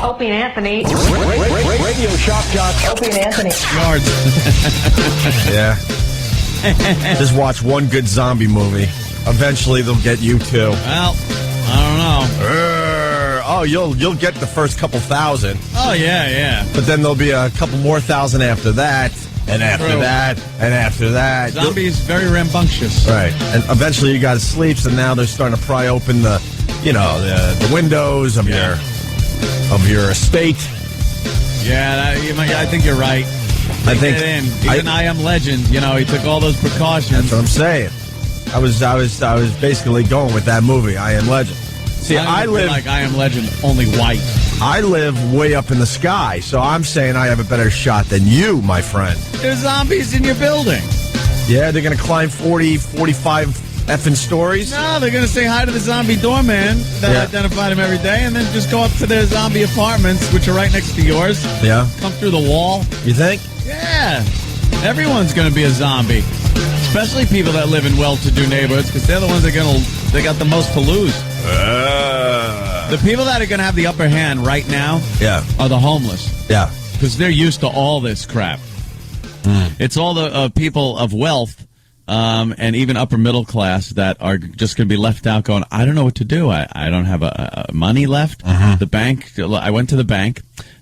Opie and Anthony. Radio Shock Jock. Opie and Anthony. Yards. Yeah. Just watch one good zombie movie. Eventually, they'll get you too. Well, I don't know. Oh, you'll get the first couple thousand. Oh, yeah. But then there'll be a couple more thousand after that, and after True. that, and after that. Zombies very rambunctious. Right. And eventually you got to sleep, so now they're starting to pry open the windows of your estate. Yeah, I think you're right. I think Even I Am Legend, he took all those precautions. That's what I'm saying. I was basically going with that movie, I Am Legend. See, I live like I Am Legend, only white. I live way up in the sky, so I'm saying I have a better shot than you, my friend. There's zombies in your building. Yeah, they're going to climb 40, 45 effing stories? No, they're going to say hi to the zombie doorman that identified him every day, and then just go up to their zombie apartments, which are right next to yours. Yeah. Come through the wall. You think? Yeah. Everyone's going to be a zombie. Especially people that live in well-to-do neighborhoods, because they're the ones that they got the most to lose. The people that are going to have the upper hand right now are the homeless. Yeah. Because they're used to all this crap. It's all the people of wealth and even upper middle class that are just going to be left out going, I don't know what to do. I don't have money left. The bank, I went to the bank.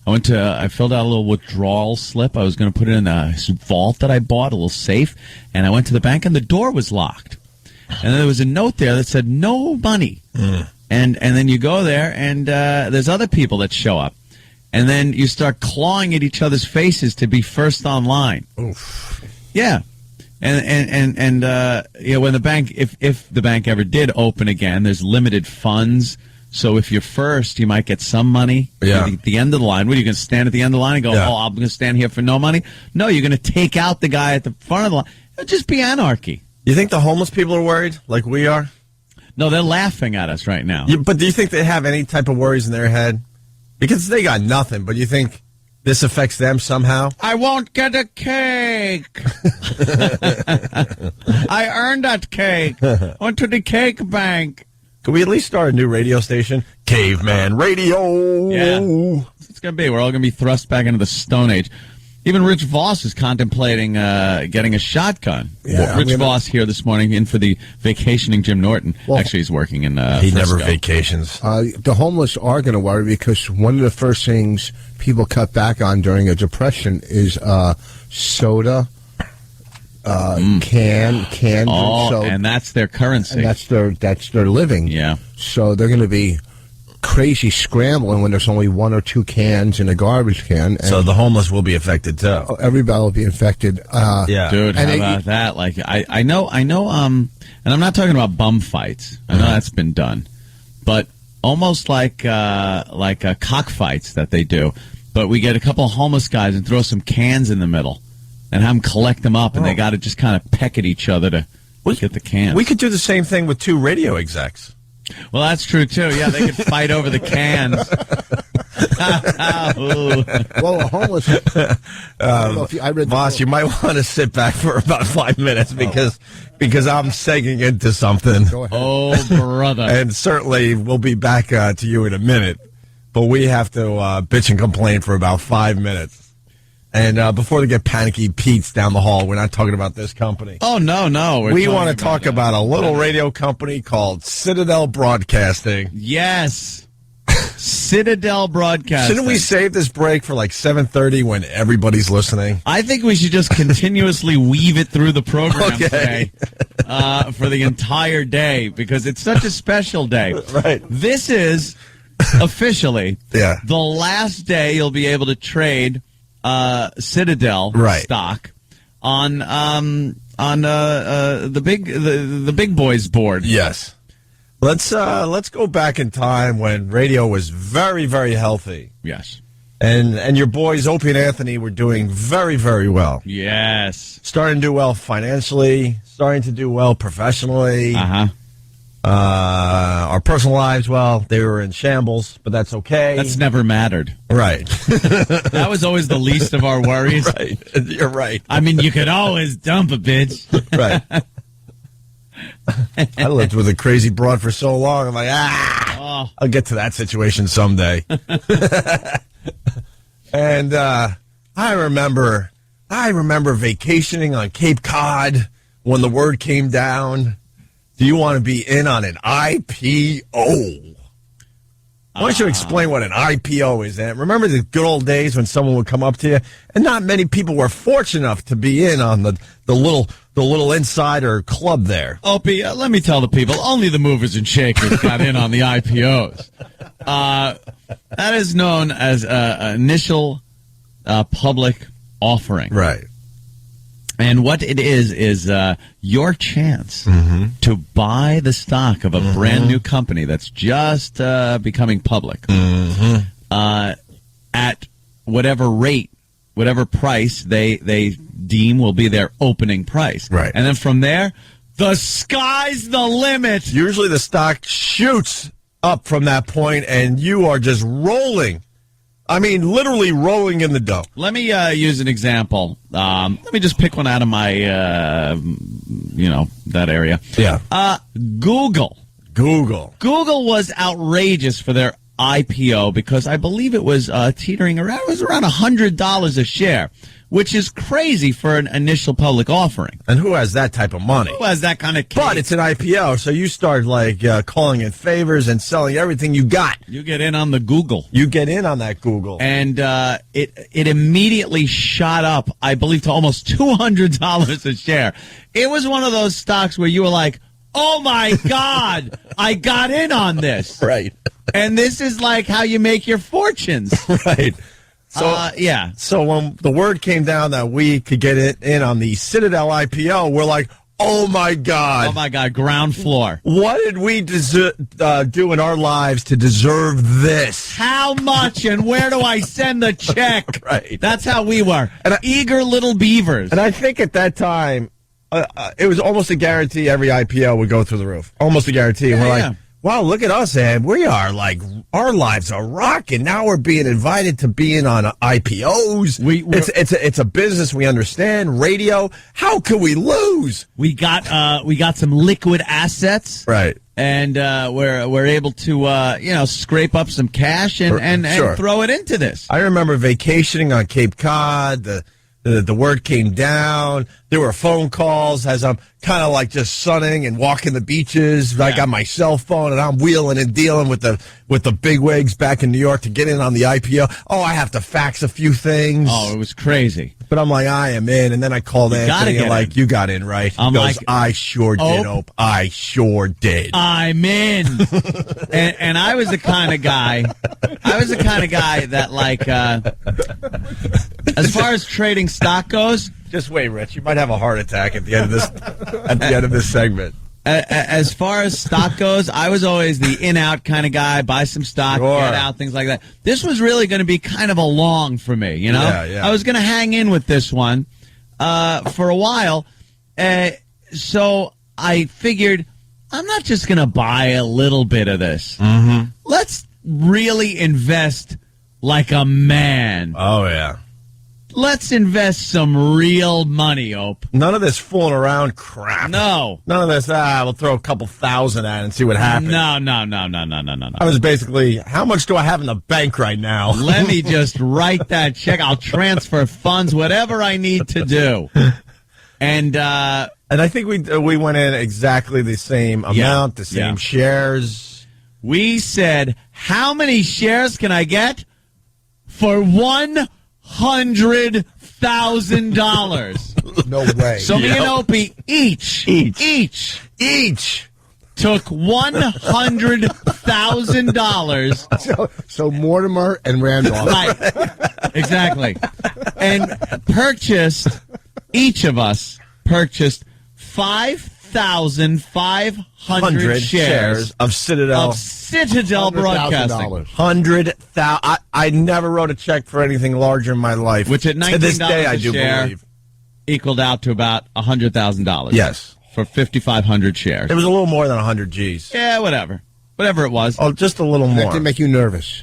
I filled out a little withdrawal slip. I was going to put it in a vault that I bought, a little safe. And I went to the bank and the door was locked. And there was a note there that said, no money. And then you go there and there's other people that show up. And then you start clawing at each other's faces to be first online. Oof. Yeah. And when the bank, if the bank ever did open again, there's limited funds. So if you're first, you might get some money at the end of the line. What, are you going to stand at the end of the line and go, I'm going to stand here for no money? No, you're going to take out the guy at the front of the line. It'll just be anarchy. You think the homeless people are worried like we are? No, they're laughing at us right now. But do you think they have any type of worries in their head? Because they got nothing, but you think this affects them somehow? I won't get a cake. I earned that cake. Went to the cake bank. Could we at least start a new radio station? Caveman Radio. Yeah. It's going to be. We're all going to be thrust back into the Stone Age. Even Rich Voss is contemplating getting a shotgun. Yeah, Rich Voss here this morning in for the vacationing Jim Norton. Well, actually, he's working in He Frisco. never vacations. The homeless are going to worry because one of the first things people cut back on during a depression is soda, canned soda. And that's their currency. And that's their living. Yeah. So they're going to be crazy scrambling when there's only one or two cans in a garbage can. And so the homeless will be affected too. Everybody will be infected. Dude, how about that? Like I know, and I'm not talking about bum fights. I know that's been done, but almost like cockfights that they do. But we get a couple of homeless guys and throw some cans in the middle and have them collect them up, and they got to just kind of peck at each other to get the cans. We could do the same thing with two radio execs. Well, that's true, too. Yeah, they could fight over the cans. Well, homeless. I read Voss, you might want to sit back for about 5 minutes because I'm segging into something. Go ahead. Oh, brother. And certainly we'll be back to you in a minute. But we have to bitch and complain for about 5 minutes. And before they get panicky Pete's down the hall, we're not talking about this company. Oh, no. We want to talk about a little radio company called Citadel Broadcasting. Yes. Citadel Broadcasting. Shouldn't we save this break for like 7:30 when everybody's listening? I think we should just continuously weave it through the program today for the entire day because it's such a special day. Right. This is officially the last day you'll be able to trade Citadel stock on the big boys board. Yes. Let's go back in time when radio was very, very healthy. Yes. And your boys Opie and Anthony were doing very, very well. Yes. Starting to do well financially, starting to do well professionally. Our personal lives, well, they were in shambles, but that's okay. That's never mattered. Right. That was always the least of our worries. Right. You're right. I mean, you could always dump a bitch. Right. I lived with a crazy broad for so long. I'm like, I'll get to that situation someday. And I remember vacationing on Cape Cod when the word came down. Do you want to be in on an IPO? Why don't you explain what an IPO is, Ant? Remember the good old days when someone would come up to you, and not many people were fortunate enough to be in on the little insider club there. Opie, let me tell the people, only the movers and shakers got in on the IPOs. That is known as initial public offering. Right. And what it is your chance to buy the stock of a brand new company that's just becoming public at whatever rate, whatever price they deem will be their opening price. Right. And then from there, the sky's the limit. Usually the stock shoots up from that point, and you are just rolling. I mean, literally rolling in the dough. Let me use an example. Let me just pick one out of my, that area. Yeah. Google. Google was outrageous for their IPO because I believe it was teetering around. It was around $100 a share, which is crazy for an initial public offering. And who has that type of money? Who has that kind of cake? But it's an IPO, so you start calling in favors and selling everything you got. You get in on the Google. You get in on that Google. And it immediately shot up, I believe, to almost $200 a share. It was one of those stocks where you were like, oh, my God, I got in on this. Right. And this is like how you make your fortunes. Right. So, yeah. So when the word came down that we could get it in on the Citadel IPO, we're like, oh, my God. Oh, my God, ground floor. What did we do in our lives to deserve this? How much and where do I send the check? Right. That's how we were. Eager little beavers. And I think at that time, it was almost a guarantee every IPO would go through the roof. Almost a guarantee. And we're like, wow, look at us, Ed. We are like, our lives are rocking. Now we're being invited to be in on IPOs. It's a business we understand. Radio. How could we lose? We got some liquid assets. Right. And we're able to scrape up some cash and throw it into this. I remember vacationing on Cape Cod. The word came down. There were phone calls as I'm kind of like just sunning and walking the beaches. I got my cell phone and I'm wheeling and dealing with the bigwigs back in New York to get in on the IPO. Oh, I have to fax a few things. Oh, it was crazy. But I'm like, I am in. And then I called Anthony and like, you got in, right? He goes, I sure did, Ope. I sure did. I'm in. and I was the kind of guy. That like, as far as trading stock goes. Just wait, Rich. You might have a heart attack at the end of this segment. As far as stock goes, I was always the in-out kind of guy, buy some stock, get out, things like that. This was really going to be kind of a long for me, you know? Yeah. I was going to hang in with this one for a while. So I figured, I'm not just going to buy a little bit of this. Mm-hmm. Let's really invest like a man. Oh, yeah. Let's invest some real money, Ope. None of this fooling around crap. No. None of this, we'll throw a couple thousand at it and see what happens. No. I was basically, how much do I have in the bank right now? Let me just write that check. I'll transfer funds, whatever I need to do. And I think we went in exactly the same amount, the same shares. We said, how many shares can I get for $100,000? No way. So me and Opie each took $100,000. So Mortimer and Randolph. Right. Exactly. And each of us purchased 5,500 shares of Citadel Broadcasting. $100,000. I never wrote a check for anything larger in my life. Which at $19 to this day, I a do share believe equaled out to about $100,000. Yes. For 5,500 shares. It was a little more than 100 G's. Yeah, whatever it was. Oh, just a little more. That didn't make you nervous.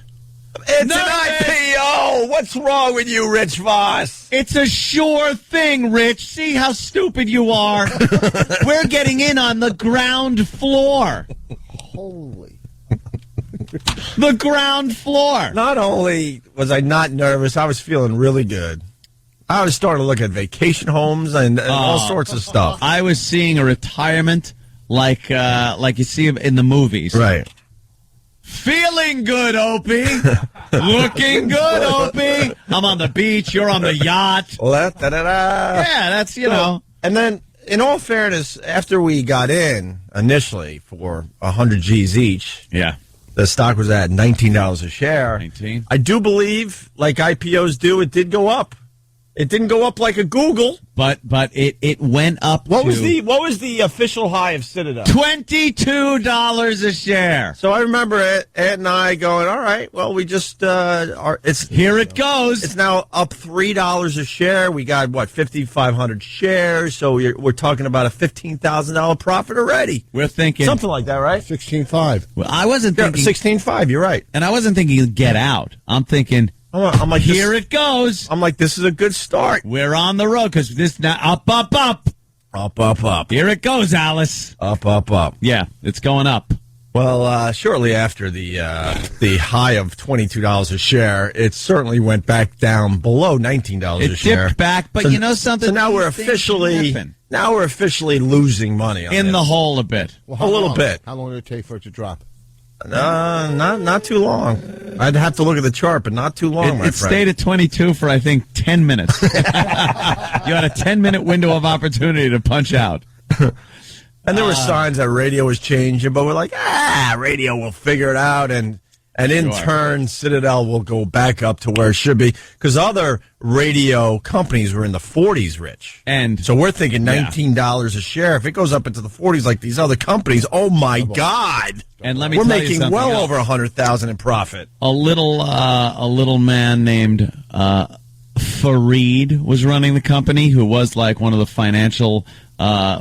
It's an IPO. What's wrong with you, Rich Voss? It's a sure thing, Rich. See how stupid you are. We're getting in on the ground floor. Holy. The ground floor. Not only was I not nervous, I was feeling really good. I was starting to look at vacation homes and all sorts of stuff. I was seeing a retirement like you see in the movies. Right. Feeling good, Opie. Looking good, Opie. I'm on the beach. You're on the yacht. Yeah, that's, And then, in all fairness, after we got in initially for 100 G's each, Yeah. the stock was at $19 a share. 19. I do believe, like IPOs do, it did go up. It didn't go up like a Google. But it went up What to was the official high of Citadel? $22 a share. So I remember Ed and I going, all right, well, we just Here it goes. It's now up $3 a share. We got 5,500 shares. So we're talking about a $15,000 profit already. We're thinking Something like that, right? 16.5. Well, I wasn't Yeah, thinking 16.5. You're right. and I wasn't thinking get out. I'm thinking I'm like, here it goes. I'm like, this is a good start. We're on the road because this now up. Up. Here it goes, Alice. Up. Yeah, it's going up. Well, shortly after the high of $22 a share, it certainly went back down below $19 a It share. dipped back, but you know something? So now we're These things can officially happen. losing money on In this. the hole a bit. Well, A little bit. How long did it take for it to drop? Not too long. I'd have to look at the chart, but not too long, my It friend. stayed at 22 for, I think, 10 minutes. You had a 10-minute window of opportunity to punch out. And there were signs that radio was changing, but we're like, radio will figure it out, and in Sure. turn, Citadel will go back up to where it should be, because other radio companies were in the 40s, Rich. And So we're thinking $19 a share. If it goes up into the 40s like these other companies, oh my God! And let me We're tell you making something well else. over $100,000 in profit. a little man named Fareed was running the company, who was like one of the financial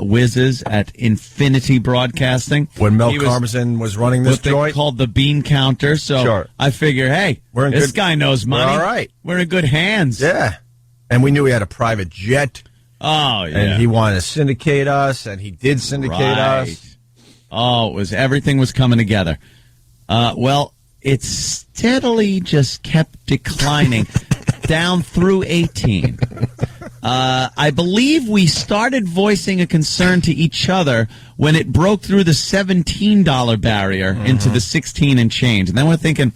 whizzes at Infinity Broadcasting. When Mel He was Karmazin was running this what they joint, called the bean counter. So Sure. I figure, hey, We're in this good- guy knows money. We're all right. We're in good hands. yeah, and we knew he had a private jet. Oh, yeah. And he wanted to syndicate us, and he did syndicate us. Oh, everything was coming together. Well, it steadily just kept declining down through 18. I believe we started voicing a concern to each other when it broke through the $17 barrier into the 16 and change. And then we're thinking,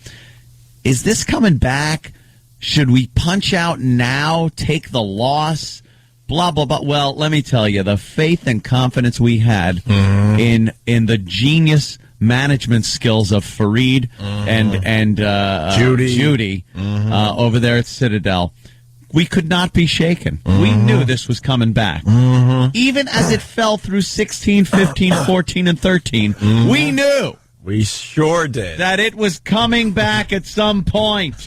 is this coming back? Should we punch out now, take the loss? Blah, blah, blah. Well, let me tell you, the faith and confidence we had in the genius management skills of Fareed and Judy over there at Citadel, we could not be shaken. We knew this was coming back. Even as it fell through 16, 15, 14, and 13, we knew We sure did. that it was coming back at some point.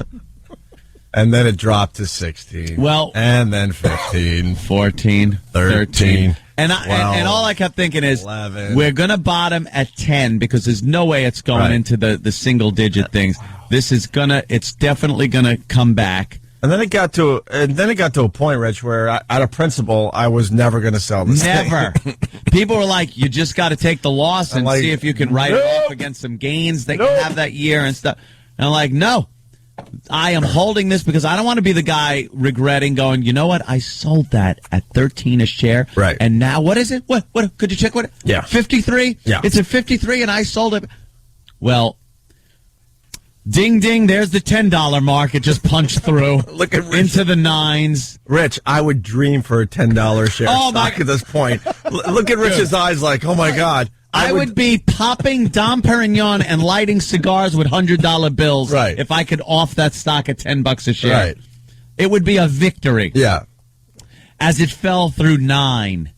And then it dropped to 16. Well- and then 15. 14, 13. And 12, all I kept thinking is, 11. we're going to bottom at 10 because there's no way it's going Right. into the single digit things. It's definitely going to come back. And then it got to a point, Rich, where out of principle, I was never going to sell this thing. Never. People were like, you just got to take the loss and I'm like, see if you can write it nope. off against some gains that Nope. you have that year and stuff. And I'm like, no. I am holding this because I don't want to be the guy regretting going, you know what? I sold that at 13 a share. Right. And now what is it? What could you check what? Yeah. 53? Yeah. It's at 53 and I sold it. Well, ding ding, there's the $10 mark. It just punched through. Look at Rich. into the nines. Rich, I would dream for a $10 share Oh, my- stock at this point. Look at Rich's eyes like, oh my God. I would be popping Dom Perignon and lighting cigars with $100 bills Right. if I could off that stock at $10 a share. Right. It would be a victory. Yeah. As it fell through 9,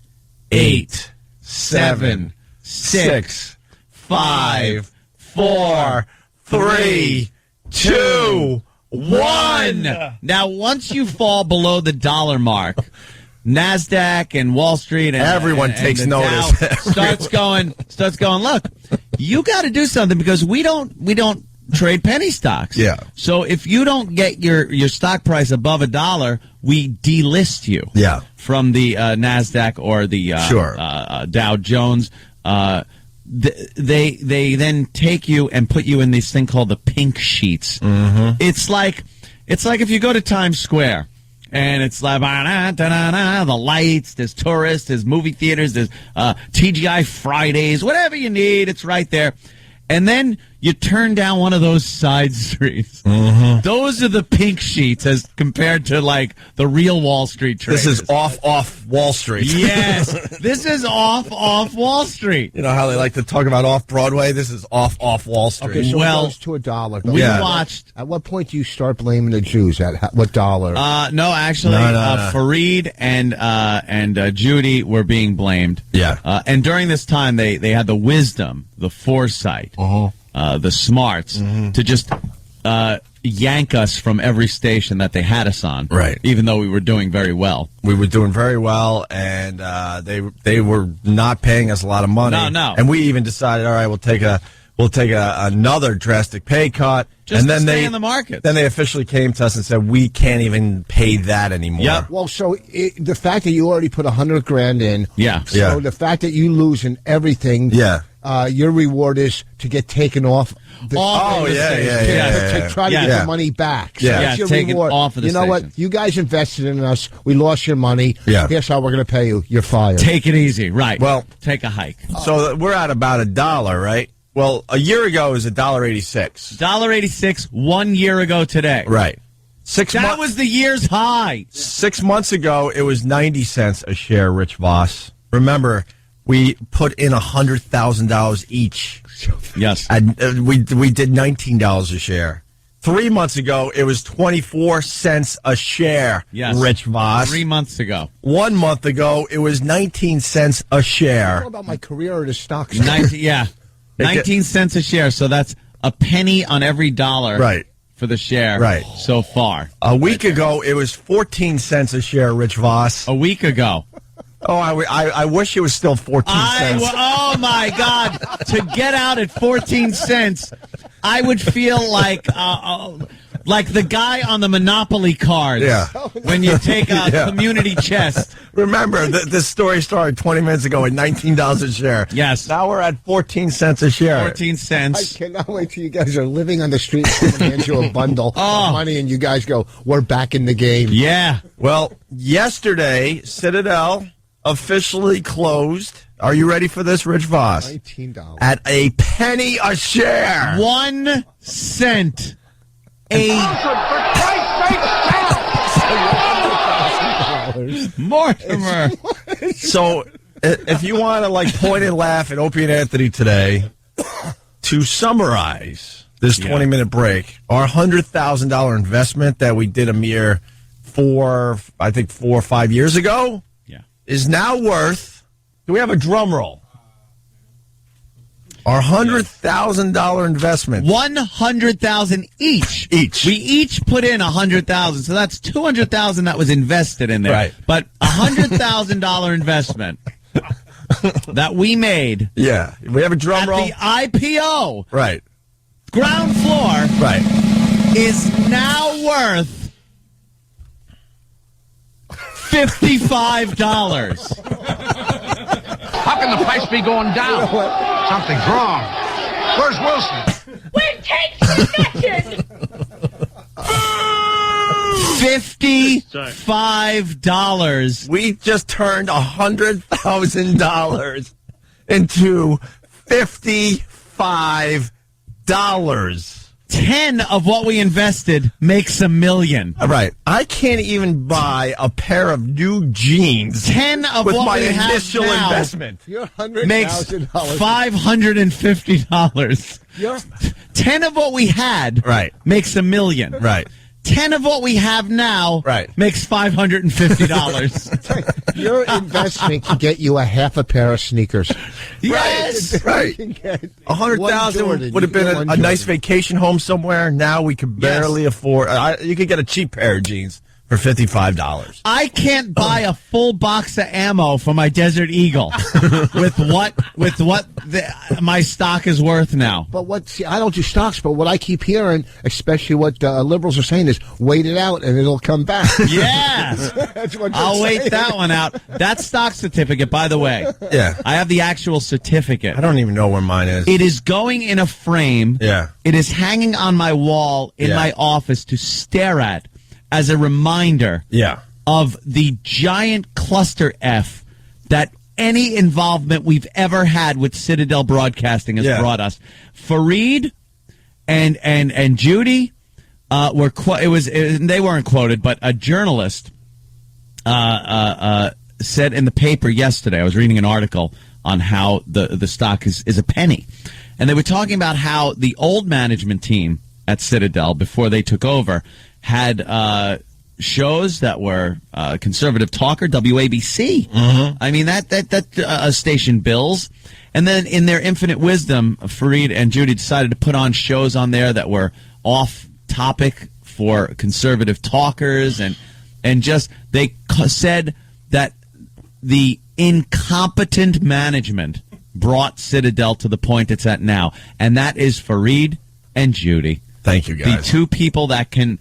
8, 7, 6, 5, 4, 3, 2, 1. Now, once you fall below the dollar mark, NASDAQ and Wall Street and Everyone and takes the notice. Dow starts going, look, you got to do something because we don't trade penny stocks. Yeah. So if you don't get your stock price above $1, we delist you. Yeah. From the NASDAQ or the Sure. Dow Jones. they then take you and put you in this thing called the pink sheets. Mm-hmm. It's like if you go to Times Square and it's like the lights, there's tourists, there's movie theaters, there's TGI Fridays, whatever you need, it's right there. And then you turn down one of those side streets. Mm-hmm. Those are the pink sheets as compared to like the real Wall Street traders. This is off Wall Street. Yes, this is off Wall Street. You know how they like to talk about off Broadway? This is off Wall Street. Okay, so Well, it goes to $1. We Yeah. watched. At what point do you start blaming the Jews? At what dollar? No, actually, No. Fareed and Judy were being blamed. Yeah. And during this time, they had the wisdom, the foresight, the smarts to just yank us from every station that they had us on. Right. Even though we were doing very well. We were doing very well, and they were not paying us a lot of money. No. And we even decided, all right, we'll take another drastic pay cut. Just and then to stay they in the market. Then they officially came to us and said we can't even pay that anymore. Yep. Well, so the fact that you already put $100,000 in, Yeah. So Yeah. the fact that you lose in everything, Yeah. Your reward is to get taken off. Off Oh, the yeah, station. yeah, To, yeah. to try to Yeah. get Yeah. the money back. Yeah. that's Yeah, your taken reward. off of the You know what? station. You guys invested in us. We lost your money. Yeah. Here's how we're going to pay you. You're fired. Take it easy. Right. Well- take a hike. So we're at about $1, right? Well, a year ago it was $1.86. $1.86 1 year ago today. Right. That was the year's high. 6 months ago, it was 90 cents a share, Rich Voss. Remember, we put in $100,000 each. Yes. And we did $19 a share. 3 months ago, it was 24 cents a share, Yes. Rich Voss. 3 months ago. 1 month ago, it was 19 cents a share. What about my career or the stocks? 19 cents a share. So that's a penny on every dollar. Right. For the share. Right. So far. A week ago, it was 14 cents a share, Rich Voss. A week ago. Oh, I wish it was still 14 cents. Oh my God! To get out at 14 cents, I would feel like the guy on the Monopoly cards. Yeah. When you take a Yeah. community chest. Remember, this story started 20 minutes ago at $19 a share. Yes. Now we're at 14 cents a share. 14 I cents. cannot wait till you guys are living on the street and someone hands you a bundle of money and you guys go, we're back in the game. Yeah. Well, yesterday, Citadel officially closed. Are you ready for this, Rich Voss? $19. At a penny a share. 1 cent. Mortimer. So, if you want to point and laugh at Opie and Anthony today, to summarize this 20-minute break, our $100,000 investment that we did a mere 4 or 5 years ago is now worth. Do we have a drum roll? Our $100,000 investment. 100,000 each. We each put in 100,000, so that's 200,000 that was invested in there. Right. But $100,000 investment that we made. Yeah, we have a drum roll. The IPO. Right. Ground floor. Right. Is now worth $55. How can the price be going down? Something's wrong. Where's Wilson? Where takes the matches? $55. We just turned $100,000 into $55. 10 of what we invested makes $1 million. Right. I can't even buy a pair of new jeans 10 of with what my we have initial now investment. You're makes $100,000. $550. 10 of what we had makes $1 million. Right. 10 of what we have now makes $550. Your investment can get you a half a pair of sneakers. Yes. Right. 100,000 would have been a nice vacation home somewhere. Now we could barely afford. You could get a cheap pair of jeans for $55. I can't buy a full box of ammo for my Desert Eagle with what my stock is worth now. But see, I don't do stocks, but what I keep hearing, especially what liberals are saying, is wait it out and it'll come back. Yes. That's what I'll wait that one out. That stock certificate, by the way. Yeah. I have the actual certificate. I don't even know where mine is. It is going in a frame. Yeah. It is hanging on my wall in my office to stare at as a reminder of the giant cluster F that any involvement we've ever had with Citadel Broadcasting has brought us. Fareed and Judy were they weren't quoted, but a journalist said in the paper yesterday. I was reading an article on how the stock is a penny, and they were talking about how the old management team at Citadel before they took over had shows that were conservative talker, WABC. I mean, that station bills. And then in their infinite wisdom, Fareed and Judy decided to put on shows on there that were off topic for conservative talkers. And just they said that the incompetent management brought Citadel to the point it's at now. And that is Fareed and Judy. Thank you, guys. The two people that can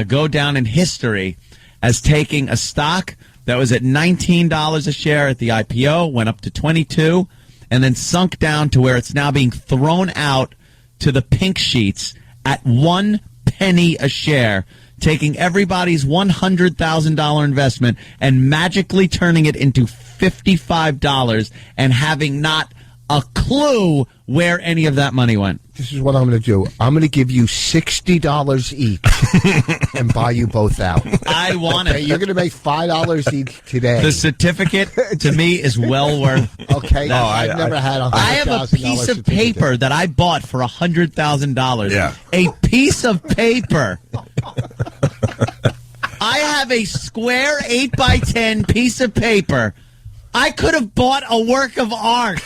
go down in history as taking a stock that was at $19 a share at the IPO, went up to $22, and then sunk down to where it's now being thrown out to the pink sheets at 1 penny a share, taking everybody's $100,000 investment and magically turning it into $55 and having not a clue where any of that money went. This is what I'm going to do. I'm going to give you $60 each and buy you both out. I want it. You're going to make $5 each today. The certificate, to me, is well worth. Okay. No, I've never had a $100,000 I have a piece of paper that I bought for $100,000. Yeah. A piece of paper. I have a square 8x10 piece of paper. I could have bought a work of art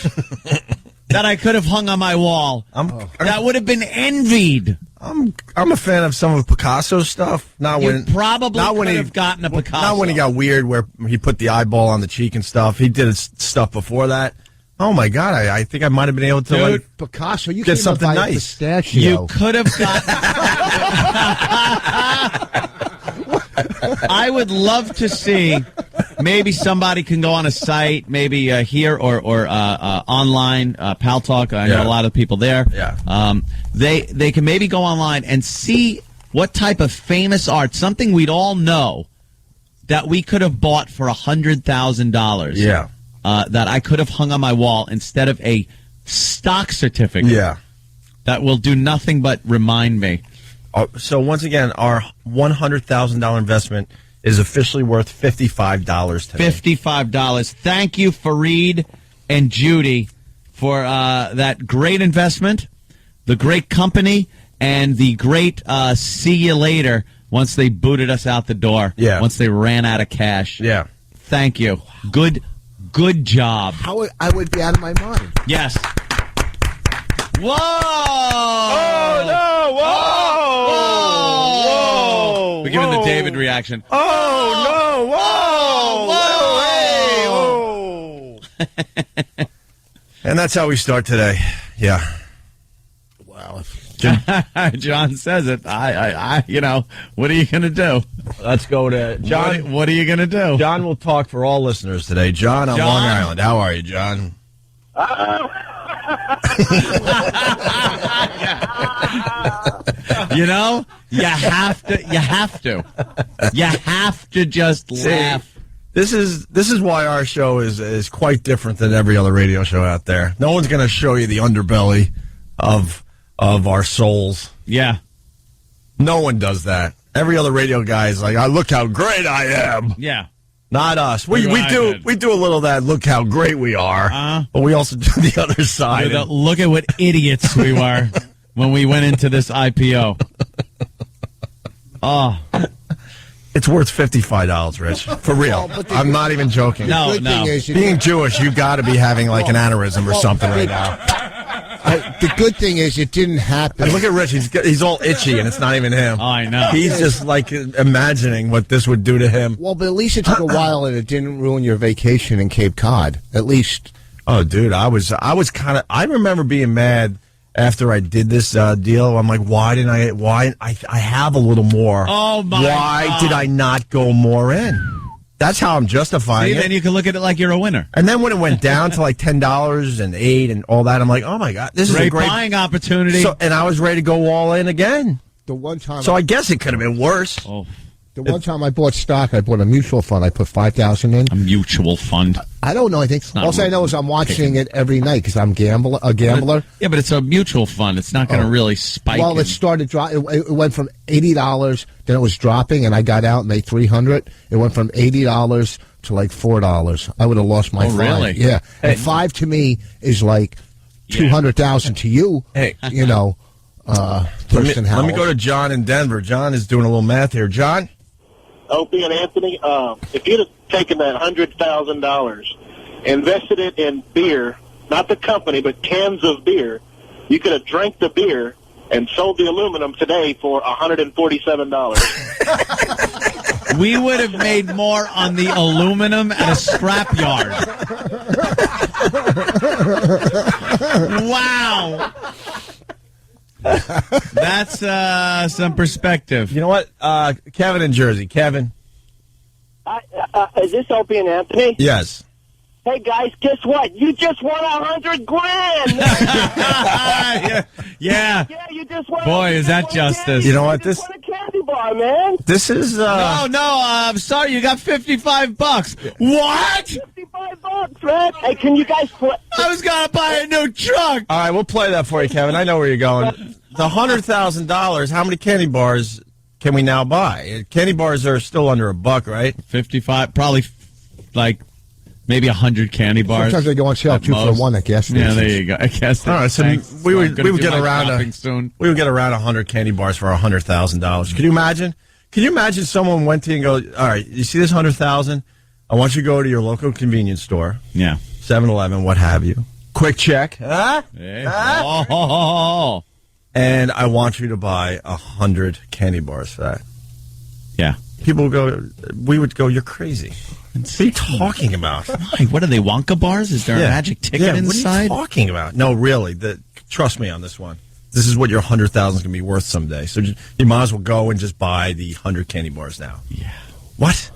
that I could have hung on my wall. That would have been envied. I'm a fan of some of Picasso's stuff. You probably could have gotten a Picasso. Not when he got weird, where he put the eyeball on the cheek and stuff. He did his stuff before that. Oh my God! I think I might have been able to Picasso. You get something nice. Pistachio. You could have gotten. I would love to see. Maybe somebody can go on a site, maybe here or online, Pal Talk. I know a lot of people there. Yeah. They can maybe go online and see what type of famous art, something we'd all know, that we could have bought for $100,000. Yeah. That I could have hung on my wall instead of a stock certificate. Yeah. That will do nothing but remind me. So once again, our $100,000 investment is officially worth $55 today. $55. Thank you, Fareed and Judy, for that great investment, the great company, and the great see you later once they booted us out the door. Yeah. Once they ran out of cash. Yeah. Thank you. Good job. I would be out of my mind. Yes. Whoa! Oh, no! Whoa! Whoa! We're giving the David reaction. Oh, no! Whoa! Whoa! And that's how we start today. Yeah. Wow. John says it. I what are you going to do? Let's go to John. What are you going to do? John will talk for all listeners today. John on Long Island. How are you, John? You have to just laugh. This is why our show is quite different than every other radio show out there. No one's going to show you the underbelly of our souls. Yeah. No one does that. Every other radio guy is like, look how great I am. Yeah. Not us. We do a little of that. Look how great we are. But we also do the other side. Look at what idiots we were when we went into this IPO. Oh, it's worth $55, Rich. For real. I'm not even joking. No. Thing is, being Jewish, you got to be having like an aneurysm or something right now. The good thing is it didn't happen. And look at Rich. He's all itchy, and it's not even him. Oh, I know. He's just like imagining what this would do to him. Well, but at least it took a while, and it didn't ruin your vacation in Cape Cod. At least. Oh, dude, I was kind of. I remember being mad after I did this deal. I'm like, why I have a little more. Oh my! Why did I not go more in? That's how I'm justifying it. Then you can look at it like you're a winner. And then when it went down to like $10 and $8 and all that, I'm like, oh my god, this is a great buying opportunity. So, and I was ready to go all in again. The one time. So I guess it could have been worse. Oh. The one time I bought stock, I bought a mutual fund. I put $5,000 in. A mutual fund. I don't know anything. All I know is I'm watching it every night because I'm a gambler. Yeah, but it's a mutual fund. It's not going to really spike. Well, it started dropping. It went from $80, then it was dropping, and I got out and made $300. It went from $80 to like $4. I would have lost my $5. Really? Yeah. Hey. And $5 to me is like $200,000 to you. Hey. You know. Let me go to John in Denver. John is doing a little math here. John? Opie and Anthony, if you'd have taken that $100,000, invested it in beer, not the company, but cans of beer, you could have drank the beer and sold the aluminum today for $147. We would have made more on the aluminum at a scrapyard. Wow. That's some perspective. You know what? Kevin in Jersey. Kevin? Is this Opie and Anthony? Yes. Hey, guys, guess what? You just won $100,000! Yeah. Yeah, you just won. Boy, is that justice. You know what? You just won a candy bar, man. This is... No, I'm sorry, you got $55. What? $55, man. Hey, can you guys play? I was going to buy a new truck. All right, we'll play that for you, Kevin. I know where you're going. The $100,000, how many candy bars can we now buy? Candy bars are still under $1, right? 55, probably like maybe 100 candy bars. Sometimes they go on sale 2 for 1 at gas stations. Yeah, there you go. I guess. All right, so thanks. we would Gonna do get my around shopping soon. we would get around 100 candy bars for $100,000. Can you imagine? Can you imagine someone went to you and go, all right, you see this 100,000? I want you to go to your local convenience store, Yeah. 7-Eleven, what have you. Quick check. Huh? Hey. Oh. And I want you to buy 100 candy bars for that. Yeah. People would go, we would go, you're crazy. What are you talking about? Why? What are they, Wonka bars? Is there a magic ticket inside? What are you talking about? No, really. Trust me on this one. This is what your 100,000 is going to be worth someday. So you might as well go and just buy the 100 candy bars now. Yeah. What?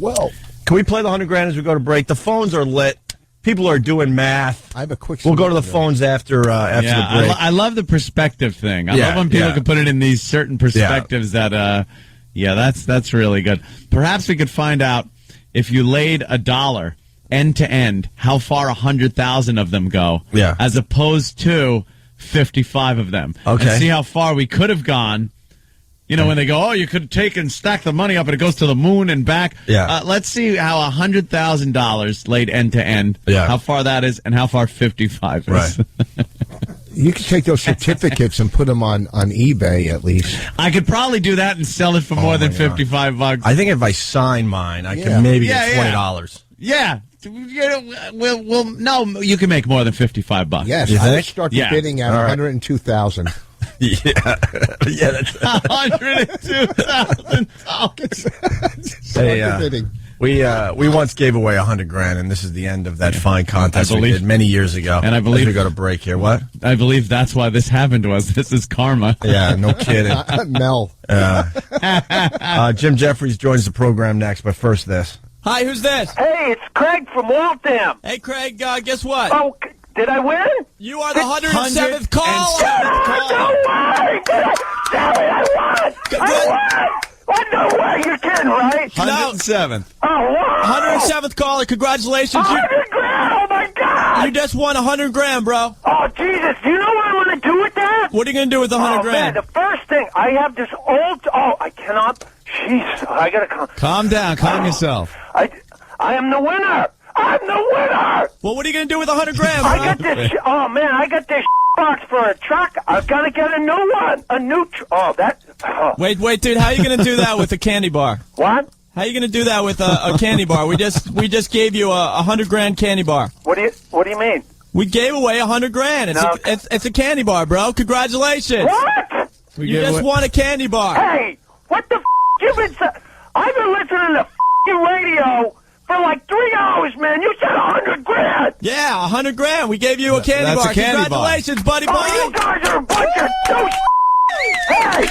Well, can we play the 100 grand as we go to break? The phones are lit. People are doing math. I have a quick. We'll go to the phones after the break. I love the perspective thing. I love when people can put it in these certain perspectives that, that's really good. Perhaps we could find out if you laid $1 end to end, how far 100,000 of them go, as opposed to 55 of them. Okay. And see how far we could have gone. You know, when they go, you could take and stack the money up and it goes to the moon and back. Yeah. Let's see how $100,000 laid end to end, how far that is, and how far 55 is. Right. You could take those certificates and put them on eBay at least. I could probably do that and sell it for more than $55. I think if I sign mine, I can maybe get $20. Yeah. No, you can make more than $55. Yes, You I would think? start the bidding at 102,000. Yeah, that's $102,000. Hey, bidding. we once gave away $100,000, and this is the end of that fine contest we did many years ago. And I believe as we go to break here. What? I believe that's why this happened to us. This is karma. Yeah, no kidding. Mel. Jim Jeffries joins the program next, but first this. Hi, who's this? Hey, it's Craig from Waltham. Hey, Craig, guess what? Oh, did I win? You are the 107th caller. No way! Damn it, I won! I won! What? No way, you're kidding, right? 107th. Oh, wow! 107th caller, congratulations. 100 grand! Oh, my God! You just won $100,000, bro. Oh, Jesus, do you know what I'm going to do with that? What are you going to do with the $100,000? Man, the first thing, I have this old... Oh, I cannot... Jeez, I got to... Calm down. Calm yourself. I am the winner! I'm the winner! Well, what are you going to do with $100,000, bro? I got this... Oh, man, I got this box for a truck. I've got to get a new one. A new... Wait, dude, how are you going to do that with a candy bar? What? How are you going to do that with a candy bar? We just gave you a $100,000 candy bar. What do you mean? We gave away $100,000. It's a candy bar, bro. Congratulations. What? You just won a candy bar. Hey, what the f*** you been I've been listening to f***ing radio for like 3 hours, man. You said $100,000. Yeah, $100,000. We gave you a candy bar. a candy bar. Congratulations, buddy boy. Oh, you guys are a bunch of douche. Hey.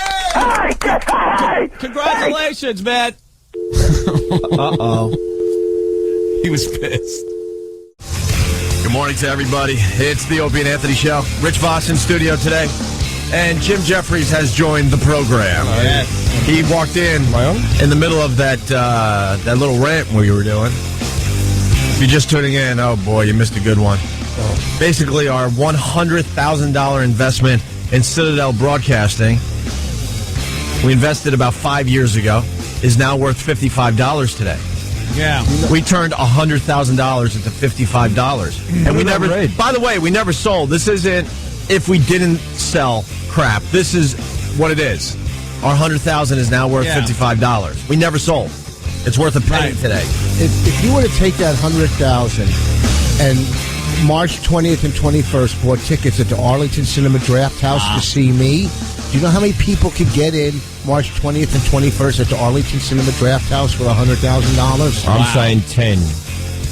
Congratulations, man. Uh-oh. He was pissed. Good morning to everybody. It's the Opie and Anthony Show. Rich Voss in studio today. And Jim Jeffries has joined the program. Yes. He walked in the middle of that little rant we were doing. If you're just tuning in, oh boy, you missed a good one. Basically, our $100,000 investment in Citadel Broadcasting, we invested about 5 years ago, is now worth $55 today. Yeah. We turned $100,000 into $55. And we never, by the way, we never sold. This isn't if we didn't sell crap. This is what it is. Our $100,000 is now worth $55. We never sold. It's worth a penny today. If you were to take that $100,000 and March 20th and 21st bought tickets at the Arlington Cinema Draft House to see me, do you know how many people could get in March 20th and 21st at the Arlington Cinema Draft House for $100,000? I'm saying 10.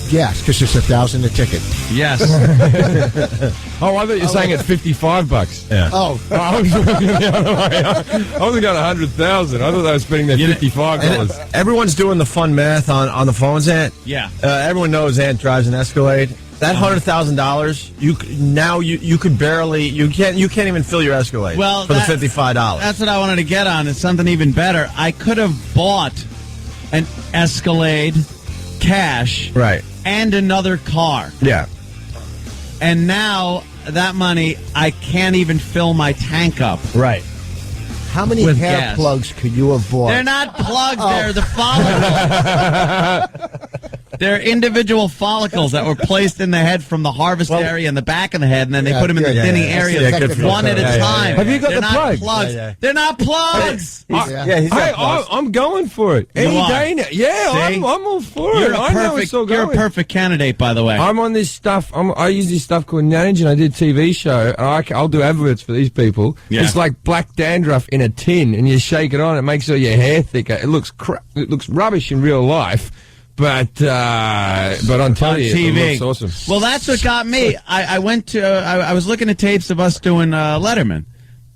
Yes, because it's $1,000 a ticket. Yes. Oh, I thought you were saying it's $55. Yeah. Oh, I was looking the other way. I wasn't going 100,000. I thought they were spending their $55. Everyone's doing the fun math on the phones, Ant. Yeah. Everyone knows Ant drives an Escalade. That $100,000, you could barely you can't even fill your Escalade for the $55. That's what I wanted to get on. It's something even better. I could have bought an Escalade cash, right, and another car. Yeah. And now that money, I can't even fill my tank up. Right. how many With hair gas. plugs could you have bought? They're not plugs. They're the follicles. They're individual follicles that were placed in the head from the harvest area and the back of the head, and then they put them in the thinning area one at a time. Have you got They're the not plugs? plugs. They're not plugs. I'm going for it. Any day now. Yeah, I'm all for it. I know it's all You're going. a perfect candidate, by the way. I'm on this stuff. I use this stuff called Nange, and I did a TV show. And I'll do adverts for these people. Yeah. It's like black dandruff in a tin, and you shake it on. It makes all your hair thicker. It looks rubbish in real life. But on TV, it looks awesome. Well, that's what got me. I went to. I was looking at tapes of us doing Letterman,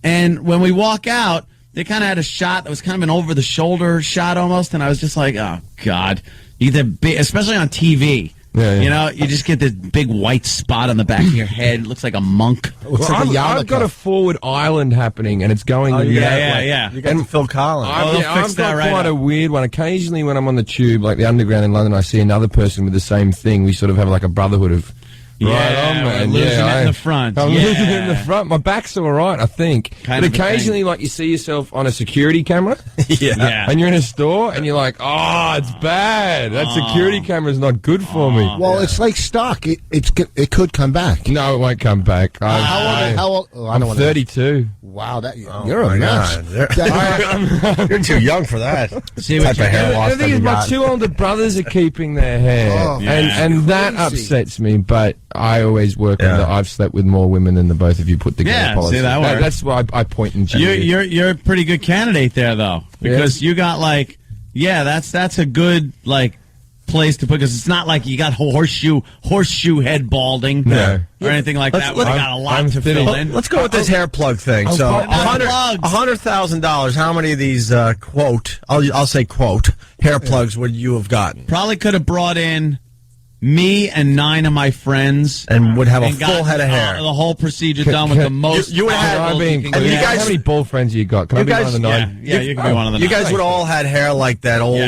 and when we walk out, they kind of had a shot that was kind of an over-the-shoulder shot almost, and I was just like, oh God, especially on TV. Yeah. You know, you just get this big white spot on the back of your head. It looks like a monk. I've got a forward island happening, and it's going. Yeah. You got the Phil Collins. I've got quite a weird one. Occasionally, when I'm on the tube, like the Underground in London, I see another person with the same thing. We sort of have like a brotherhood of. Yeah, right on, man. losing it in the front. I'm losing it in the front. My back's all right, I think. Kind but of a occasionally, like, you see yourself on a security camera. Yeah. And you're in a store, and you're like, oh, it's bad. That security camera's not good for me. Well, it's like stock. It could come back. No, it won't come back. How old? Oh, I I'm don't wanna- 32. Wow, you're a mess. You're too young for that. See type of hair loss The thing that is, you my got. two older brothers are keeping their hair, Oh, and that crazy. upsets me. But I always work on that. I've slept with more women than the both of you put together. Yeah, policy. see, that works. That's why I point and cheer. You're a pretty good candidate there, though, because you got that's a good place to put, because it's not like you got horseshoe head balding or anything like that. We got a lot to fill in. Let's go with this hair plug thing. So, $100,000. How many of these quote? I'll say quote hair plugs would you have gotten? Probably could have brought in me and 9 of my friends, And would have a and full got, head of hair. The whole procedure done with the most. you would have follicles being you can clear. get. guys- How many ball friends you got? Can I be one of the 9? Yeah, you can be one of the You 9. guys would all had hair like that old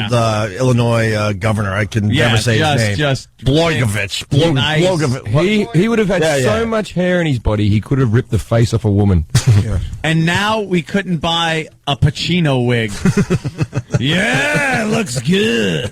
Illinois governor. I can never say his name. Just Blagojevich. nice. Blagojevich. He would have had so much hair in his body, he could have ripped the face off a woman. And now we couldn't buy a Pacino wig. Yeah, it looks good.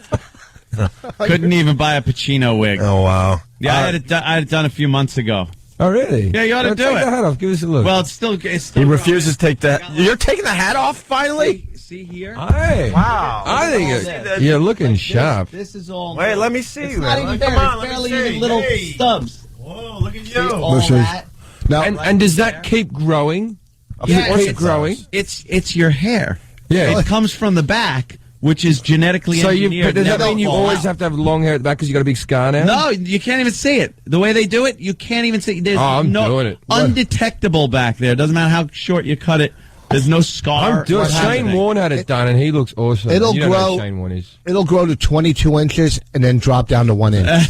Couldn't even buy a Pacino wig. Oh wow! Yeah, I had it done a few months ago. Oh, really? Yeah, you ought to do Take it. the hat off. Give us a look. Well, it's still He refuses to take the. You're taking the hat off finally. See here? Hey. Wow! I think you're looking sharp. This is all. Wait, let me see. It's not even there. It's barely even little stubs. Oh, look at you. All This is- that. Now, And does that keep growing? Yeah, Does it keep it's- growing? It's your hair. Yeah. It comes from the back, which is genetically So engineered. does that never mean you fall always out. have to have long hair at the back because you got a big scar now? No, you can't even see it. The way they do it, you can't even see. There's I'm no doing it. undetectable back there. Doesn't matter how short you cut it. There's no scar. I'm doing. What's Shane happening? Warne had it done, and he looks awesome. It'll you don't know grow- who Shane Warne is. it'll grow to 22 inches and then drop down to 1 inch.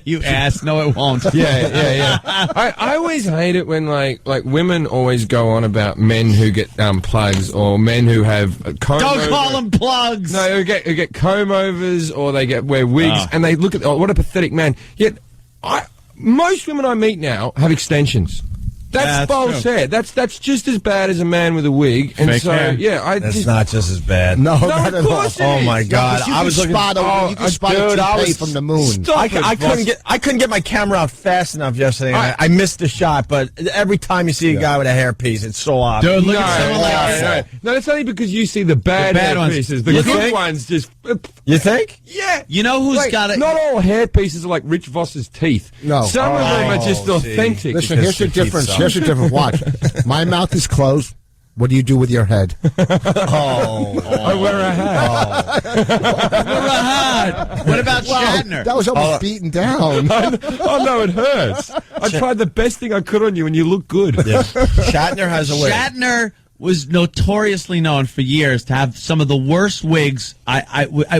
You ass. No, it won't. Yeah. I always hate it when like women always go on about men who get plugs or men who have comb Don't over. call them plugs. No, who get comb overs or they wear wigs and they look at what a pathetic man. Yet, most women I meet now have extensions. That's Yeah, that's false true. hair. That's just as bad as a man with a wig. And Fake so hair. yeah, That's not just as bad. No, No, not of at all. course it Oh is. my God! You I can was looking. spot you can spot dude, a I toupee was from the moon. Stop I it, couldn't get my camera out fast enough yesterday. And I missed the shot, but every time you see a guy with a hairpiece, it's so obvious. Dude, look at someone like No, that's only because you see the bad bad hair ones. pieces. The You good think? ones just. You think? Yeah. You know who's Wait, got it? Not all hair pieces are like Rich Voss's teeth. No. Some of them are just Oh, see. authentic. Listen, here's the Because your difference. teeth Here's the difference. Watch. My mouth is closed. What do you do with your head? I wear a hat. What about Shatner? That was almost beaten down. Oh no, it hurts. I tried the best thing I could on you, and you look good. Yeah. Shatner has a wig. Shatner was notoriously known for years to have some of the worst wigs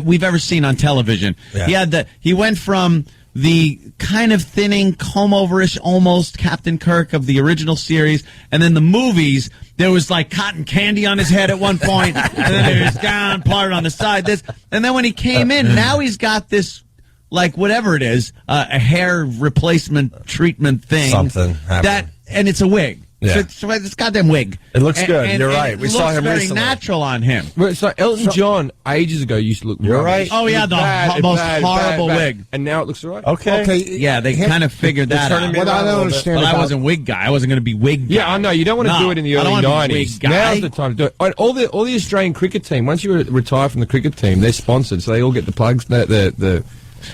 we've ever seen on television. Yeah. He went from the kind of thinning, comb-overish, almost Captain Kirk of the original series, and then the movies, there was like cotton candy on his head at one point, and then it was down, part on the side, and then when he came in, now he's got this, like whatever it is, a hair replacement treatment thing. Something happened. And it's a wig. Yeah. So it's a goddamn wig. It looks good. You're right. It We saw looks him very recently. natural on him. But so Elton John ages ago used to look. You're rubbish. right. Oh, yeah, It the was bad, most bad, horrible bad, wig. and now it looks alright. Okay. Yeah, they kind of figured that turning out. me What I around a don't little bit. understand But I about wasn't wig guy. I wasn't going to be wig guy. Yeah, I know. You don't want to No, do it in the I don't early wanna be a wig '90s. guy. Now's the time to do it. And all the Australian cricket team. Once you retire from the cricket team, they're sponsored, so they all get the plugs.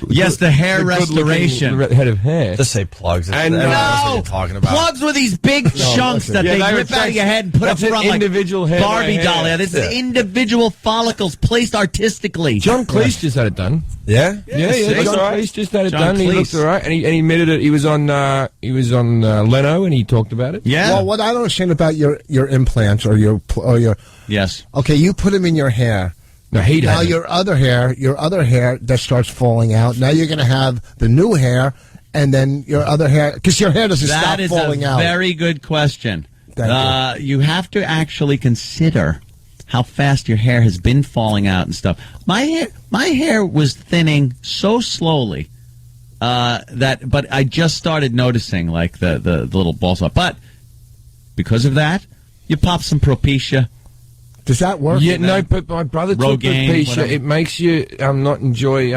Yes, the hair the good-looking restoration. head of hair. Just say plugs. And Everyone knows what No, you're talking about. plugs were these big chunks listen. that Yeah, they they were rip out of just- your head and put up that's an front like individual hair Barbie by doll. hair. Yeah, this Yeah. is individual follicles placed artistically. John Cleese just had it done. Yeah? Yeah, see? John Cleese just had it John done. He Cleese. looked all right, and he admitted it. He was on Leno, and he talked about it. Yeah. Well, what I don't understand about your implants or your Yes. okay, you put them in your hair. No, he Now doesn't. your other hair that starts falling out. Now you're going to have the new hair, and then your other hair because your hair doesn't stop That is falling a out. very good question. Thank You have to actually consider how fast your hair has been falling out and stuff. My hair was thinning so slowly but I just started noticing like the little ball spot. But because of that, you pop some Propecia. Does that work? Yeah, no, but my brother took Rogaine, Propecia. whatever. It makes you not enjoy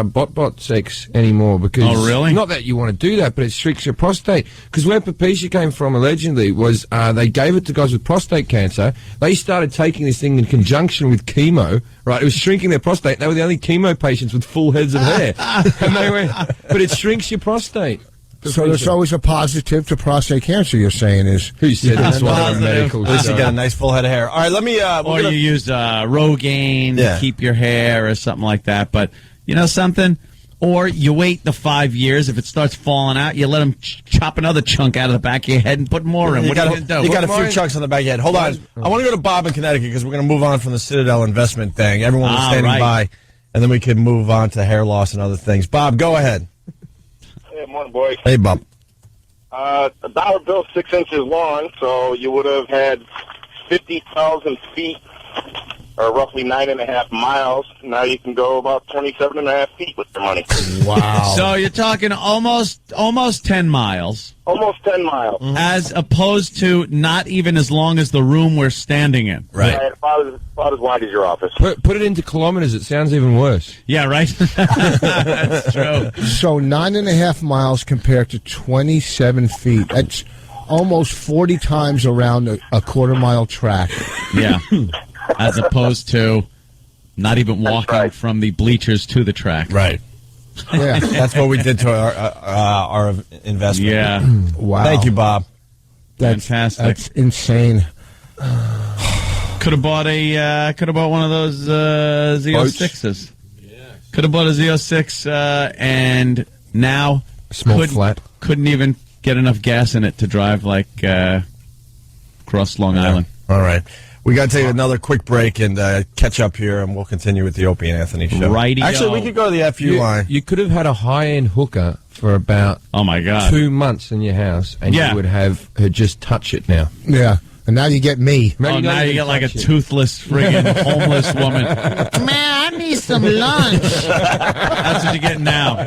bot sex anymore because Oh, really? Not that you want to do that, but it shrinks your prostate. Because where Propecia came from allegedly was they gave it to guys with prostate cancer. They started taking this thing in conjunction with chemo. Right, it was shrinking their prostate. They were the only chemo patients with full heads of hair, and they went, but it shrinks your prostate. So there's always a positive to prostate cancer. You're saying is Who said that's what a Positive. medical? At least you show. got a nice full head of hair. All right, let me. Or you use Rogaine Yeah. to keep your hair or something like that. But you know something? Or you wait the 5 years. If it starts falling out, you let them chop another chunk out of the back of your head and put more in. You What are got, you going to do? you got a few chunks on the back of your head. Hold on. I want to go to Bob in Connecticut because we're going to move on from the Citadel investment thing. Everyone was standing right. by, and then we can move on to hair loss and other things. Bob, go ahead. Hey, morning, boys. Hey, Bob. A dollar bill 6 inches long, so you would have had 50,000 feet, or roughly 9.5 miles. Now you can go about 27.5 feet with your money. wow. So you're talking almost 10 miles, Almost 10 miles. as opposed to not even as long as the room we're standing in. Right. About as wide as your office. Put it into kilometers. It sounds even worse. Yeah, right? That's true. So 9.5 miles compared to 27 feet. That's almost 40 times around a quarter-mile track. Yeah. As opposed to not even walking right. from the bleachers to the track. Right. Yeah. That's what we did to our investment. Yeah. Wow. Thank you, Bob. Fantastic. That's insane. Could have bought one of those Z06s. Could have bought a Z06 and now Small flat. couldn't even get enough gas in it to drive like across Long Island. All right. We got to take another quick break and catch up here, and we'll continue with the Opie and Anthony show. Righty-o. Actually, we could go to the FU line. You could have had a high-end hooker for about Oh my God. 2 months in your house, and Yeah. you would have her just touch it now. Yeah. And now you get me. Oh, now you get like a toothless, friggin' homeless woman. Man, I need some lunch. That's what you get now.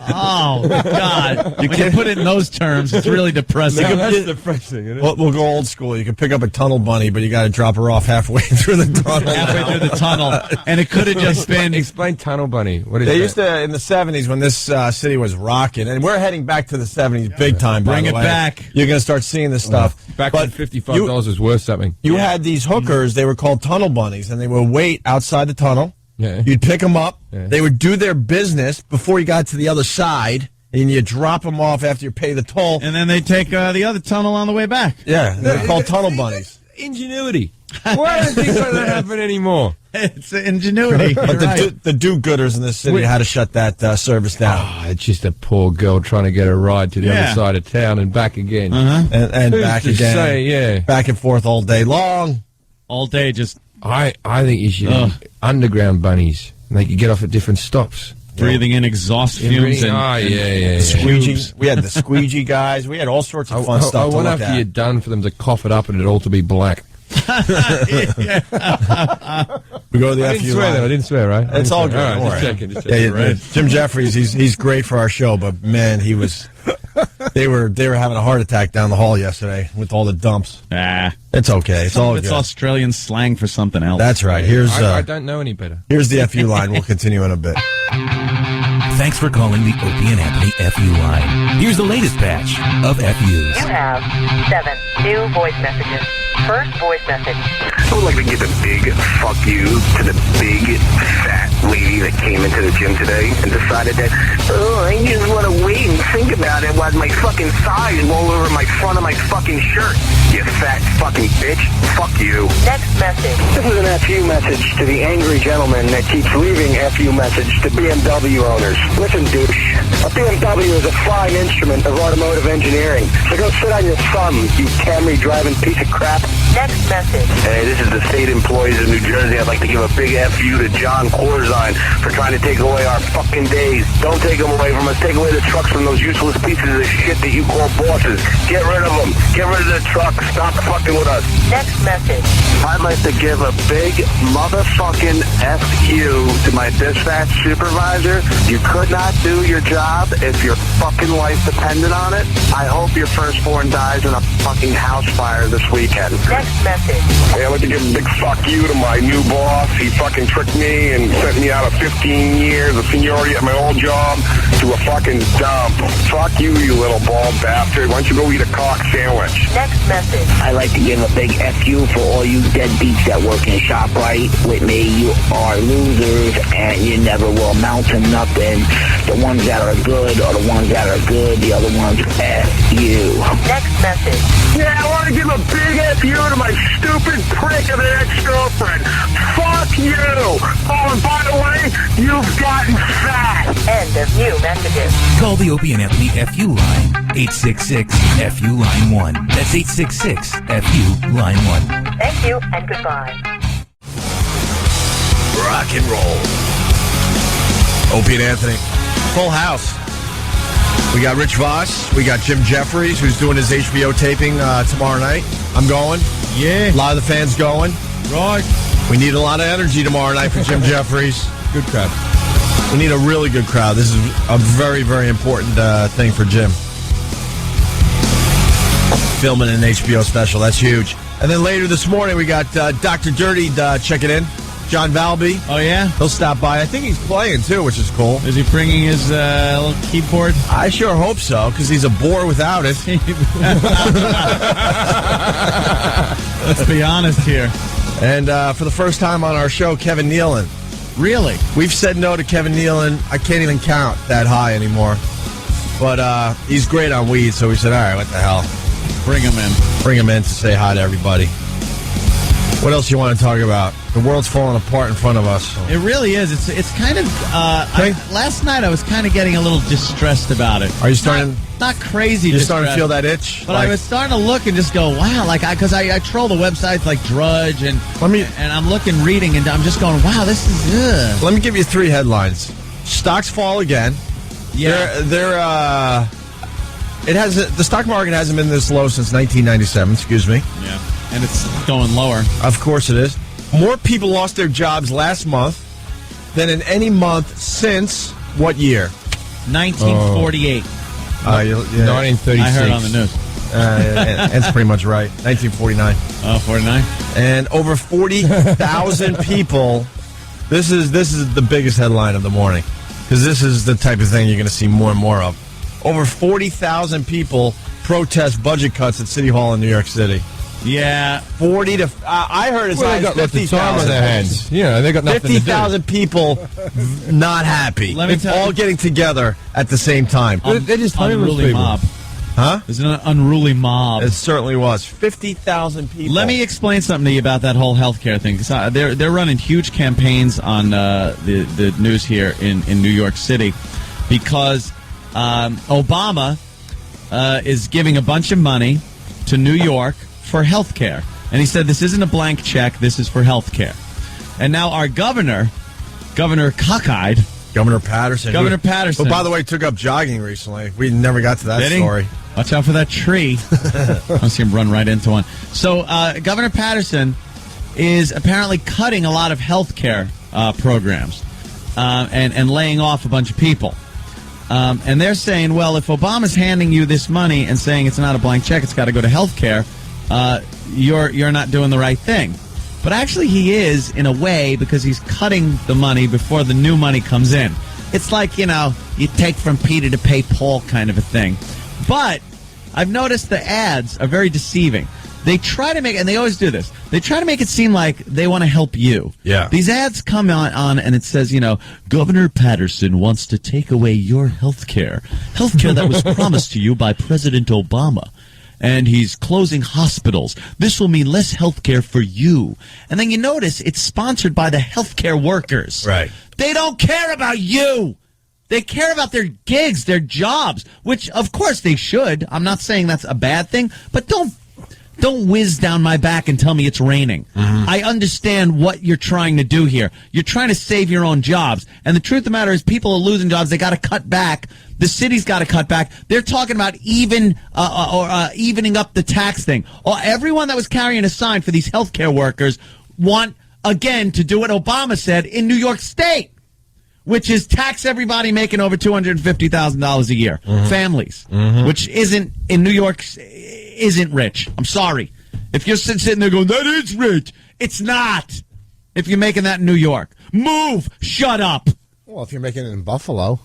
Oh, God. When you put it in those terms, it's really depressing. That's depressing, isn't it? We'll go old school. You can pick up a tunnel bunny, but you got to drop her off halfway through the tunnel. Halfway through the tunnel. And it could have just been... Explain tunnel bunny. What is They that? used to, in the 70s, when this city was rocking, and we're heading back to the 70s big time, by Bring the it way. back. You're going to start seeing this stuff. Back But when $55 was worth something. You had these hookers, they were called tunnel bunnies, and they would wait outside the tunnel. Yeah. You'd pick them up. Yeah. They would do their business before you got to the other side, and you drop them off after you pay the toll. And then they take the other tunnel on the way back. Yeah, they're called tunnel bunnies. Ingenuity. Why don't things like that happen anymore? It's ingenuity. But the do-gooders in this city had to shut that service down. Oh, it's just a poor girl trying to get a ride to the other side of town and back again. And Who's back to again. say, yeah. Back and forth all day long. All day just I think you should Ugh. underground bunnies. And they could get off at different stops. breathing in exhaust fumes. Yeah. Squeegee. We had the squeegee guys. We had all sorts of fun stuff I to wonder look after at. you're done for them to cough it up and it all to be black. We go to the I didn't FU swear line. that. I didn't swear, right? It's all good. All right, Don't just worry. checking. Just Yeah, checking. yeah, Right. Jim Jeffries, he's great for our show, but man, he was. They were having a heart attack down the hall yesterday with all the dumps. It's okay. It's all It's good. Australian slang for something else. That's right. Here's I don't know any better. here's the FU line. We'll continue in a bit. Thanks for calling the Opie and Anthony FU line. Here's the latest batch of FUs. You have 7 new voice messages. First voice message. I would like to give a big fuck you to the big fat lady that came into the gym today and decided that, I just want to wait and think about it while my fucking thighs roll over my front of my fucking shirt. You fat fucking bitch. Fuck you. Next message. This is an FU message to the angry gentleman that keeps leaving FU message to BMW owners. Listen, douche. A BMW is a fine instrument of automotive engineering. So go sit on your thumb, you Camry driving piece of crap. Next message. Hey, this is the state employees of New Jersey. I'd like to give a big FU to John Corzine for trying to take away our fucking days. Don't take them away from us. Take away the trucks from those useless pieces of shit that you call bosses. Get rid of them. Get rid of the trucks. Stop fucking with us. Next message. I'd like to give a big motherfucking FU to my dispatch supervisor. You could not do your job if your fucking life depended on it. I hope your firstborn dies in a fucking house fire this weekend. Next message. Hey, I'd like to give a big fuck you to my new boss. He fucking tricked me and sent me out of 15 years of seniority at my old job to a fucking dump. Fuck you, you little bald bastard. Why don't you go eat a cock sandwich? Next message. I'd like to give a big FU for all you deadbeats that work in ShopRite with me. You are losers and you never will amount to nothing. The ones that are good are the ones that are good. The other ones, FU. Next message. Yeah, I want to give a big FU to my stupid prick of an ex-girlfriend. Fuck you! Oh, and by the way, you've gotten fat. End of new messages. Call the Opie and Anthony FU line. 866-FU line 1. That's 866-FU line 1. Thank you and goodbye. Rock and roll. Opie and Anthony. Full house. We got Rich Voss. We got Jim Jeffries, who's doing his HBO taping tomorrow night. I'm going. Yeah. A lot of the fans going. Right. We need a lot of energy tomorrow night for Jim Jeffries. Good crowd. We need a really good crowd. This is a very, very important thing for Jim. Filming an HBO special. That's huge. And then later this morning, we got Dr. Dirty checking in. John Valby. Oh, yeah? He'll stop by. I think he's playing, too, which is cool. Is he bringing his little keyboard? I sure hope so, because he's a bore without it. Let's be honest here. And for the first time on our show, Kevin Nealon Really? We've said no to Kevin Nealon. I can't even count that high anymore. But he's great on weed, so we said, all right, what the hell? Bring him in. Bring him in to say hi to everybody. What else you want to talk about? The world's falling apart in front of us. It really is. It's kind of. Last night I was kind of getting a little distressed about it. Are you starting? Not crazy. You're distressed, starting to feel that itch. But I was starting to look and just go, wow, because I troll the websites like Drudge and I'm looking, reading, and I'm just going, wow, this is. Let me give you 3 headlines. Stocks fall again. Yeah. The stock market hasn't been this low since 1997. Excuse me. Yeah. And it's going lower. Of course it is. More people lost their jobs last month than in any month since what year? 1948. 1936. I heard on the news. That's pretty much right. 1949. Oh, 49. And over 40,000 people. This is the biggest headline of the morning because this is the type of thing you're going to see more and more of. Over 40,000 people protest budget cuts at City Hall in New York City. Yeah, 40 to. I heard it's they got lots of time on their hands. Yeah, they got nothing to do. 50,000 people not happy. All getting together at the same time. They're just unruly people. mob. Huh? It's an unruly mob. It certainly was. 50,000 people. Let me explain something to you about that whole healthcare thing. Because they're running huge campaigns on the news here in New York City because Obama is giving a bunch of money to New York for health care. And he said this isn't a blank check, this is for health care. And now our Governor Cockeyed, Governor Patterson. Patterson. Who, by the way, took up jogging recently. We never got to that story. Watch out for that tree. I see him run right into one. So Governor Patterson is apparently cutting a lot of health care programs and laying off a bunch of people. And they're saying, well, if Obama's handing you this money and saying it's not a blank check, it's got to go to health care, you're not doing the right thing. But actually he is, in a way, because he's cutting the money before the new money comes in. It's like, you take from Peter to pay Paul kind of a thing. But I've noticed the ads are very deceiving. They try to make, and they always do this, they try to make it seem like they want to help you. Yeah. These ads come on and it says, Governor Patterson wants to take away your health care that was promised to you by President Obama. And he's closing hospitals. This will mean less health care for you. And then you notice it's sponsored by the healthcare workers. Right. They don't care about you. They care about their gigs, their jobs, which, of course, they should. I'm not saying that's a bad thing, but don't whiz down my back and tell me it's raining. Mm-hmm. I understand what you're trying to do here. You're trying to save your own jobs. And the truth of the matter is people are losing jobs. They got to cut back. The city's got to cut back. They're talking about evening up the tax thing. Everyone that was carrying a sign for these healthcare workers want, again, to do what Obama said in New York State, which is tax everybody making over $250,000 a year. Mm-hmm. Families, which isn't, in New York, isn't rich. I'm sorry. If you're sitting there going, that is rich, it's not. If you're making that in New York. Move! Shut up! Well, if you're making it in Buffalo.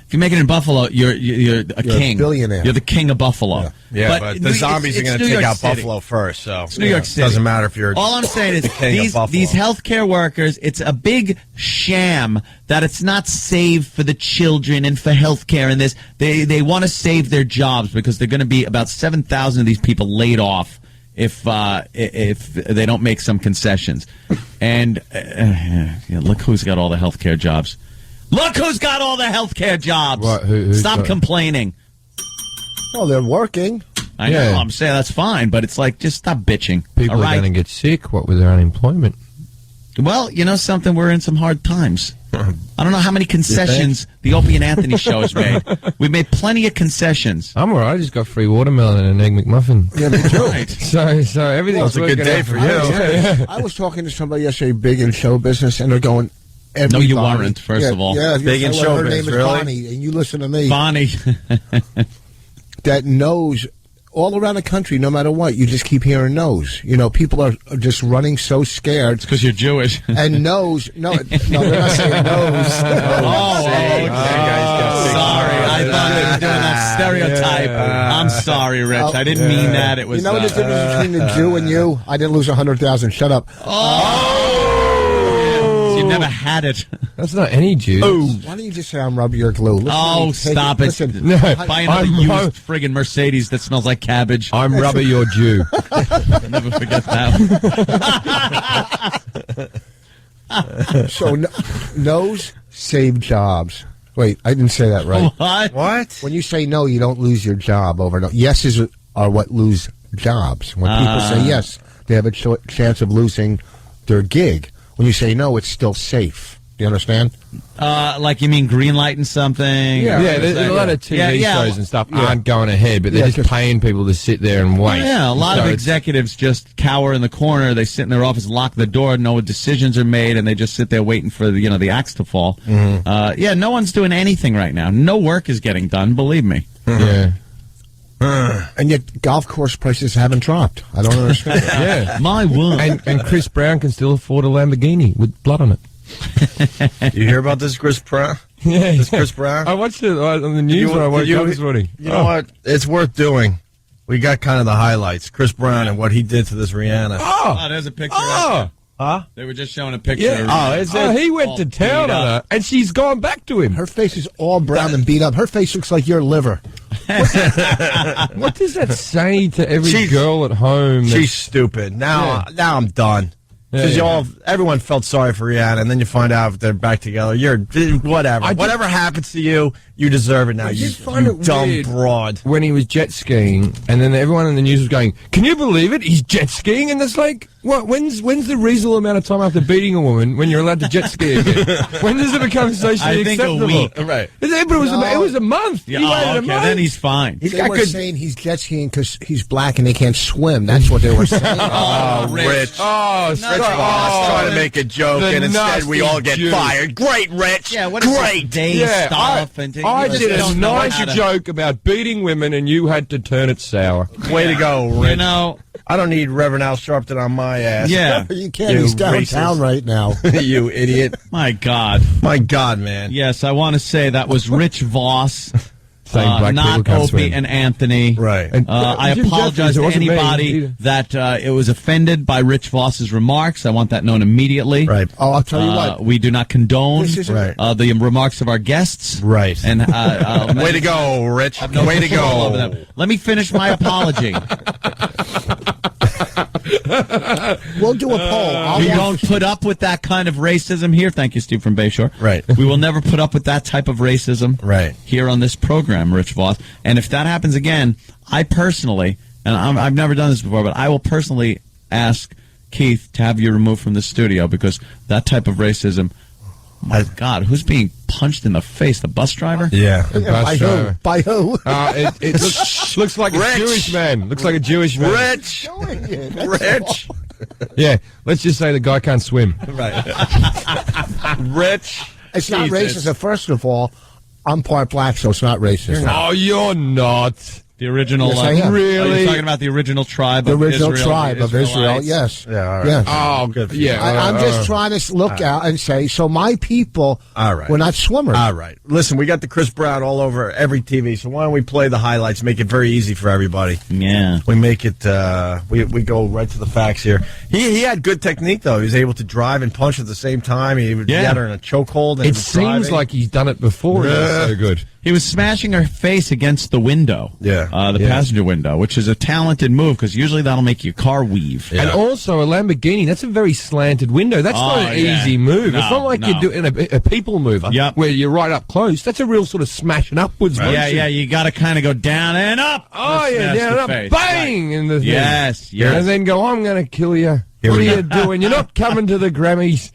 If you make it in Buffalo, you're a king. A billionaire. You're the king of Buffalo. Yeah, but the zombies are going to take out Buffalo first. So it's New York City. It doesn't matter if you're. All I'm saying is these healthcare workers. It's a big sham that it's not saved for the children and for healthcare and this. They want to save their jobs because they're going to be about 7,000 of these people laid off if they don't make some concessions. And look who's got all the healthcare jobs. Look who's got all the healthcare jobs. What, Stop complaining. Well, they're working. I know. I'm saying that's fine, but it's like, just stop bitching. People are going to get sick, what with their unemployment. Well, you know something? We're in some hard times. I don't know how many concessions the Opie and Anthony show has made. We've made plenty of concessions. I'm all right. I just got free watermelon and an egg McMuffin. Yeah, me too. Right. So everything's a good day for you. I was talking to somebody yesterday big in show business, and they're going, no, you weren't, first of all. Yeah, big in show her business, name is really? Bonnie, and you listen to me. Bonnie. That knows all around the country, no matter what, you just keep hearing no's. People are just running so scared. It's because you're Jewish. And no's. No, they're not saying no's. Sorry, I thought they were doing that stereotype. I'm sorry, Rich. I didn't mean that. It was. You know the difference between the Jew and you? I didn't lose 100,000. Shut up. You never had it. That's not any juice. Why don't you just say I'm rubbing your glue? Listen, Stop it. Listen, No, Buy another used friggin' Mercedes that smells like cabbage. I'm rubber your Jew. I'll never forget that. So no's save jobs. Wait, I didn't say that right. What? When you say no, you don't lose your job over no. Yeses are what lose jobs. When people say yes, they have a chance of losing their gig. When you say no, it's still safe. Do you understand? Like you mean greenlighting something? Yeah, there's a lot of TV shows and stuff aren't going ahead, but they're just paying people to sit there and wait. Yeah, a lot of executives just cower in the corner. They sit in their office, lock the door, no decisions are made, and they just sit there waiting for the axe to fall. Mm-hmm. No one's doing anything right now. No work is getting done, believe me. Yeah. And yet golf course prices haven't dropped. I don't understand. Yeah. My word. And Chris Brown can still afford a Lamborghini with blood on it. You hear about this Chris Brown? Yeah. This Chris Brown? I watched it on the news when I woke up this morning. You know what? It's worth doing. We got kind of the highlights. Chris Brown and what he did to this Rihanna. Oh, there's a picture right there. Huh? They were just showing a picture. Yeah. of He went to town on her, and she's gone back to him. Her face is all brown and beat up. Her face looks like your liver. What does that say to every girl at home? She's stupid. Now I'm done. Because everyone felt sorry for Rihanna, and then you find out they're back together. You're whatever. Whatever happens to you, you deserve it now. You dumb broad. When he was jet skiing, and then everyone in the news was going, "Can you believe it? He's jet skiing!" And it's like, what? When's the reasonable amount of time after beating a woman when you're allowed to jet ski again? When does it become socially acceptable? A week. Right. But it was a month. Yeah, he waited a month. Then he's fine. They were saying he's jet skiing because he's black and they can't swim. That's what they were saying. Rich. Rich Boss trying to make a joke, and instead we all get fired. Great, Rich. Yeah, what is great. Stuff. I did a nice joke about beating women, and you had to turn it sour. Way to go, Rich. You know, I don't need Reverend Al Sharpton on my ass. Yeah. You can't. He's downtown right now. You idiot. My God. My God, man. Yes, I want to say that was Rich Voss. Saying black people not can't Opie swim. and Anthony. Right. I Jim apologize Jeffries, to it wasn't me anybody either. that it was offended by Rich Voss's remarks. I want that known immediately. Right. Oh, I'll tell you what. We do not condone This isn't- the remarks of our guests. Right. And way to go, Rich. no Way to control over go. them. Let me finish my apology. We'll do a poll. We don't put up with that kind of racism here. Thank you, Steve from Bayshore. Right. We will never put up with that type of racism here on this program, Rich Voss. And if that happens again, I personally, and I've never done this before, but I will personally ask Keith to have you removed from the studio because that type of racism, my God, who's being punched in the face? The bus driver? Yeah. By who? By who? It looks like a Jewish man. Looks like a Jewish man. Rich. Rich. Yeah, let's just say the guy can't swim. Right. Rich. It's not racist. First of all, I'm part black, so it's not racist. Oh, you're not. The original, Yes, I am. Really? Are you talking about the original tribe The of original Israel? tribe of Israel, yes. Yeah, all right. Yes. Oh, good for you. yeah. I'm just trying to look out and say, so my people were not swimmers. All right. Listen, we got the Chris Brown all over every TV, so why don't we play the highlights, make it very easy for everybody. Yeah. We make it, we go right to the facts here. He had good technique, though. He was able to drive and punch at the same time. He had her in a chokehold. It seems like he's done it before. It's so good. He was smashing her face against the window. Yeah. The passenger window, which is a talented move because usually that'll make your car weave. And also a Lamborghini, that's a very slanted window. That's not an easy move. No, it's not like you're doing a people mover where you're right up close. That's a real sort of smashing upwards motion. Yeah, you got to kind of go down and up. Oh, yeah, down and up, bang! In the thing. Yes. And then go, I'm going to kill you. What are you doing? You're not coming to the Grammys.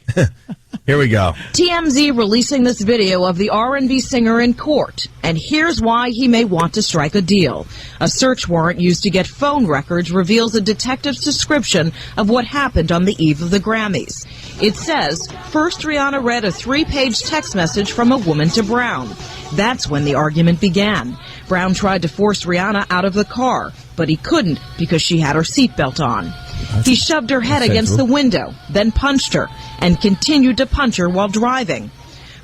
Here we go. TMZ releasing this video of the R&B singer in court, and here's why he may want to strike a deal. A search warrant used to get phone records reveals a detective's description of what happened on the eve of the Grammys. It says, first Rihanna read a 3-page text message from a woman to Brown. That's when the argument began. Brown tried to force Rihanna out of the car, but he couldn't because she had her seatbelt on. He shoved her head against the window, then punched her, and continued to punch her while driving.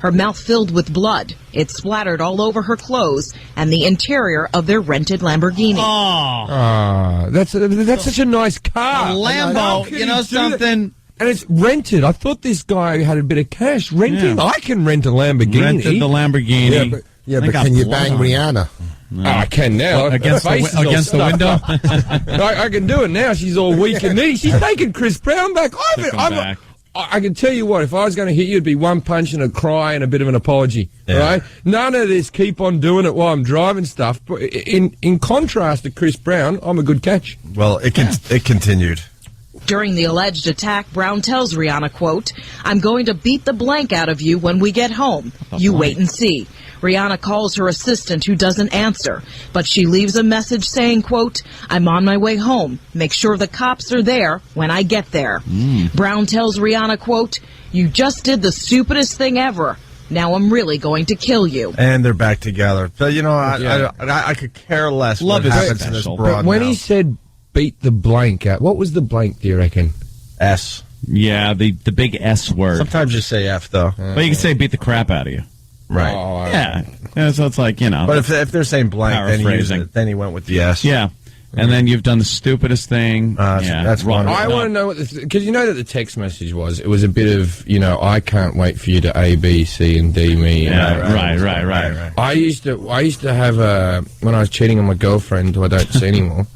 Her mouth filled with blood. It splattered all over her clothes and the interior of their rented Lamborghini. Oh, That's such a nice car. a Lambo. You know something? And it's rented. I thought this guy had a bit of cash. Renting? Yeah. I can rent a Lamborghini. Rented the Lamborghini. But can you bang Rihanna? No. Oh, I can now. Against the window? I can do it now. She's all weak and knee. She's taking Chris Brown back. I can tell you what, if I was going to hit you, it'd be one punch and a cry and a bit of an apology. Right? None of this keep on doing it while I'm driving stuff. But in contrast to Chris Brown, I'm a good catch. Well, it continued. During the alleged attack, Brown tells Rihanna, quote, "I'm going to beat the blank out of you when we get home. You wait and see." Rihanna calls her assistant, who doesn't answer, but she leaves a message saying, quote, "I'm on my way home. Make sure the cops are there when I get there." Brown tells Rihanna, quote, "You just did the stupidest thing ever. Now I'm really going to kill you." And they're back together. But, you know, I could care less what happens to this broad But when now. he said beat the blank out, what was the blank, do you reckon? S. Yeah, the big S word. Sometimes you say F, though. But you can say beat the crap out of you. Right. Yeah, so it's like, you know. But if they're saying blank, then he went with the S. Yeah. And then you've done the stupidest thing. That's wrong. I want to know what because you know that the text message was. It was a bit of, you know, I can't wait for you to A, B, C, and D me. Yeah, right. I used to have when I was cheating on my girlfriend, who I don't see anymore.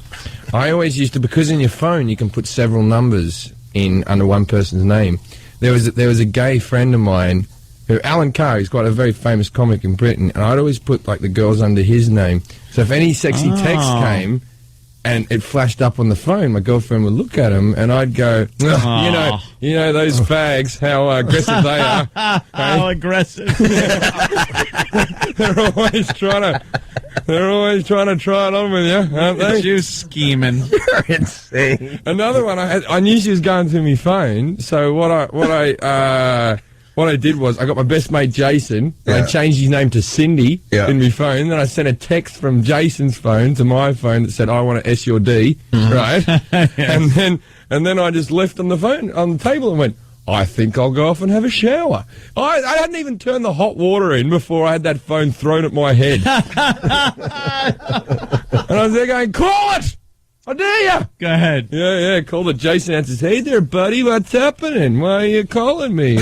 I always used to, because in your phone you can put several numbers in under one person's name. There was a gay friend of mine, who Alan Carr, he's quite a very famous comic in Britain, and I'd always put like the girls under his name. So if any sexy text came and it flashed up on the phone, my girlfriend would look at him and I'd go, you know those fags, how aggressive they are. How aggressive. They're always trying to try it on with you, aren't they? You scheming. You're insane. Another one, I knew she was going through my phone, so what I did was I got my best mate Jason, and I changed his name to Cindy in my phone. Then I sent a text from Jason's phone to my phone that said, "I want to S your D," right? Yes. And then I just left on the table and went, "I think I'll go off and have a shower." I hadn't even turned the hot water in before I had that phone thrown at my head. And I was there going, "Call it! I dare you!" Go ahead. Yeah, called it. Jason answers, "Hey there, buddy, what's happening? Why are you calling me?"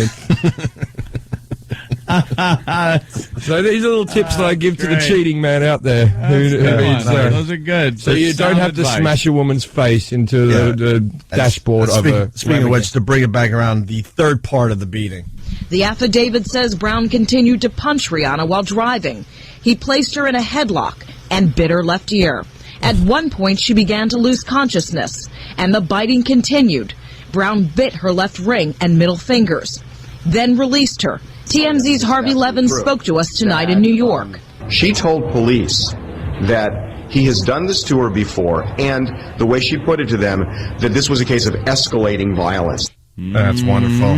So these are little tips that I give to the cheating man out there. Those are good. So you don't have to smash a woman's face into the dashboard of a... Speaking of which, to bring it back around, the third part of the beating. The affidavit says Brown continued to punch Rihanna while driving. He placed her in a headlock and bit her left ear. At one point, she began to lose consciousness, and the biting continued. Brown bit her left ring and middle fingers, then released her. TMZ's Harvey Levin spoke to us tonight in New York. She told police that he has done this to her before, and the way she put it to them, that this was a case of escalating violence. That's wonderful.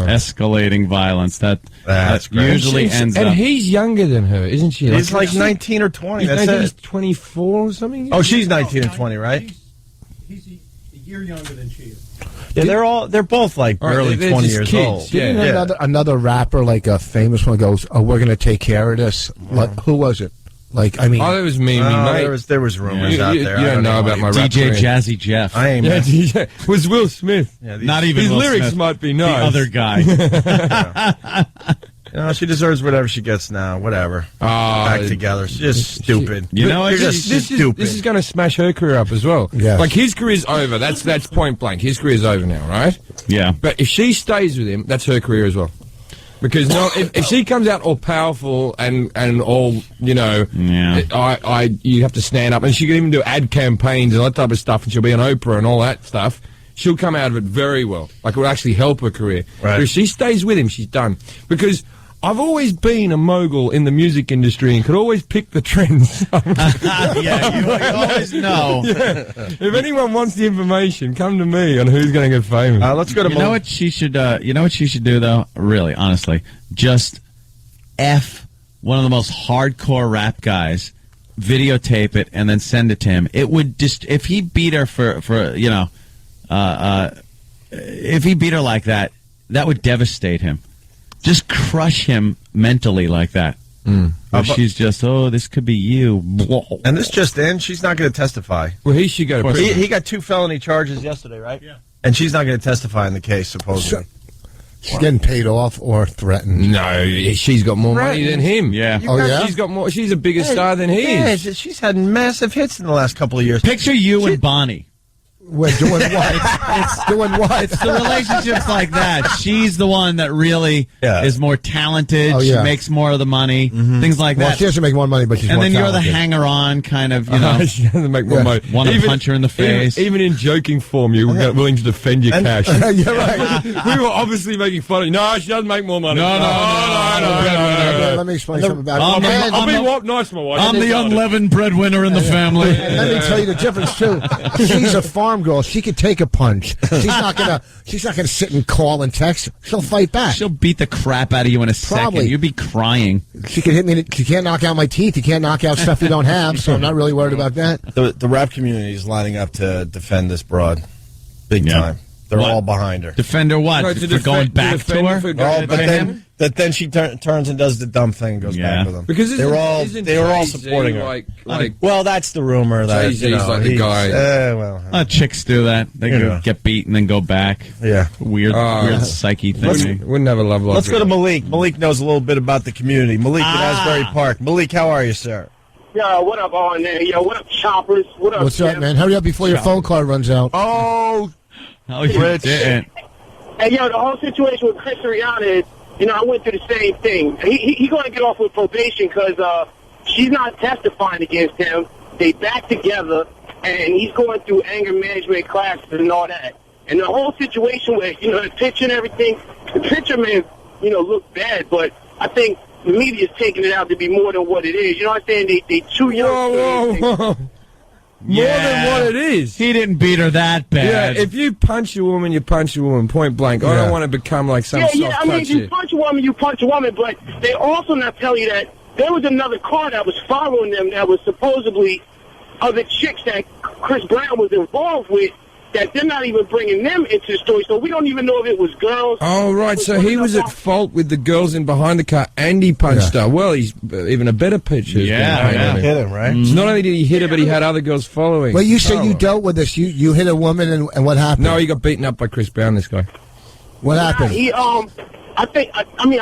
Escalating violence. That's great. Usually ends up. And he's younger than her, isn't she? He's like 19 or 20. I think he's 24 or something. Oh, she's 19 and 20, right? He's a year younger than she is. Yeah, they're both like barely 20 years old. Yeah. Another rapper, like a famous one, goes, "Oh, we're going to take care of this." Like, who was it? Like, I mean, it was me, mate. There was rumors out there. You don't know about my rap DJ career. Jazzy Jeff. I ain't. Yeah, DJ. It was Will Smith. Yeah, Not even his Will lyrics Smith. might be nice. The other guy. You know, she deserves whatever she gets now. Whatever. Back together. She's just stupid. You know, you're just stupid. This is going to smash her career up as well. Yeah. Like, his career's over. That's point blank. His career's over now, right? Yeah. But if she stays with him, that's her career as well. Because if she comes out all powerful and all, you know, you have to stand up, and she can even do ad campaigns and all that type of stuff, and she'll be on Oprah and all that stuff. She'll come out of it very well. Like, it will actually help her career. Right. But if she stays with him, she's done. Because I've always been a mogul in the music industry and could always pick the trends. You always know. Yeah. If anyone wants the information, come to me on who's going to get famous. Let's go to You know what she should? You know what she should do, though. Really, honestly, just F one of the most hardcore rap guys, videotape it, and then send it to him. It would just, if he beat her for you know, if he beat her like that, that would devastate him. Just crush him mentally like that. Where she's just, this could be you. And this just in, she's not going to testify. Well, he should go to prison. He got 2 felony charges yesterday, right? Yeah. And she's not going to testify in the case, supposedly. She's getting paid off or threatened. No, she's got more money than him. Yeah. She's got more. She's a bigger star than he is. Yeah, she's had massive hits in the last couple of years. Picture you and Bonnie. We're doing what? Doing what? It's the relationships like that. She's the one that really is more talented. Oh, yeah. She makes more of the money. Things like Well, that. she doesn't make more money, but she's and more then you're the talented. hanger-on kind of, you know. She doesn't make more money. Want to punch her in the face. Even in joking form, you were willing to defend your cash. You're right. We were obviously making fun of you. No, she doesn't make more money. No. Let me explain something about it. I'll be nice to my wife. I'm the unleavened breadwinner in the family. And let me tell you the difference too. She's a farm girl. She could take a punch. She's not gonna sit and call and text. She'll fight back. She'll beat the crap out of you in a second. You'll be crying. She can hit me. She can't knock out my teeth. You can't knock out stuff you don't have. So I'm not really worried about that. The rap community is lining up to defend this broad, big time. They're all behind her. Defend her what? For going back to her? But then she turns and does the dumb thing and goes back with them. Because they were all supporting her. Well, that's the rumor that Jay-Z's like the guy. Chicks do that. They get beat and then go back. Yeah, weird psyche thing. Wouldn't have a love life. Let's go to Malik. Malik knows a little bit about the community. Malik in Asbury Park. Malik, how are you, sir? Yo, what up, on there? Yo, what up, choppers? What up, What's up, man? Hurry up before your phone card runs out. Oh, you didn't. Hey, yo, the whole situation with Chris Rihanna is, I went through the same thing. He's going to get off with probation because she's not testifying against him. They back together, and he's going through anger management classes and all that. And the whole situation with, the picture and everything, the picture may, look bad, but I think the media's taking it out to be more than what it is. You know what I'm saying? They too young. Whoa. More than what it is. He didn't beat her that bad. Yeah, if you punch a woman, you punch a woman point blank. I don't want to become like some soft touch. I mean, you punch a woman, but they also not tell you that there was another car that was following them that was supposedly other chicks that Chris Brown was involved with, that they're not even bringing them into the story, so we don't even know if it was girls. Oh, right, so he was at fault with the girls in behind the car, and he punched her. Well, he's even a better pitcher. Yeah. Hit him, right? So not only did he hit her, but he had other girls following. Well, you said you dealt with this. You hit a woman, and what happened? No, he got beaten up by Chris Brown, this guy. What happened? I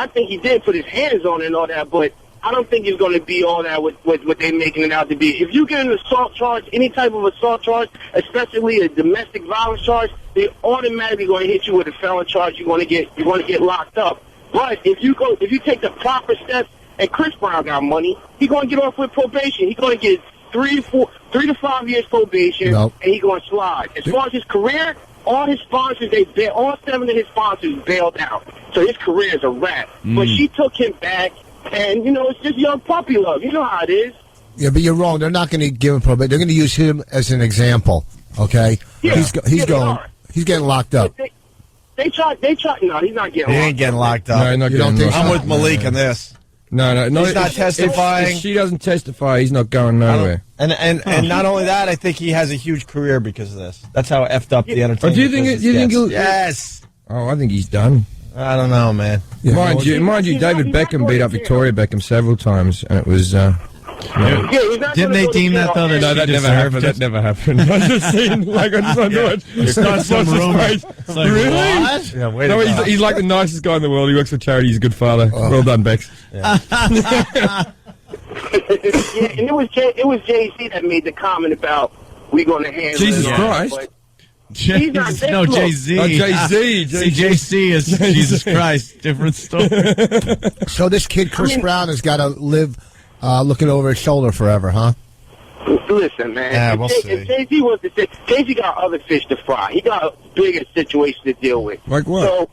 think he did put his hands on it and all that, but I don't think it's going to be all that with what they're making it out to be. If you get an assault charge, any type of assault charge, especially a domestic violence charge, they automatically going to hit you with a felon charge. You're going to get locked up. But if you take the proper steps, and Chris Brown got money, he's going to get off with probation. He's going to get 3 to 5 years probation, and he's going to slide. As far as his career, all his sponsors, all 7 of his sponsors bailed out. So his career is a wrap. But she took him back. And, it's just young puppy love. You know how it is. Yeah, but you're wrong. They're not going to give him probation. They're going to use him as an example, okay? Yeah. He's getting locked up. They try. No, he's not getting locked up. He ain't getting locked up. No, not I'm with Malik on this. No. He's not testifying. If she doesn't testify, he's not going nowhere. And not only that, I think he has a huge career because of this. That's how effed up the entertainment do you think he'll... Yes. Oh, I think he's done. I don't know, man. Yeah. Mind you, David Beckham beat up Victoria Beckham several times, and it was... Didn't they deem that, though? No, that never happened. That never happened. I was just saying, I just want to it. It's not some rumor. Really? What? Yeah, no, he's like the nicest guy in the world. He works for charity. He's a good father. Well done, Bex. Yeah. And it was Jay-Z that made the comment about we're going to handle Jesus it. Christ. Jay-Z. No, Jay-Z. Oh, Jay-Z. CJC is Jesus Christ. Different story. So this kid, Chris Brown, has got to live looking over his shoulder forever, huh? Listen, man. Yeah, we'll see. If Jay-Z was to say, Jay-Z got other fish to fry. He got a bigger situation to deal with. Like what? So,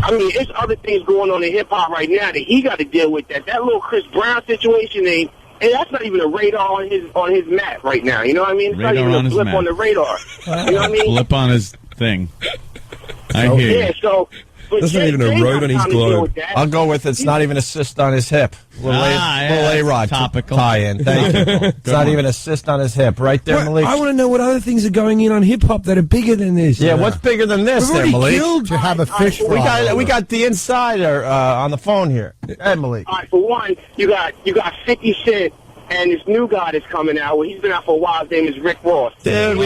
there's other things going on in hip-hop right now that he got to deal with. That little Chris Brown situation ain't. And that's not even a radar on his map right now. You know what I mean? It's not even a blip on the radar. You know what I mean? Blip on his thing. I hear you. Yeah, so That's not even a road on his globe. I'll go with it's not even a cyst on his hip. Little A-Rod topical tie-in. Thank you. It's not even a cyst on his hip. Right there, Malik. I want to know what other things are going in on hip-hop that are bigger than this. Yeah, what's bigger than this We've there, already Malik? killed to have a fish fry. We got the insider on the phone here. Go ahead, Malik. All right, for one, you got 50 Cent and this new guy that's coming out. Well, he's been out for a while. His name is Rick Ross. Dude,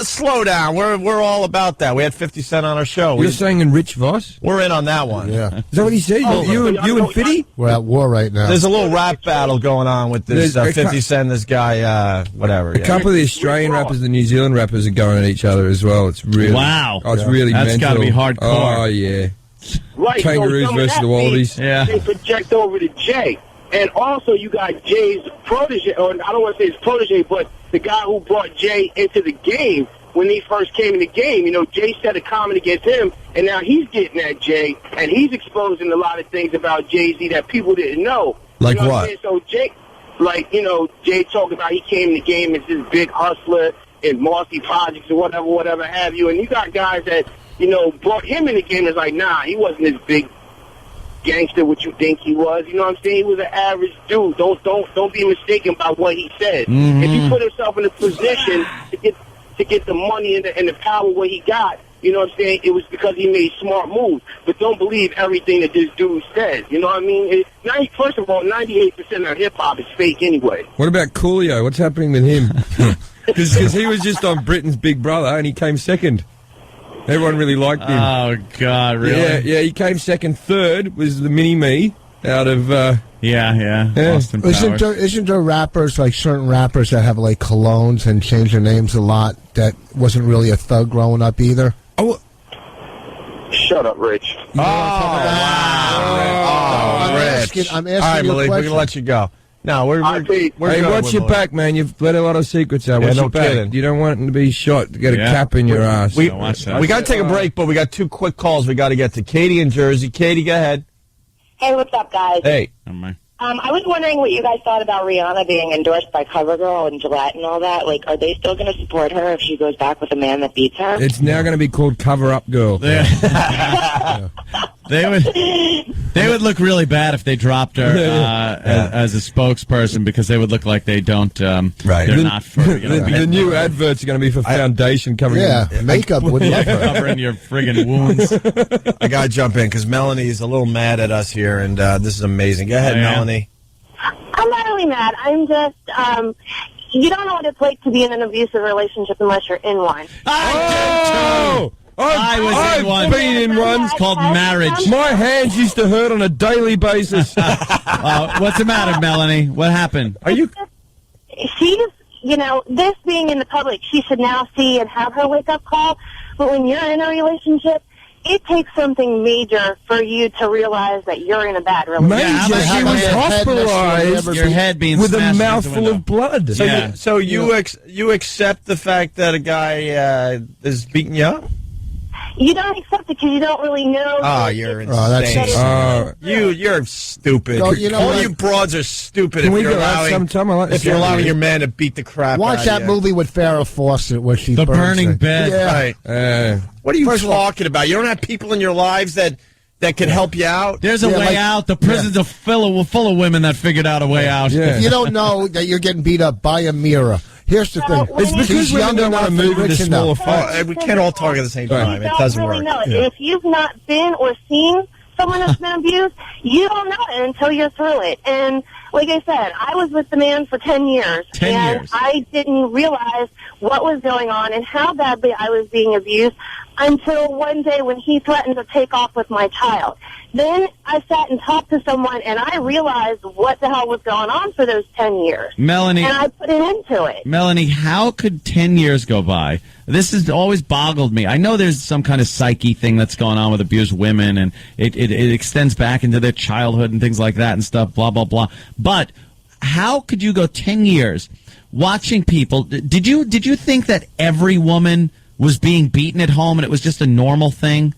slow down. We're all about that. We had 50 Cent on our show. You're saying in Rich Voss? We're in on that one. Yeah. Is that what he said? You and Fitty? We're at war right now. There's a little rap battle going on with this 50 Cent, this guy, whatever. A couple of the Australian rappers, the New Zealand rappers are going at each other as well. It's really it's really That's mental. got to be hardcore. Oh yeah. Right, Kangaroos so versus the Wallabies. Yeah. They project over to Jay. And also you got Jay's protege, or I don't want to say his protege, but the guy who brought Jay into the game when he first came in the game. You know, Jay said a comment against him, and now he's getting at Jay, and he's exposing a lot of things about Jay-Z that people didn't know. Like you know what? I'm saying? So Jay, Jay talked about he came in the game as this big hustler in Marcy Projects or whatever have you. And you got guys that, brought him in the game that's like, nah, he wasn't this big gangster what you think he was. You know what I'm saying? He was an average dude. Don't be mistaken by what he said. Mm-hmm. If he put himself in a position to get the money and the power what he got, you know what I'm saying? It was because he made smart moves. But don't believe everything that this dude says. You know what I mean? First of all, 98% of hip-hop is fake anyway. What about Coolio? What's happening with him? Because he was just on Britain's Big Brother and he came second. Everyone really liked him. Oh, God, really? Yeah, he came second. Third was the Mini-Me out of... Austin Powers. Isn't there rappers, like certain rappers that have like colognes and change their names a lot that wasn't really a thug growing up either? Oh, shut up, Rich. Rich. I'm asking All right, you a Malik, we're question. going to let you go. No, we're hey, watch your back, man. You've let a lot of secrets out. Yeah, Watch no your back. kidding. You don't want him to be shot to get a cap in your ass. We got to take a break, but we got two quick calls we got to get to. Katie in Jersey. Katie, go ahead. Hey, what's up, guys? Hey. I was wondering what you guys thought about Rihanna being endorsed by CoverGirl and Gillette and all that. Like, are they still going to support her if she goes back with a man that beats her? It's now going to be called Cover Up Girl. They would look really bad if they dropped her as a spokesperson because they would look like they don't. Right. They're not for. The new adverts are going to be for foundation covering. Yeah, makeup would love her. Covering your friggin' wounds. I got to jump in because Melanie is a little mad at us here, and this is amazing. Go ahead, Melanie. I'm not really mad. I'm just, you don't know what it's like to be in an abusive relationship unless you're in one. I've been in one. It's called marriage. My hands used to hurt on a daily basis. What's the matter, Melanie? What happened? Are you? She's, this being in the public, she should now see and have her wake-up call. But when you're in a relationship, it takes something major for you to realize that you're in a bad relationship. Major, she was hospitalized Your head being with a smashed mouthful of blood. So you accept the fact that a guy is beating you up? You don't accept it because you don't really know. Oh, you're insane. That's you're stupid. Well, All you broads are stupid. Can we if you're go out allowing, sometime? if you're allowing your man to beat the crap Watch out that of you. movie with Farrah Fawcett where she The burns burning it. bed. Yeah. Right. What are you talking about? You don't have people in your lives that can help you out? There's a way out. The prisons are full of women that figured out a way out. If you don't know that you're getting beat up, buy a mirror. Here's the thing. It's because women don't want to move into smaller fights. We can't all talk at the same time. It doesn't really work. know it. If you've not been or seen someone that's been abused, you don't know it until you're through it. And like I said, I was with the man for 10 years. 10 and years. I didn't realize what was going on and how badly I was being abused until one day when he threatened to take off with my child. Then I sat and talked to someone, and I realized what the hell was going on for those 10 years. Melanie. And I put an end to it. Melanie, how could 10 years go by? This has always boggled me. I know there's some kind of psyche thing that's going on with abused women, and it extends back into their childhood and things like that and stuff, blah, blah, blah. But how could you go 10 years watching people? Did you think that every woman was being beaten at home and it was just a normal thing?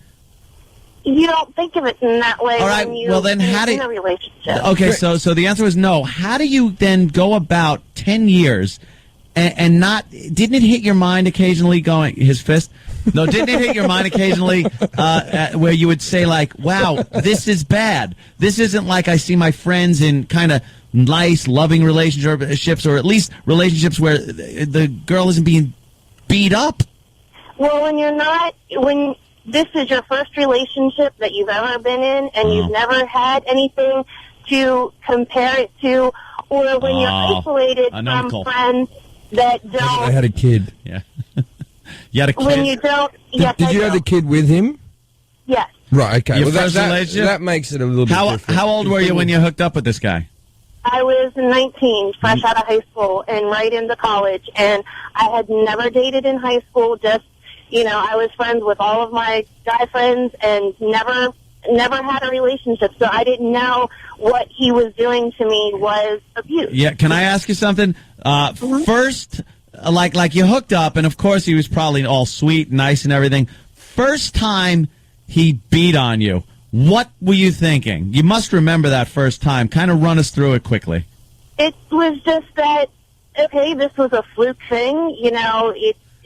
You don't think of it in that way All right, when you well, then how do in a relationship. Okay, so the answer is no. How do you then go about 10 years and not? Didn't it hit your mind occasionally going his fist? No, didn't it hit your mind occasionally where you would say, like, wow, this is bad. This isn't like I see my friends in kind of nice, loving relationships, or at least relationships where the girl isn't being beat up. Well, when this is your first relationship that you've ever been in, and you've never had anything to compare it to, or when you're isolated from friends that don't. I had a kid. Yeah. You had a kid? When you don't. Yes, Did you have the kid with him? Yes. Right, okay. Your Well, first relationship? that makes it a little bit different. How old were you when you hooked up with this guy? I was 19, fresh out of high school, and right into college. And I had never dated in high school. Just, I was friends with all of my guy friends and never had a relationship. So I didn't know what he was doing to me was abuse. Yeah, can I ask you something? First, like you hooked up, and of course he was probably all sweet, nice, and everything. First time he beat on you, what were you thinking? You must remember that first time. Kind of run us through it quickly. It was just that, okay, this was a fluke thing.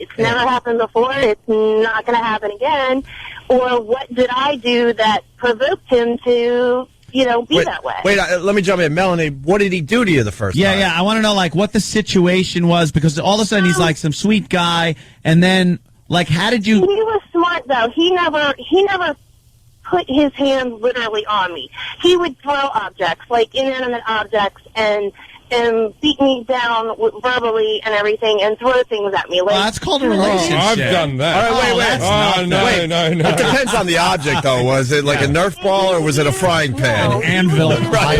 It's never happened before. It's not going to happen again. Or what did I do that provoked him to, be that way? Wait, let me jump in. Melanie, what did he do to you the first time? Yeah, I want to know, like, what the situation was, because all of a sudden he's like some sweet guy, and then, like, how did you... He was smart, though. He never put his hands literally on me. He would throw objects, like inanimate objects, and beat me down verbally and everything, and throw things at me. Like, that's called a relationship. I've done that. All right, wait. No. It depends on the object, though. Was it like a Nerf ball, or was it a frying pan? An anvil. Right.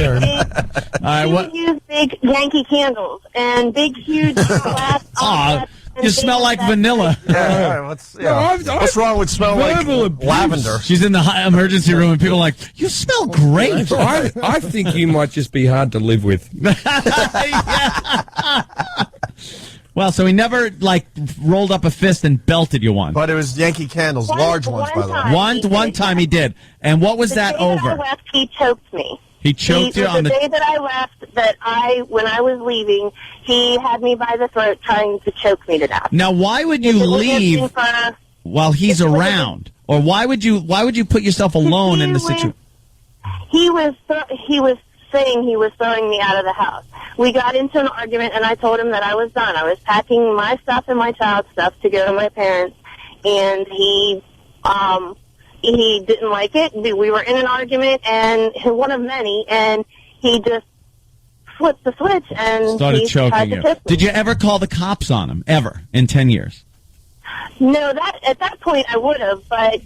He would use big Yankee candles and big, huge glass objects. You smell like vanilla. Yeah, what's wrong with smell like lavender? She's in the emergency room, and people are like, you smell great. I think you might just be hard to live with. Well, so he never, like, rolled up a fist and belted you one. But it was Yankee candles, large ones, by the way. One time he did. And what was that over? The day that I left, he choked me. He choked you on the day that I left, when I was leaving, he had me by the throat trying to choke me to death. Now, why would you leave while he's around? Or why would you put yourself alone in the situation? He was saying he was throwing me out of the house. We got into an argument, and I told him that I was done. I was packing my stuff and my child's stuff to go to my parents, and he didn't like it. We were in an argument, and one of many, and he just flipped the switch and started choking you. Did you ever call the cops on him, ever, in 10 years? No, at that point I would have, but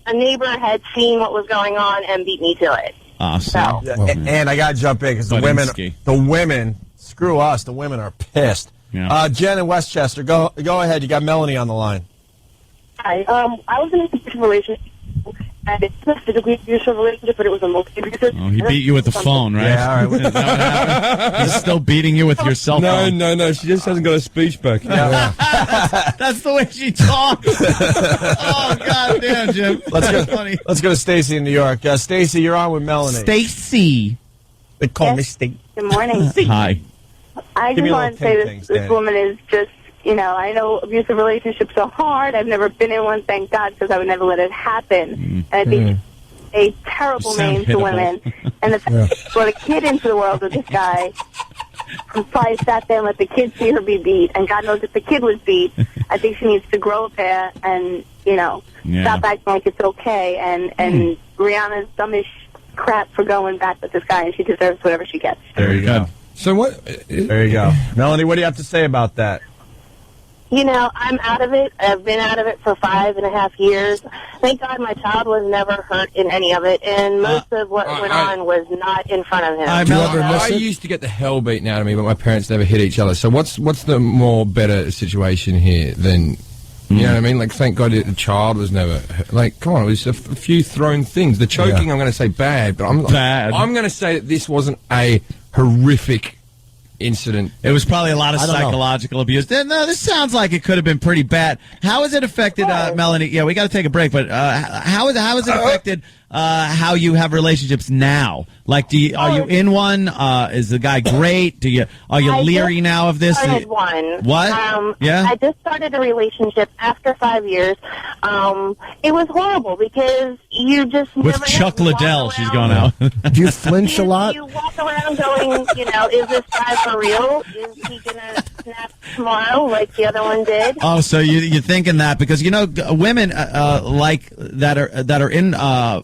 a neighbor had seen what was going on and beat me to it. Awesome. And I got to jump in because the women, screw us, the women are pissed. Yeah. Jen in Westchester, go ahead. You got Melanie on the line. Hi. I was in a abusive relationship, and it's not a physically abusive relationship, but it was emotionally abusive. Oh, he beat you with the phone, right? Yeah, all right. Is that what happened? He's still beating you with your cell phone. No. She just hasn't got a speech back. Yeah. That's the way she talks. Oh, God damn, Jim. Let's go to Stacy in New York. Stacy, you're on with Melanie. Stacy. They call me Stacy. Good morning. Hi. I just want to say this woman is just, I know abusive relationships are hard. I've never been in one, thank God, because I would never let it happen. And I think a terrible name to women. And the fact she brought a kid into the world with this guy, who probably sat there and let the kid see her be beat. And God knows if the kid was beat, I think she needs to grow a pair and, stop acting like it's okay. And Rihanna's dumbish crap for going back with this guy, and she deserves whatever she gets. There you go. So what? There you go. Melanie, what do you have to say about that? I'm out of it. I've been out of it for 5.5 years. Thank God my child was never hurt in any of it, and most of what went on was not in front of him. I used to get the hell beaten out of me, but my parents never hit each other. So what's the more better situation here than... You know what I mean? Like, thank God the child was never... Like, come on, it was a few thrown things. The choking, I'm going to say bad, but I'm going to say that this wasn't a horrific incident. It was probably a lot of psychological abuse. No, this sounds like it could have been pretty bad. How has it affected, Melanie? Yeah, we got to take a break, but how has it affected how you have relationships now? Like, are you in one? Is the guy great? Are you leery now of this? Started one. What? Yeah. I just started a relationship after 5 years. It was horrible because you just with never Chuck Liddell, she's going out. Do you flinch a lot? You walk around going, is this guy for real? Is he gonna snap tomorrow like the other one did? Oh, so you're thinking that because women like that are in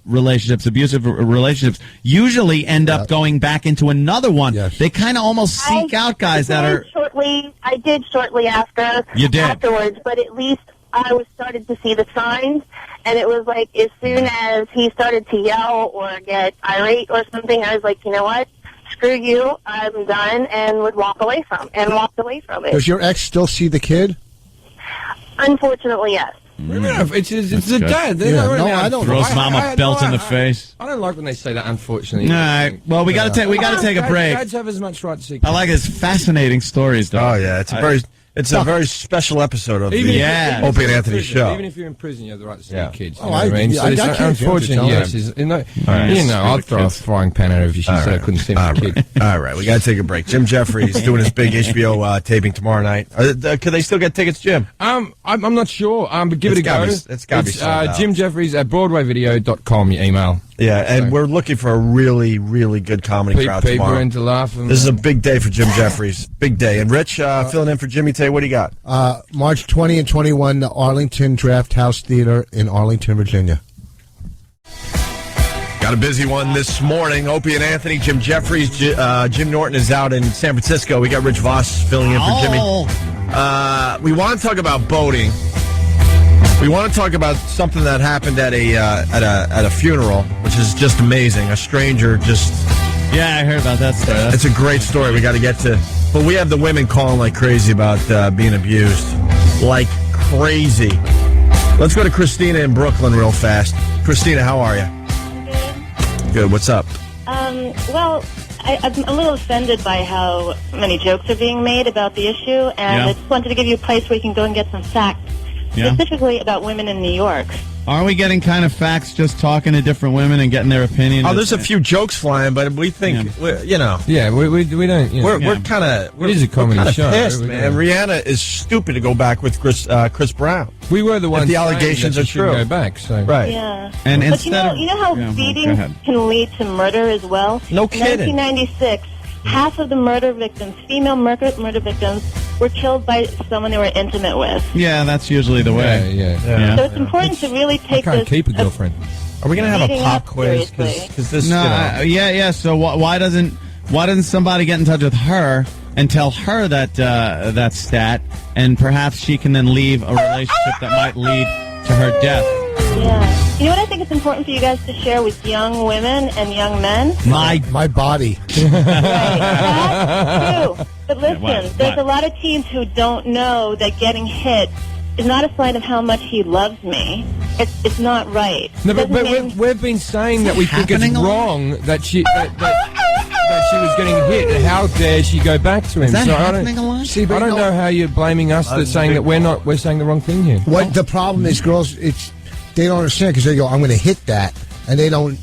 relationships, abusive relationships, usually end up going back into another one. Yes. They kind of almost seek out guys that are. I did shortly after. You did afterwards, but at least I was started to see the signs, and it was like as soon as he started to yell or get irate or something, I was like, you know what? Screw you, I'm done, and would walked away from it. Does your ex still see the kid? Unfortunately, yes. It's the dad. I don't. Throws mom a belt in the face. I don't like when they say that. Unfortunately. All right. Well, we got to take a break. Dads have as much right to see. I like his fascinating stories, though. Oh yeah, it's a very special episode of the Opie and Anthony show. Even if you're in prison, you have the right to see your kids. Oh, I mean, unfortunately, yes. I'd throw a frying pan at her if she said I couldn't see my kid. All right, we got to take a break. Jim Jeffries doing his big HBO taping tomorrow night. Could they still get tickets, Jim? I'm not sure. But give it a go. It's got to be sold out. Jim Jeffries at BroadwayVideo.com. Your email. Yeah, and we're looking for a really, really good comedy crowd tomorrow. People into laughing. This is a big day for Jim Jeffries. Big day. And Rich, filling in for Jimmy today, what do you got? March 20 and 21, the Arlington Draft House Theater in Arlington, Virginia. Got a busy one this morning. Opie and Anthony, Jim Jeffries, Jim Norton is out in San Francisco. We got Rich Voss filling in for Jimmy. We want to talk about boating. We want to talk about something that happened at a funeral, which is just amazing. A stranger just... Yeah, I heard about that story. It's a great story we got to get to. But we have the women calling like crazy about being abused. Like crazy. Let's go to Christina in Brooklyn real fast. Christina, how are you? Good. Good. What's up? Well, I'm a little offended by how many jokes are being made about the issue, and I just wanted to give you a place where you can go and get some facts. Yeah. Specifically about women in New York. Aren't we getting kind of facts just talking to different women and getting their opinion? Oh, there's a few jokes flying, but we think, Yeah, we don't. We're kind of... It is a comedy show. Pissed, man. Rihanna is stupid to go back with Chris Brown. We were the ones the allegations that are true. Go back, so. Right. Yeah. And but you know how beating can lead to murder as well? No kidding. In 1996, half of the murder victims, female murder victims, were killed by someone they were intimate with. Yeah, that's usually the way. Yeah. So it's important to really take I can't keep a girlfriend. Are we going to have a pop quiz? Because this... Yeah. So why doesn't somebody get in touch with her and tell her that stat, and perhaps she can then leave a relationship that might lead to her death? Yeah. You know what I think it's important for you guys to share with young women and young men? My body. Right, that too. But listen, there's a lot of teens who don't know that getting hit is not a sign of how much he loves me. It's not right. No, but we've been saying that we think it's wrong that she was getting hit. How dare she go back to him? Is that so happening a lot? I don't know how you're blaming us for saying that we're saying the wrong thing here. What the problem is, girls, they don't understand because they go, I'm going to hit that. And they don't,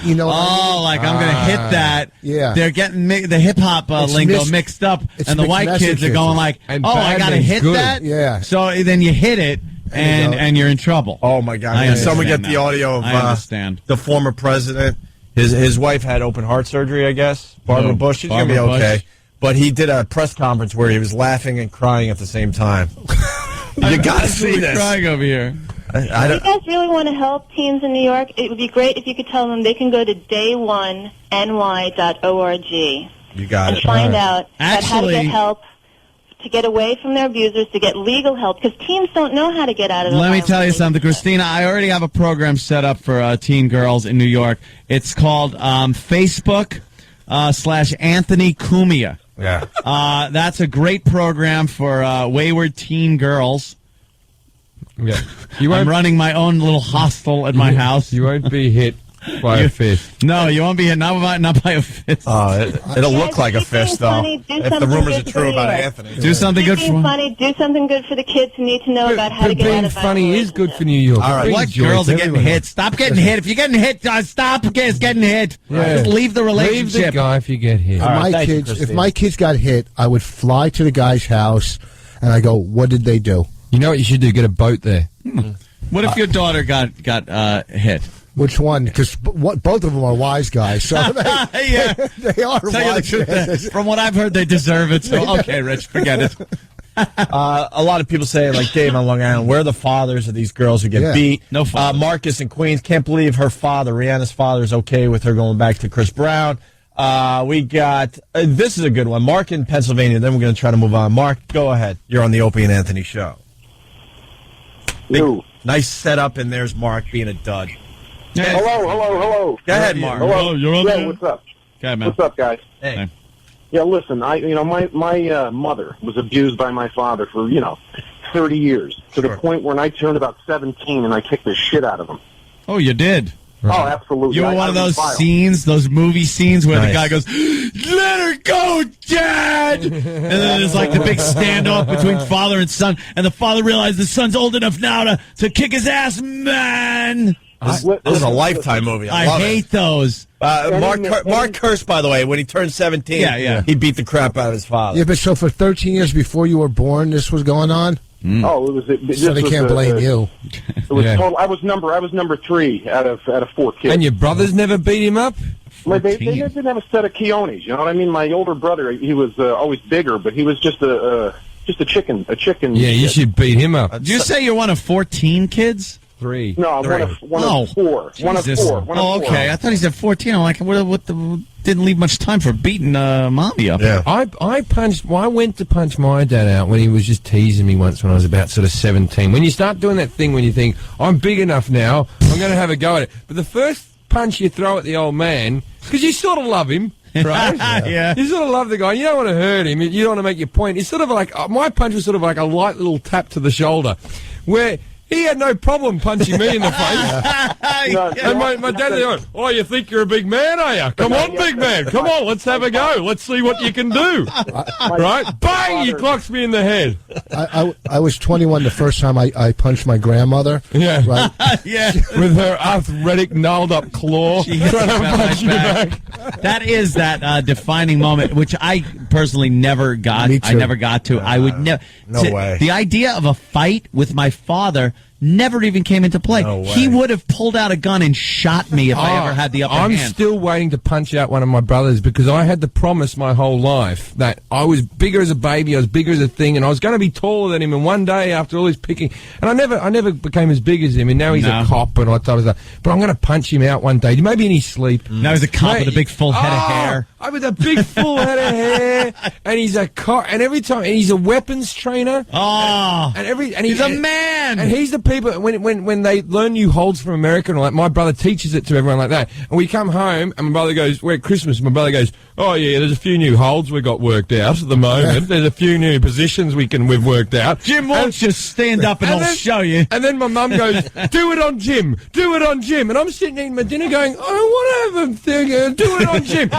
you know. I'm going to hit that. Yeah. They're getting the hip hop lingo mixed up, and the white kids are going like, I got to hit that. Yeah. So then you hit it, and you're in trouble. Oh my God! Can someone get the audio of the former president? His wife had open heart surgery, I guess. Barbara Bush. She's going to be okay. But he did a press conference where he was laughing and crying at the same time. You got to see this. Crying over here. If you guys really want to help teens in New York, it would be great if you could tell them they can go to day1ny.org. You got and find out about how to get help, to get away from their abusers, to get legal help, because teens don't know how to get out of it. Let me tell you something, Christina. I already have a program set up for teen girls in New York. It's called Facebook /Anthony Cumia. Yeah. That's a great program for wayward teen girls. Yeah. I'm running my own little hostel at my house. You won't be hit By a fist. No, you won't be hit not by a fist. It'll look like a fist, though. funny, do If the something rumors are good for true New about York. Anthony. Do something good Being for funny, do something good for the kids who need to know about how to But get out being of funny is good for New York. All It right. brings What joy girls to are getting everyone. hit? Stop getting hit. If you're getting hit, stop getting hit. Yeah. Just leave the Leave relationship. the guy if you get hit. If my kids, if my kids got hit, I would fly to the guy's house, and I go, "What did they do?" You know what you should do? Get a boat there. What if your daughter got hit? Which one? Because both of them are wise guys. So Yeah. they are Tell you the wise truth, guys. from what I've heard, they deserve it. So okay, Rich, forget it. A lot of people say, like Dave on Long Island, we're the fathers of these girls who get beat. No fathers. Marcus in Queens can't believe her father, Rihanna's father, is okay with her going back to Chris Brown. We got, this is a good one. Mark in Pennsylvania, then we're going to try to move on. Mark, go ahead. You're on the Opie and Anthony show. Nice setup, and there's Mark being a dud. Hello. Go ahead, Mark. Hello. You're on there. What's up? Okay, man. What's up, guys? Hey. Yeah, listen, my mother was abused by my father for, 30 years, to the point when I turned about 17 and I kicked the shit out of him. Oh, you did. Oh, absolutely. You were one of those scenes, those movie scenes where the guy goes, "Let her go, Dad!" And then there's like the big standoff between father and son, and the father realizes the son's old enough now to kick his ass, man. This is a Lifetime movie. I love hate those. Mark cursed, by the way, when he turned 17. Yeah. He beat the crap out of his father. Yeah, but so for 13 years before you were born, this was going on. Oh, it was. So they can't blame you. It was total. I was number 3 out of 4 kids. And your brothers never beat him up? They didn't have a set of Keonis. You know what I mean? My older brother, he was always bigger, but he was just a chicken. Yeah, you should beat him up. Did you say you're one of 14 kids? 3. No, one of 4. One of Jesus. 4. Okay. I thought he said 14. I'm like, what the... Didn't leave much time for beating mommy up. Yeah. I went to punch my dad out when he was just teasing me once when I was about sort of 17. When you start doing that thing when you think, I'm big enough now, I'm going to have a go at it. But the first punch you throw at the old man, because you sort of love him, right? Yeah. You sort of love the guy. You don't want to hurt him. You don't want to make your point. It's sort of like, my punch was sort of like a light little tap to the shoulder, where he had no problem punching me in the face. And my dad went, "Oh, you think you're a big man, are you? Come on, big man. Come on, let's have a go. Let's see what you can do." Right? Bang! He clocks me in the head. I was 21 the first time I punched my grandmother. Yeah. Right? Yeah. With her arthritic, gnarled up claw. She hits trying to you punch you back. That is that defining moment, which I personally never got. Me too. I never got to. I would never. No way. The idea of a fight with my father never even came into play. No way. He would have pulled out a gun and shot me if I ever had the upper I'm hand. still waiting to punch out one of my brothers because I had the promise my whole life that I was bigger as a baby, I was bigger as a thing, and I was going to be taller than him. And one day, after all his picking, and I never became as big as him. And now he's a cop and all that type of stuff. But I'm going to punch him out one day, maybe in his sleep. Now he's a cop with a big full head of hair. I with a big full head of hair, and he's a cop, and every time, and he's a weapons trainer. Oh, and he's a man. And he's the people when they learn new holds from America and all that. My brother teaches it to everyone like that. And we come home, and my brother goes, "We're at Christmas." My brother goes, "Oh yeah, there's a few new holds we got worked out at the moment. There's a few new positions we've worked out." Jim won't just stand up and he'll show you. And then my mum goes, "Do it on Jim. Do it on Jim." And I'm sitting eating my dinner going, "I don't want to have a thing. Do it on Jim."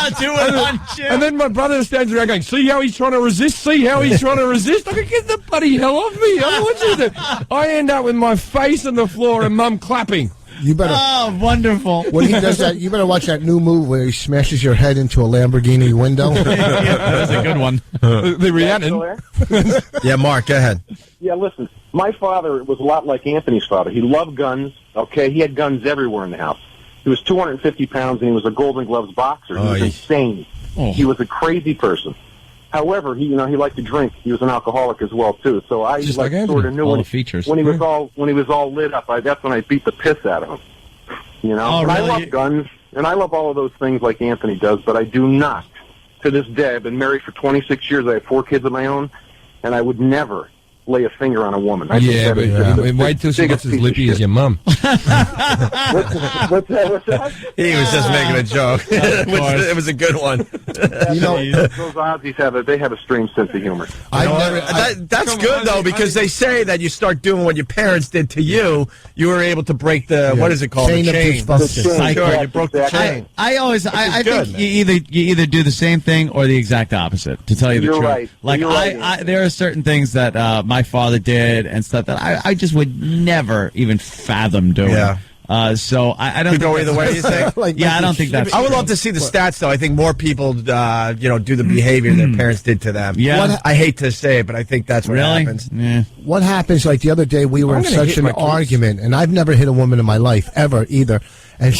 Do it on Jim. And then my brother stands around going, "See how he's trying to resist? See how he's trying to resist? I could get the bloody hell off me. I don't know what you do." I end up with my face on the floor and mum clapping. You better. Oh, wonderful. When he does that, you better watch that new move where he smashes your head into a Lamborghini window. Yeah, that was a good one. The Rhiannon. Yeah, Mark, go ahead. Yeah, listen, my father was a lot like Anthony's father. He loved guns, okay? He had guns everywhere in the house. He was 250 pounds, and he was a Golden Gloves boxer. He was insane. Oh. He was a crazy person. However, he liked to drink. He was an alcoholic as well too. So I Just like sort of knew all when, the features. when he was all lit up. That's when I beat the piss out of him. You know, Oh, and really? I love guns and I love all of those things like Anthony does. But I do not, to this day. I've been married for 26 years. I have 4 kids of my own, and I would never lay a finger on a woman. Yeah, but wait till she gets as lippy as your mum. What's that? He was just making a joke. It was a good one. Those Aussies they have a strange sense of humor. That's good though, because they say that you start doing what your parents did to you, you were able to break the what is it called? Chain of dysfunction. Sure, you broke the chain. I think you either do the same thing or the exact opposite. To tell you the You're truth, right. like You're right. there are certain things that my father did and stuff that I just would never even fathom doing. Yeah. So I don't Could think go either way. You think? I don't think that's. I would love to see the stats, though. I think more people, do the behavior their parents did to them. Yeah. I hate to say it, but I think that's what happens. Yeah. What happens, like the other day, we were in such an argument, and I've never hit a woman in my life, ever, either. And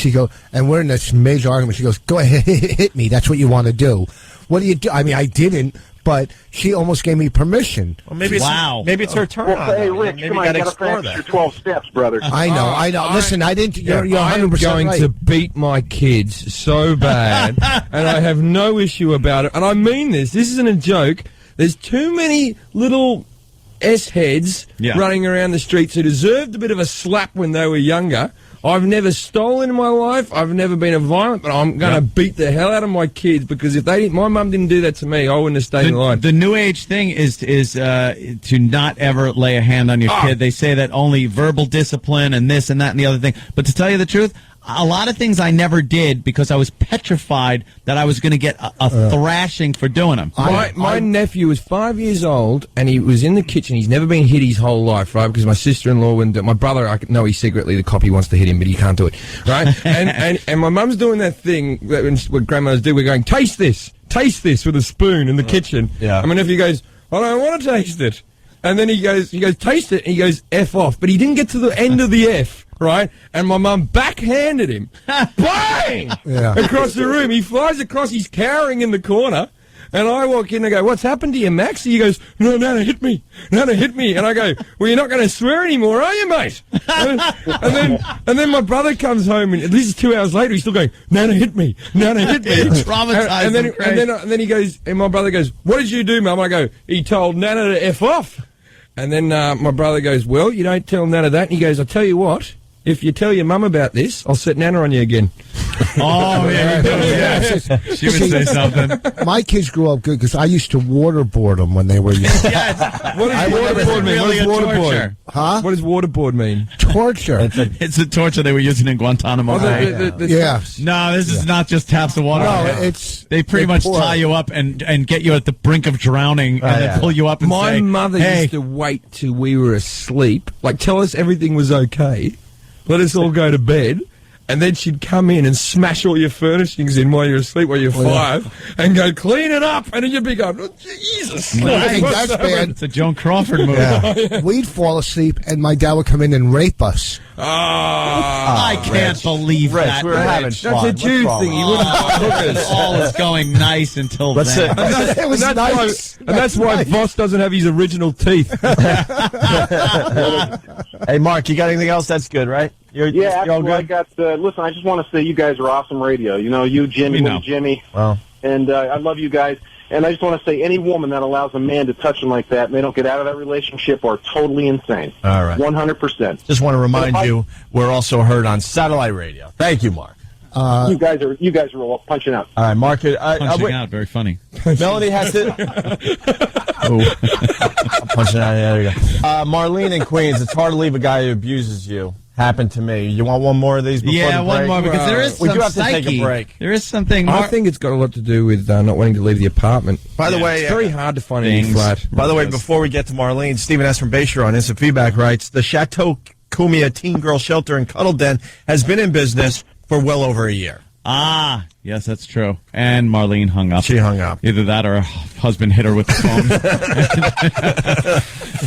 and we're in this major argument. She goes, go ahead, hit me. That's what you want to do. What do you do? I mean, I didn't, but she almost gave me permission. Well, maybe it's her turn on. Hey, Rich, maybe come on, you got to gotta explore practice that. your 12 steps, brother. I know. Listen, I didn't. You're 100% going right. to beat my kids so bad, and I have no issue about it. And I mean this. This isn't a joke. There's too many little S-heads running around the streets who deserved a bit of a slap when they were younger. I've never stolen in my life. I've never been a violent, but I'm going to beat the hell out of my kids because if my mum didn't do that to me, I wouldn't have stayed alive. The new age thing is to not ever lay a hand on your kid. They say that only verbal discipline and this and that and the other thing. But to tell you the truth, a lot of things I never did because I was petrified that I was going to get a thrashing for doing them. My nephew was 5 years old, and he was in the kitchen. He's never been hit his whole life, right? Because my sister-in-law wouldn't do it. My brother, I know he's secretly the cop. He wants to hit him, but he can't do it, right? and my mum's doing that thing that what grandmothers do. We're going, taste this with a spoon in the kitchen. Yeah. And my nephew goes, I don't want to taste it. And then he goes, taste it, and he goes, F off. But he didn't get to the end of the F. Right? And my mum backhanded him. Bang! Across the room. He flies across. He's cowering in the corner. And I walk in and go, what's happened to you, Max? He goes, no, Nana hit me. Nana hit me. And I go, well, you're not going to swear anymore, are you, mate? and then my brother comes home, and this is 2 hours later. He's still going, Nana hit me. Nana hit me. Traumatized. And then he goes, and my brother goes, what did you do, Mum? I go, he told Nana to F off. And then my brother goes, well, you don't tell Nana that. And he goes, I'll tell you what. If you tell your mum about this, I'll set Nana on you again. Oh, yeah. She would say something. My kids grew up good because I used to waterboard them when they were young. What does waterboard mean? Really what does waterboard? torture. Huh? What does waterboard mean? Torture. It's the torture they were using in Guantanamo Bay. No, this is not just taps of water. No, they pretty much tie you up and get you at the brink of drowning and then pull you up and My say, mother hey. used to wait till we were asleep, like tell us everything was okay, let us all go to bed, and then she'd come in and smash all your furnishings in while you're asleep, while you're five, and go clean it up, and then you'd be going, oh, Jesus. That's bad. It's a Joan Crawford movie. Yeah. We'd fall asleep, and my dad would come in and rape us. I can't believe that. We're having fun. That's a Jew thing. You wouldn't buy hookers. All is going nice until then. It was nice. And that's why Voss doesn't have his original teeth. Hey, Mark, you got anything else? That's good, right? You're all good? I got. Listen, I just want to say you guys are awesome radio. You know, you, Jimmy, Jimmy. Well, and I love you guys. And I just want to say any woman that allows a man to touch them like that and they don't get out of that relationship are totally insane. All right. 100%. Just want to remind you, we're also heard on satellite radio. Thank you, Mark. You guys are all punching out. All right, Mark. Punching out, very funny. Melody has to. I'm punching out. There you go. Marlene in Queens. It's hard to leave a guy who abuses you. Happened to me. You want one more of these before the break? one more, because there is we some do have psyche. to take a break. There is something. I think it's got a lot to do with not wanting to leave the apartment. By the way, it's very hard to find any flat. By the way, before we get to Marlene, Stephen S. from Bayshore on Instant Feedback writes, the Chateau Cumia Teen Girl Shelter and Cuddle Den has been in business for well over a year. Ah, yes, that's true. And Marlene hung up. She hung up. Either that or her husband hit her with the phone.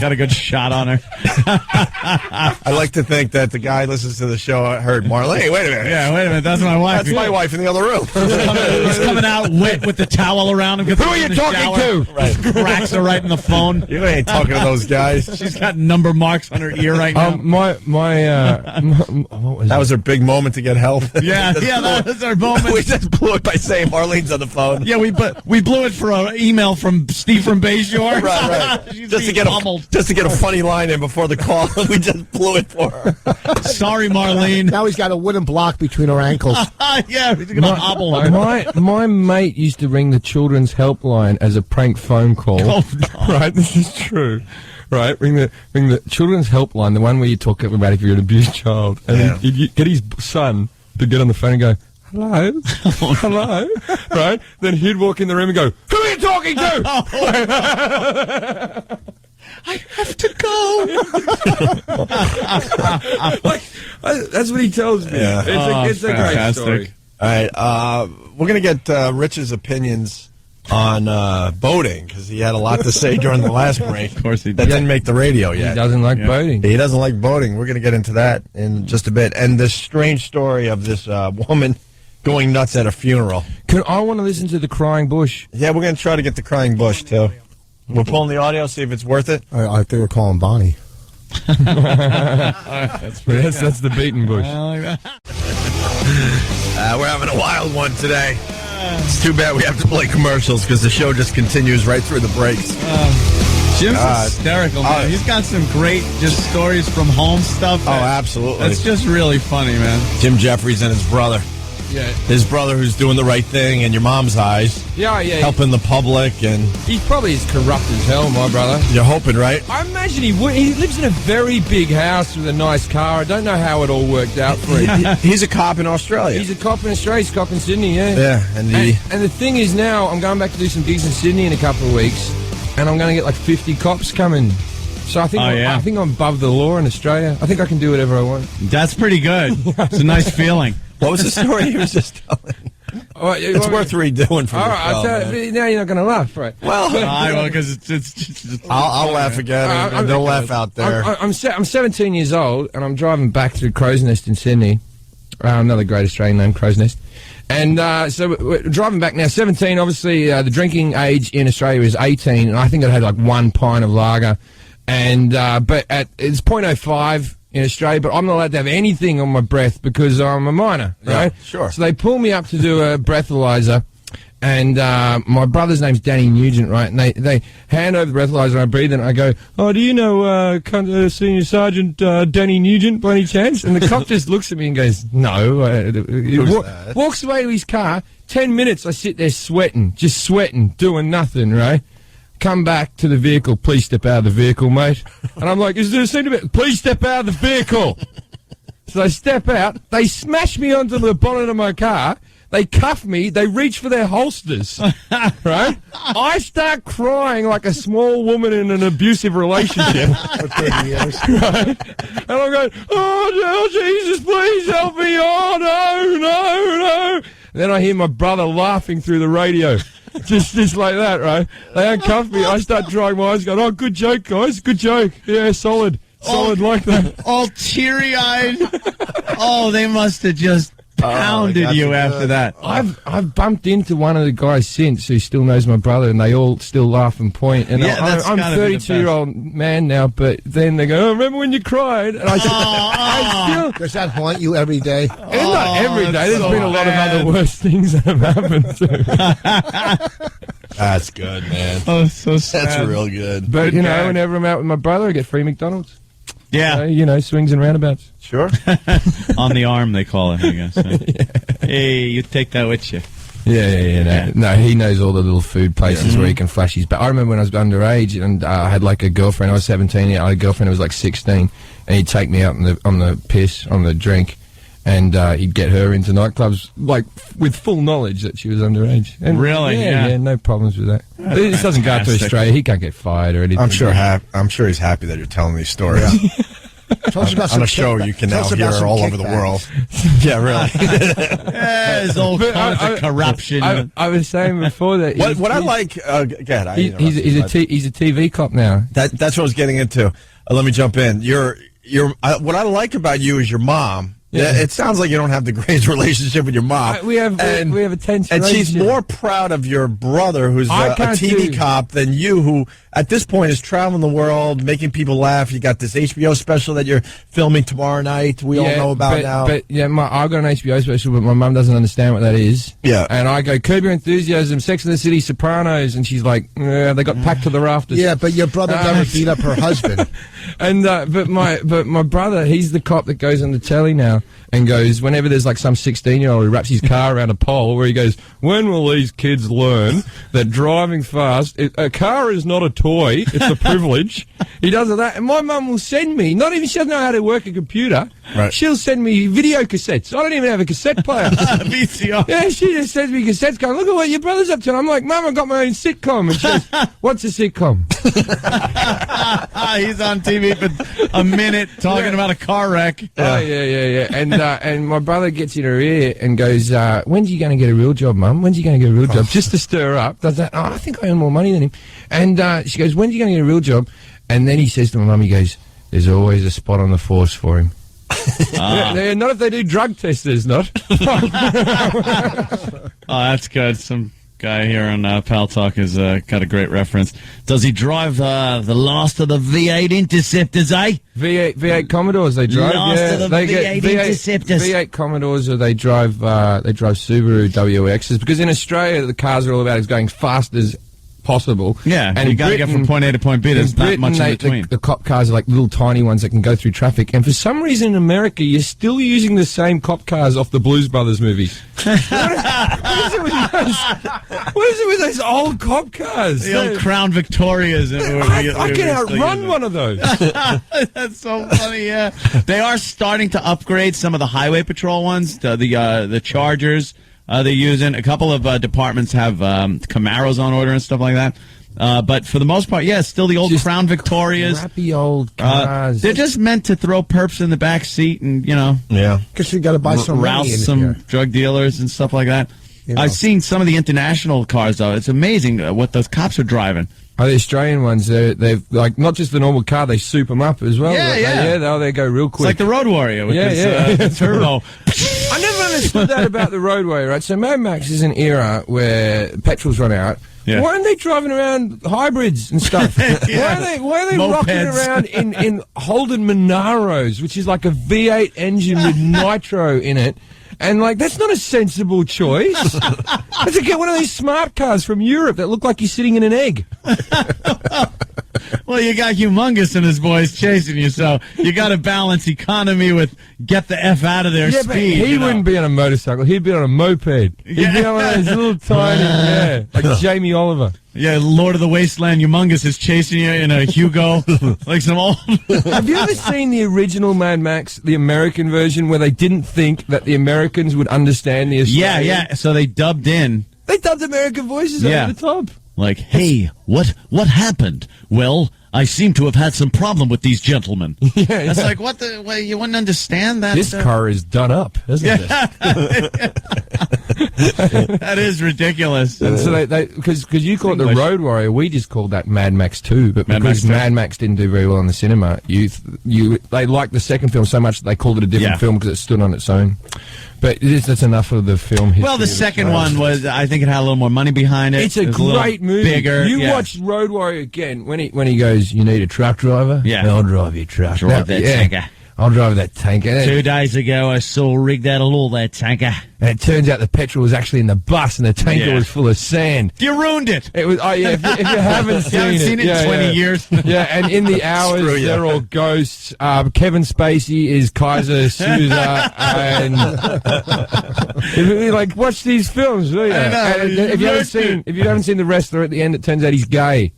Got a good shot on her. I like to think that the guy listens to the show heard Marlene. Wait a minute. Yeah, wait a minute. That's my wife. That's my wife in the other room. He's coming out wet with the towel around him. Who are you talking to? Right. Cracks her right in the phone. You ain't talking to those guys. She's got number marks on her ear right now. What was that was her big moment to get help. Yeah, that was our moment. We just blew it by saying Marlene's on the phone. Yeah, we blew it for an email from Steve from Bayshore. Right. just to get a funny line in before the call. We just blew it for her. Sorry, Marlene. Now he's got a wooden block between her ankles. Yeah, he's going to hobble her. My mate used to ring the children's helpline as a prank phone call. Oh, no. Right, this is true. Right, ring the children's helpline, the one where you talk about if you're an abused child, and he'd get his son to get on the phone and go, hello, hello, right? Then he'd walk in the room and go, who are you talking to? I have to go. That's what he tells me. Yeah. It's a great story. All right, we're going to get Rich's opinions on boating, because he had a lot to say during the last break. Of course he did. That didn't make the radio yet. He doesn't like boating. He doesn't like boating. We're going to get into that in just a bit. And this strange story of this woman going nuts at a funeral. I want to listen to the crying bush. Yeah, we're going to try to get the crying bush, too. We're pulling the audio, see if it's worth it. I think we're calling Bonnie. That's the beaten bush. We're having a wild one today. It's too bad we have to play commercials because the show just continues right through the breaks. Jim's hysterical, man. He's got some great just stories from home stuff. Oh, absolutely. That's just really funny, man. Jim Jeffries and his brother. Yeah. His brother who's doing the right thing in your mom's eyes. Yeah. Helping the public. And he's probably as corrupt as hell, my brother. You're hoping, right? I imagine he would. He lives in a very big house with a nice car. I don't know how it all worked out for him. He's a cop in Australia. He's a cop in Australia. He's a cop in Sydney, yeah. Yeah. And the thing is now, I'm going back to do some gigs in Sydney in a couple of weeks, and I'm going to get like 50 cops coming. So I think I think I'm above the law in Australia. I think I can do whatever I want. That's pretty good. It's a nice feeling. What was the story he was just telling? It's worth redoing for all right, I'll tell you. Now you're not going to laugh, right? Well, because it's I'll laugh again, and they'll laugh out there. I'm 17 years old, and I'm driving back through Crow's Nest in Sydney. Another great Australian name, Crow's Nest. And so we're driving back now. 17, obviously, the drinking age in Australia is 18, and I think I had like 1 pint of lager. And but it's 0.05 in Australia, but I'm not allowed to have anything on my breath because I'm a minor, right? Yeah, sure. So they pull me up to do a breathalyzer, and my brother's name's Danny Nugent, right? And they hand over the breathalyzer, and I breathe, and I go, "Oh, do you know Senior Sergeant Danny Nugent by any chance?" And the cop just looks at me and goes, "No." He walks away to his car. 10 minutes, I sit there sweating, doing nothing, right? Come back to the vehicle. Please step out of the vehicle, mate. And I'm like, is there a seatbelt? Please step out of the vehicle. So I step out. They smash me onto the bonnet of my car. They cuff me. They reach for their holsters. Right? I start crying like a small woman in an abusive relationship. For 30 years. Right? And I'm going, oh, Jesus, please help me. Oh, no. And then I hear my brother laughing through the radio. Just like that, right? They uncuff me. I start drying my eyes, going, "Oh, good joke, guys. Good joke. Yeah, solid like that." All teary-eyed. Oh, they must have just pounded you after that. I've bumped into one of the guys since who still knows my brother, and they all still laugh and point. And I'm a 32-year-old man now, but then they go, "Oh, remember when you cried?" And I still. Does that haunt you every day? Not every day. There's been a lot of other worse things that have happened too. That's good, man. Oh, so sad. That's real good. But whenever I'm out with my brother, I get free McDonald's. Yeah. So, swings and roundabouts. Sure. On the arm, they call it, I guess. Hey, you take that with you. Yeah. No, he knows all the little food places where he can flash his back. I remember when I was underage and I had like a girlfriend. I was 17. I had a girlfriend who was like 16, and he'd take me out on the drink, and he'd get her into nightclubs like with full knowledge that she was underage. And really? Yeah, no problems with that. This doesn't go out to Australia. He can't get fired or anything. I'm sure he's happy that you're telling these stories. On a show you can now hear all over the world. Yeah, really. There's all kinds of corruption. I was saying before that. What I like, again, he's a TV cop now. That's what I was getting into. Let me jump in. What I like about you is your mom Yeah, it sounds like you don't have the greatest relationship with your mom. We have a tense and she's relationship. more proud of your brother, who's a TV cop, than you, who at this point is traveling the world, making people laugh. You got this HBO special that you're filming tomorrow night. We all know about now. But yeah, I've got an HBO special, but my mum doesn't understand what that is. Yeah, and I go, Curb Your Enthusiasm, Sex and the City, Sopranos, and she's like, they got packed to the rafters. Yeah, but your brother never beat up her husband. And but my brother, he's the cop that goes on the telly now and goes, whenever there's like some 16-year-old who wraps his car around a pole, where he goes, when will these kids learn that driving fast, a car is not a toy, it's a privilege. He does that, and my mum will send me, she doesn't know how to work a computer, she'll send me video cassettes. I don't even have a cassette player. VCR. Yeah, she just sends me cassettes going, look at what your brother's up to. And I'm like, Mum, I've got my own sitcom. And she goes, what's a sitcom? He's on TV for a minute talking about a car wreck. Oh, yeah. And my brother gets in her ear and goes, when's he going to get a real job, Mum? When's he going to get a real job? Just to stir her up. Does that? I think I earn more money than him. And she goes, when's he going to get a real job? And then he says to my mum, he goes, there's always a spot on the force for him. Not if they do drug tests, there's not. Oh, that's good. Some guy here on Pal Talk has got a great reference. Does he drive the last of the V8 Interceptors, eh? V8 Commodores they drive. Last of the they V8 get Interceptors. V8 Commodores, or they drive Subaru WXs, because in Australia the cars are all about going fast as possible. Yeah, and you got to get from point A to point B. There's not much in between. The cop cars are like little tiny ones that can go through traffic. And for some reason in America, you're still using the same cop cars off the Blues Brothers movies. What is it with those old cop cars? The old Crown Victorias. I can outrun one of those. That's so funny, yeah. They are starting to upgrade some of the highway patrol ones, the Chargers. They're using a couple of departments have Camaros on order and stuff like that. But for the most part, yeah, still the old Crown Victorias. Crappy old cars. They're just meant to throw perps in the back seat and, because you got to buy some rouse some drug dealers and stuff like that. I've seen some of the international cars, though. It's amazing what those cops are driving. Oh, the Australian ones, they've like not just the normal car, they soup them up as well. Yeah. They go real quick. It's like the Road Warrior with this turbo. I never understood that about the Road Warrior, right? So Mad Max is an era where petrol's run out. Yeah. Why aren't they driving around hybrids and stuff? Why are they rocking around in Holden Monaros, which is like a V8 engine with nitro in it? And, like, that's not a sensible choice. Let's get one of these smart cars from Europe that look like you're sitting in an egg. Well, you got Humongous and his boys chasing you, so you got to balance economy with get the F out of there speed. But he wouldn't be on a motorcycle. He'd be on a moped. He'd be on one of those little tiny, like Jamie Oliver. Yeah, Lord of the Wasteland Humongous is chasing you in a Hugo, like some old... Have you ever seen the original Mad Max, the American version, where they didn't think that the Americans would understand the Australian? Yeah, so they dubbed in. They dubbed American voices over the top. Like, hey, what happened? Well, I seem to have had some problem with these gentlemen. That's like, what the... Well, you wouldn't understand that? This car is done up, isn't it? That is ridiculous. And so because you call it the Road Warrior, we just called that Mad Max 2. But because Mad Max didn't do very well in the cinema, they liked the second film so much that they called it a different film because it stood on its own. But that's enough of the film history. Well, the second one was, I think it had a little more money behind it. It's a great movie. Bigger. You watch Road Warrior again when he goes, you need a truck driver? Yeah. I'll drive your truck. Drive that tanker. I'll drive that tanker. 2 days ago, I saw rigged out a little that tanker. And it turns out the petrol was actually in the bus and the tanker was full of sand. You ruined it. It was. Oh yeah. If you haven't seen it in 20 years. Yeah, and in the hours they're all ghosts. Kevin Spacey is Kaiser Souza, and like watch these films, will you? If you haven't seen the wrestler at the end, it turns out he's gay.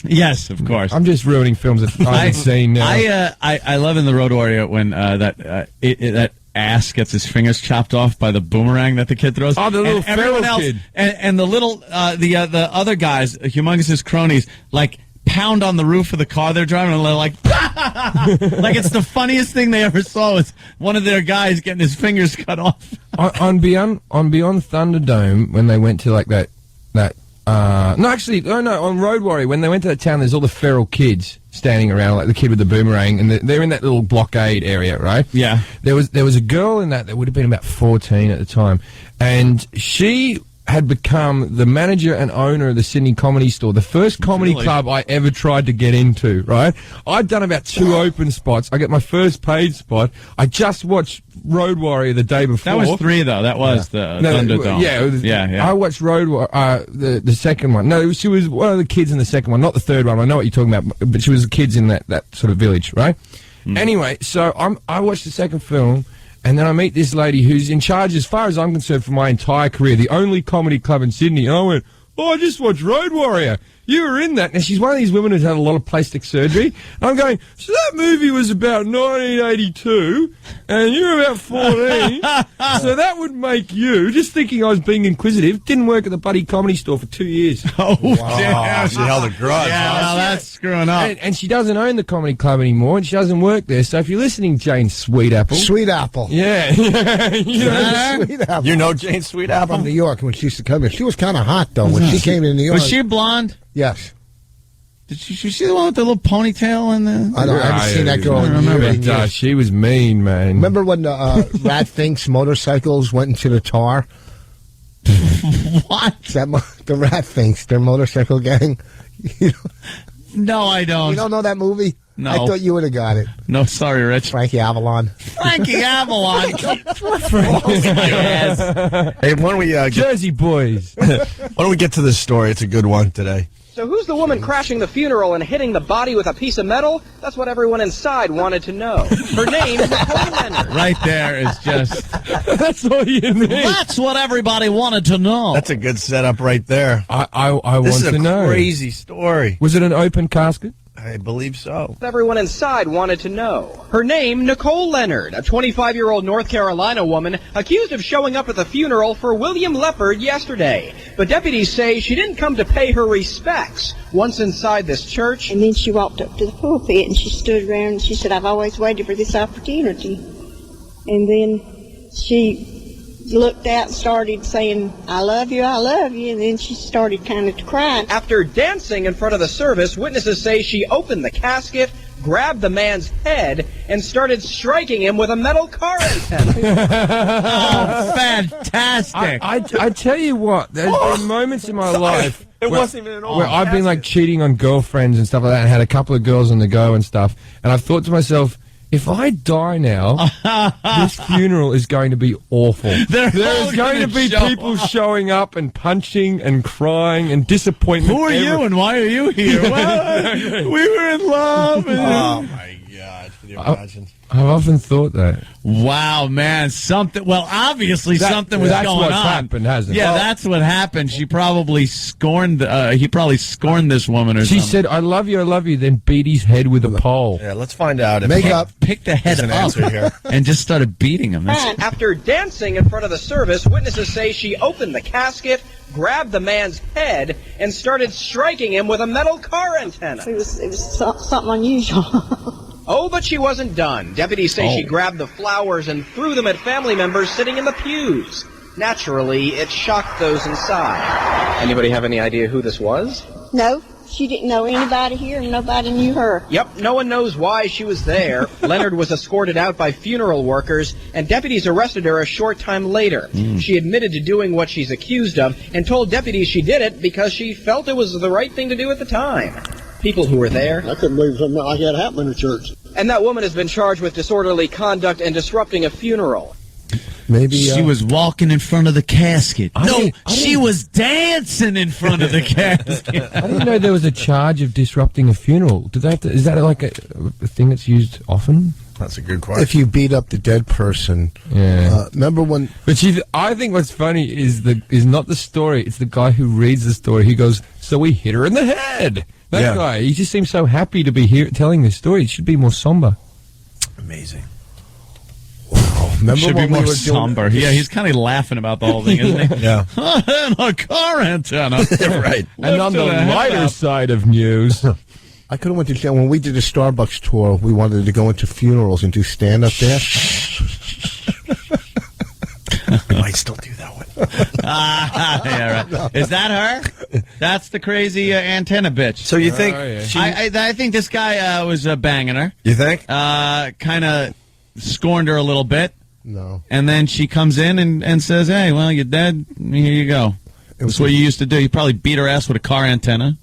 Yes, of course. I'm just ruining films that I haven't seen now. I love in the Road Warrior when that ass gets his fingers chopped off by the boomerang that the kid throws. Oh, the little everyone else, kid. And the little the other guys, Humongous's cronies, like pound on the roof of the car they're driving and they're like like it's the funniest thing they ever saw was one of their guys getting his fingers cut off. on Beyond Thunderdome, when they went to like that on Road Warrior, when they went to that town, there's all the feral kids standing around, like the kid with the boomerang, and they're in that little blockade area, right? Yeah. There was a girl in that would have been about 14 at the time, and she had become the manager and owner of the Sydney Comedy Store, the first comedy club I ever tried to get into, right? I'd done about 2 open spots. I got my first paid spot. I just watched Road Warrior the day before. That was 3, though. That was the Thunderdome. Yeah. I watched Road Warrior, the second one. No, she was one of the kids in the second one, not the third one. I know what you're talking about, but she was the kids in that sort of village, right? Anyway, so I watched the second film, and then I meet this lady who's in charge, as far as I'm concerned, for my entire career, the only comedy club in Sydney. And I went, I just watched Road Warrior. You were in that. Now, she's one of these women who's had a lot of plastic surgery. And I'm going, so that movie was about 1982, and you're about 14, so that would make you, just thinking I was being inquisitive, didn't work at the Buddy Comedy Store for 2 years. Oh, wow. She held a grudge. Yeah, well, that's screwing up. And she doesn't own the comedy club anymore, and she doesn't work there. So if you're listening, Jane Sweetapple. Sweetapple. Yeah. Sweetapple. You know Jane Sweetapple? From New York when she used to come here. She was kind of hot, though, when she came to New York. Was she blonde? Yes. Did you see the one with the little ponytail and the... I haven't seen that girl in years. She was mean, man. Remember when the Rat Finks motorcycles went into the tar? What? The Rat Finks, their motorcycle gang. No, I don't. You don't know that movie? No. I thought you would have got it. No, sorry, Rich. Frankie Avalon. Frankie Avalon. Hey, why don't we Jersey Boys. Why don't we get to this story? It's a good one today. So who's the woman crashing the funeral and hitting the body with a piece of metal? That's what everyone inside wanted to know. Her name is Nicole Leonard. Right there is just... That's all you need. That's what everybody wanted to know. That's a good setup right there. I want to know. This is a crazy story. Was it an open casket? I believe so. Everyone inside wanted to know. Her name, Nicole Leonard, a 25-year-old North Carolina woman accused of showing up at the funeral for William Leopard yesterday. But deputies say she didn't come to pay her respects. Once inside this church... And then she walked up to the pulpit and she stood around and she said, I've always waited for this opportunity. And then she looked out and started saying, I love you, and then she started kind of crying. After dancing in front of the service, witnesses say she opened the casket, grabbed the man's head, and started striking him with a metal car antenna. Oh, fantastic. I tell you what, there's been moments in my life wasn't even an where I've been like cheating on girlfriends and stuff like that and had a couple of girls on the go and stuff, and I've thought to myself, if I die now, this funeral is going to be awful. There's going to be people showing up and punching and crying and disappointment. Who are you and why are you here? Well, we were in love. Oh, my God. Can you imagine? I've often thought that. Wow, man. Something something was going on. That's what's happened, hasn't it? Yeah, that's what happened. She probably scorned, he probably scorned this woman or something. She said, I love you, then beat his head with a pole. Yeah, let's find out. Picked the head up here. and just started beating him. After dancing in front of the service, witnesses say she opened the casket, grabbed the man's head, and started striking him with a metal car antenna. It was something unusual. Oh, but she wasn't done. Deputies say she grabbed the flowers and threw them at family members sitting in the pews. Naturally, it shocked those inside. Anybody have any idea who this was? No, she didn't know anybody here and nobody knew her. Yep, no one knows why she was there. Leonard was escorted out by funeral workers, and deputies arrested her a short time later. She admitted to doing what she's accused of and told deputies she did it because she felt it was the right thing to do at the time. People who were there... I couldn't believe something like that happened in the church. And that woman has been charged with disorderly conduct and disrupting a funeral. Maybe she was walking in front of the casket. She was dancing in front of the casket. I didn't know there was a charge of disrupting a funeral. Do they have to, is that like a thing that's used often? That's a good question. If you beat up the dead person, remember when? But I think what's funny is not the story; it's the guy who reads the story. He goes, "So we hit her in the head." That guy, he just seems so happy to be here telling this story. It should be more somber. Amazing. Wow. Remember should when be more we were somber. Yeah, he's kind of laughing about the whole thing, isn't he? Yeah. And a car antenna. Right. And on the lighter side of news. I could have went to when we did the Starbucks tour. We wanted to go into funerals and do stand up there. We might still do that one. Yeah, right. Is that her? That's the crazy antenna bitch. So you think? I think this guy was banging her. You think? Kind of scorned her a little bit. No. And then she comes in and says, "Hey, well, you're dead. Here you go." That's what you used to do. You probably beat her ass with a car antenna.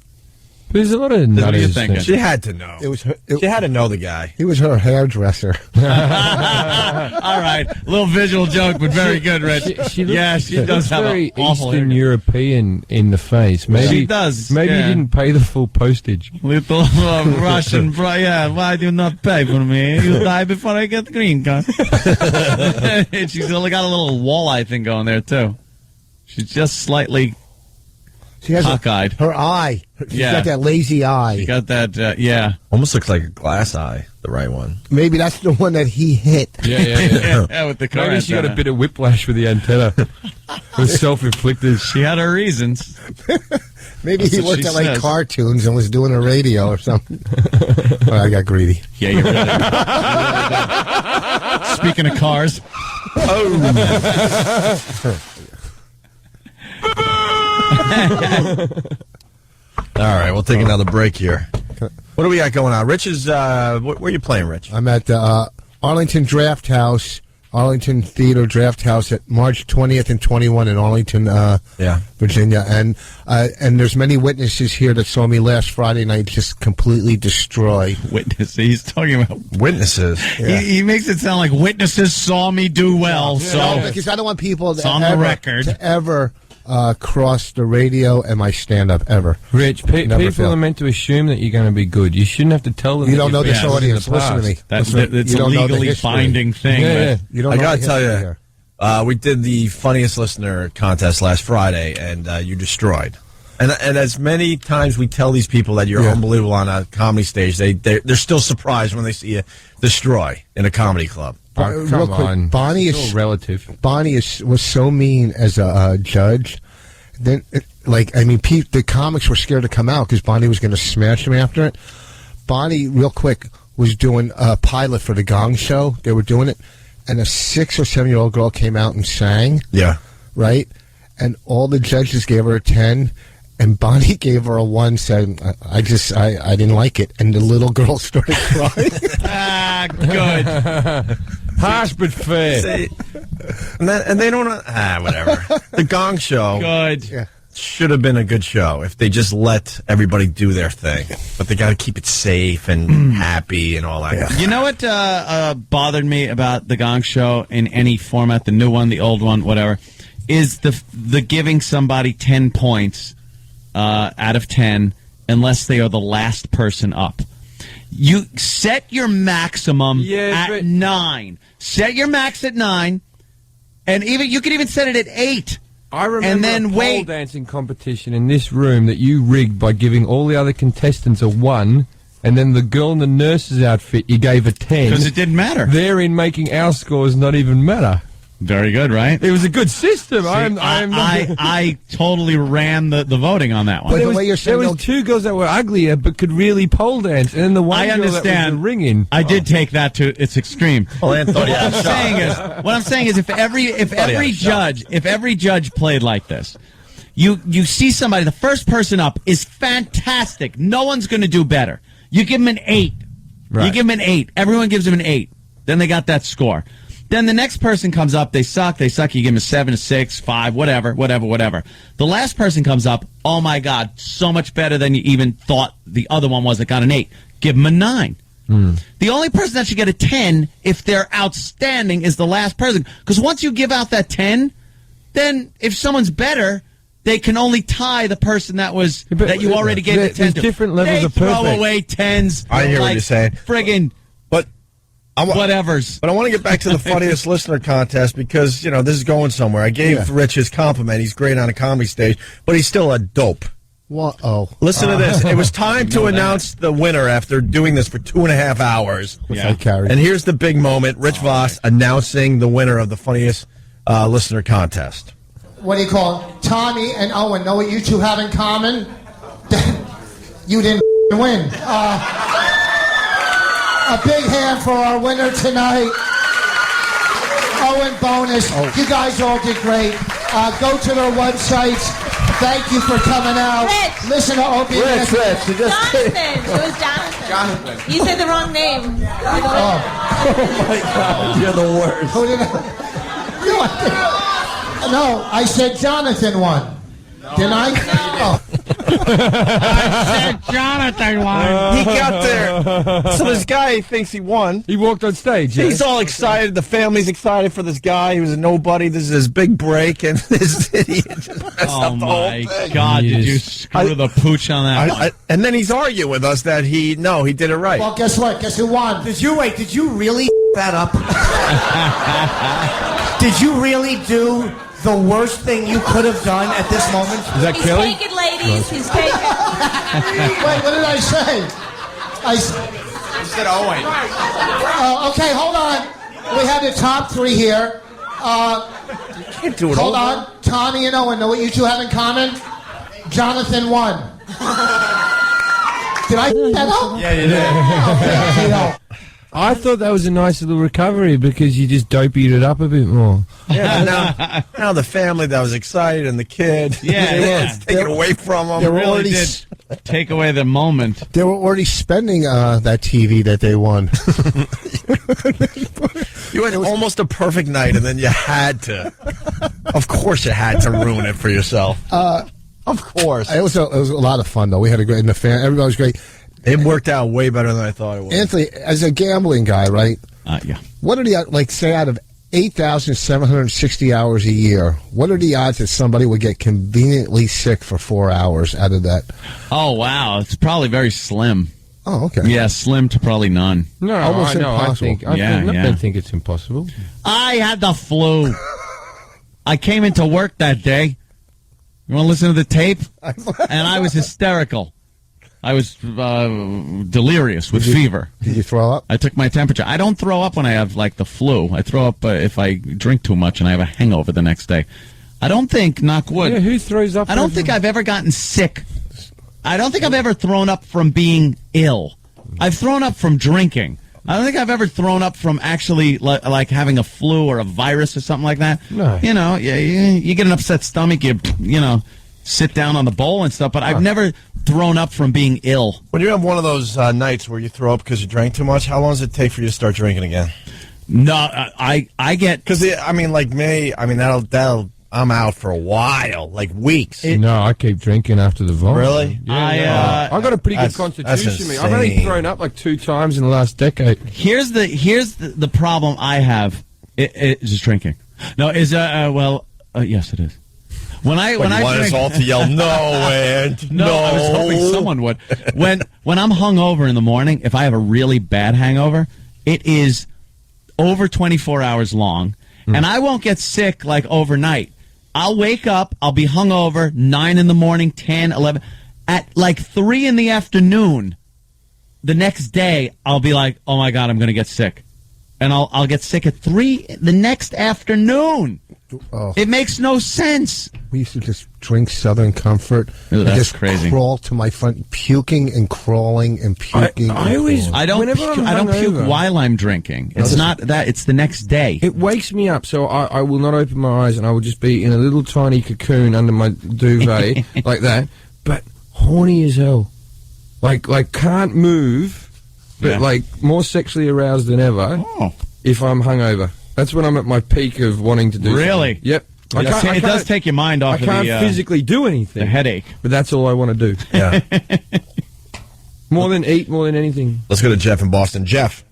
There's a lot of What are you thinking? She had to know. It was she had to know the guy. He was her hairdresser. All right, little visual joke, but very good, Rich. She does have very an awful Eastern European in the face. Maybe She does, Maybe yeah. you didn't pay the full postage. Little Russian, yeah. Why do you not pay for me? You die before I get the green card. And she's only got a little walleye thing going there too. She's just slightly She has cockeyed. her eye. She's got that lazy eye. She got that, yeah. Almost looks like a glass eye, the right one. Maybe that's the one that he hit. Yeah, with the car Maybe she got a antenna. bit of whiplash with the antenna. It was self-inflicted. She had her reasons. Maybe That's he what worked she at like says. cartoons and was doing a radio or something. Oh, I got greedy. Yeah, you're really Speaking of cars. All right, we'll take another break here. What do we got going on? Rich is, where are you playing, Rich? I'm at the Arlington Draft House, Arlington Theater Draft House at March 20th and 21 in Arlington, Virginia. And there's many witnesses here that saw me last Friday night just completely destroy. Witnesses? He's talking about witnesses. Yeah. He makes it sound like witnesses saw me do well. So because I don't want people it's on the record. to ever cross the radio and my stand-up ever. Rich, Never people fail. are meant to assume that you're going to be good. You shouldn't have to tell them. You that don't know you've this been good in audience. the Listen to past. me. That's Listen, it's you a don't know the legally history. binding thing. Yeah. but- You don't I know gotta the tell history you, here. we did the funniest listener contest last Friday, and you destroyed. And as many times we tell these people that you're unbelievable on a comedy stage, they're still surprised when they see you destroy in a comedy club. Oh, Real come quick, on. Bonnie It's is all relative. Bonnie was so mean as a judge. Then, the comics were scared to come out because Bonnie was going to smash him after it. Bonnie, real quick, was doing a pilot for the Gong Show. They were doing it, and a 6 or 7 year old girl came out and sang. Yeah. Right, and all the judges gave her a 10. And Bonnie gave her a 1, saying, I didn't like it. And the little girl started crying. Good. Harsh but fair. See, and they don't, whatever. The Gong Show Good. should have been a good show if they just let everybody do their thing. But they got to keep it safe and happy and all that. You know what bothered me about the Gong Show in any format, the new one, the old one, whatever, is the giving somebody 10 points out of 10 unless they are the last person up. You set your maximum at 9. Set your max at 9, and you could even set it at 8. I remember and then a pole wait. dancing competition in this room that you rigged by giving all the other contestants a 1, and then the girl in the nurse's outfit you gave a 10. Because it didn't matter. Therein making our scores not even matter. Very good, right? It was a good system. See, I totally ran the voting on that one. But there the way you're was, there saying was 2 girls that were uglier but could really pole dance, and then the one I girl that was understand. the ringing. I did take that to its extreme. Well, Anthony, What I'm saying is, if every judge played like this, you see somebody, the first person up is fantastic. No one's going to do better. You give them an 8. Right. You give them an 8. Everyone gives them an 8. Then they got that score. Then the next person comes up, they suck, you give them a 7, a 6, 5, whatever. The last person comes up, oh my God, so much better than you even thought the other one was that got an 8. Give them a 9. The only person that should get a 10, if they're outstanding, is the last person. Because once you give out that 10, then if someone's better, they can only tie the person that you already gave the 10 there's to. different levels they of throw perfect. away 10s. I hear what like you're saying. Friggin' whatevers. But I want to get back to the funniest listener contest because, this is going somewhere. I gave Rich his compliment. He's great on a comedy stage, but he's still a dope. What? Oh. Listen to this. It was time to announce the winner after doing this for 2.5 hours. Yeah. Carrie. And here's the big moment. Rich Voss announcing the winner of the funniest listener contest. What do you call them? Tommy and Owen. Know what you two have in common? You didn't win. A big hand for our winner tonight. Owen Bonus. You guys all did great. Go to their websites. Thank you for coming out. Rich. Listen to Opie. Rich. Jonathan. It was Jonathan. You said the wrong name. Oh my God, you're the worst. Who did No, I said Jonathan won. Didn't I? Oh. I said Jonathan won. He got there. So this guy thinks he won. He walked on stage. He's all excited. The family's excited for this guy. He was a nobody. This is his big break, and this idiot just messed up the whole thing. God, did you screw the pooch on that one? And then he's arguing with us that he did it right. Well, guess what? Guess who won? Did you really that up? Did you really do the worst thing you could have done at this moment? Is that He's Kelly? taken, ladies. He's taken. Wait, what did I say? You said Owen. Okay, hold on. We have the top three here. You can't do it Hold all. on. Tommy and Owen, know what you two have in common? Jonathan won. Did I that up? Yeah, you did. Okay, you know. I thought that was a nice little recovery because you just dopied it up a bit more. Yeah, now the family that was excited and the kid. It's taken away from them. They really did take away the moment. They were already spending that TV that they won. You had almost a perfect night, and then you had to. Of course, you had to ruin it for yourself. Of course. It was a lot of fun, though. We had a great, in the fan. Everybody was great. It worked out way better than I thought it would. Anthony, as a gambling guy, right? Yeah. What are the, say, out of 8,760 hours a year, what are the odds that somebody would get conveniently sick for 4 hours out of that? Oh, wow. It's probably very slim. Oh, okay. Yeah, slim to probably none. No, Almost impossible. I think it's impossible. I had the flu. I came into work that day. You want to listen to the tape? And I was hysterical. I was delirious with fever. Did you throw up? I took my temperature. I don't throw up when I have, like, the flu. I throw up if I drink too much and I have a hangover the next day. I don't think, knock wood. Yeah, who throws up? I don't think I've ever gotten sick. I don't think I've ever thrown up from being ill. I've thrown up from drinking. I don't think I've ever thrown up from actually like having a flu or a virus or something like that. No. You know, you get an upset stomach, you know, sit down on the bowl and stuff, but I've never thrown up from being ill. When you have one of those nights where you throw up because you drank too much, how long does it take for you to start drinking again? No, I get... Because, I mean, like me, I mean, that'll I'm out for a while, like weeks. No, I keep drinking after the vomit. Really? Yeah, I've got a pretty good constitution. I've only thrown up like 2 times in the last decade. Here's the problem I have. It's just drinking. No, yes, it is. When I want drink, us all to yell no, and no. I was hoping someone would. When I'm hungover in the morning, if I have a really bad hangover, it is over 24 hours long, and I won't get sick like overnight. I'll wake up, I'll be hungover 9 in the morning, 10, 11. At like 3 in the afternoon, the next day, I'll be like, oh my God, I'm going to get sick. And I'll get sick at 3 the next afternoon. Oh. It makes no sense. We used to just drink Southern Comfort and that's just crazy. Crawl to my front, puking and crawling and puking. I don't puke while I'm drinking. It's not that. It's the next day. It wakes me up, so I will not open my eyes, and I will just be in a little tiny cocoon under my duvet like that. But horny as hell, like can't move, but like more sexually aroused than ever. If I'm hungover, that's when I'm at my peak of wanting to do. Really? Something. Yep. It does take your mind off. I can't physically do anything. The headache, but that's all I want to do. Yeah. More than eat, more than anything. Let's go to Jeff in Boston. Jeff.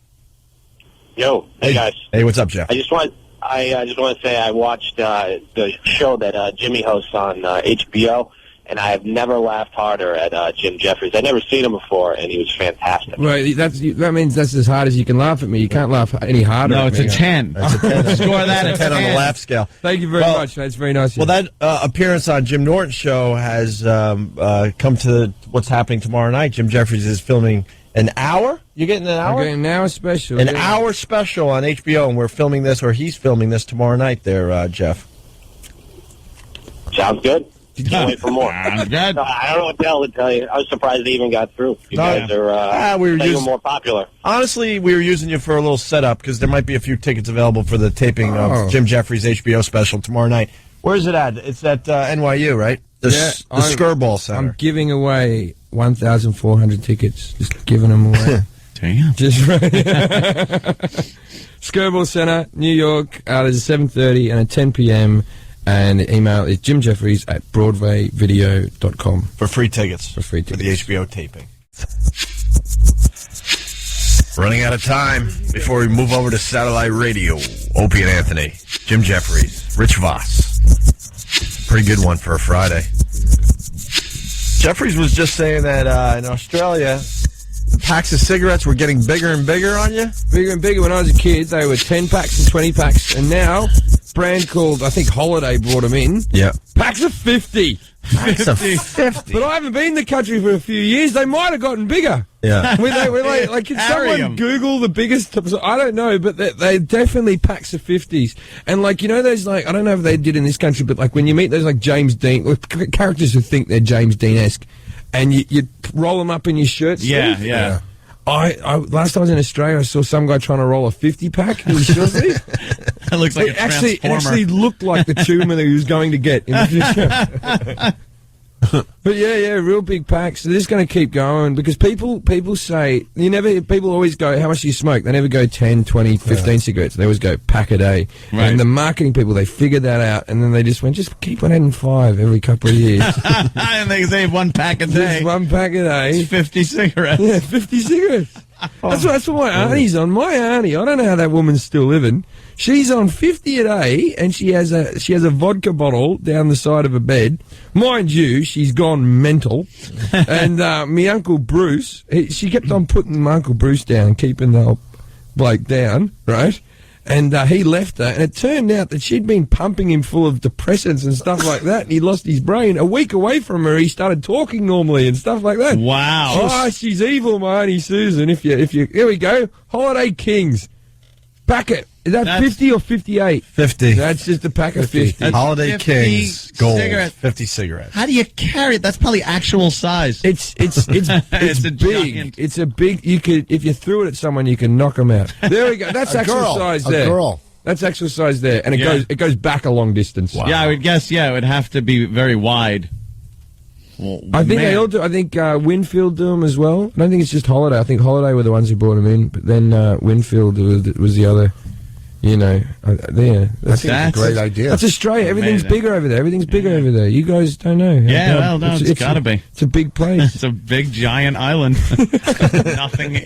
Yo, hey guys. Hey, what's up, Jeff? I just want to say I watched the show that Jimmy hosts on HBO, and I have never laughed harder at Jim Jeffries. I'd never seen him before, and he was fantastic. Right, that means that's as hard as you can laugh at me. You can't laugh any harder. No, at it's me. a 10. That's a 10. Score that a 10 on the laugh scale. Thank you very much. That's very nice. Well, that appearance on Jim Norton's show has come to what's happening tomorrow night. Jim Jeffries is filming an hour. You getting an hour? I'm getting an hour special. An hour special on HBO, and we're filming this, or he's filming this tomorrow night there, Jeff. Sounds good. Can't wait for more. I don't know what the hell to tell you. I was surprised they even got through. You guys are more popular. Honestly, we were using you for a little setup because there might be a few tickets available for the taping of Jim Jeffries' HBO special tomorrow night. Where is it at? It's at NYU, right? The Skirball Center. I'm giving away 1,400 tickets. Just giving them away. Damn. Just right. Skirball Center, New York. There's a 7:30 and a 10 p.m. And the email is jimjeffries@broadwayvideo.com. For free tickets. For free tickets. For the HBO taping. Running out of time before we move over to satellite radio. Opie and Anthony, Jim Jeffries, Rich Voss. Pretty good one for a Friday. Jeffries was just saying that in Australia, the packs of cigarettes were getting bigger and bigger on you? Bigger and bigger. When I was a kid, they were 10 packs and 20 packs. And now, brand called, I think Holiday brought them in. Yeah. Packs of 50. Packs of 50. But I haven't been in the country for a few years. They might have gotten bigger. Yeah. We're like, can someone Google the biggest? I don't know, but they're definitely packs of 50s. And like, you know, there's like, I don't know if they did in this country, but like when you meet those like James Dean, or characters who think they're James Dean-esque, and you roll them up in your shirt sleeve. Yeah. I last time I was in Australia, I saw some guy trying to roll a 50-pack in his shirt sleeve. That looks like a transformer. It actually looked like the tumor that he was going to get in the future. But yeah, real big packs. So this is going to keep going because people say, people always go, how much do you smoke? They never go 10, 20, 15 cigarettes. They always go pack a day. Right. And the marketing people, they figured that out, and then they just went, just keep on adding 5 every couple of years. And they say 1 pack a day. Just 1 pack a day. 50 cigarettes. Yeah, 50 cigarettes. That's what my auntie's on. My auntie, I don't know how that woman's still living. She's on 50 a day, and she has a vodka bottle down the side of her bed. Mind you, she's gone mental. And my Uncle Bruce, she kept on putting my Uncle Bruce down, keeping the old bloke down, right? And he left her, and it turned out that she'd been pumping him full of depressants and stuff like that, and he lost his brain. A week away from her, he started talking normally and stuff like that. Wow. Oh, she's evil, my Auntie Susan. If you, here we go. Holiday Kings. Packet. Is that 50 or 58? 50. That's just a pack of 50. Holiday 50 Kings Gold. cigarettes. 50 cigarettes. How do you carry it? That's probably actual size. It's It's a big. giant. It's a big. You could, if you threw it at someone, you can knock them out. There we go. That's actual size there. A girl. That's actual size there, and it goes back a long distance. Wow. Yeah, I would guess. Yeah, it would have to be very wide. Well, I think they all do. I think Winfield do them as well. I don't think it's just Holiday. I think Holiday were the ones who brought them in, but then Winfield was the other. You know, there. I think it's a great idea. That's Australia. Everything's bigger over there. Everything's bigger over there. You guys don't know. Yeah, well, no, it's got to be. It's a big place. It's a big, giant island.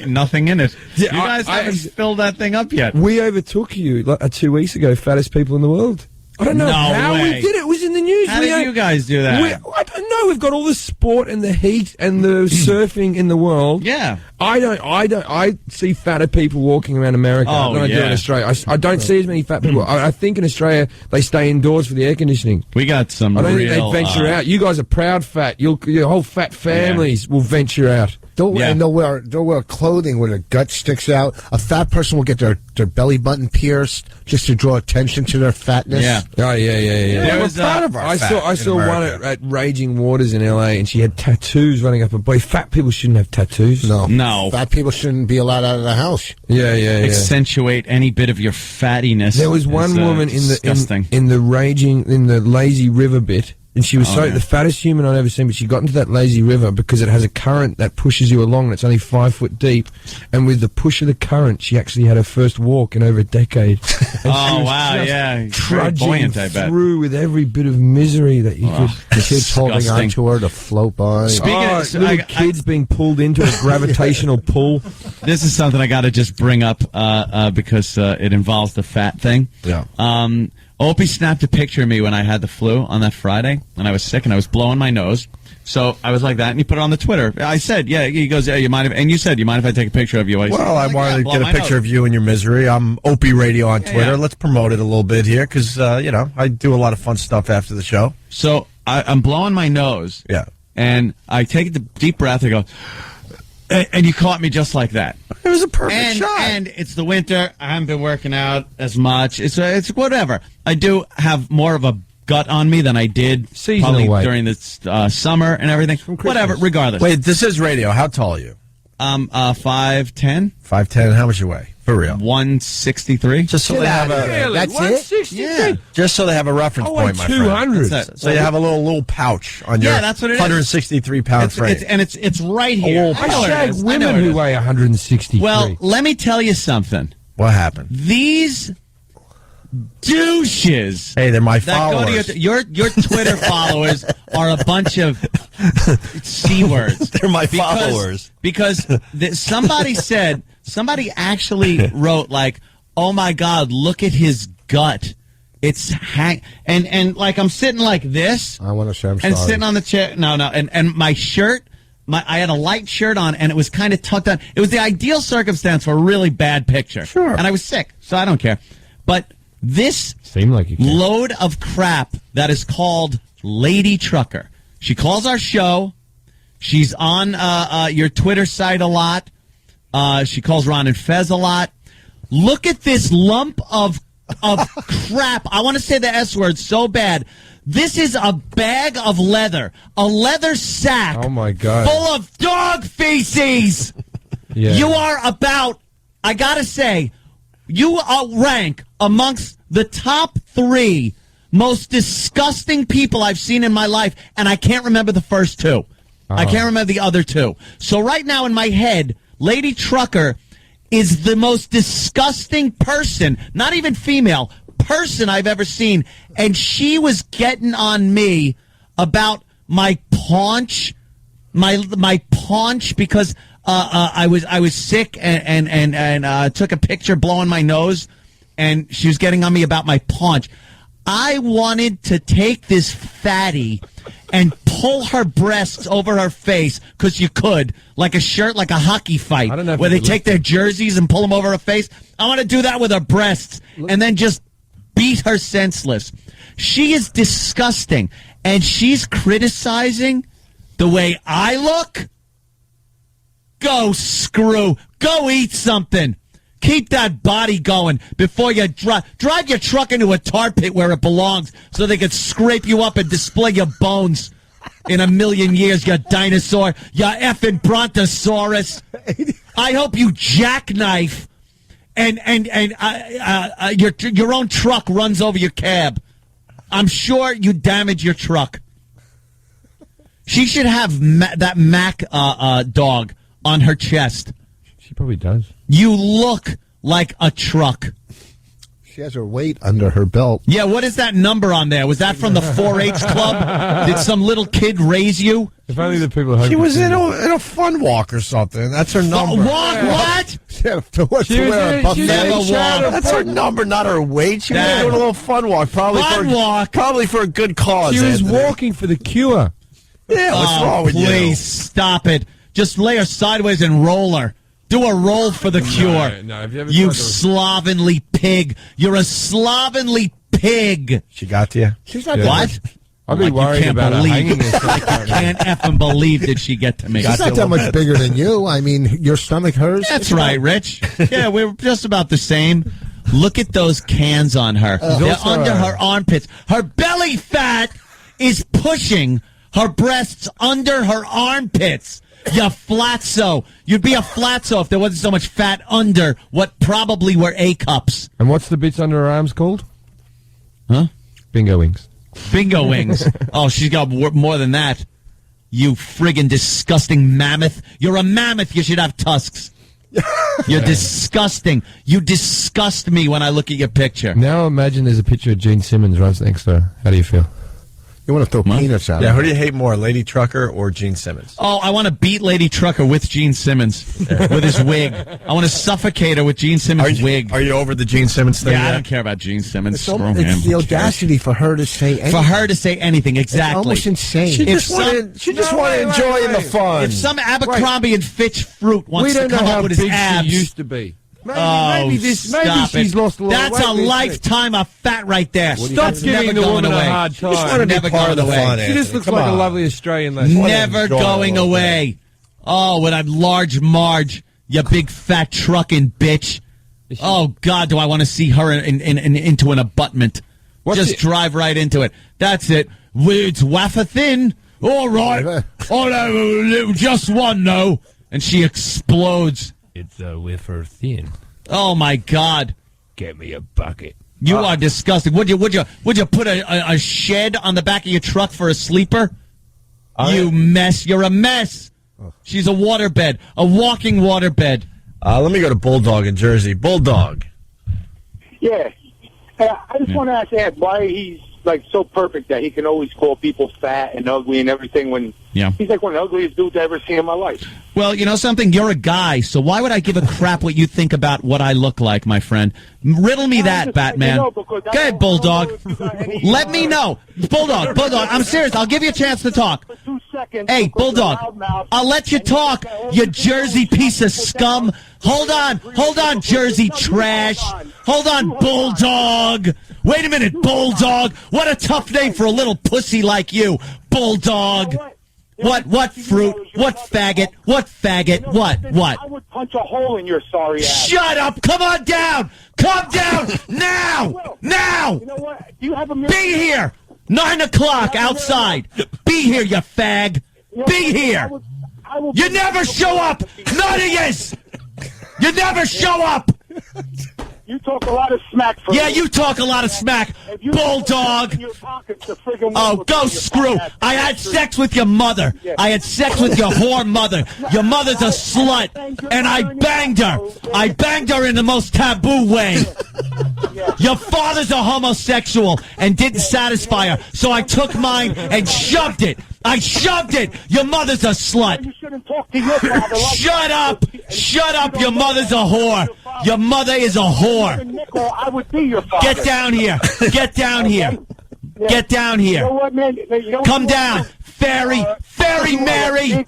nothing in it. Yeah, you guys haven't filled that thing up yet. We overtook you 2 weeks ago, fattest people in the world. I don't know how we did it. It was in the news. How did you guys do that? I don't know. We've got all the sport and the heat and the surfing in the world. Yeah. I see fatter people walking around America than I do in Australia. I don't see as many fat people. I think in Australia they stay indoors for the air conditioning. We got some I don't think they venture out. You guys are proud fat. Your whole fat families will venture out. And they'll wear clothing where their gut sticks out. A fat person will get their belly button pierced just to draw attention to their fatness. Yeah. Oh, yeah. We're proud of our I saw one at Raging Waters in LA, and she had tattoos running up her body. Fat people shouldn't have tattoos. No. Fat people shouldn't be allowed out of the house. Yeah. Accentuate any bit of your fattiness. There was one woman in the lazy river bit. And she was the fattest human I'd ever seen, but she got into that lazy river because it has a current that pushes you along, and it's only 5 foot deep. And with the push of the current, she actually had her first walk in over a decade. Oh, wow, yeah. Trudging through with every bit of misery that you could. The kids holding on to her to float by. Little kids being pulled into a gravitational pull. This is something I got to just bring up because it involves the fat thing. Yeah. Opie snapped a picture of me when I had the flu on that Friday, and I was sick, and I was blowing my nose. So I was like that, and he put it on the Twitter. I said, he goes, you mind if, and you said, you mind if I take a picture of you? I wanted to get a picture of you and your misery. I'm Opie Radio on Twitter. Let's promote it a little bit here, because, I do a lot of fun stuff after the show. So I'm blowing my nose. Yeah. And I take a deep breath, and go, and you caught me just like that. It was a perfect shot. And it's the winter. I haven't been working out as much. It's whatever. I do have more of a gut on me than I did probably during this summer and everything. Whatever, regardless. Wait, this is radio. How tall are you? 5'10". 5'10". How much you weigh? For real. 163. Just so they have a. Really? That's it? 163? Yeah. Just so they have a reference I point, weigh my 200. friend. So you have a little pouch on your that's what it is. 163-pound frame. It's right here. I I know shag I know women it who is. weigh 163. Well, let me tell you something. What happened? These douches. Hey, they're my that go to followers. your Twitter followers are a bunch of C words. They're my followers. Because somebody actually wrote like, "Oh my God, look at his gut. It's and like I'm sitting like this. I want to say I'm and sorry. sitting on the chair. No, and my shirt. I had a light shirt on, and it was kind of tucked on. It was the ideal circumstance for a really bad picture. Sure. And I was sick, so I don't care. But this Seemed like you can. load of crap that is called Lady Trucker. She calls our show. She's on your Twitter site a lot. She calls Ron and Fez a lot. Look at this lump of crap. I want to say the S word so bad. This is a bag of leather, a leather sack. Oh, my God. Full of dog feces. Yeah. You are about, I gotta say, you rank amongst the top 3 most disgusting people I've seen in my life, and I can't remember the first 2. I can't remember the other 2. So right now in my head, Lady Trucker is the most disgusting person, not even female, person I've ever seen. And she was getting on me about my paunch, my paunch, because I was sick and took a picture blowing my nose, and she was getting on me about my paunch. I wanted to take this fatty and pull her breasts over her face, because you could, like a shirt, like a hockey fight, I don't know if where you they could take their jerseys and pull them over her face. I want to do that with her breasts, and then just beat her senseless. She is disgusting, and she's criticizing the way I look. Go eat something. Keep that body going before you drive your truck into a tar pit where it belongs, so they can scrape you up and display your bones in a million years, you dinosaur, you effing brontosaurus. I hope you jackknife and your own truck runs over your cab. I'm sure you damage your truck. She should have that Mac dog on her chest. She probably does. You look like a truck. She has her weight under her belt. Yeah, what is that number on there? Was that from the 4-H club? Did some little kid raise you? If only the people who She was in a fun walk or something. That's her number. Walk what? That's her number, not her weight. She was doing a little fun walk. Probably for a good cause. She was Anthony. walking for the cure. Yeah, what's wrong with you? Please stop it. Just lay her sideways and roll her. Do a roll for the cure. No, have you ever you tried to- slovenly pig. You're a slovenly pig. She got to you? She's not What? I'd be Like, you worried can't about her believe- hanging herself. I can't effing believe did she get to me. She's not that much bigger than you. I mean, your stomach hers. That's right, Rich. Yeah, we're just about the same. Look at those cans on her. They're also, under her armpits. Her belly fat is pushing her breasts under her armpits. You flatso. You'd be a flatso if there wasn't so much fat under what probably were A cups. And what's the bits under her arms called? Huh? Bingo wings. Bingo wings. Oh, she's got more than that. You friggin' disgusting mammoth. You're a mammoth. You should have tusks. You're disgusting. You disgust me when I look at your picture. Now imagine there's a picture of Gene Simmons right next to her. How do you feel? You want to throw peanuts out. Yeah, who do you hate more, Lady Trucker or Gene Simmons? Oh, I want to beat Lady Trucker with Gene Simmons, with his wig. I want to suffocate her with Gene Simmons' wig. Are you over the Gene Simmons thing? Yeah, I yet? don't care about Gene Simmons. It's Screw him. the Who cares? audacity for her to say anything. For her to say anything, exactly. It's almost insane. She If just wanted to enjoy the fun. If some Abercrombie and Fitch fruit wants We to don't know come how up with big his abs, she used to be. maybe Maybe she's lost a lot That's of weight a recently. lifetime of fat right there. Stop That's giving never the going woman away. a hard You just want to time. be Never part of the going fun, away. She just Anthony. looks Come like on. a lovely Australian lady. Never enjoy it a going little away. Oh, with a large Marge, you big fat trucking bitch. Oh, God, do I want to see her into an abutment. Just drive right into it. That's it. It's wafer thin. All right. Oh, no, just one, no. And she explodes. It's a wafer thin. Oh my God! Get me a bucket. You are disgusting. Would you put a shed on the back of your truck for a sleeper? You mess. You're a mess. She's a waterbed, a walking waterbed. Let me go to Bulldog in Jersey. Bulldog. Yeah. I just want to ask why he's like so perfect that he can always call people fat and ugly and everything when he's like one of the ugliest dudes I ever seen in my life. Well, you know something? You're a guy, so why would I give a crap what you think about what I look like, my friend? Riddle me that, Batman. Go ahead, Bulldog. Let me know. Bulldog, I'm serious. I'll give you a chance to talk. Hey, Bulldog, I'll let you talk, you Jersey piece of scum. Hold on, Jersey trash. Hold on, Bulldog. Wait a minute, Bulldog. What a tough name for a little pussy like you, Bulldog. What fruit? What faggot? What faggot? What? I would punch a hole in your sorry ass. Shut up! Come on down! Come down! Now! Now! You know what? Do you have a Be here! 9 o'clock outside! Be here, you fag! Be here! You never show up! None of yous! You never show up! You talk a lot of smack for you talk a lot of smack, Bulldog. Oh, go screw. I had sex with your mother. I had sex with your whore mother. Your mother's a slut, and I banged her. I banged her in the most taboo way. Your father's a homosexual and didn't satisfy her, so I took mine and shoved it. I shoved it. Your mother's a slut. You shouldn't talk to your father like Shut up. Shut up. Your mother's a whore. Your mother is a whore. I would be your father. Get down here. Get down here. Get down here. You know what, man? Come down. Fairy Mary.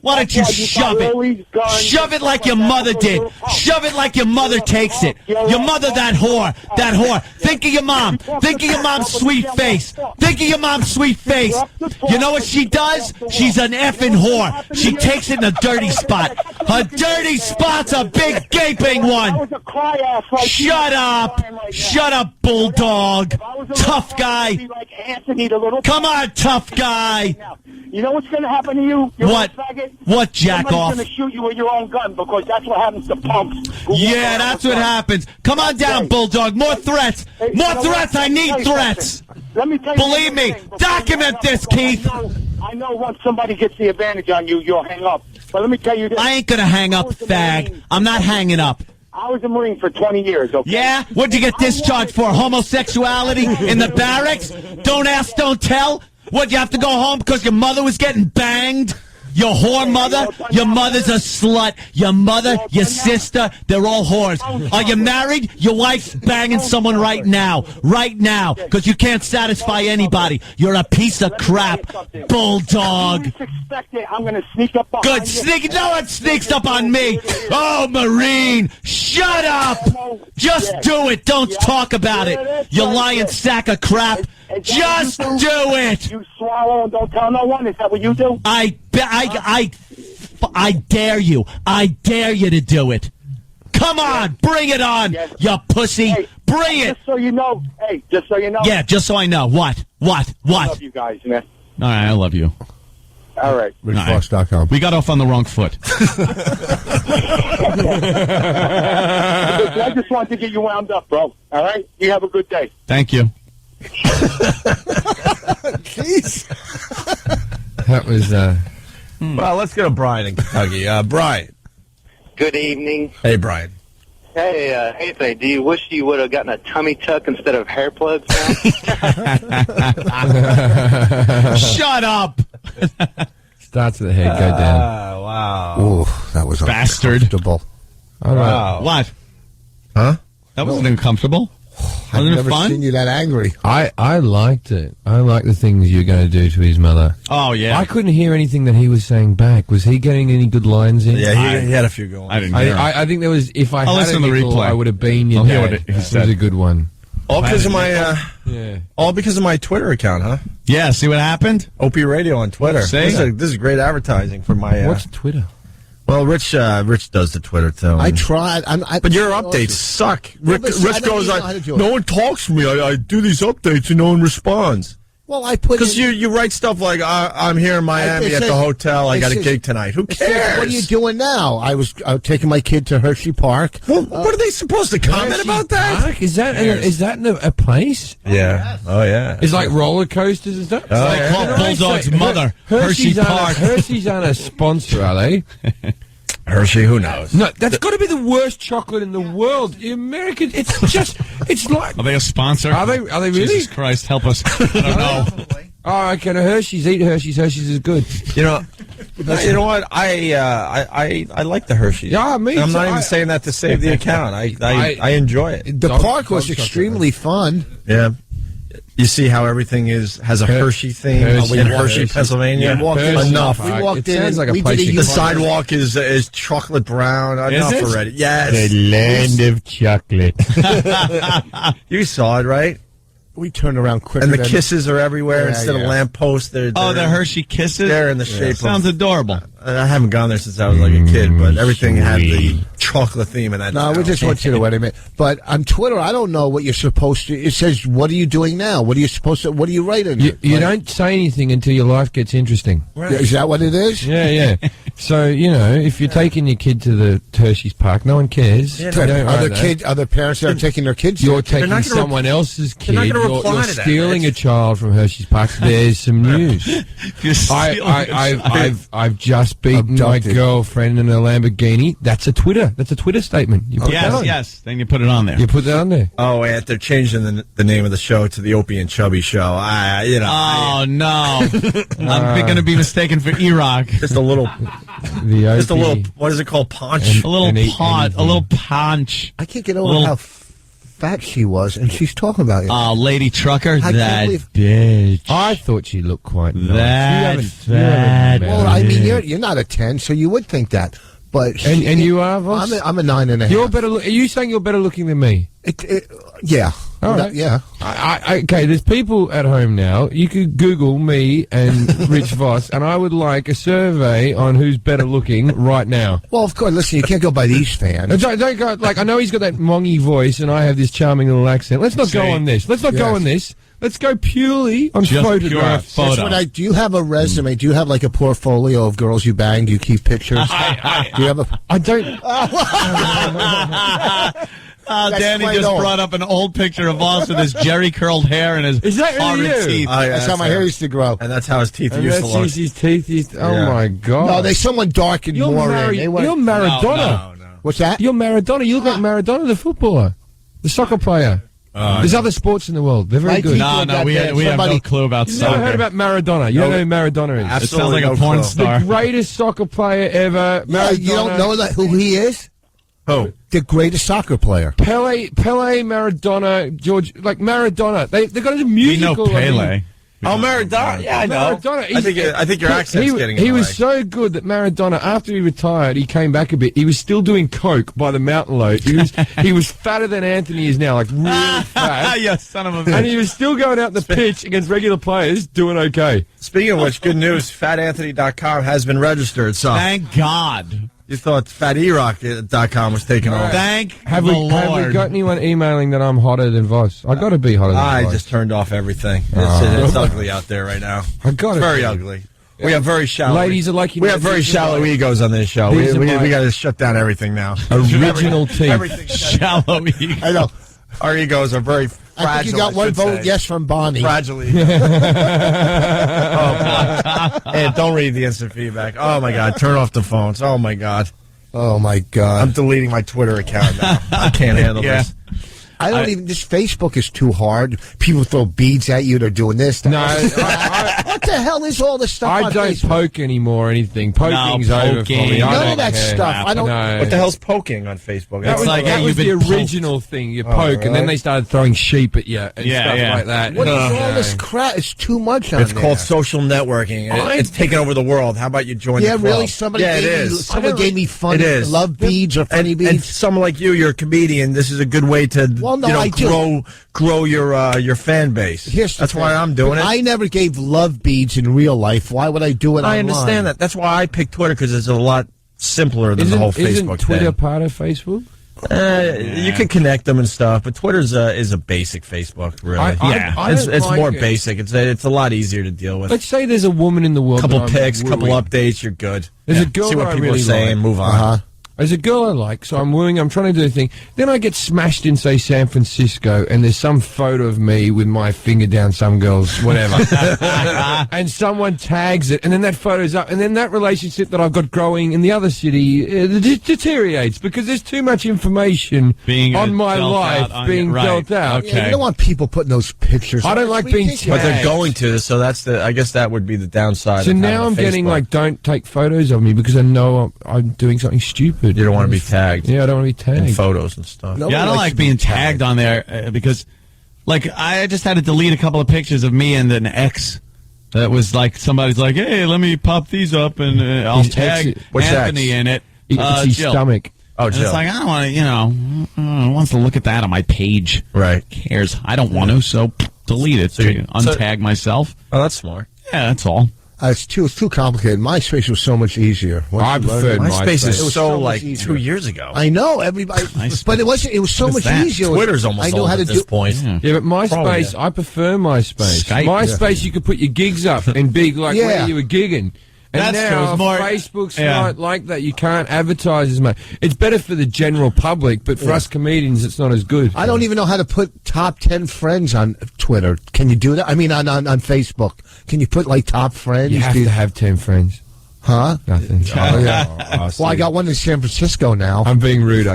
Why don't you shove it? Shove it like your mother did. Shove it like your mother takes it. Your mother, that whore. That whore. Think of your mom. Think of your mom's sweet face. Think of your mom's sweet face. You know what she does? She's an effing whore. She takes it in a dirty spot. Her dirty spot's a big gaping one. Shut up. Shut up, Bulldog. Tough guy. Come on, tough guy. You know what's going to happen to you? What? What, jack off? Somebody's going to shoot you with your own gun because that's what happens to punks. Yeah, that's what happens. Come on down, Bulldog. More threats. More threats. I need threats. Let me tell you. Believe me. Document this, Keith. I know once somebody gets the advantage on you, you'll hang up. But let me tell you this. I ain't going to hang up, fag. I'm not hanging up. I was a Marine for 20 years, okay? Yeah? What'd you get discharged for? Homosexuality in the barracks? Don't ask, don't tell? What, you have to go home because your mother was getting banged? Your whore mother? Your mother's a slut. Your mother, your sister, they're all whores. Are you married? Your wife's banging someone right now. Right now. Because you can't satisfy anybody. You're a piece of crap. Bulldog. I'm going to sneak up on you. Good. No one sneaks up on me. Oh, Marine. Shut up. Just do it. Don't talk about it. You lying sack of crap. Just do it. You swallow and don't tell no one. Is that what you do? I dare you. I dare you to do it. Come on, bring it on, you pussy. Hey, bring it. Just so you know. Hey, just so you know. Yeah, just so I know. What? I love you guys, man. All right, I love you. All right. RichFox.com. We got off on the wrong foot. I just wanted to get you wound up, bro. All right? You have a good day. Thank you. Jeez. That was, Well, let's go to Brian in Kentucky. Brian. Good evening. Hey, Brian. Hey, do you wish you would have gotten a tummy tuck instead of hair plugs now? Shut up. Starts at the head, go down. Wow. Ooh, that was Bastard. uncomfortable. All right. Wow. What? Huh? That wasn't uncomfortable. I've Wasn't it never fun? seen you that angry. I liked it. I liked the things you were going to do to his mother. Oh, yeah. I couldn't hear anything that he was saying back. Was he getting any good lines in? Yeah, he had a few good ones. I didn't hear him. I think there was, if I I'll had listen a to the nickel, replay. I would have been your I'll hear dad. what he That said. was a good one. All because of my Yeah. all because of my Twitter account, huh? Yeah, see what happened? Opie Radio on Twitter. See? This is great advertising for my What's Twitter? Well, Rich does the Twitter too. I tried. But your updates suck. Rich listen, I don't goes even know how to on. do it. No one talks to me. I do these updates and no one responds. Well, I put because you write stuff like I'm here in Miami at the hotel. I got a gig tonight. Who cares? What are you doing now? I was taking my kid to Hershey Park. Well, what are they supposed to comment about that? Park? Is that a place? Yeah. Oh yeah. It's like roller coasters and stuff. It's like Paul Bulldog's mother, Hershey Park. Hershey's aren't a sponsor, are they? Hershey, who knows? No, that's got to be the worst chocolate in the world. The American, it's like. Are they a sponsor? Are they really? Jesus Christ, help us! I don't know. Oh, okay. No, Hershey's, eat Hershey's. Hershey's is good. You know what? I like the Hershey's. Yeah, me I'm too. not even saying that to save the account. I enjoy it. The park was extremely fun. Yeah. You see how everything has a Hershey theme in Hershey, Pennsylvania? We walked in. Sounds like a place. The sidewalk is chocolate brown. Enough already. Yes. The land of chocolate. You saw it, right? We turned around quicker. And the kisses are everywhere instead of lampposts. The Hershey Kisses? They're in the shape Sounds adorable. I haven't gone there since I was like a kid, but everything had the chocolate theme in that. No, we just went to the wedding. But on Twitter, I don't know what you're supposed to. It says, "What are you doing now? What are you supposed to? What are you writing?" You don't say anything until your life gets interesting. Right. Is that what it is? Yeah. So if you're taking your kid to the Hershey's Park, no one cares. Yeah, other parents that are taking their kids. You're taking someone else's kid. You're stealing a child from Hershey's Park. There's some news. I've just beaten my girlfriend in a Lamborghini. That's a Twitter statement. You put yes. Then you put it on there. You put that on there. Oh, wait, they're changing the name of the show to the Opie and Chubby Show. Oh no, I'm going to be mistaken for E-Rock. Just a little. Just a little. What is it called? Paunch. A little paunch. I can't get over how fat she was, and she's talking about it. Lady Trucker, that bitch. I thought she looked quite nice. Well, I mean, you're not a 10, so you would think that. But and you are, Voss? I'm a 9.5. You're better. Are you saying you're better looking than me? Yeah. All right. Yeah. Okay, there's people at home now. You could Google me and Rich Voss, and I would like a survey on who's better looking right now. Well, of course, listen, you can't go by these fans. Don't go, I know he's got that mongy voice, and I have this charming little accent. Let's not go on this. Let's not go on this. Let's go purely on photographs. Do you have a resume? Do you have like a portfolio of girls you banged? Do you keep pictures? Do you have a... I don't... Danny just brought up an old picture of Voss with his jerry curled hair and his horrid teeth. That's how my hair used to grow. And that's how his teeth used to look. His teeth. Oh my God! No, there's someone dark and more. You're Maradona. No. What's that? You're Maradona. You look like Maradona, the footballer, the soccer player. There's other sports in the world. They're very good. No, we have no clue about soccer. You never heard about Maradona. You don't know who Maradona is. It sounds like a porn star. The greatest soccer player ever. Maradona. You don't know who he is? Who? The greatest soccer player. Pele, Maradona, George, like Maradona. They got a musical. We know Pele. Oh, Maradona. Yeah, I know. Maradona. I think your accent's getting He was so good that Maradona, after he retired, he came back a bit. He was still doing coke by the mountain load. He was fatter than Anthony is now, like really fat. You son of a bitch. And he was still going out the pitch against regular players, doing okay. Speaking of which, good news, fatanthony.com has been registered. So thank God. You thought faterock.com was taken over. Have we got anyone emailing that I'm hotter than Voss? I got to be hotter than Voss. I just turned off everything. It's ugly out there right now. I got it. Very ugly. We have very shallow. Ladies are like we have very shallow egos on this show. We got to shut down everything now. Original teeth. Shallow egos. I know. Our egos are very fragile. I think you got one vote yes from Bonnie. Fragile. Hey, don't read the instant feedback. Oh my God, turn off the phones. Oh my God. Oh my God. I'm deleting my Twitter account now. I can't handle this. I don't even. This Facebook is too hard. People throw beads at you. They're doing this. No, what the hell is all this stuff? I don't poke anymore or anything. Poking's over for me. None of that stuff. I don't. What the hell's poking on Facebook? That was the original thing. You poke, and then they started throwing sheep at you and stuff like that. What is all this crap? It's too much on It's called social networking. It's taking over the world. How about you join the club? Really? Somebody gave me funny love beads or funny beads. And someone like you're a comedian. This is a good way to grow your fan base. That's why I'm doing it. I never gave love beads in real life. Why would I do it online? I understand that. That's why I picked Twitter, because it's a lot simpler than the whole Facebook thing. Isn't Twitter part of Facebook? You can connect them and stuff, but Twitter's is a basic Facebook, really. It's more basic. It's a lot easier to deal with. Let's say there's a woman in the world. Couple pics, couple updates, you're good. There's a girl See what that I people really are saying, like. move on. There's a girl I like, so I'm wooing, I'm trying to do a thing. Then I get smashed in, say, San Francisco, and there's some photo of me with my finger down some girl's whatever. And someone tags it, and then that photo's up, and then that relationship that I've got growing in the other city deteriorates because there's too much information on my life being dealt out. Yeah, you don't want people putting those pictures. I don't like being tagged. But they're going to, so that's I guess that would be the downside. So of now I'm getting like, don't take photos of me because I know I'm doing something stupid. You don't want to be tagged. Yeah, I don't want to be tagged. In photos and stuff. Yeah, I don't like being tagged on there because, like, I just had to delete a couple of pictures of me and an ex. That was like somebody's like, hey, let me pop these up and I'll tag Anthony in it. It's his stomach. Oh, and Jill. it's like, I don't want to, who wants to look at that on my page? Right. Who cares? I don't want to, so delete it. So untag myself. Oh, that's smart. Yeah, that's all. It's too complicated. MySpace was so much easier. I preferred MySpace. It was so like much 2 years ago. I know everybody, but it was so much easier. Twitter's almost I know old how to at this point. Yeah, but MySpace, I prefer MySpace. Skype. MySpace, you could put your gigs up and be like where you were gigging. And That's now true. Facebook's not like that. You can't advertise as much. It's better for the general public, but for us comedians, it's not as good. I don't even know how to put top 10 friends on Twitter. Can you do that? I mean, on Facebook. Can you put like top friends? You have to have 10 friends. Huh? Nothing. Oh, yeah. Well, I got one in San Francisco now. I'm being rude. We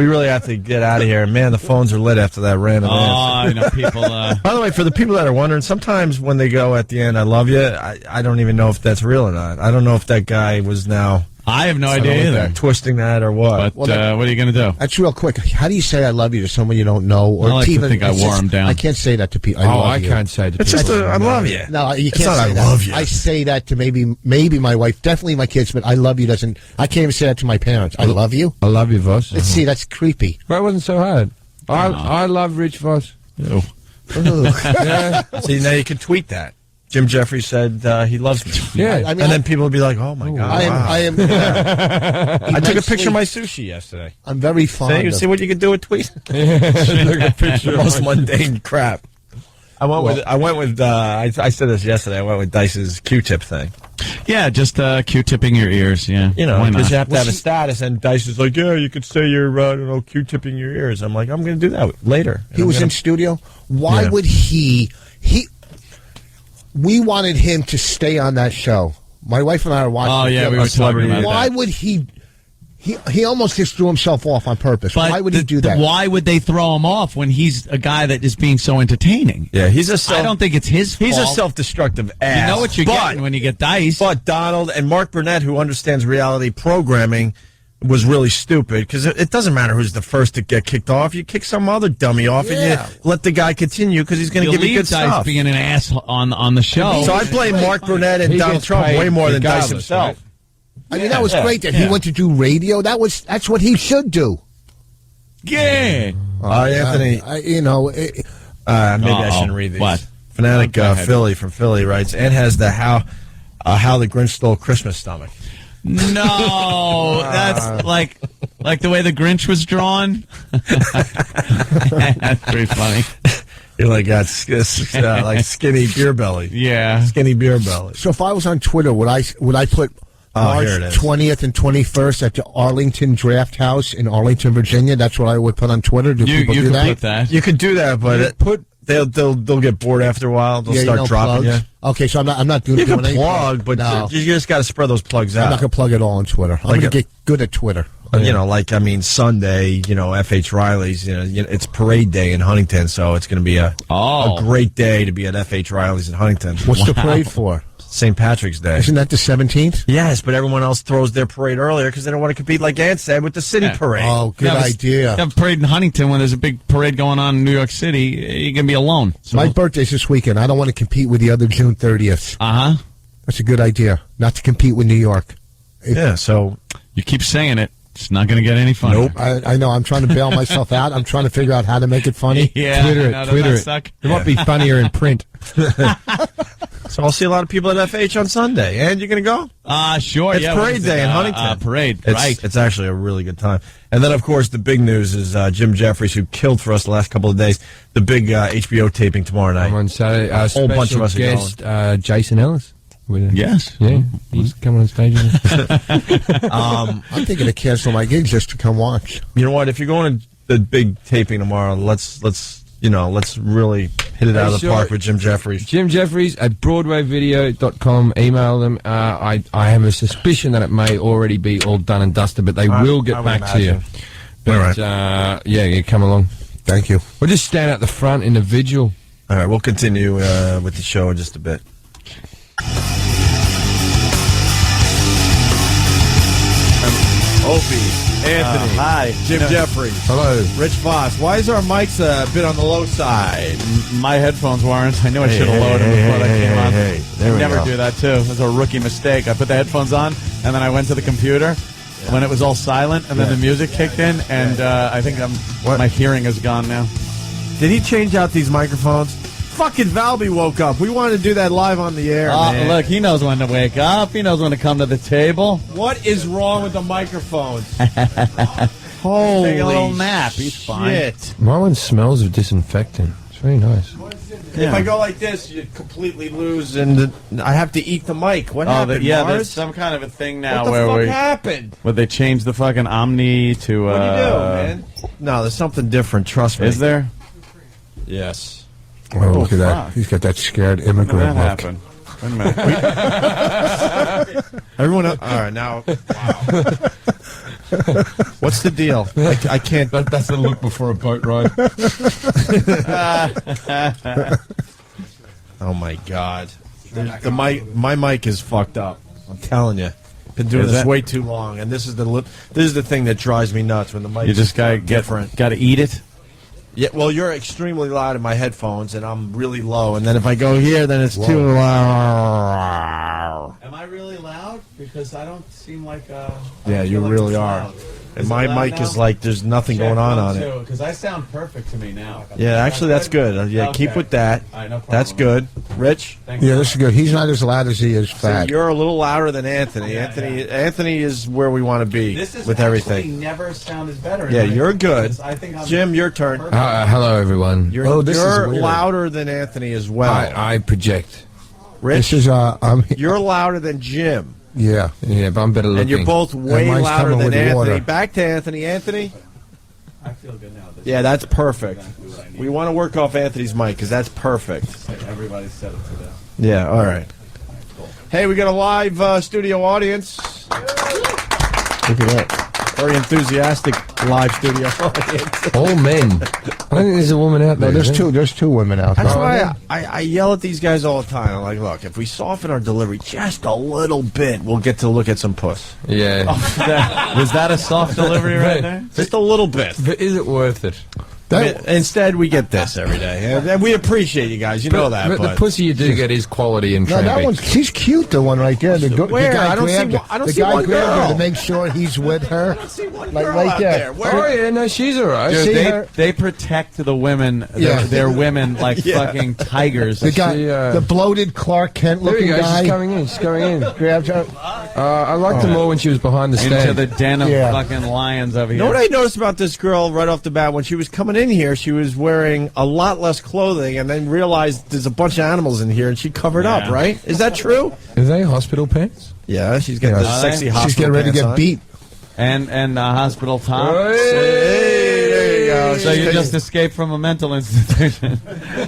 really have to get out of here. Man, the phones are lit after that random answer. I know people. By the way, for the people that are wondering, sometimes when they go at the end, I love you, I don't even know if that's real or not. I don't know if that guy was now... I have no idea either. Twisting that or what. But what are you going to do? That's real quick. How do you say I love you to someone you don't know? Or I like to think I wore him down. I can't say that to people. I can't say to people. It's just I love you. No, you it's can't not say I that. love you. I say that to maybe my wife, definitely my kids, but I love you doesn't... I can't even say that to my parents. I love you? I love you, Voss. See, that's creepy. Well, it wasn't so hard. I love Rich Voss. Ew. Yeah. See, now you can tweet that. Jim Jeffries said he loves me. Yeah, I mean, and then people will be like, "Oh my God!" I am. I took a picture of my sushi yesterday. I'm very fond. See what you can do with tweets. Took a picture The most mundane crap. I went with. I said this yesterday. I went with Dice's Q-tip thing. Yeah, just Q-tipping your ears. Yeah, because you have to have a status. And Dice is like, "Yeah, you could say you're Q-tipping your ears." I'm like, "I'm going to do that later." He was in studio. Why would he? We wanted him to stay on that show. My wife and I are watching. Oh yeah, we were talking about Why that. would he? He almost just threw himself off on purpose. But why would he do that? Why would they throw him off when he's a guy that is being so entertaining? Yeah, I don't think it's his fault. He's a self-destructive ass. You know what you're getting when you get Dice. But Donald and Mark Burnett, who understands reality programming, was really stupid because it doesn't matter who's the first to get kicked off. You kick some other dummy off and you let the guy continue because he's going to give you good Dice stuff. being an ass on the show. So I blame Mark Burnett and Donald Trump way more than Dice himself. Right? I mean, that was great that he went to do radio. That's what he should do. Yeah. Anthony. Maybe I shouldn't read these. What? Fanatic Philly from Philly writes, and has the how the Grinch stole Christmas stomach. No, that's like the way the Grinch was drawn. That's pretty funny. You're like like skinny beer belly. Yeah, skinny beer belly. So if I was on Twitter, would I put March 20th and 21st at the Arlington Draft House in Arlington, Virginia? That's what I would put on Twitter. Do people do that? Put that? You could do that, but they'll get bored after a while. They'll start dropping you. Okay, so I'm not doing. You can anything. plug, but you just got to spread those plugs out. I'm not gonna plug it all on Twitter. I'm gonna get good at Twitter. Sunday, F.H. Riley's, it's parade day in Huntington, so it's going to be a great day to be at F.H. Riley's in Huntington. What's the parade for? St. Patrick's Day. Isn't that the 17th? Yes, but everyone else throws their parade earlier because they don't want to compete, like Ant said, with the city parade. Oh, good idea. You have a parade in Huntington when there's a big parade going on in New York City. You're going to be alone. So. My birthday's this weekend. I don't want to compete with the other June 30th. Uh-huh. That's a good idea. Not to compete with New York. Yeah, so you keep saying it. It's not going to get any funnier. Nope. I know. I'm trying to bail myself out. I'm trying to figure out how to make it funny. Yeah. Twitter it. It might be funnier in print. So I'll see a lot of people at FH on Sunday. And you're going to go? Sure. It's parade day in Huntington. Parade, right. It's actually a really good time. And then, of course, the big news is Jim Jeffries, who killed for us the last couple of days, the big HBO taping tomorrow night. I'm on Saturday. A whole bunch of us guest, Jason Ellis. Yes. Yeah. He's coming on stage. I'm thinking of cancel my gigs just to come watch. You know what? If you're going to the big taping tomorrow, let's really hit it out of the park with Jim Jeffries. Jim Jeffries at BroadwayVideo.com. Email them. I have a suspicion that it may already be all done and dusted, but they will get back to you. But, yeah, come along. Thank you. We'll just stand at the front in the vigil. All right, we'll continue with the show in just a bit. Opie, Anthony, hi, Jim Jeffries, hello, Rich Voss. Why is our mics a bit on the low side? My headphones weren't. I knew I should have lowered them before they came on. There I we never go. do that too. It was a rookie mistake. I put the headphones on, and then I went to the computer when it was all silent, and then the music kicked in, and I think my hearing is gone now. Did he change out these microphones? Fucking Valby woke up. We wanted to do that live on the air, man. Look, he knows when to wake up. He knows when to come to the table. What is wrong with the microphones? Holy Take a little nap. He's fine. Shit. My one smells of disinfectant. It's very nice. If I go like this, you completely lose, and I have to eat the mic. What happened, there's Mars? some kind of a thing now What the where fuck happened? Where they changed the fucking Omni to... What do you do, man? No, there's something different, trust me. Is there? Yes. Oh, look at that. He's got that scared immigrant That look. happened. Wait a minute. Everyone else, all right, now. Wow. What's the deal? I can't. That's the look before a boat ride. Oh, my God. My mic is fucked up. I'm telling you. Been doing this way too long, and this is the thing that drives me nuts when the mic. You just got to eat it. Yeah, well, you're extremely loud in my headphones, and I'm really low. And then if I go here, then it's too loud. Am I really loud? Because I don't seem like. Yeah, you really are. And my mic is like there's nothing going on it. Because I sound perfect to me now. Yeah, actually, that's good. Yeah, Okay. keep with that. All right, no problem. That's good. Rich? Yeah, this is good. He's not as loud as he is fat. So you're a little louder than Anthony. Anthony is where we want to be with everything. Never sounded better. Yeah, you're good. I think I'm Jim, your turn. Hello, everyone. You're louder than Anthony as well. I project. Rich, This is you're louder than Jim. Yeah, but I'm better looking. And you're both way mine's louder coming than with Anthony. water. Back to Anthony. Anthony? I feel good now. Yeah, that's perfect. We want to work off Anthony's mic because that's perfect. Everybody said it today. Yeah, all right. Hey, we got a live studio audience. Look at that. Very enthusiastic live studio audience. All men. I don't think there's a woman out there. No, there's two women out there. That's why I yell at these guys all the time. I'm like, look, if we soften our delivery just a little bit, we'll get to look at some puss. Yeah. Was that a soft delivery right there? Just a little bit. But is it worth it? Instead, we get this every day. And we appreciate you guys. You know that. But the pussy you do get is quality and No, that one's she's cute. The one right there. The Where? guy I don't see grabbed one- her. I don't the see guy one grabbed her girl. to make sure he's with her. Like girl right out there. there. Where- Oh, yeah, no, she's all right. Dude, they protect the women. Yeah. They're women like Yeah. fucking tigers. The guy, the bloated Clark Kent There looking you go. guy. She's coming in. She's going in. Grabs her. I liked her more when she was behind the stand. Into the den of Yeah. fucking lions over You here. know what I noticed about this girl right off the bat? When she was coming in here, she was wearing a lot less clothing and then realized there's a bunch of animals in here and she covered up, right? Is that true? Are they hospital pants? Yeah, she's got the sexy hospital She's getting ready to pants get on. beat. And hospital top. Hey, there you go. So you just escaped from a mental institution.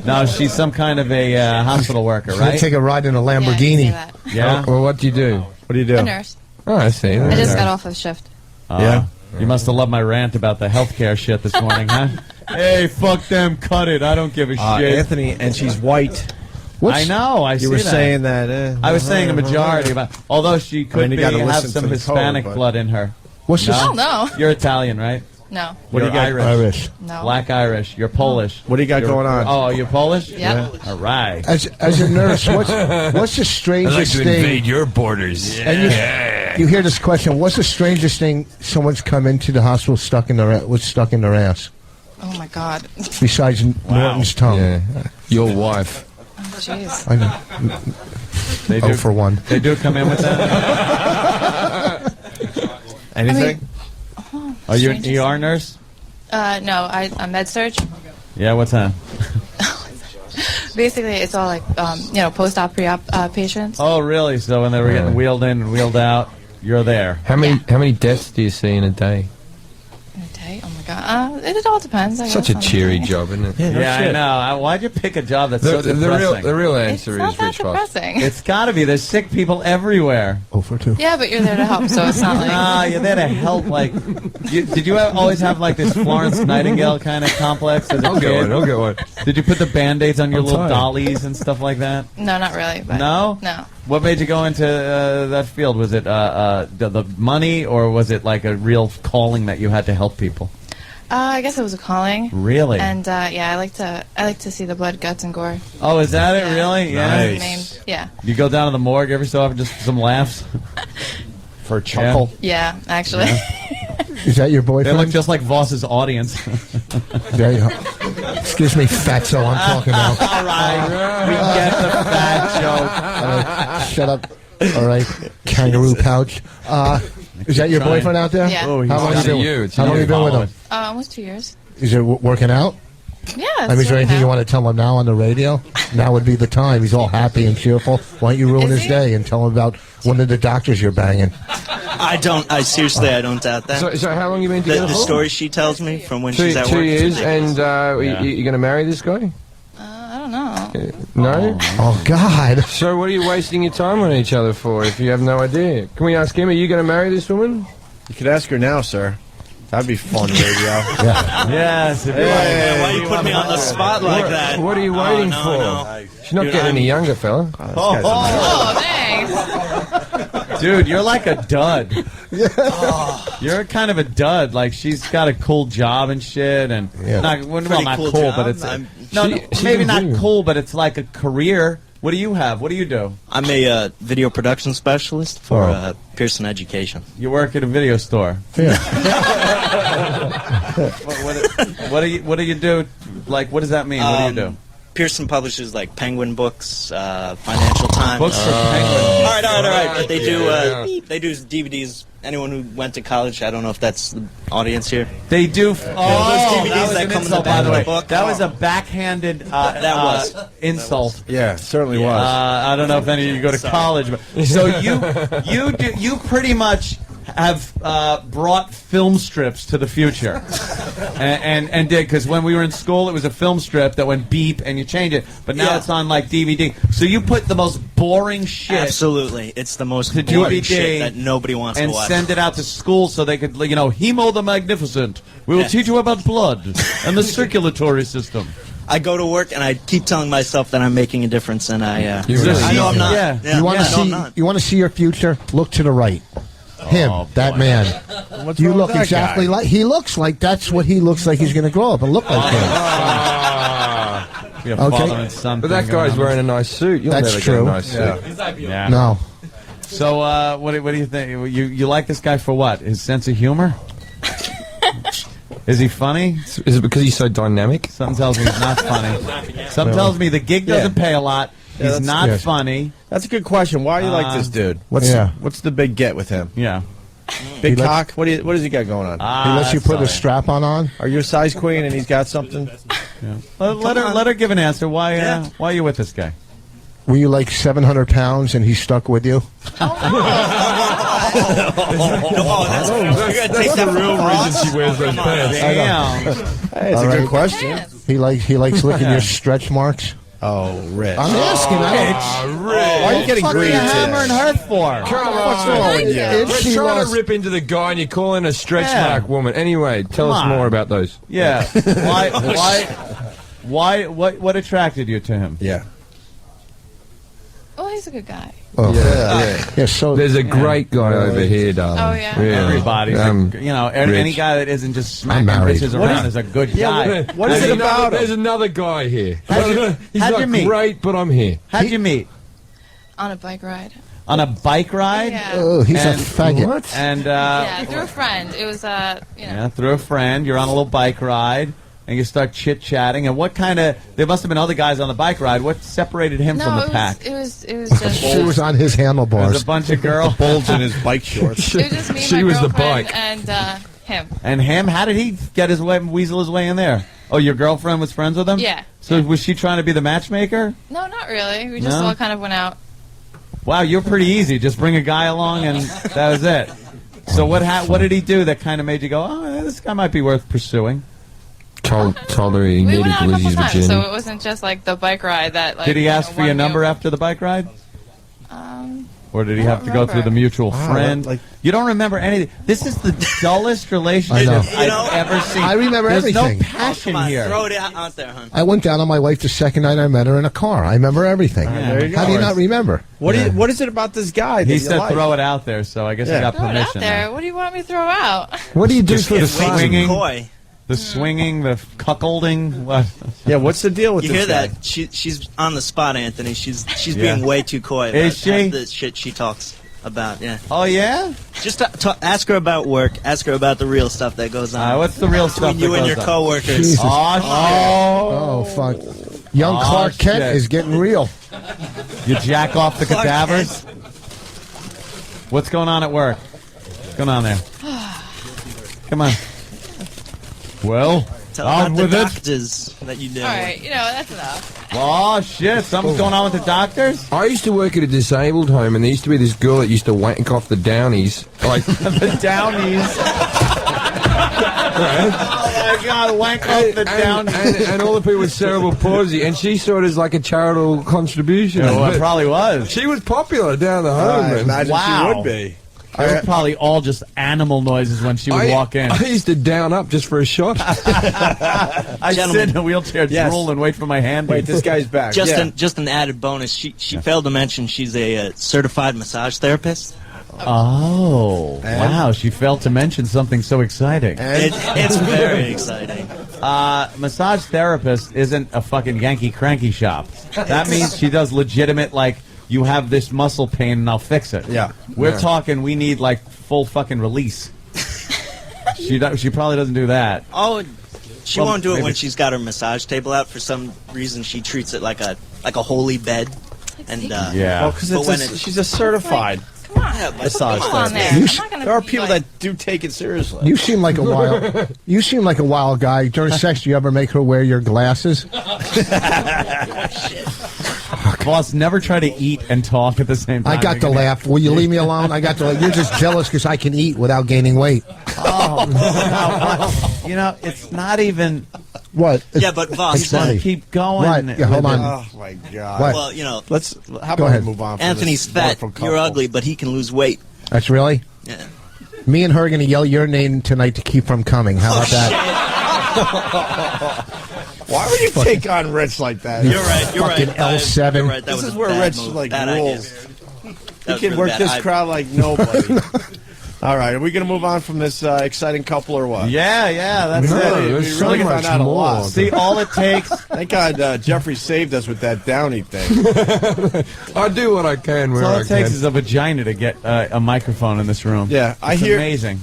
No, she's some kind of a hospital worker, She's gonna right? take a ride in a Lamborghini. Yeah. Well, what do you do? What do you do? A nurse. Oh, I see. I just got off of shift. Yeah. You must have loved my rant about the healthcare shit this morning, huh? Hey, fuck them, cut it. I don't give a shit. Anthony, and she's white. I know. I see You were that. saying that. I was saying a majority about. Although she could you gotta have listen some to the Hispanic code, but- blood in her. What's Oh, no. You're Italian, right? No. What do you got? Irish. No. Black Irish. You're Polish. What do you got going on? Oh, you're Polish? Yeah. All right. As a nurse, what's the strangest thing? your borders. And you hear this question: what's the strangest thing someone's come into the hospital stuck in their ass Oh, my God. besides Norton's tongue? Yeah. Your wife. Jeez. I know. They do, for 1. They do come in with that. Anything? Are you an ER nurse? No, I'm med surg. Yeah, what's that? Basically, it's all like, post-op, pre-op patients. Oh, really? So when they were getting wheeled in and wheeled out, you're there. How many deaths do you see in a day? In a day? Oh my God. It all depends. I Such guess, a cheery job, isn't it? Yeah, I know. Why'd you pick a job that's so depressing? The real answer It's not is that Rich Voss. depressing. It's got to be. There's sick people everywhere. 0 for 2. Yeah, but you're there to help, so it's not like... Nah, you're there to help. Like, did you always have like this Florence Nightingale kind of complex as a kid? I'll get one. Did you put the Band-Aids on your little tired. dollies and stuff like that? No, not really. But No? No. What made you go into that field? Was it the money, or was it like a real calling that you had to help people? I guess it was a calling. Really? And I like to see the blood, guts, and gore. Oh, is that it? Really? Yeah. Nice. Yeah. You go down to the morgue every so often just for some laughs? For a chuckle? Yeah, actually. Is that your They boyfriend? look just like Voss's audience. There you go. Excuse me, fatso, I'm talking about. All right. We get the fat joke. All right, shut up. All right, kangaroo pouch. Is that your boyfriend out there? Yeah. Oh, How long have you been with him? Almost 2 years. Is it working out? Yeah. I mean, is there anything you want to tell him now on the radio? Now would be the time. He's all happy and cheerful. Why don't you ruin his day and tell him about one of the doctors you're banging? I don't. I seriously, I don't doubt that. So how long you been together The for? story she tells me from when she's at work. 2 is years, ridiculous. and you going to marry this guy? I don't know. No? Oh, God. So what are you wasting your time on each other for if you have no idea? Can we ask him, are you going to marry this woman? You could ask her now, sir. That'd be fun radio. Yes. Hey, man, why you put me on the spot like that? What are you waiting no, for? No. She's not Dude, getting I'm- any younger, fella. Oh, thanks. Dude, you're like a dud. You're kind of a dud. Like, she's got a cool job and shit, and not cool cool, job. but it's She maybe can not do. cool, but it's like a career. What do you have? What do you do? I'm a video production specialist for Pearson Education. You work at a video store. Yeah. What do you do? Like, what does that mean? What do you do? Pearson publishes like Penguin books, Financial Times. Books for Penguin. All right. But they do they do DVDs. Anyone who went to college, I don't know if that's the audience here. They do. those DVDs that come in the back by the of way. the book. That was a backhanded insult. Yeah, it certainly was. I don't know if any of you go to college, but so you pretty much have brought film strips to the future, and did, because when we were in school, it was a film strip that went beep and you change it, but now it's on like DVD. So you put the most boring shit. Absolutely, it's the most to boring DVD shit that nobody wants and to watch. send it out to school so they could, Hemo the Magnificent. We will teach you about blood and the circulatory system. I go to work and I keep telling myself that I'm making a difference, and I know I'm not. Yeah. You want to see? You want to see your future? Look to the right. Him, that man. What's You wrong look with that exactly guy? like he looks like. That's what he looks like. He's going to grow up and look like him. We have father and son. But that thing guy's going on. wearing a nice suit. You'll That's never true. get a nice suit. Yeah. No. So, what do you think? You like this guy for what? His sense of humor? Is he funny? Is it because he's so dynamic? Something tells me he's not funny. Something tells me the gig doesn't pay a lot. Yeah, He's that's- not yes. funny. That's a good question. Why do you like this dude? What's the big get with him? Yeah. Big He cock? What does he got going on? He lets you put a strap on. Are you a size queen and he's got something? Yeah. Let her give an answer. Why are you with this guy? Were you like 700 pounds and he stuck with you? That's the real reason she wears those pants. Damn. Hey, it's a good question. He likes licking your stretch marks. Oh, Rich. I'm asking. Why are you getting What are greedy you today? hammering her for? Come What's wrong with you? We're trying to rip into the guy and you're calling a stretch mark woman. Anyway, tell us Come on. more about those. Yeah. What attracted you to him? Yeah. Oh, he's a good guy. Oh. Yeah. So There's a great guy over here, darling. Oh, yeah. Everybody's, any Rich. guy that isn't just smacking married. bitches around is a good guy. What is it about him? There's another guy here. He's how'd not you meet? great, but I'm here. How'd you meet? On a bike ride. On a bike ride? Yeah. Oh, he's And- a faggot. And Yeah, through a friend. It was, through a friend. You're on a little bike ride. and you start chit-chatting. And there must have been other guys on the bike ride. What separated him from the pack? It was just... She was on his handlebars. There's a bunch of girls. The bulge in his bike shorts. It was just me, She my was the girlfriend, bike. and him. And him? How did he get weasel his way in there? Oh, your girlfriend was friends with him? Yeah. So was she trying to be the matchmaker? No, not really. We just No? all kind of went out. Wow, you're pretty easy. Just bring a guy along and that was it. So what did he do that kind of made you go, oh, this guy might be worth pursuing? Told her he We needed went out to a lose couple his times, virginity. so it wasn't just like the bike ride that like... Did he ask for your one number deal. after the bike ride? Or did he have to go through the mutual friend? You don't remember anything. This is the dullest relationship I've ever seen. I remember There's everything. no passion Come on, here. throw it out there, hon. I went down on my wife the second night I met her in a car. I remember everything. there you How go. do you not remember? What is it about this guy that He you said like? throw it out there, so I guess I got Throw it permission. out there. What do you want me to throw out? What do you do Just for the it's way fun? swinging. Coy. The swinging, the cuckolding. What? Yeah, what's the deal with You this hear guy? that? She's on the spot, Anthony. She's Yeah. being way too coy about Is she? half the shit she talks about. Yeah. Oh, yeah? Just ask her about work. Ask her about the real stuff that goes on. What's the real stuff between you that and goes your on? coworkers? Jesus. Oh, Oh, fuck. Young Oh, Clark Kent shit. is getting real. You jack off the Clark cadavers? What's going on at work? What's going on there? Come on. Well, Tell on about the with it. doctors that you did. All right, that's enough. Oh, shit. Something's going on with the doctors? I used to work at a disabled home, and there used to be this girl that used to wank off the downies. Like The Downies. Oh, my God. Wank off the Downies. and all the people with cerebral palsy, and she saw it as like a charitable contribution. Yeah, well, it But probably was. she was popular down the home. I man. imagine Wow. she would be. They were probably all just animal noises when she would walk in. I used to down up just for a shot. I sit in a wheelchair, drool, and wait for my hand. Wait, this guy's back. Just an added bonus. She failed to mention she's a certified massage therapist. Oh, wow. She failed to mention something so exciting. It's very exciting. Massage therapist isn't a fucking Yankee cranky shop. That means she does legitimate, like, you have this muscle pain and I'll fix it. Yeah. We're talking, we need, like, full fucking release. She probably doesn't do that. Oh, she Well, won't do it maybe- when she's got her massage table out. For some reason, she treats it like a holy bed. And Yeah. Well, because she's a certified massage Come on therapist. there. I'm not gonna There are be people like- that do take it seriously. You seem like a wild. You seem like a wild guy. During sex, do you ever make her wear your glasses? Boss, never try to eat and talk at the same time. I got the laugh. Will you leave me alone? I got the. You're just jealous because I can eat without gaining weight. Oh, you know, it's not even. What? Yeah, but Voss, It's funny. Keep going. What? Yeah, hold on. Oh my God! What? well, you know, Let's. How Go about ahead. we move on? From Anthony's this fat. wonderful You're couple? ugly, but he can lose weight. That's really. Yeah. Me and her are going to yell your name tonight to keep from coming. How about that? Why would you take on Rich like that? You're right. You're Fucking right. L7. You're right. That This was is a where bad Rich move, like bad rules. idea. He was can really work bad. this crowd like nobody. All right, are we going to move on from this exciting couple or what? Yeah, that's No, it. there's We so really much found out a more. lot. See, all it takes. Thank God Jeffrey saved us with that Downey thing. I do what I can where All I it takes can. is a vagina to get a microphone in this room. Yeah, It's amazing.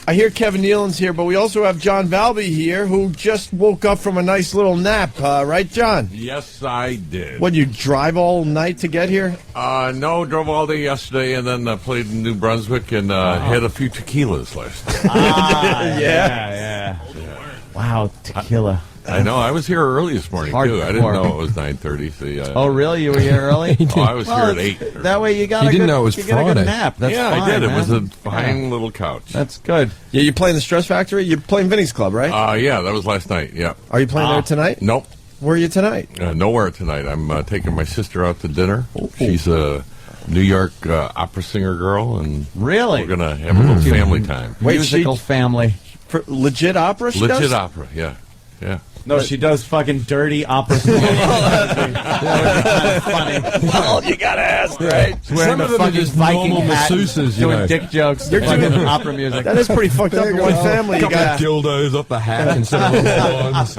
I hear Kevin Nealon's here, but we also have John Valby here, who just woke up from a nice little nap. Right, John? Yes, I did. What, you drive all night to get here? No, drove all day yesterday and then played in New Brunswick and had a few tequilas last night. Yeah. Wow, tequila. I know. I was here early this morning, too. I didn't Hardcore. know it was 9:30. Oh, really? You were here early? I was here at 8. That way you got You a didn't good, know it was you got a Friday. good nap. That's yeah, fine, I did. man. It was a fine little couch. That's good. Yeah, you're playing the Stress Factory? You're playing Vinny's Club, right? Yeah, that was last night. Yeah. Are you playing there tonight? Nope. Where are you tonight? Nowhere tonight. I'm taking my sister out to dinner. She's a New York opera singer girl, and Really? we're gonna have a little family time. Wait, Musical family. For legit opera? she Legit does? opera. Yeah. No, she does fucking dirty opera singing. Funny. Well, you gotta ask, right? Wearing Some the of them are fucking just Viking normal hat, masseuses, you doing know. dick jokes. You're fucking doing- opera music. That is pretty fucked up in one family. You Couple of got, dildos up the hat instead of little ones.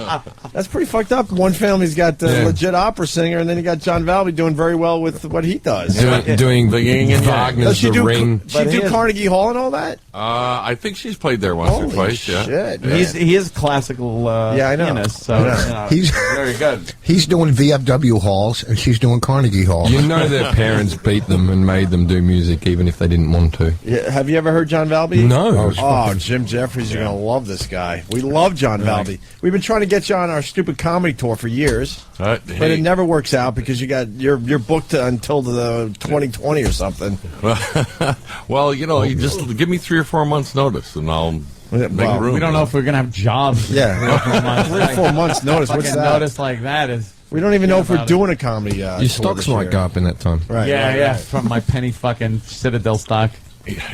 that's pretty fucked up. One family's got a Yeah. legit opera singer, and then you got John Valby doing very well with what he does. Doing The yin and yang. Wagner's Does she The do, Ring. she do Carnegie Hall and all that? I think she's played there once or Holy twice. Yeah. shit, Yeah. man. He is classical. Yeah, I know. pianist, so you know, He's very good. He's doing VFW halls, and she's doing Carnegie Hall. You know their parents beat them and made them do music even if they didn't want to. Yeah, have you ever heard John Valby? No. Oh, Jim Jeffries, you're going to love this guy. We love John Valby. We've been trying to get you on our stupid comedy tour for years, but it never works out because you're booked until the 2020 or something. Well, you know, you just give me 3 or 4 months notice, and I'll make room. We don't know if we're gonna have jobs. Yeah, 3 or 4 months notice. What's that? Notice like that is. We don't even know if we're doing a comedy. Your stocks might go up in that time. Right. Yeah, from my penny fucking Citadel stock.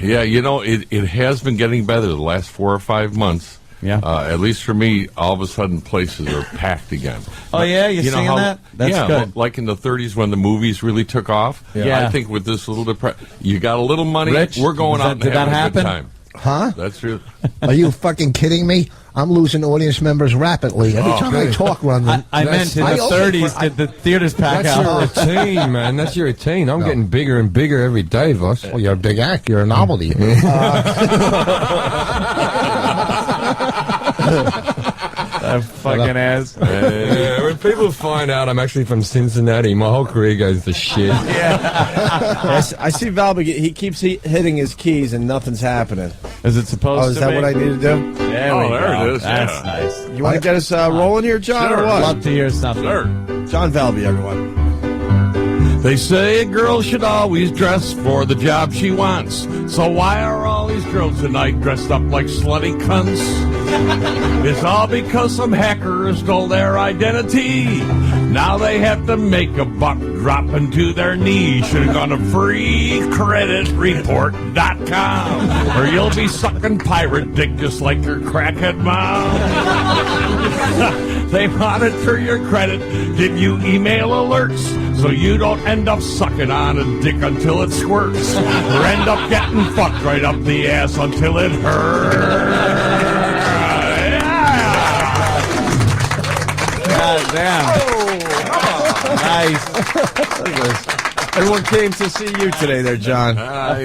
Yeah, you know, it has been getting better the last 4 or 5 months. Yeah. At least for me, all of a sudden places are packed again. Oh, yeah? You're know seeing how, that? That's good. Like in the 30s when the movies really took off. Yeah. I think with this little you got a little money, Rich, we're going out and did that having a happen? good time. Huh? That's true. Are you fucking kidding me? I'm losing audience members rapidly. Every time I talk, I meant in the 30s, did the theaters pack That's out? your routine, man. That's your routine. I'm getting bigger and bigger every day, boss. Well, you're a big act. You're a novelty. That fucking ass. Yeah, when people find out I'm actually from Cincinnati, my whole career goes to shit. Yes, I see Valby. He keeps hitting his keys and nothing's happening. Is it supposed to Oh, is that be? what I need to do? There we there go. it is. That's Yeah. nice. You want to get us rolling here, John, or what? Love to hear something. Sure. John Valby, everyone. They say a girl should always dress for the job she wants. So why are all these girls tonight dressed up like slutty cunts? It's all because some hacker stole their identity. Now they have to make a buck dropping to their knees. Should have gone to freecreditreport.com, or you'll be sucking pirate dick just like your crackhead mom. They monitor your credit, give you email alerts, so you don't end up sucking on a dick until it squirts, or end up getting fucked right up the ass until it hurts. God damn. Nice. Everyone came to see you today there, John.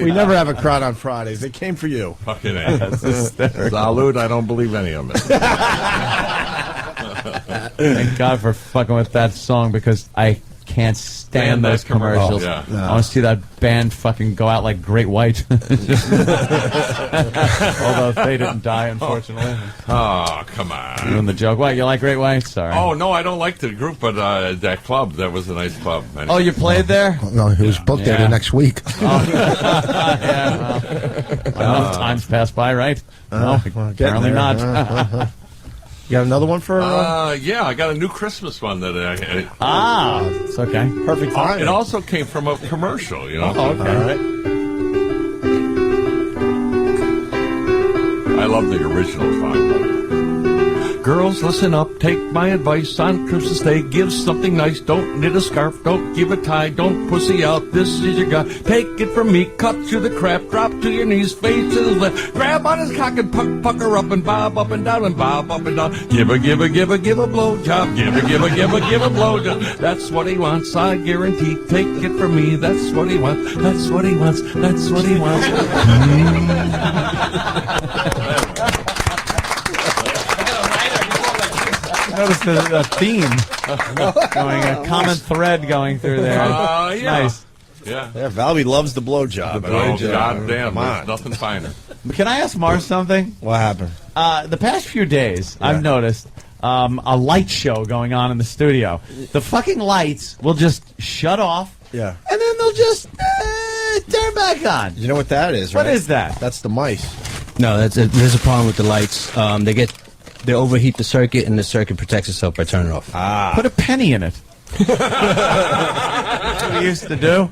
We never have a crowd on Fridays. They came for you. Fucking Salute, I don't believe any of it. Thank God for fucking with that song, because I can't stand those commercials. Yeah. I want to see that band fucking go out like Great White. Although they didn't die, unfortunately. Oh, come on. Doing the joke. What, you like Great White? Sorry. Oh, no, I don't like the group, but that club, that was a nice club. Oh, you played there? No, he was booked there the next week. Yeah, well, enough time's passed by, right? No, apparently not. You got another one for? Yeah, I got a new Christmas one that it's okay. Perfect time. It also came from a commercial, you know. Oh, okay. All right. I love the original song. Girls, listen up, take my advice on Christmas Day. Give something nice, don't knit a scarf, don't give a tie, don't pussy out, this is your guy. Take it from me, cut through the crap, drop to your knees, face to the left. Grab on his cock and pucker up and bob up and down and bob up and down. Give a blowjob, give a blowjob. That's what he wants, I guarantee. Take it from me, that's what he wants, that's what he wants, that's what he wants. Notice the theme going, a common thread going through there. Yeah. Nice. Yeah. Valby loves the blowjob. Oh, goddamn, there's nothing finer. Can I ask Mars something? What happened? The past few days, I've noticed a light show going on in the studio. The fucking lights will just shut off. Yeah. And then they'll just turn back on. You know what that is, right? What is that? That's the mice. No, there's a problem with the lights. They overheat the circuit, and the circuit protects itself by turning it off. Put a penny in it. That's what we used to do.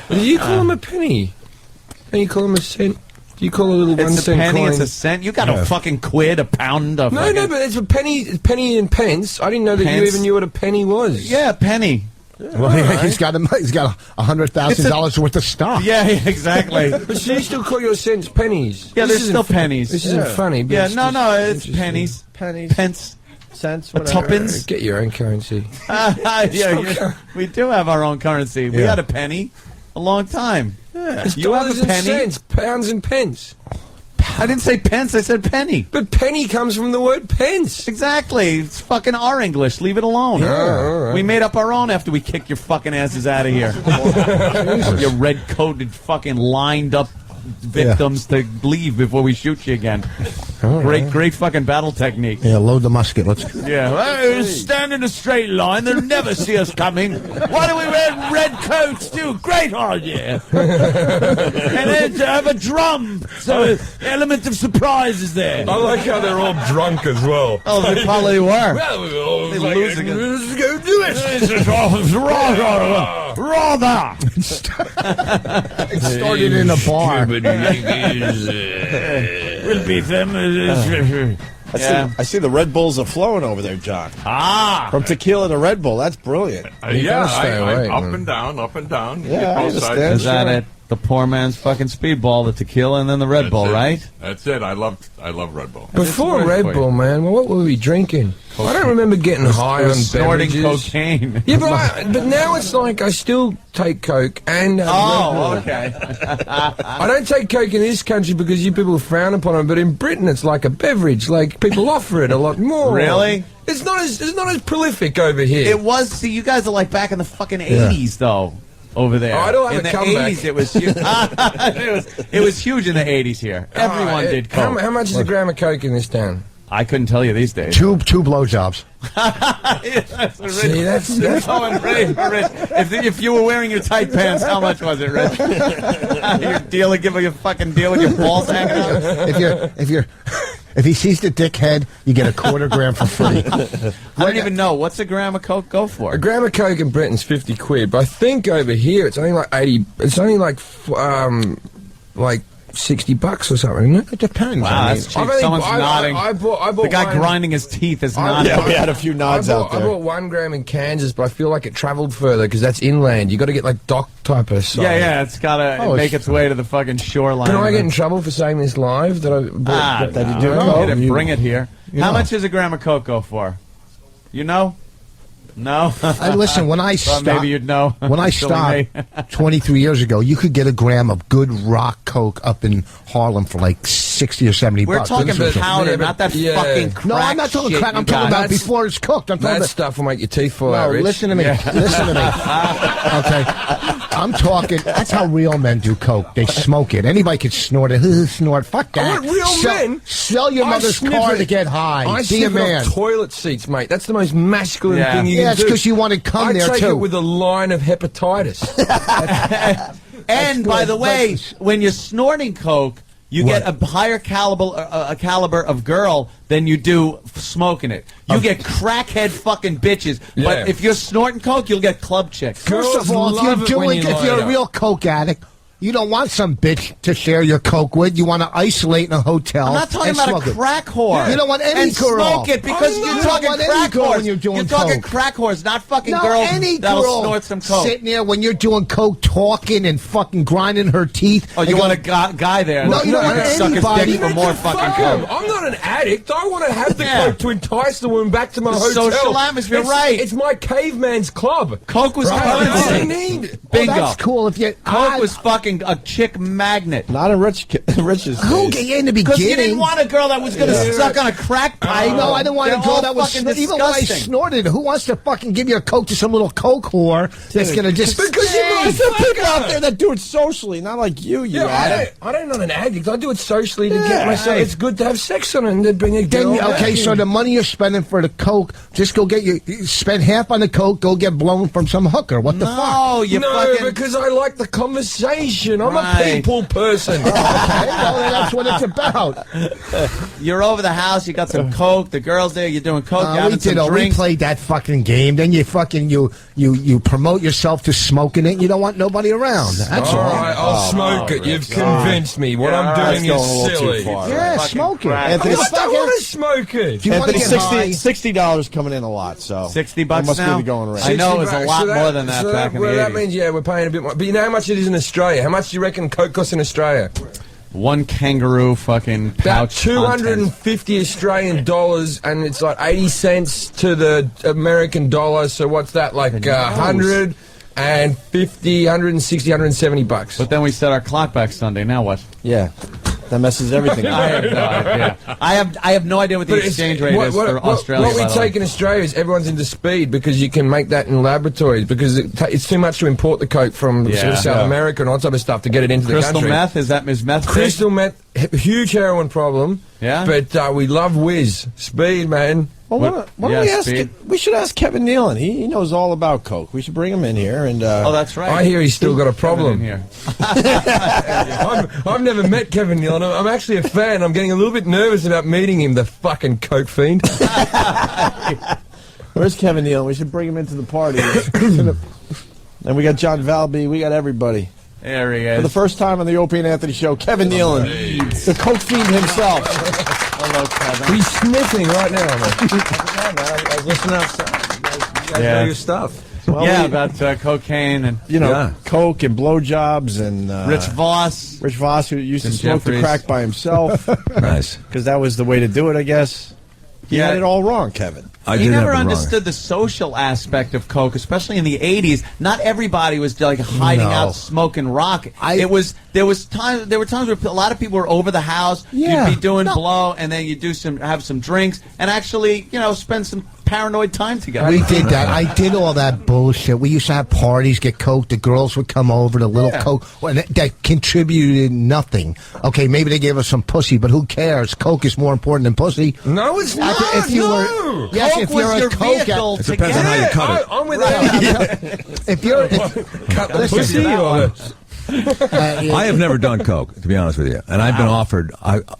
Do you call him a penny? Don't you call him a cent? Do you call a little 1 It's a cent penny, coin? it's a cent. You got a fucking quid, a pound of No, but it's a penny and pence. I didn't know that you even knew what a penny was. Yeah, a penny. Well, he's got $100,000 worth of stock. Yeah, exactly. But you still call your cents pennies. Yeah, This there's still isn't pennies. This isn't funny. But Yeah, it's no, just it's pennies. Pennies. Pence. Cents. A Whatever. tuppence. Get your own currency. We do have our own currency. We had a penny a long time. It's You have dollars a and penny? cents, pounds and pence. I didn't say pence, I said penny. But penny comes from the word pence. Exactly. It's fucking our English. Leave it alone. All right. We made up our own after we kicked your fucking asses out of here. Your red-coated, fucking lined-up victims to leave before we shoot you again. Great fucking battle technique. Yeah, load the musket. Let's go. Yeah, well, stand in a straight line. They'll never see us coming. Why do we wear red coats, too? Great idea. And then to have a drum, so element of surprise is there. I like how they're all drunk as well. Oh, they probably were. Well, we all They like, lose again. let's go do it. Rather. It started in a bar. We'll beat them. I see the Red Bulls are flowing over there, John. From tequila to Red Bull. That's brilliant. Yeah, up and down, up and down. You Yeah, get I both sides. understand. Is that it? The poor man's fucking speedball, the tequila, and then the Red Bull, That's it. right? That's it. I love Red Bull. Before It's Red worth Bull, for you. man, well, what were we drinking? I don't remember getting high on Snorting beverages. cocaine. Yeah, but now it's like I still take Coke and Red Bull. Okay. I don't take Coke in this country because you people frown upon it, but in Britain it's like a beverage. Like people offer it a lot more. Really? It's not as prolific over here. It was. See, you guys are like back in the fucking 80s, though. Over there. Oh, I don't have in a the comeback. 80s, it was huge. it was huge in the 80s here. Everyone did Coke. How much is a gram of Coke in this town? I couldn't tell you these days. Two blowjobs. See, that's Rich. If you were wearing your tight pants, how much was it, Rich? Your dealer giving you a fucking deal with your balls hanging out. If he sees the dickhead, you get a $0.25 for free. I don't even know. What's a gram of Coke go for? A gram of Coke in Britain's 50 quid, but I think over here it's only like 80. It's only like $60 or something, isn't it? It depends. Wow, that's cheap. Someone's nodding. I bought The guy one- grinding his teeth is nodding. Yeah, we had a few nods out I there. bought 1 gram in Kansas, but I feel like it travelled further because that's inland. You got to get like dock type of side. Yeah, it's got to make its way to the fucking shoreline. Can I get in trouble for saying this live? That I bought, that you you do? didn't bring it here. How much does a gram of Coke go for? You know? No? Listen, when I Well, stopped, maybe you'd know. When I Silly stopped 23 years ago, you could get a gram of good rock Coke up in Harlem for like 60 or 70 We're bucks. talking This was- powder, not that fucking crack. No, I'm not talking shit crack. you I'm talking got. about before it's cooked. I'm talking That about stuff will make your teeth fall out, No, Rich. listen to me. Yeah. Listen to me. Okay. I'm talking. That's how real men do coke. They smoke it. Anybody can snort it. Snort. Fuck that. What, real men? Sell your I mother's sniff car it. to get high. I Be a sniff it man. off toilet seats, mate. That's the most masculine thing you Yeah, can it's do. because you want to come I there take too. it with a line of hepatitis. And by the way, when you're snorting Coke, you What? get a higher caliber of girl than you do smoking it. You get crackhead fucking bitches. Yeah. But if you're snorting Coke, you'll get club chicks. First of all, if you're a real coke addict, you don't want some bitch to share your coke with. You want to isolate in a hotel. I'm not talking and about smoke a it. crack whore. You don't want any and girl. smoke it because You you're don't talking want any crack girl whores. when you're doing talking coke. crack whores, not fucking No, girls any that'll girl snort some Coke. sitting there when you're doing coke, talking and fucking grinding her teeth. Oh, you and want a going, guy there? No, you don't want suck his anybody. dick for more fucking Coke. I'm not an addict. I want to have the Coke to entice the woman back to my The hotel. social atmosphere, right. It's my caveman's club. Coke was Right. currency. I need. Bingo. Oh, that's cool. If you Coke was fucking a chick magnet. Not a rich's Who days. in the Because you didn't beginning? want a girl that was going to suck on a crack pipe. No, I didn't want They're a girl all that was fucking even when I disgusting. snorted. Who wants to fucking give your coke to some little coke whore that's gonna just? Because there's some people out there that do it socially, not like you Yeah, addict. I don't not an addict. I do it socially to Yeah. get myself. It's good to have sex on it and to bring a girl. Then, okay, back. so the money you're spending for the coke, just go get you spend half on the coke, go get blown from some hooker. What the fuck? No, you no, fucking... because I like the conversation. I'm a Right. people person. Okay, well, then that's what it's about. You're over the house, you got some Coke, the girl's there, you're doing Coke, you're We having some we drinks. played that fucking game. Then you fucking you promote yourself to smoking it. You don't want nobody around. That's all. All right, I'll smoke it. You've convinced me. What I'm that's doing going a is little too silly. far. Yeah, Fucking smoke it. crack. Anthony, I don't want to smoke it. If you want to Anthony, get high, $60 coming in a lot, so $60 that must now? be the going rate. I know it was a $60, lot so more than that so back in the well, that 80s. means, yeah, we're paying a bit more. But you know how much it is in Australia? How much do you reckon Coke costs in Australia? One kangaroo fucking About pouch. 250 Australian dollars, and it's like 80 cents to the American dollar. So what's that, like 150, 160, 170 bucks? But then we set our clock back Sunday. Now what? Yeah. That messes everything up. I have no idea. I have no idea what the exchange rate is for Australia. What we take in Australia is everyone's into speed because you can make that in laboratories because it's too much to import the coke from South America and all type of stuff to get it into the country. Crystal meth? Is meth? Crystal meth, huge heroin problem. Yeah. But we love whiz. Speed, man. Well, we should ask Kevin Nealon. He knows all about coke. We should bring him in here. And oh, that's right. I hear he's still got a problem. Here. I've never met Kevin Nealon. I'm actually a fan. I'm getting a little bit nervous about meeting him, the fucking coke fiend. Where's Kevin Nealon? We should bring him into the party. And we got John Valby. We got everybody. There he is. For the first time on the Opie and Anthony show, Kevin Nealon, the coke fiend himself. Hello, Kevin. He's sniffing right now, man. I was listening outside. You guys know your stuff. Well, about cocaine and coke and blowjobs and Rich Voss, who used to smoke the crack by himself. Nice, because that was the way to do it, I guess. He had it all wrong, Kevin. He never understood the social aspect of coke, especially in the 80s. Not everybody was like hiding out smoking rock. There were times where a lot of people were over the house. You'd be doing blow, and then you'd have some drinks, and actually, spend some paranoid time together. We did that. I did all that bullshit. We used to have parties, get coke. The girls would come over, the little coke. And that contributed nothing. Okay, maybe they gave us some pussy, but who cares? Coke is more important than pussy. No, it's not. If you were, yes, Coke if you're was a your coke vehicle it depends on how you cut it. I'm with that. if you're cut the pussy or... I have never done coke, to be honest with you, and I've been offered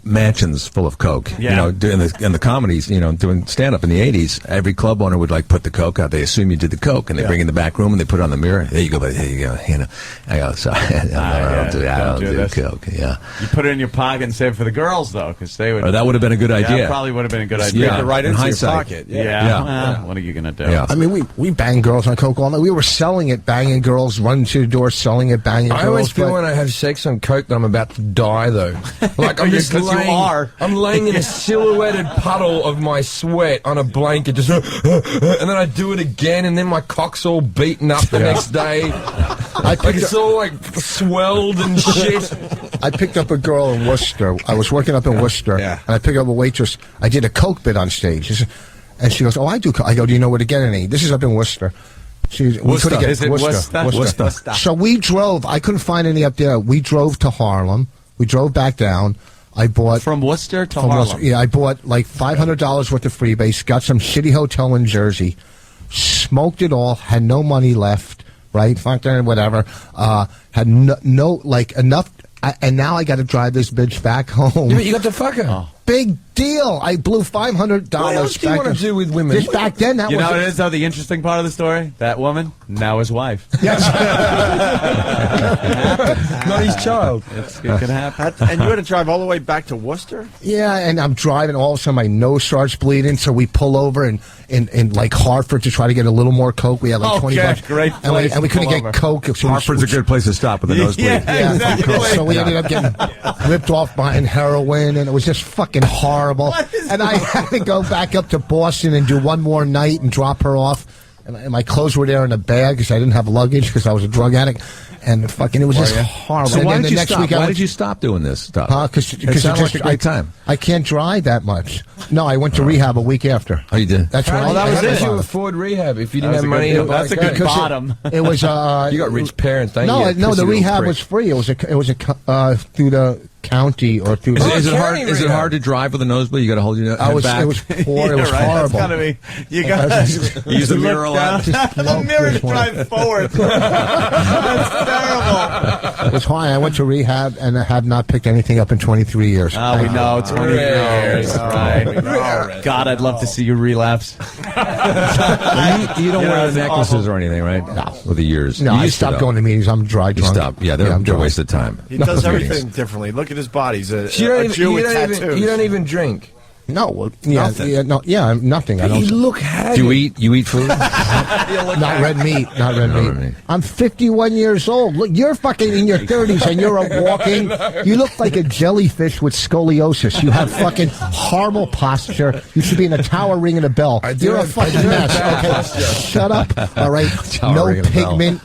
mansions full of coke. Doing in the comedies, doing stand up in the '80s. Every club owner would put the coke out. They assume you did the coke, and they bring in the back room and they put it on the mirror. There you go, buddy. There you go. I go, sorry, I don't do coke. Yeah, you put it in your pocket and save it for the girls, though, because they would. Or that would have been a good idea. Yeah, probably would have been a good idea. Yeah, right into hindsight. your pocket. Yeah. What are you gonna do? I mean, we banged girls on coke all night. We were selling it, banging girls, running to the door, selling it, banging girls. I always feel when I have sex on coke that I'm about to die, though. Like I'm just laying, I'm laying in a silhouetted puddle of my sweat on a blanket, just and then I do it again, and then my cock's all beaten up the next day. It's all like swelled and shit. I picked up a girl in Worcester. I was working up in Worcester, and I picked up a waitress. I did a coke bit on stage, and she goes, "Oh, I do coke." I go, "Do you know where to get any?" This is up in Worcester. Worcester. So we drove. I couldn't find any up there. We drove to Harlem. We drove back down. I bought from Worcester to Harlem. Worcester, I bought like $500 worth of freebase. Got some shitty hotel in Jersey. Smoked it all. Had no money left. Right, whatever. Had no enough. And now I got to drive this bitch back home. Yeah, but you got to fuck her. Oh. Big deal. I blew $500. What else do you want to do with women? Just back then, that you was... know what it is, though, the interesting part of the story? That woman, now his wife. Yes. Not his child. It could happen. And you had to drive all the way back to Worcester? Yeah, and I'm driving. All of a sudden, my nose starts bleeding, so we pull over in like Hartford to try to get a little more coke. We had like $20. Great place and we couldn't get coke. So Hartford's a good place to stop with the nosebleed. Yeah, exactly. So we ended up getting ripped off buying heroin, and it was just fucking horrible. And I had to go back up to Boston and do one more night and drop her off. And my clothes were there in a bag because I didn't have luggage because I was a drug addict. And fucking, it was just horrible. So and why then did the you next stop? week Why did you stop doing this stuff? Because it sounded like a great time. I can't drive that much. No, I went to rehab a week after. Oh, you did? That's right. How did you afford rehab if you didn't have money? That's a good bottom. It was. You got rich parents. No, the rehab was free. It was through the county or through. Is it hard to drive with a nosebleed? You got to hold your head back. It was poor. It was horrible. That's gotta be. You got to use the mirror a lot. The mirror to drive forward. That's terrible. It was hard. I went to rehab and I have not picked anything up in 23 years. Oh, we know 23 years. Right. God, I'd love to see you relapse. You don't wear necklaces or anything, right? No. With the years. No, I stopped going to meetings. I'm dry drunk. You stopped. Yeah, they're a waste of time. He does everything differently. Look at his body. He's a You Jew with tattoo. You don't even drink. No, nothing. I don't. You look haggard. Do you eat food? Not red meat. Not red meat. I'm 51 years old. Look, you're fucking in your 30s and you're walking. You look like a jellyfish with scoliosis. You have fucking horrible posture. You should be in a tower ringing a bell. You're a fucking mess. Okay, shut up. All right, no pigment.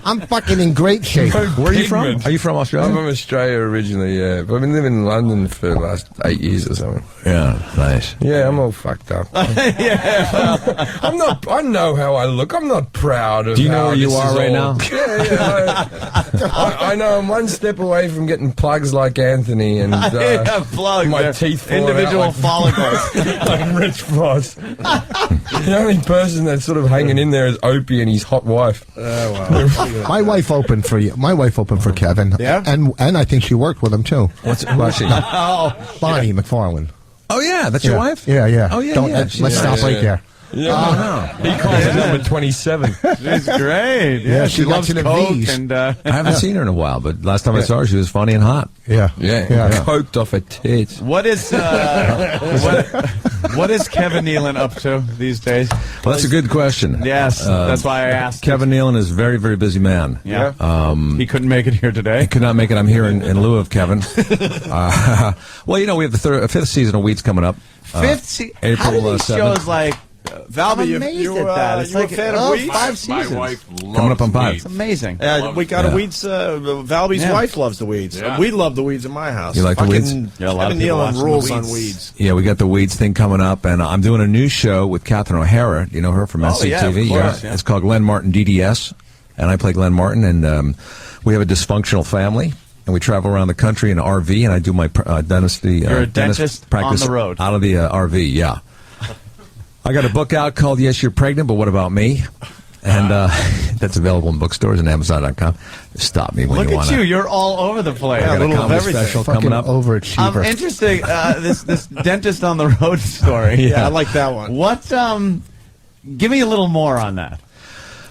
I'm fucking in great shape. Where are you from? Are you from Australia? I'm from Australia originally, yeah. But I've been living in London for the last 8 years or something. Yeah, nice. Yeah, I'm all fucked up. I'm not. I know how I look. I'm not proud of. Do you know how where you this are is right all- now? Yeah. I know I'm one step away from getting plugs like Anthony and plugs. my They're teeth falling individual out follicles. like Rich Voss. The only person that's sort of hanging in there is Opie and his hot wife. Oh, wow. My wife opened for you. My wife opened for Kevin. Yeah? And I think she worked with him too. Who's she? Bonnie McFarlane. Oh, yeah, that's your wife? Yeah, yeah. Oh, yeah, Don't, yeah. let's stop right there. Yeah, he calls it number 27. She's great. Yeah, she loves likes it in Coke V's. and I haven't seen her in a while, but last time I saw her, she was funny and hot. Yeah. Coked off her tits. what is what is Kevin Nealon up to these days? Well, that's a good question. Yes, that's why I asked. Kevin Nealon is a very, very busy man. Yeah. He couldn't make it here today. He could not make it. I'm here in lieu of Kevin. Well, you know, we have the fifth season of Weeds coming up. Fifth season. April How do these 7th. shows like? Valby, I'm amazed at that. It's you a like fan of Weeds? 5 seasons. My wife loves Coming up on 5. It's amazing. We got a Weeds. Valby's wife loves the Weeds. Yeah. We love the Weeds in my house. You like the Weeds? Yeah, a lot of Kevin people Nealon watching the rules Weeds. on Weeds. Yeah, we got the Weeds thing coming up, and I'm doing a new show with Catherine O'Hara. You know her from Oh, yeah, of SCTV? course, yeah. It's called Glenn Martin DDS, and I play Glenn Martin, and we have a dysfunctional family, and we travel around the country in an RV, and I do my dentistry. You're a dentist dentist practice on the road. out of the RV. Yeah, I got a book out called Yes, You're Pregnant, but What About Me? And that's available in bookstores and Amazon.com. Stop me when Look you at want you. You're all over the place. I got a little of comedy everything. special Fucking coming up. overachiever. Interesting. This dentist on the road story. Yeah, I like that one. What? Give me a little more on that.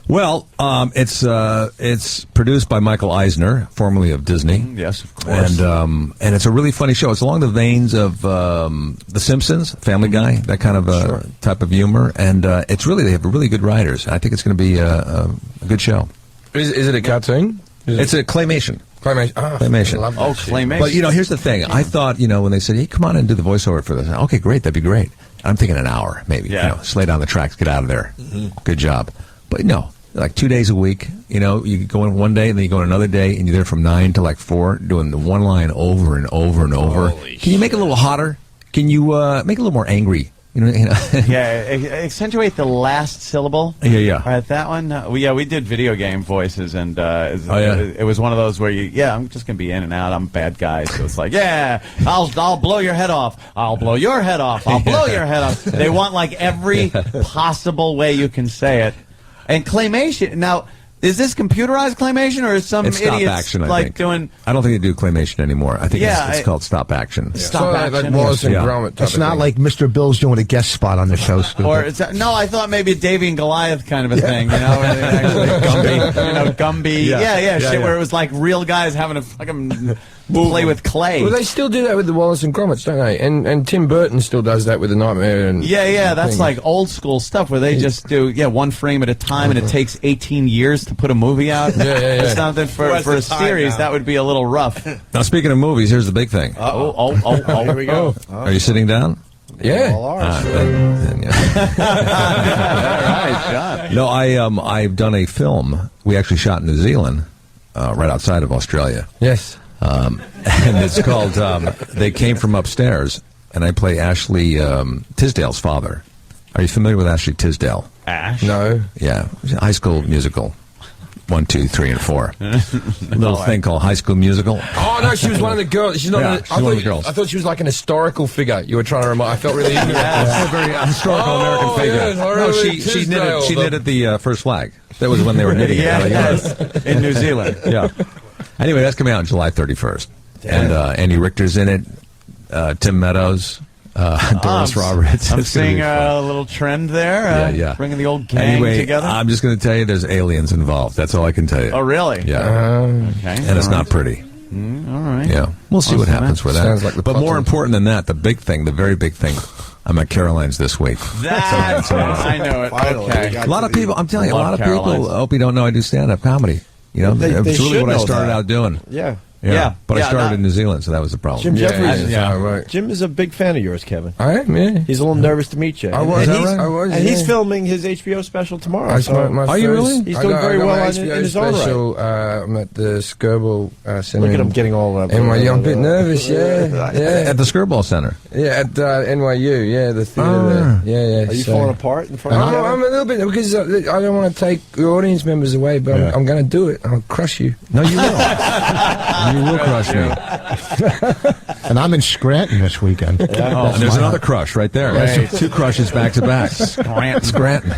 Well, it's produced by Michael Eisner, formerly of Disney. Yes, of course. And it's a really funny show. It's along the veins of The Simpsons, Family Guy, that kind of type of humor. And it's really, they have really good writers. I think it's going to be a good show. Is it a cartoon? It's a claymation. Claymation. Oh, Claymation. I love that shit. Claymation. But, here's the thing. I thought, when they said, hey, come on and do the voiceover for this. Okay, great. That'd be great. I'm thinking an hour, maybe. Yeah. Slay down the tracks, get out of there. Good job. But no, like 2 days a week. You go in one day and then you go in another day and you're there from 9 to like 4 doing the one line over and over and over. Can you make it a little hotter? Can you make it a little more angry? Yeah, accentuate the last syllable. Yeah. All right, that one. We did video game voices, and it was one of those where I'm just gonna be in and out. I'm a bad guy, so it's like, I'll blow your head off. I'll blow your head off. I'll blow your head off. They want like every possible way you can say it. And claymation. Now, is this computerized claymation, or is some It's stop idiots action, I like think. doing? I don't think they do claymation anymore. I think it's called stop action. Stop action. Like Wallace and Yeah. Gromit type It's of not thing. like Mr. Bill's doing a guest spot on the show. Or no, I thought maybe Davy and Goliath kind of a thing, where they actually Gumby, shit, where it was like real guys having to fucking play with clay. Well, they still do that with the Wallace and Gromits, don't they? And Tim Burton still does that with the Nightmare. And that's thing. like old school stuff where they just do one frame at a time, and it takes 18 years to put a movie out. It's something for a series that would be a little rough. Now, speaking of movies, here's the big thing. Here we go. Are you sitting down? Yeah. All ours. Then, All right, No, I've done a film. We actually shot in New Zealand, right outside of Australia. Yes. And it's called They Came From Upstairs, and I play Ashley Tisdale's father. Are you familiar with Ashley Tisdale? Ash? No. Yeah, High School Musical 1, 2, 3, and 4. Little thing called High School Musical. Oh, no, she was one of the girls. She's not she's one of the girls. I thought she was like an historical figure. You were trying to remind. I felt really ignorant. A very historical American figure. Yes, No, she knitted the first flag. That was when they were knitting it. Yes, in New Zealand. Yeah. Anyway, that's coming out on July 31st. And Andy Richter's in it, Tim Meadows, Doris Roberts. I'm It's gonna seeing be fun. a little trend there. Yeah. Bringing the old gang together. I'm just going to tell you there's aliens involved. That's all I can tell you. Oh, really? Yeah. Okay. And it's not pretty. All right. Yeah, we'll see what happens with that. Sounds like the but more important than that, the big thing, the very big thing, I'm at Caroline's this week. That's I know it. Finally, Okay. we got A lot of people, I'm telling you, a lot of Caroline's. people, Opie, don't know I do stand-up comedy. You know, They it's really should what I know started that. out doing. Yeah. Yeah. But I Yeah, started that- in New Zealand, so that was the problem. Jim Jeffries. Right. Jim is a big fan of yours, Kevin. I am, yeah. He's a little nervous to meet you. I was, and is that he's, right? I was, and he's yeah. filming his HBO special tomorrow. That's so my Are you first- really? He's I doing got- very I got well my in HBO his own right. special. I'm at the Skirball Center. Look at him getting all I'm a bit nervous, yeah. At the Skirball Center. Yeah, at NYU, yeah, the theater Oh, there. Yeah. Are you so- falling apart in front of him? I'm a little bit, because I don't want to take the audience members away, but I'm going to do it. I'll crush you. No, you will. You will crush me. And I'm in Scranton this weekend. And there's another crush right there. Right. Two crushes back to back. Scranton.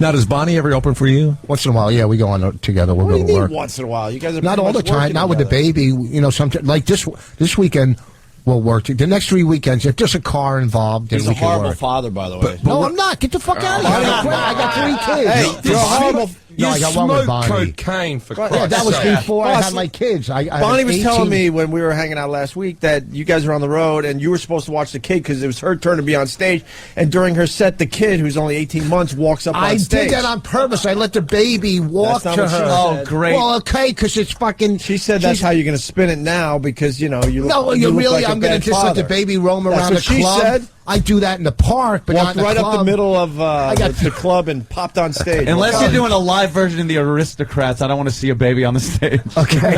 Now, does Bonnie ever open for you? Once in a while, yeah, we go on together. We'll What do go you to mean work. once in a while? You guys are Not pretty all the much time. working Not with the together. baby. You know, sometimes like this weekend. We'll work. The next 3 weekends, if there's a car involved, then He's we a can horrible work. father, by the way. No, I'm not. Get the fuck out of here. I got 3 kids. Hey, you're a horrible. No, I got one with smoke Bonnie. cocaine, for Yeah, Christ's That was sake. before I had my kids. I Bonnie was 18. telling me when we were hanging out last week that you guys were on the road and you were supposed to watch the kid because it was her turn to be on stage. And during her set, the kid, who's only 18 months, walks up on I stage. did that on purpose. I let the baby walk That's to not what she her. said. Oh, great. Well, okay, because it's fucking. She said that's how you're going to spin it now because, you know, you look, No, you you look really. like a I'm going bad to just let the father. baby roam That's around what the she club. said. I do that in the park, but Walked not in right the up the club. middle of got the club and popped on stage. Unless you're doing a live version of the Aristocrats, I don't want to see a baby on the stage. Okay.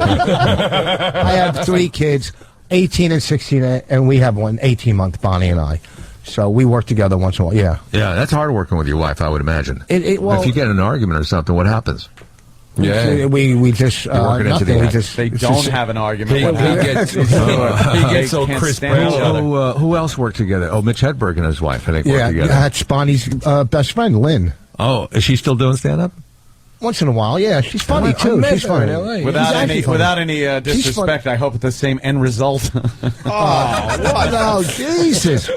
I have 3 kids, 18 and 16, and we have one 18-month, Bonnie and I. So we work together once in a while. Yeah. Yeah, that's hard working with your wife, I would imagine. Well, if you get in an argument or something, what happens? Yeah. We just You're working into the nothing. We act. just They it's don't just- have an argument. He What happens? gets all Can't crisp stand on each each other. Who else worked together? Oh, Mitch Hedberg and his wife, I think, worked Yeah, together. that's Bonnie's best friend, Lynn. Oh, is she still doing stand-up? Once in a while, yeah, she's funny I too. met She's her in funny. LA. Without She's any, actually funny. without any disrespect, I hope it's the same end result. Oh, what? No, Jesus.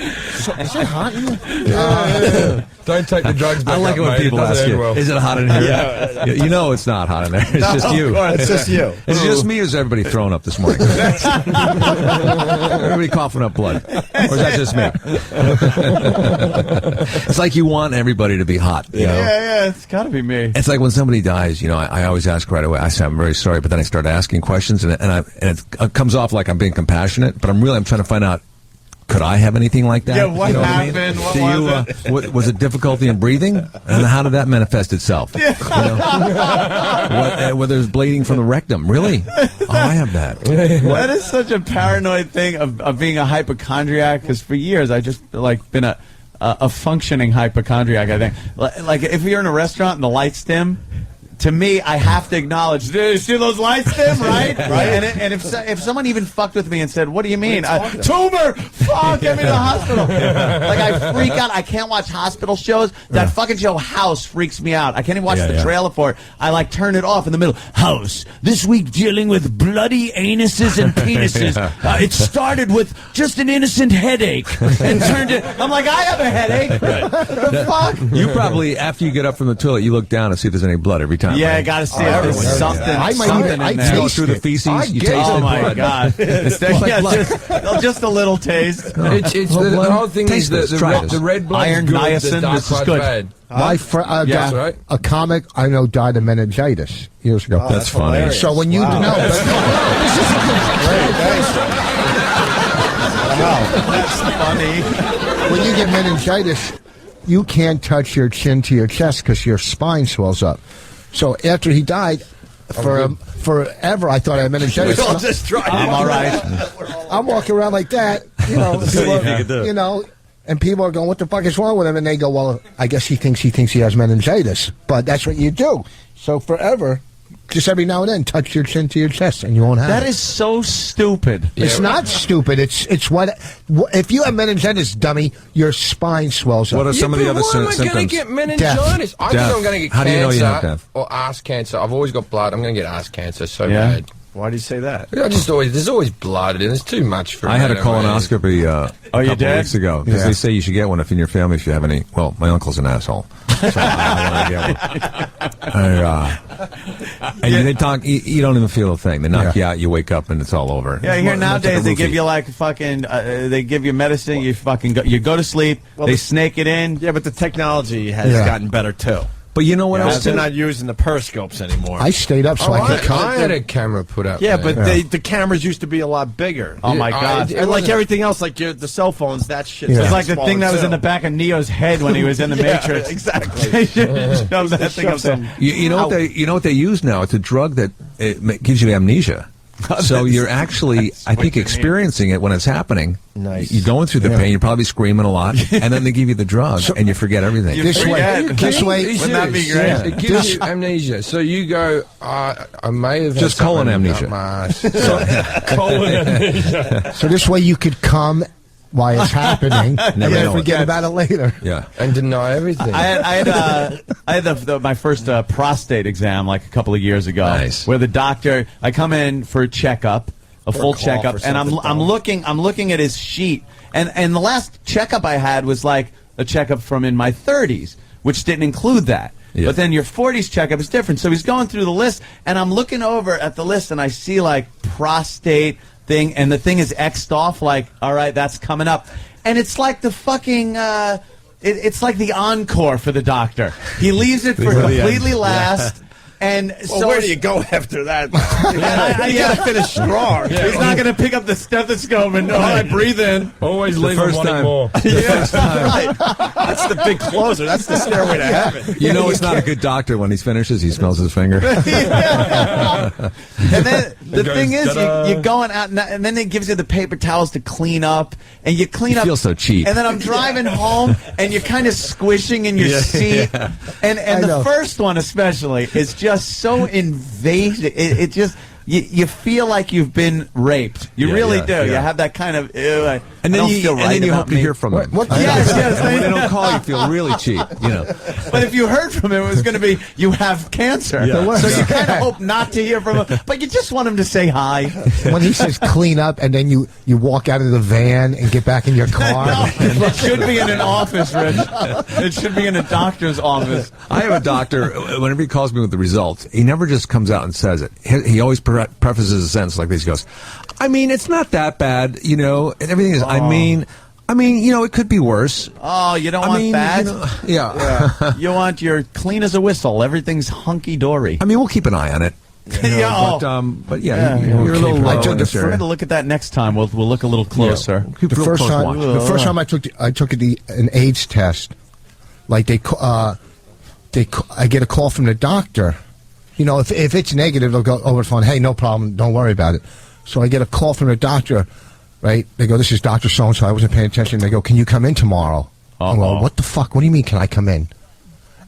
Is it hot in here? Don't take the drugs back I like up, it when mate. people It doesn't ask end you, well. is it hot in here? You know it's not hot in there. It's just you. It's just you. Is it just me or is everybody throwing up this morning? Everybody coughing up blood? Or is that just me? It's like you want everybody to be hot. You know? Yeah, it's got to be me. It's like when somebody dies, you know, I always ask right away. I say, I'm very sorry, but then I start asking questions, and it comes off like I'm being compassionate, but I'm trying to find out, could I have anything like that? Yeah, what You know I mean? happened? What Do was you, was it difficulty in breathing? And how did that manifest itself? You know? Whether it's bleeding from the rectum. Really? Oh, I have that. That is such a paranoid thing of being a hypochondriac, because for years I just been a functioning hypochondriac, I think. Like if you're in a restaurant and the lights dim, to me, I have to acknowledge, you see those lights dim, right? Right. And if someone even fucked with me and said, what do you mean? Tumor! Fuck, get me to the hospital. Like, I freak out. I can't watch hospital shows. That fucking show, House, freaks me out. I can't even watch the trailer for it. I, turn it off in the middle. House, this week dealing with bloody anuses and penises. It started with just an innocent headache and turned it... I'm like, I have a headache. The fuck? You probably, after you get up from the toilet, you look down and see if there's any blood every time. Yeah, right? I gotta see if there's something. I might something even- I in there. You go through the feces, you taste Oh the my blood. god! Just a little taste. It's the whole thing is the red blood Iron good, niacin, the dark this is blood's good. bad. My friend, That's right. a comic I know died of meningitis years ago. That's funny. hilarious. So when you Wow. know, this is That's funny. when you get meningitis, you can't touch your chin to your chest because your spine swells up. So after he died, forever I thought I had meningitis. We all just tried it. I'm all right. I'm walking around like that, you know. You know, and people are going, "What the fuck is wrong with him?" And they go, "Well, I guess he thinks he has meningitis." But that's what you do. So forever, just every now and then, touch your chin to your chest, and you won't have That it. is so stupid. It's not stupid. It's what if you have meningitis, dummy, your spine swells up. What are some of the other Why am I going to symptoms? get meningitis? I think Death. I'm going to get How do cancer you know you have death? or ass cancer. I've always got blood. I'm going to get ass cancer so Yeah? bad. Why do you say that? There's always blood, and it's too much for. I had a colonoscopy a couple of weeks ago because they say you should get one if in your family if you have any. Well, my uncle's an asshole, so I want to get one. And they talk. You don't even feel a thing. They knock you out. You wake up and it's all over. Yeah, here nowadays they give you like fucking. They give you medicine. You fucking go to sleep. They snake it in. Yeah, but the technology has gotten better too. But you know what else? They're not using the periscopes anymore. I stayed up so I could come. I had a camera put up. Yeah, there. but the cameras used to be a lot bigger. Oh my God! And like everything else, like the cell phones, that shit. It's like the thing that was in the back of Neo's head when he was in the Matrix. Exactly. You know what they use now? It's a drug that gives you amnesia. So you're actually, I think, experiencing it when it's happening. Nice. You're going through the pain. You're probably screaming a lot, and then they give you the drug, and you forget everything. This way, wouldn't that be great? It gives you amnesia. So you go, I may have just colon amnesia. Colon amnesia. So this way you could come while it's happening, and then forget about it later. Yeah, and deny everything. I had my first prostate exam like a couple of years ago. Nice. Where the doctor, I come in for a checkup, a full checkup, and I'm looking at his sheet, and the last checkup I had was like a checkup from in my 30s, which didn't include that. Yeah. But then your 40s checkup is different. So he's going through the list, and I'm looking over at the list, and I see like prostate thing, and the thing is X'd off, like, all right, that's coming up. And it's like the fucking, it's like the encore for the doctor. He leaves it for completely last. And so where do you go after that? You gotta finish strong. He's not gonna pick up the stethoscope and breathe in. Always leave him wanting more. Right. That's the big closer. That's the stairway to heaven. You know, it's not a good doctor when he finishes. He smells his finger. And then the thing is, you're going out, and then it gives you the paper towels to clean up, and you clean up. Feels so cheap. And then I'm driving home, and you're kind of squishing in your seat, and the first one especially is just so invasive. It just you feel like you've been raped. You really do. Yeah. You have that kind of and then you hope to hear from them. Yes. When they don't call, you feel really cheap. You know. But if you heard from him, it was going to be you have cancer. Yeah. So you kind of hope not to hear from him, but you just want him to say hi. When he says clean up, and then you walk out of the van and get back in your car. No, it should be in an office, Rich. It should be in a doctor's office. I have a doctor. Whenever he calls me with the results, he never just comes out and says it. He always prefaces a sentence like this. He goes, I mean, it's not that bad, you know, and everything is, I mean, you know, it could be worse. Oh, you don't want that? You know, You want your clean as a whistle. Everything's hunky-dory. I mean, we'll keep an eye on it. You know, but you're a little low. I defer to look at that next time. We'll look a little closer. Yeah, the first time I took an AIDS test, like I get a call from the doctor. You know, if it's negative, they'll go over the phone. Hey, no problem. Don't worry about it. So I get a call from the doctor. Right? They go, this is Dr. So-and-so. I wasn't paying attention. They go, can you come in tomorrow? I'm going, what the fuck? What do you mean, can I come in?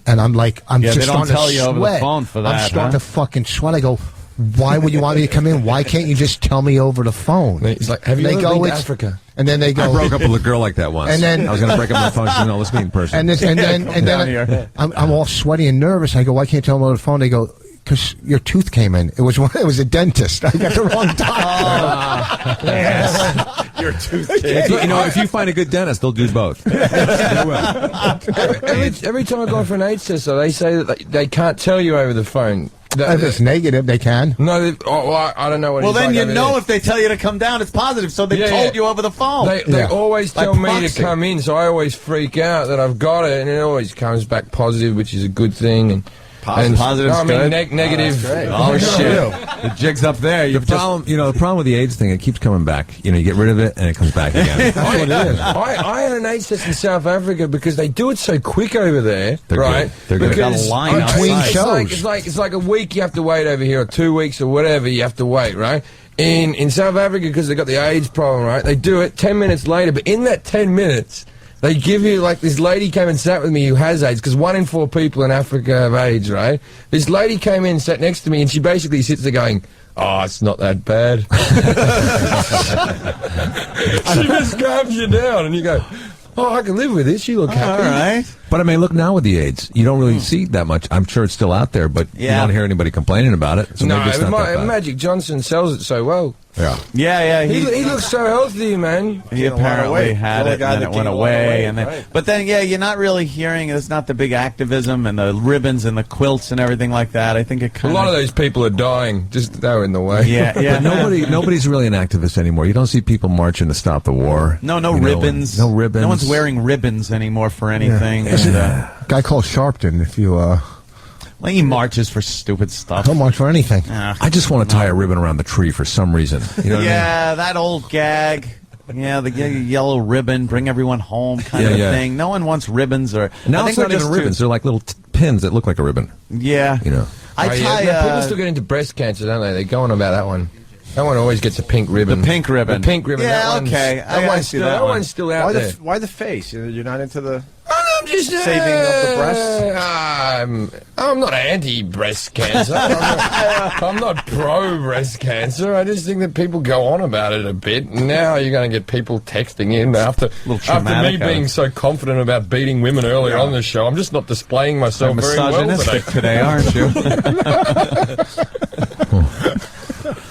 And I'm like, I'm just starting to sweat. They don't tell you over the phone for that. I'm starting to fucking sweat. I go, why would you want me to come in? Why can't you just tell me over the phone? It's like, have you ever been to Africa? And then they go, I broke up with a girl like that once. And then I was going to break up with the phone. She said, no, let's meet in person. And then I'm all sweaty and nervous. I go, why can't you tell me over the phone? They go, because your tooth came in. It was a dentist. I got the wrong doctor. Yes. Your tooth came in. You know, if you find a good dentist, they'll do both. Every time I go for an AIDS test, they say that they can't tell you over the phone. If it's negative, they can. No, I don't know what. Well, then you know if they tell you to come down, it's positive. So they told you over the phone. They always tell me to come in, so I always freak out that I've got it, and it always comes back positive, which is a good thing. And positive. No, I mean negative. Oh shit! The jig's up there. The problem with the AIDS thing, it keeps coming back. You know, you get rid of it and it comes back again. That's what it is. I had an AIDS test in South Africa because they do it so quick over there. They're right? Good. They're good. Got a line between shows. It's like a week you have to wait over here, or 2 weeks or whatever you have to wait, right? In South Africa, because they got the AIDS problem, right? They do it 10 minutes later, but in that 10 minutes. They give you, like, this lady came and sat with me who has AIDS, because 1 in 4 people in Africa have AIDS, right? This lady came in and sat next to me, and she basically sits there going, oh, it's not that bad. She just calms you down, and you go, I can live with this. You look happy. All right. But I mean, look now with the AIDS, you don't really see that much. I'm sure it's still out there, but you don't hear anybody complaining about it. So maybe it's not that bad. Magic Johnson sells it so well. Yeah. Yeah. He looks so healthy, man. He apparently had it, and then it went away. And then, but then, you're not really hearing. It's not the big activism and the ribbons and the quilts and everything like that. I think it kind of. A lot of those people are dying. Just they were in the way. Yeah. But nobody's really an activist anymore. You don't see people marching to stop the war. No ribbons. No ribbons. No one's wearing ribbons anymore for anything. There's a guy called Sharpton. If you well, he marches for stupid stuff. He'll march for anything. I just want to tie a ribbon around the tree for some reason. You know what I mean? That old gag. Yeah, the yellow ribbon, bring everyone home kind of thing. No one wants ribbons or. Now it's not even ribbons. They're like little pins that look like a ribbon. Yeah. You know. People still get into breast cancer, don't they? They go on about that one. That one always gets a pink ribbon. The pink ribbon. The pink ribbon. Yeah, okay. That one's still out there. Why the face? You're not into the I'm just saving of the breasts? I'm not anti-breast cancer. I'm not pro-breast cancer. I just think that people go on about it a bit. And now you're going to get people texting in after me being so confident about beating women earlier on the show. I'm just not displaying myself very well today, aren't you?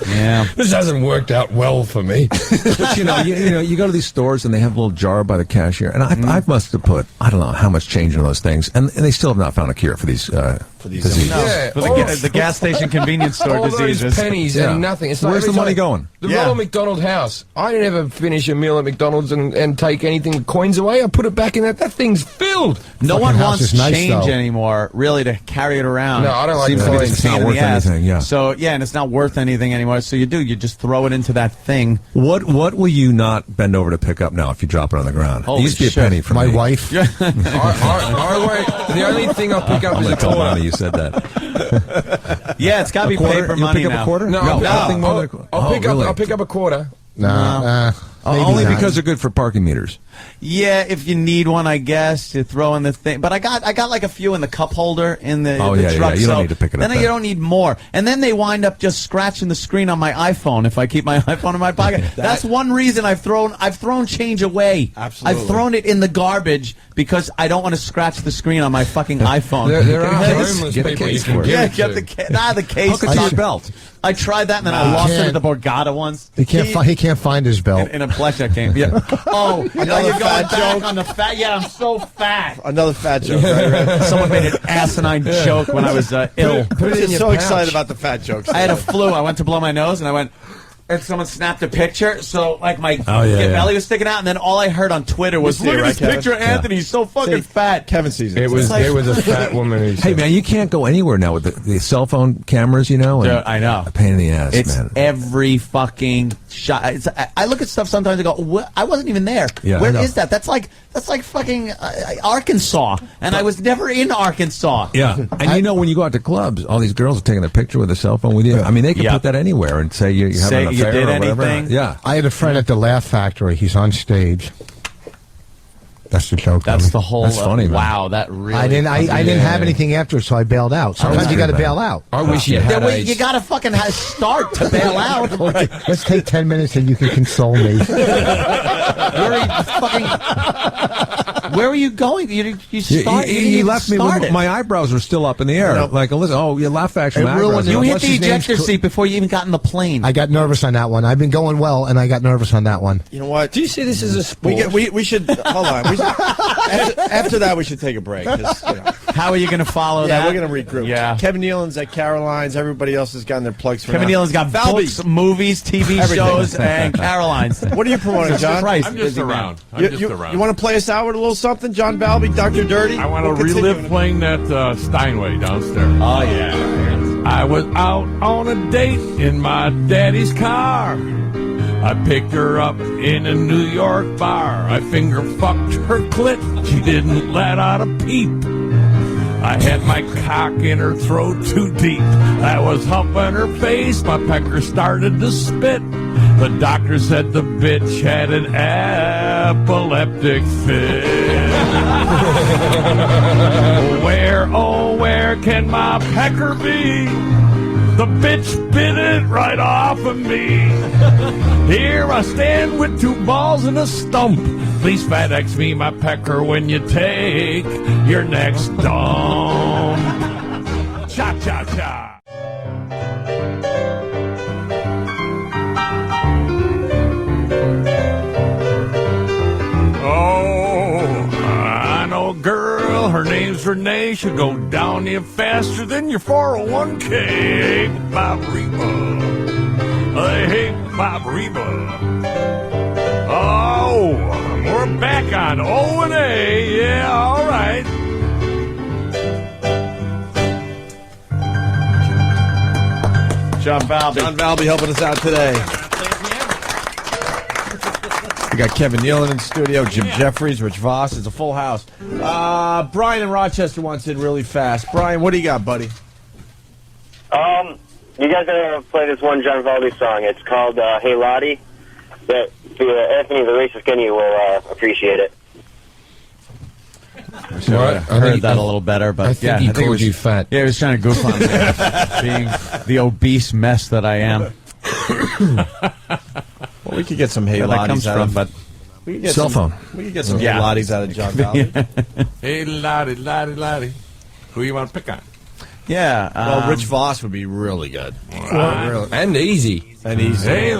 Yeah, this hasn't worked out well for me. But you go to these stores and they have a little jar by the cashier, and I must have put I don't know how much change into those things, and they still have not found a cure for these diseases. For the gas station convenience store all diseases. Those pennies and nothing. It's Where's the money going? The Ronald McDonald House. I didn't ever finish a meal at McDonald's and take anything coins away. I put it back in that. That thing's filled. No one wants change anymore, really, to carry it around. No, I don't like Seems to be it's not worth anything. Yeah. So and it's not worth anything anymore. So you just throw it into that thing. What will you not bend over to pick up now if you drop it on the ground? Holy it used to be a penny for my me. wife. The only thing I'll pick up is a quarter. You said that. Yeah, it's got to be paper money pick up now. a quarter? No, I'll pick up a quarter. Only because they're good for parking meters. Yeah, if you need one, I guess you throw in the thing. But I got like a few in the cup holder in the truck. Yeah. You don't need to pick it up. Then you don't need more. And then they wind up just scratching the screen on my iPhone if I keep my iPhone in my pocket. That's one reason I've thrown change away. Absolutely. I've thrown it in the garbage because I don't want to scratch the screen on my fucking iPhone. There are homeless people you can get the case. Hook it to your belt. I tried that and then I lost it at the Borgata once. He can't find his belt. In a pleasure game. Yeah. Oh, you're going back on the fat. Yeah, I'm so fat. Another fat joke. Right. Someone made an asinine joke when I was ill. You're so excited about the fat jokes. I had a flu. I went to blow my nose and I went. And someone snapped a picture, so like my belly was sticking out, and then all I heard on Twitter was, "Look at this picture, of Anthony. He's so fucking fat." Kevin sees it. It was a fat woman. Hey man, you can't go anywhere now with the cell phone cameras, and I know. A pain in the ass, it's man. Every fucking shot. I look at stuff sometimes and go, I wasn't even there. Yeah, Where is that? That's like fucking Arkansas, and I was never in Arkansas. Yeah, and when you go out to clubs, all these girls are taking a picture with a cell phone with you. I mean, they can put that anywhere and say you have an affair or whatever. Anything. Yeah, I had a friend at the Laugh Factory. He's on stage. That's the joke. That's the whole. That's funny. Man. Wow, that really. I didn't have anything after, so I bailed out. Sometimes you got to bail out. I wish you had. You got to fucking start to bail out. Let's take 10 minutes and you can console me. Where were you going? You started. He left me. My eyebrows were still up in the air. Like, listen. Oh, you Laugh Factory. You hit the ejector seat before you even got in the plane. I got nervous on that one. I've been going well, and I got nervous on that one. You know what? Do you see this as a sport? We should hold on. After that, we should take a break. How are you going to follow that? We're going to regroup. Yeah. Kevin Nealon's at Caroline's. Everybody else has gotten their plugs for Kevin Nealon's got books, movies, TV shows, and Caroline's. What are you promoting, John? I'm just around. You want to play us out with a little something? John Balby, Dr. Dirty? I want to relive playing that Steinway downstairs. Oh, yeah. I was out on a date in my daddy's car. I picked her up in a New York bar. I finger fucked her clit. She didn't let out a peep. I had my cock in her throat too deep. I was humping her face. My pecker started to spit. The doctor said the bitch had an epileptic fit. Where can my pecker be? The bitch bit it right off of me. Here I stand with two balls and a stump. Please FedEx me my pecker when you take your next dump. Cha-cha-cha. Oh, I know a girl, her name's Renee. She'll go down you faster than your 401k. Bob Reba. Hey, Bob Reba. Oh, we're back on O&A. Yeah, all right. John Valby. John Valby helping us out today. We got Kevin Nealon in the studio, Jim Jeffries, Rich Voss. It's a full house. Brian in Rochester wants in really fast. Brian, what do you got, buddy? You guys gotta play this one John Valby song. It's called Hey Lottie. Anthony the Racist Kenny will appreciate it. Sure, I heard that a little better, but I think he called you fat. Yeah, he was trying to goof on me, being the obese mess that I am. Well, we could get some Hey Where that Lotties comes out from, of but we could get cell some, phone. We could get some Hey Lotties out of John Valby. Hey, Lottie, Lottie, Lottie. Who you want to pick on? Yeah. Well, Rich Voss would be really good. And easy. And easy. Hey, hey,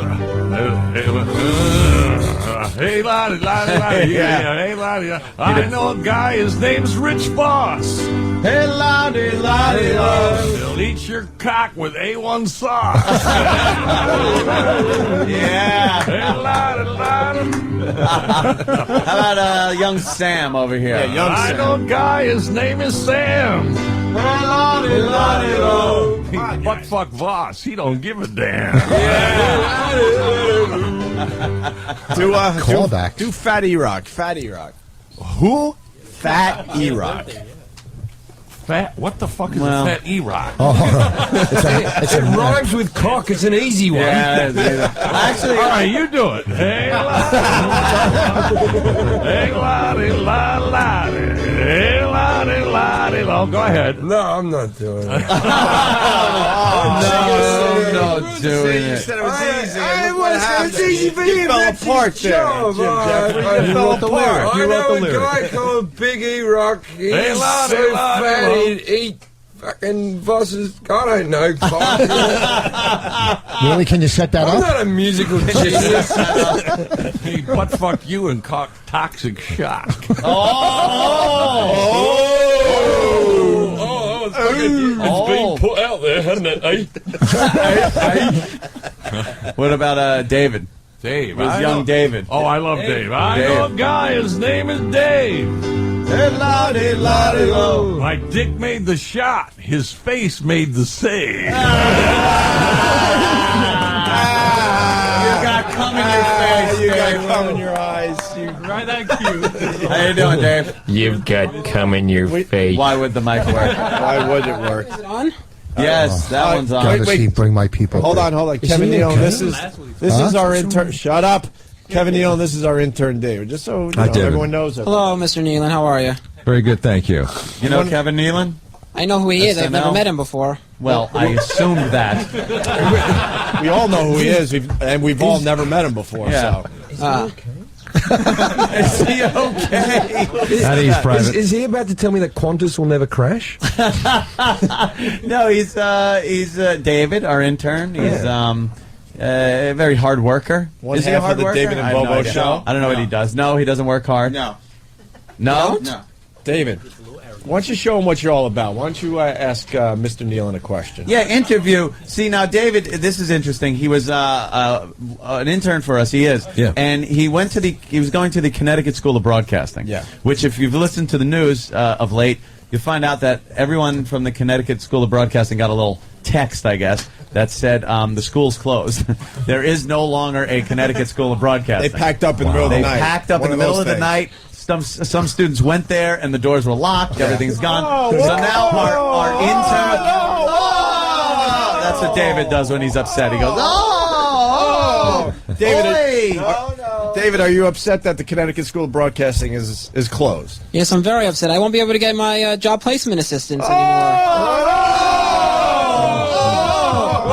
Lottie, Lottie, Lottie. Yeah. Hey, Lottie. I know a guy, his name's Rich Voss. Hey, Lottie, Lottie, Lottie. He'll eat your cock with A1 sauce. Yeah. Hey, Lottie, Lottie. How about young Sam over here? Yeah, young I Sam. know a guy, his name is Sam. Hey, Lottie, Lottie, Lottie. Butt fuck Voss. He don't give a damn. Callback. Do Fat E-Rock. Fat E-Rock. Who? Fat E-Rock. Fat? What the fuck is a fat E-Rock? It rhymes with cock. It's an easy one. Yeah, actually, all right, you do it. Hey, Lottie. Hey, Lottie, Lottie, Lottie. Hey, Lottie, Lottie. Oh, go ahead. No, I'm not doing it. no, I'm not doing You it. said it was easy. It was easy for you. You fell That's your apart there, job. Jim Jeffries. You I fell apart. I know a guy called Big E-Rock. He's Hey, Lottie, so Lottie, fat Lottie. he'd eat fucking Voss's, I don't know. Really? Can you set that I'm up? not a musical genius. He butt fuck you and cock toxic shock. It's being put out there, hasn't it, eh? What about David? Dave. It was young David. Oh, I love Dave. I know a guy, his name is Dave. Hey, Lottie, Lottie, Lottie. My dick made the shot. His face made the save. You got cum in your face. You got Dave. cum in your eyes. Right, that cute. How you doing, Dave? You've got cum in your face. Why would the mic work? Why would it work? Is it on? Yes, that one's on. Gotta Wait. see, bring my people. Hold on. Kevin he Nealon, okay? this is our intern. Shut up. Kevin Nealon, this is our intern, David. Just so Hi, David. everyone knows it. Hello, Mr. Nealon. How are you? Very good, thank you. You know Kevin Nealon? I know who he is. I've never SNL? met him before. Well, I assumed that. We all know who he is, and we've all never met him before. Yeah. So. Is he okay? That is private. Is he about to tell me that Qantas will never crash? No, he's David, our intern. He's a very hard worker. One Is he a half hard of the worker? David and I have no Bobo idea. show? I don't know what he does. No, he doesn't work hard. No. No? No. David, why don't you show him what you're all about? Why don't you ask Mr. Nealon a question? Yeah, interview. See, now, David, this is interesting. He was an intern for us. He is. Yeah. And he was going to the Connecticut School of Broadcasting. Yeah. Which, if you've listened to the news of late, you'll find out that everyone from the Connecticut School of Broadcasting got a little text, I guess, that said the school's closed. There is no longer a Connecticut School of Broadcasting. They packed up in the middle of the night. They packed up in the middle of the night. Some students went there and the doors were locked. Everything's gone. So now our intern. Oh! That's what David does when he's upset. He goes, "Oh, David, are you upset that the Connecticut School of Broadcasting is closed? Yes, I'm very upset. I won't be able to get my job placement assistance anymore.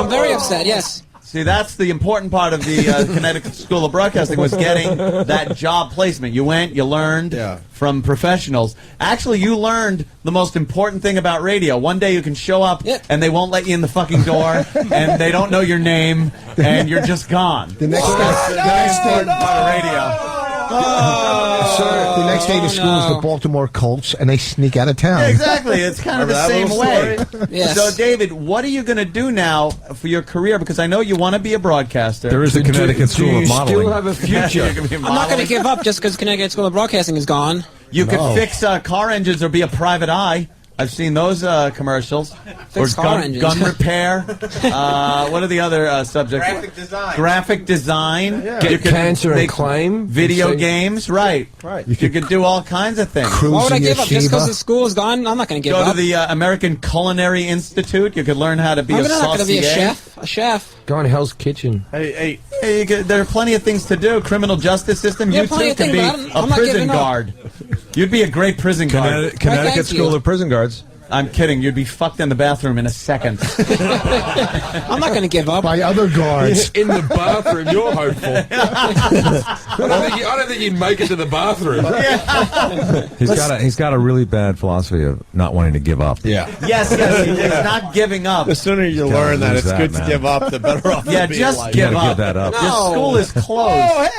I'm very upset, yes. See, that's the important part of the Connecticut School of Broadcasting was getting that job placement. You went, you learned from professionals. Actually, you learned the most important thing about radio. One day you can show up and they won't let you in the fucking door, and they don't know your name, and you're just gone. The next part of radio. The next day to school is the Baltimore Colts, and they sneak out of town. Yeah, exactly. It's kind of the same way. Yes. So, David, what are you going to do now for your career? Because I know you want to be a broadcaster. There is the Connecticut School of Modeling. Still have a future. I'm not going to give up just because Connecticut School of Broadcasting is gone. You could fix car engines or be a private eye. I've seen those commercials. Fix or car engines. gun repair. What are the other subjects? Graphic design. Graphic design. Yeah. Get You could cancer and make claim. video games. Right. Right. You could do all kinds of things. Why would I give up just because the school is gone? I'm not going to give Go up. to the American Culinary Institute. You could learn how to be I'm a not going to be a saucier. chef. A chef. Go in Hell's Kitchen. Hey. There are plenty of things to do. Criminal justice system. Yeah, You plenty too of can things, be but I'm a not prison giving up. guard. You'd be a great prison guard. Connecticut School of Prison Guards. I'm kidding. You'd be fucked in the bathroom in a second. I'm not going to give up. By other guards. In the bathroom, you're hopeful. I don't think you'd make it to the bathroom. He's got a really bad philosophy of not wanting to give up. Yeah. Yes, he's not giving up. The sooner you learn that it's good to give up, the better off Yeah, you'll be in just life. give You gotta up. give that up. Your school is closed.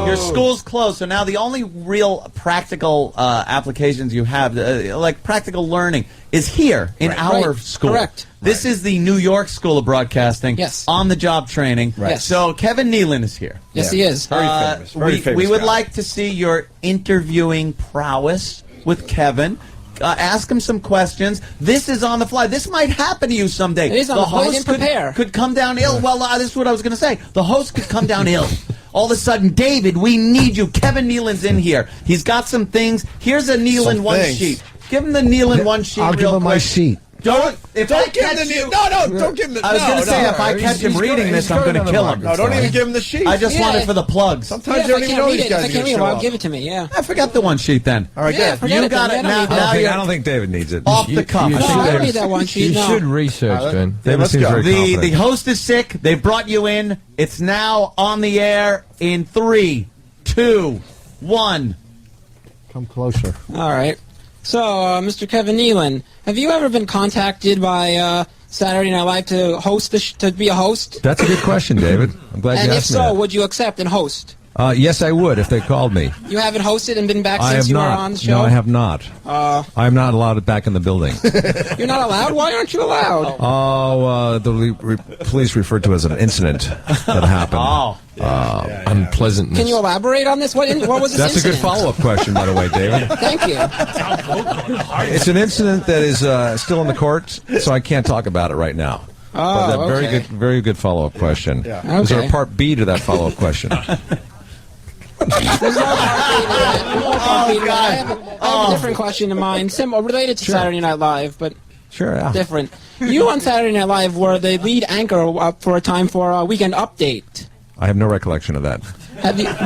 Your school's closed, so now the only real practical applications you have, like practical learning, is here in our school. Correct. This is the New York School of Broadcasting. Yes. On-the-job training. Right. Yes. So Kevin Nealon is here. Yes, he is. Very famous. Very famous we would guy. like to see your interviewing prowess with Kevin. Ask him some questions. This is on the fly. This might happen to you someday. It is on the fly. I didn't prepare. Could come down ill. Well, this is what I was going to say. The host could come down ill. All of a sudden, David, we need you. Kevin Nealon's in here. He's got some things. Here's a Nealon one sheet. Give him the Nealon one sheet. I'll real give him quick. my seat. Don't give him the don't give him the. I was going to say, if I catch him reading this, I'm going to kill him. No, don't even give him the sheet. I just want it for the plugs. Sometimes you don't even know these guys. If I can't read it, well, give it to me. Yeah. I forgot the one sheet then. All right, good. You got it now. I don't think David needs it. Off the cuff. No, I don't need that one sheet. You No. should research, Ben. David seems very The confident. host is sick. They brought you in. It's now on the air in 3, 2, 1. Come closer. All right. So, Mr. Kevin Nealon, have you ever been contacted by Saturday Night Live to host to be a host? That's a good question, David. I'm glad And you if asked me so, would you accept and host? that. Yes, I would if they called me. You haven't hosted and been back I since have you not. were on the show? No, I have not. I am not allowed back in the building. You're not allowed? Why aren't you allowed? Police referred to as an incident that happened. Unpleasantness. Can you elaborate on this? What was this That's incident? a good follow-up question, by the way, David. Thank you. It's an incident that is still in the courts, so I can't talk about it right now. But that okay. very good follow-up question. Yeah. Is there Okay. a part B to that follow-up question? There's no part B to that. I have a different question in mind, related to Saturday Night Live, but Sure, yeah. different. You on Saturday Night Live were the lead anchor for a time for a Weekend Update. I have no recollection of that.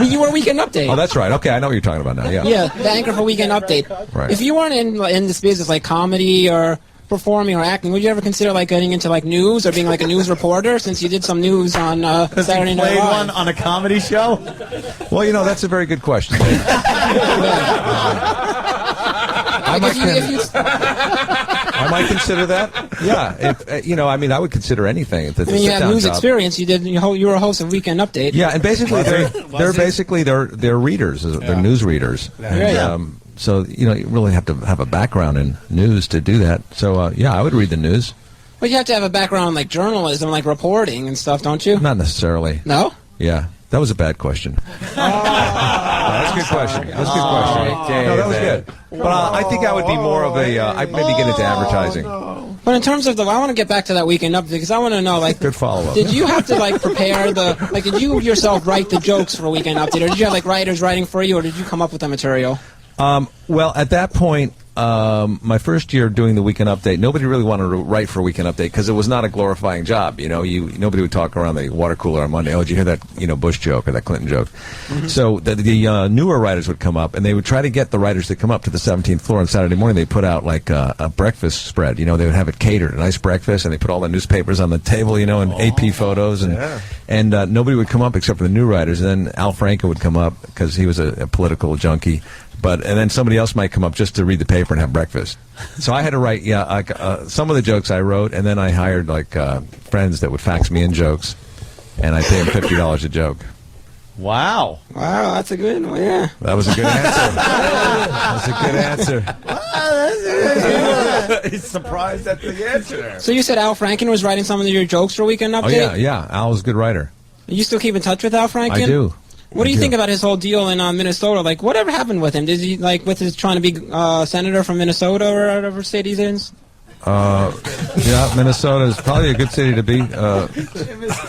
You were Weekend Update. Oh, that's right. Okay, I know what you're talking about now. Yeah. Yeah, the anchor for Weekend Update. Right. If you weren't in this business like comedy or performing or acting, would you ever consider like getting into like news or being like a news reporter, since you did some news on Saturday Night Played Live? one on a comedy show? Well, that's a very good question. I might consider that. Yeah, I would consider anything. I mean, you have news experience. You were a host of Weekend Update. Yeah, and basically they're readers. They're news readers. And, so you really have to have a background in news to do that. So I would read the news. But you have to have a background in like journalism, like reporting and stuff, don't you? Not necessarily. No? Yeah, that was a bad question. That's a good question. That's a good question. No, that was good. But I think I would be more of a. I'd maybe get into advertising. But in terms of I want to get back to that Weekend Update because I want to know, like, good follow-up. Did you have to like prepare did you yourself write the jokes for Weekend Update, or did you have like writers writing for you, or did you come up with the material? Well, at that point, my first year doing the Weekend Update, nobody really wanted to write for a Weekend Update because it was not a glorifying job. Nobody would talk around the water cooler on Monday. Oh, did you hear that Bush joke or that Clinton joke? Mm-hmm. So the newer writers would come up, and they would try to get the writers to come up to the 17th floor on Saturday morning. They put out like a breakfast spread. They would have it catered, a nice breakfast, and they put all the newspapers on the table, and AP photos, and nobody would come up except for the new writers. And then Al Franken would come up because he was a political junkie. And then somebody else might come up just to read the paper and have breakfast. So I had to write, some of the jokes I wrote, and then I hired friends that would fax me in jokes, and I pay them $50 a joke. Wow, that's a good one. Yeah, that was a good answer. He's surprised at the answer. So you said Al Franken was writing some of your jokes for Weekend Update? Oh yeah. Al was a good writer. You still keep in touch with Al Franken? I do. What do you think about his whole deal in Minnesota? Like, whatever happened with him? Did he, with his trying to be senator from Minnesota or whatever state he's in? Yeah, Minnesota is probably a good city to be a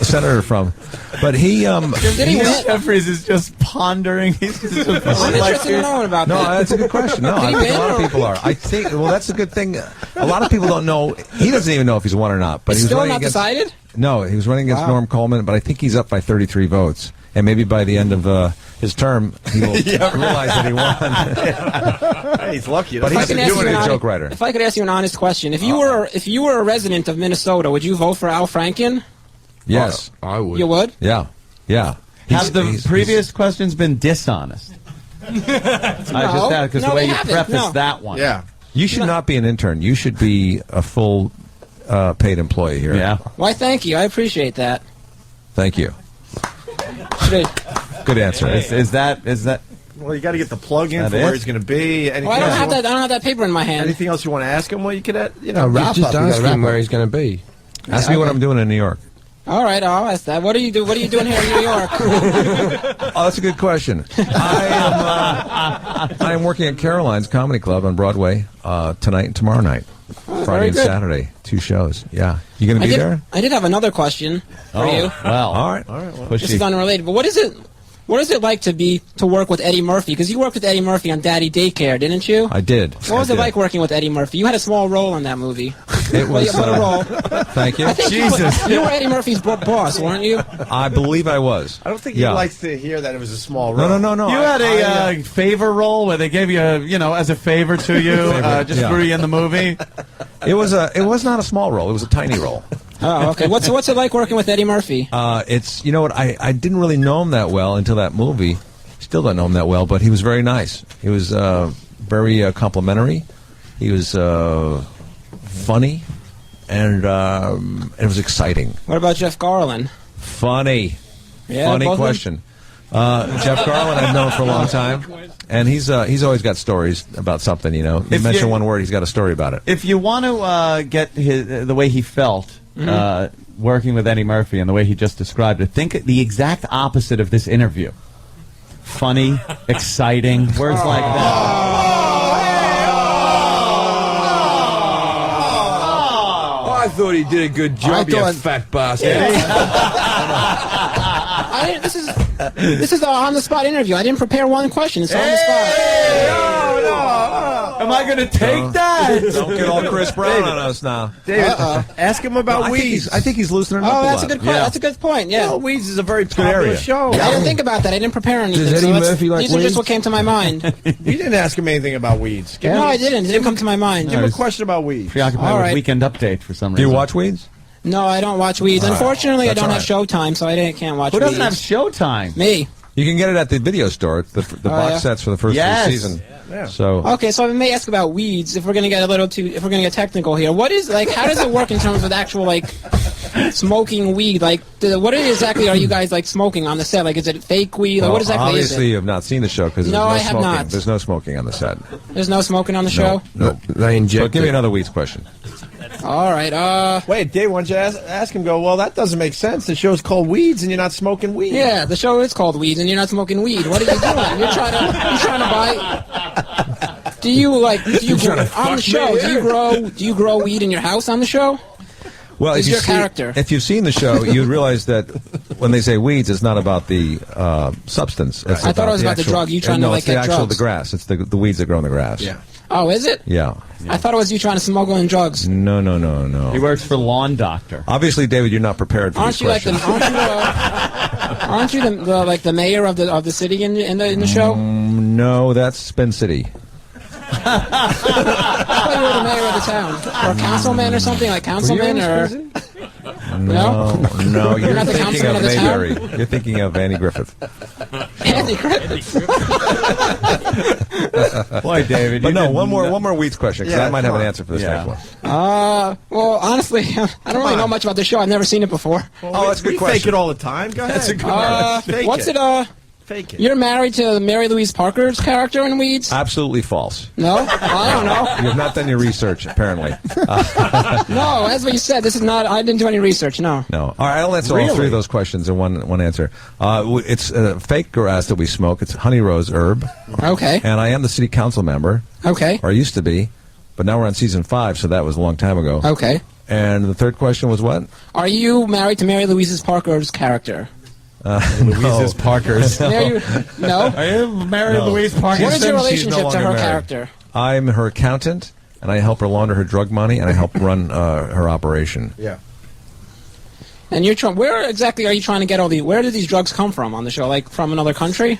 senator from. But Jeffries is just pondering. He's just I'm interested in knowing about that. No, that's a good question. No, I think a lot of people are. I think, that's a good thing. A lot of people don't know. He doesn't even know if he's won or not. But he's still not decided? No, he was running against Norm Coleman, but I think he's up by 33 votes. And maybe by the end of his term, he will realize that he won. Hey, he's lucky. But he's doing a joke writer. If I could ask you an honest question, if you were a resident of Minnesota, would you vote for Al Franken? Yes, I would. You would? Yeah. Have the previous questions been dishonest? I just asked because the way you prefaced that one. Yeah. You should not be an intern. You should be a full paid employee here. Yeah. Why, thank you. I appreciate that. Thank you. Good answer. Is that? Well, you got to get the plug in for where he's going to be. I don't have that paper in my hand. Anything else you want to ask him? Well, you could, wrap up. Just ask him where he's going to be. Ask me what I'm doing in New York. All right, I'll ask that. What are you doing here in New York? Oh, that's a good question. I am working at Caroline's Comedy Club on Broadway tonight and tomorrow night. Friday and Saturday, 2 shows. Yeah. You going to be there? I did have another question for you. Well, all right. Well, this is unrelated, but what is it like to work with Eddie Murphy? Because you worked with Eddie Murphy on Daddy Daycare, didn't you? I did. What was it like working with Eddie Murphy? You had a small role in that movie. It was. A role. Thank you. I think Jesus. You were Eddie Murphy's boss, weren't you? I believe I was. I don't think he likes to hear that it was a small role. No. You had a favor role where they gave you, as a favor to you, just threw you in the movie. It was not a small role. It was a tiny role. Oh, okay. What's it like working with Eddie Murphy? It's I didn't really know him that well until that movie. Still don't know him that well, but he was very nice. He was very complimentary. He was funny, and it was exciting. What about Jeff Garlin? Funny. Yeah, funny question. Jeff Garlin I've known for a long time, and he's always got stories about something. You mention one word, he's got a story about it. If you want to get the way he felt working with Eddie Murphy and the way he just described it, think the exact opposite of this interview. Funny, exciting, words like that. I thought he did a good job, you fat bastard. This is an on-the-spot interview. I didn't prepare one question. It's on the spot. Am I going to take that? Don't get all Chris Brown on us now. David, ask him about Weeds. I think he's loosening up Oh, a that's lot. a good point. That's a good point. Yeah. Well, Weeds is a very popular show. I didn't think about that. I didn't prepare anything. Does Eddie Murphy like these are just what came to my mind. You didn't ask him anything about Weeds. No, I didn't. It didn't come to my mind. Give him a question about Weeds. Preoccupied with Weekend Update for some reason. Do you watch Weeds? No, I don't watch Weeds. Unfortunately, I don't have Showtime, so I can't watch Weeds. Who doesn't have Showtime? Me. You can get it at the video store. The box sets for the first season. Yeah. So okay, so I may ask about Weeds if we're gonna get if we're gonna get technical here. What is how does it work in terms of actual smoking weed? What exactly are you guys smoking on the set? Is it fake weed? What exactly obviously is it? you have not seen the show because No, I there's have no smoking. not. There's no smoking on the set. There's no smoking on the show. No. They inject. So give me another Weeds question. All right. Wait, Dave, why don't you ask him? Well, that doesn't make sense. The show's called Weeds, and you're not smoking weed. Yeah, the show is called Weeds, and you're not smoking weed. What are you doing? You're trying to buy. Do you on the show? Do you grow weed in your house on the show? Well, Is your character? If you've seen the show, you realize that when they say weeds, it's not about the substance. It's I thought it was about the drug. You trying to it's get the drugs. grass. It's the weeds that grow in the grass. Yeah. Oh, is it? Yeah. I thought it was you trying to smuggle in drugs. No. He works for Lawn Doctor. Obviously, David, you're not prepared for Aren't these you like questions. aren't you like the mayor of the city in the show? No, that's Spin City. I thought you were the mayor of the town, or a councilman or something, like councilman or. No, You're not the thinking councilman of of the town? Mayberry. You're thinking of Andy Griffith. Andy Griffith. Boy, David. But no, one more weeds question, because I might have an answer for this next one. Well, honestly, I don't really know much about the show. I've never seen it before. Well, that's a good question. Fake it all the time. Go ahead. That's a good one. What's it? Fake it. You're married to Mary Louise Parker's character in Weeds? Absolutely false. No? I don't know. You have not done your research, apparently. No, as what you said, this is not. I didn't do any research. No. No. All right, I'll answer all three of those questions in one answer. It's fake grass that we smoke. It's honey rose herb. Okay. And I am the city council member. Okay. Or I used to be, but now we're on season 5, so that was a long time ago. Okay. And the third question was what? Are you married to Mary Louise Parker's character? Louise's Parker's. No. Are you Mary Louise Parker? What is your relationship to her character? I'm her accountant, and I help her launder her drug money, and I help run her operation. Yeah. And you're trying. Where exactly are you trying to get all the? Where did these drugs come from on the show? Like from another country?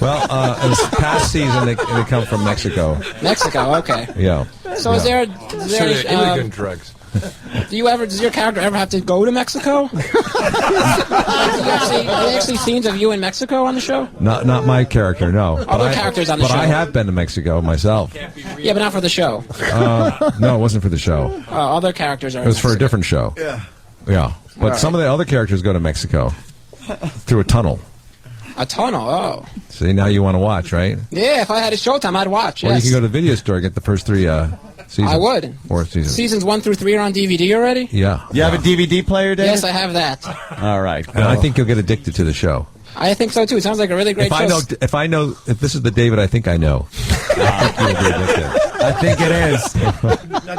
Well, in this past season, they come from Mexico. Mexico. Okay. Yeah. So is there immigrant drugs. Does your character ever have to go to Mexico? Are there actually scenes of you in Mexico on the show? Not my character, no. Other characters on the show. But I have been to Mexico myself. Yeah, but not for the show. No, it wasn't for the show. Other characters are. It was for a different show. Yeah. Yeah. But some of the other characters go to Mexico through a tunnel. A tunnel. Oh. See, now you want to watch, right? Yeah, if I had a Showtime, I'd watch. Or Yes. you can go to the video store and get the first 3 seasons. I would. 4 seasons. Seasons 1 through 3 are on DVD already? Yeah. You have a DVD player, Dave? Yes, I have that. All right. And I think you'll get addicted to the show. I think so too. It sounds like a really great show. If this is the David I think I know, I think you'll be addicted. I think it is.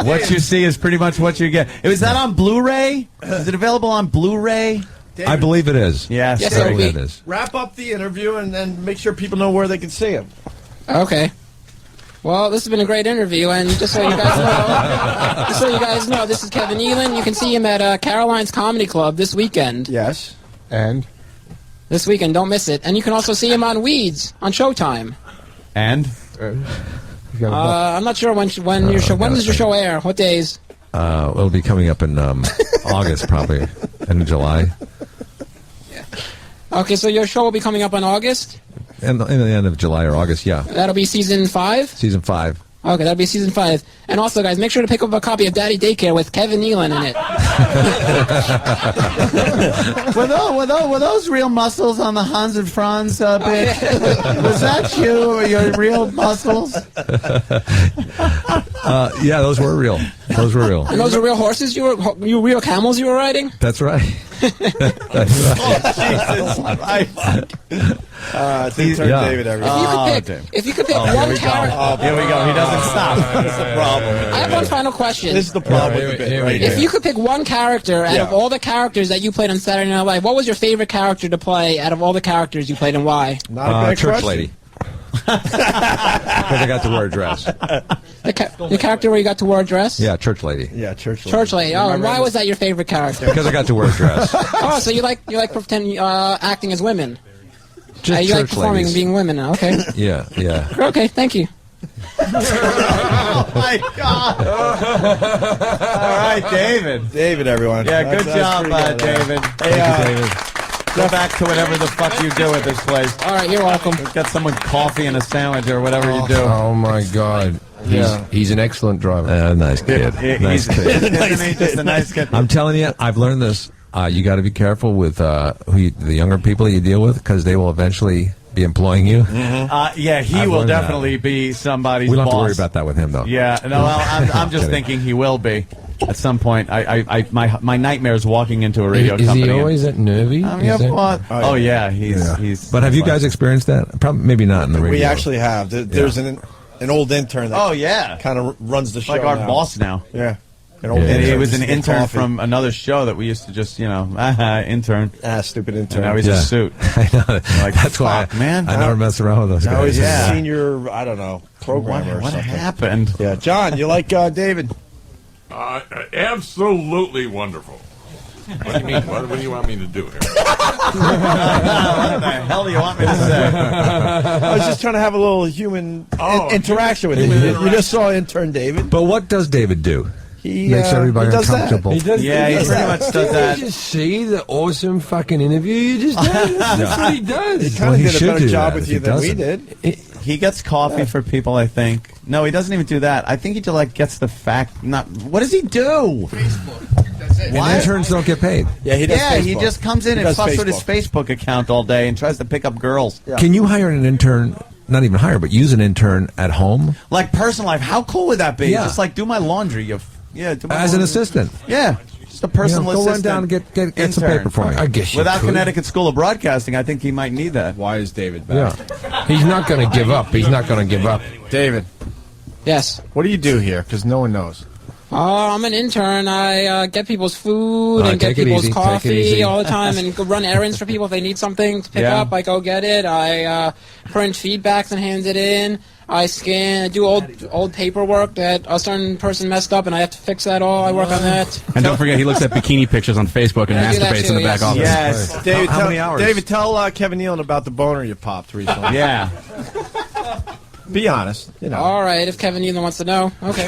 What you see is pretty much what you get. Was that on Blu-ray? Is it available on Blu-ray? David, I believe it is. Yes, it'll be. It is. Wrap up the interview and then make sure people know where they can see him. Okay. Well, this has been a great interview, and just so you guys know, this is Kevin Nealon. You can see him at Caroline's Comedy Club this weekend. Yes. And? This weekend, don't miss it. And you can also see him on Weeds on Showtime. And? I'm not sure when your show. When does your show air? What days? It'll be coming up in August, probably, end of July. Okay, so your show will be coming up in August? In the end of July or August, yeah. That'll be season 5? Season 5. Okay, that'll be season 5. And also, guys, make sure to pick up a copy of Daddy Daycare with Kevin Nealon in it. Were those real muscles on the Hans and Franz bit? Was that you or your real muscles? Yeah, those were real. Those were real. And those are real horses you real camels you were riding? That's right. That's right. David everything. If you could pick one character. Here we go. He doesn't stop. That's the problem. I have one final question. This is the problem with the bit right here. If you could pick one character out of all the characters that you played on Saturday Night Live, what was your favorite character to play out of all the characters you played, and why? Not a bad church question. lady. Because I got to wear a dress. The character where you got to wear a dress? Yeah, church lady. Yeah, church lady. Church lady. Oh, and why was that your favorite character? Because I got to wear a dress. Oh, so you like pretend acting as women? Just you like church performing ladies. and being women? Okay. Yeah. Okay, thank you. Oh my God! All right, David. David, everyone. Yeah, good job, David. Thank you, David. Go back to whatever the fuck you do at this place. All right, you're welcome. Get someone coffee and a sandwich or whatever you do. Oh my God. He's an excellent driver. Nice kid. Nice kid. Isn't he just a nice kid? I'm telling you, I've learned this. You got to be careful with the younger people you deal with, because they will eventually be employing you. Yeah, he will definitely be somebody's We don't boss. have to worry about that with him, though. Yeah, no, well, I'm just thinking he will be at some point. My nightmare is walking into a radio Is company. he always that nervy? Oh yeah, he's. But have you guys experienced that? Probably, maybe not in the radio. We actually have. There's an old intern that yeah, kind of runs the show. like our now. boss now. Yeah. And he was an Get intern coffee. from another show that we used to just, intern. Stupid intern. And now he's a suit. I know. Like, That's why man. I never mess around with those Now guys. he's a senior, I don't know, programmer or What something. happened? Yeah, John, you like David? Absolutely wonderful. What do you mean? What do you want me to do here? What the hell do you want me to say? I was just trying to have a little human interaction with you. You just saw intern David. But what does David do? He makes everybody he does uncomfortable. That. He pretty much does that. You just see the awesome fucking interview you just did. That's what he does. He kind of did a better job with you than we did. He gets coffee for people, I think. No, he doesn't even do that. I think he just gets the fact. Not what does he do? That's it. And interns don't get paid. Yeah, he does. Yeah, Facebook. he just comes in He and does fucks with his Facebook. Facebook account all day and tries to pick up girls. Yeah. Can you hire an intern? Not even hire, but use an intern at home Like personal life. How cool would that be? Yeah. Just do my laundry. Do my as an laundry. assistant. Yeah. Just a personal Go assistant. run down and get some intern. paper for me. I guess you Without could. Connecticut School of Broadcasting, I think he might need that. Why is David back? Yeah. He's not going to give up. He's not going to give up. David, Yes. what do you do here? Because no one knows. I'm an intern. I get people's food and get take it people's easy, take it coffee easy. all the time and go run errands for people if they need something to pick Yeah. up. I go get it. I print feedbacks and hand it in. I scan. I do old paperwork that a certain person messed up and I have to fix that all. I work on that. And don't forget, he looks at bikini pictures on Facebook and I do that masturbates in the too, back yes. office. Yes. David, How tell, many hours? David, tell Kevin Nealon about the boner you popped recently. Yeah. Be honest. You know. All right, if Kevin Nealon wants to know. Okay.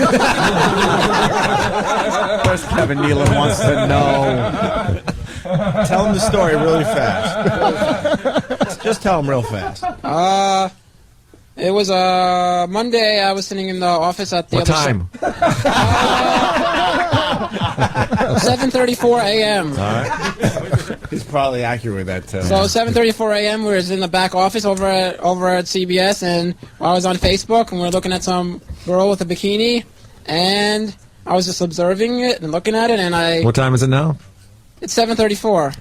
First, Kevin Nealon wants to know. Tell him the story really fast. Just tell him real fast. It was Monday. I was sitting in the office at the What other time? 7:34 a.m. All right. He's probably accurate with that, too. So 7:34 a.m. We was in the back office over at CBS, and I was on Facebook, and we were looking at some girl with a bikini, and I was just observing it and looking at it, and What time is it now? it's 7:34.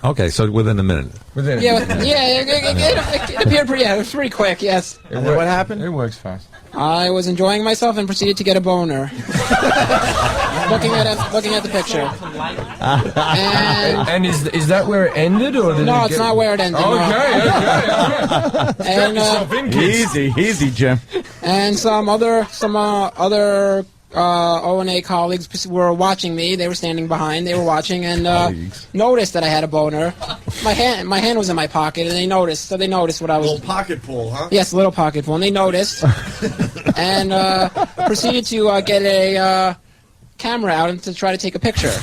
Okay, so within a minute. Yeah, it appeared pretty. Yeah, it was pretty quick. Yes. And then what happened? It works fast. I was enjoying myself and proceeded to get a boner. looking at the picture. And is that where it ended, or did No, it it's get... not where it ended. Okay. And Easy, Jim. and some other O&A colleagues were watching me. They were standing behind. They were watching and noticed that I had a boner. My hand was in my pocket, and they noticed. So they noticed what I was. Little pocket pool, huh? Yes, little pocket pool. And they noticed, and proceeded to get a camera out and to try to take a picture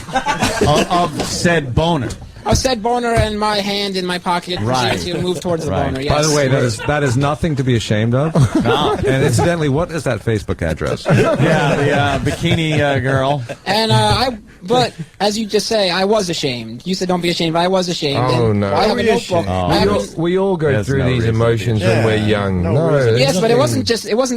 of said boner. I said boner and my hand in my pocket proceeded to move towards the boner. Yes. By the way, that is nothing to be ashamed of. No. And incidentally, what is that Facebook address? Yeah, the bikini girl. And but as you just say, I was ashamed. You said don't be ashamed, but I was ashamed. Oh, And no. I have a notebook. We all go There's through no these reason. emotions when we're young. Yes, but it wasn't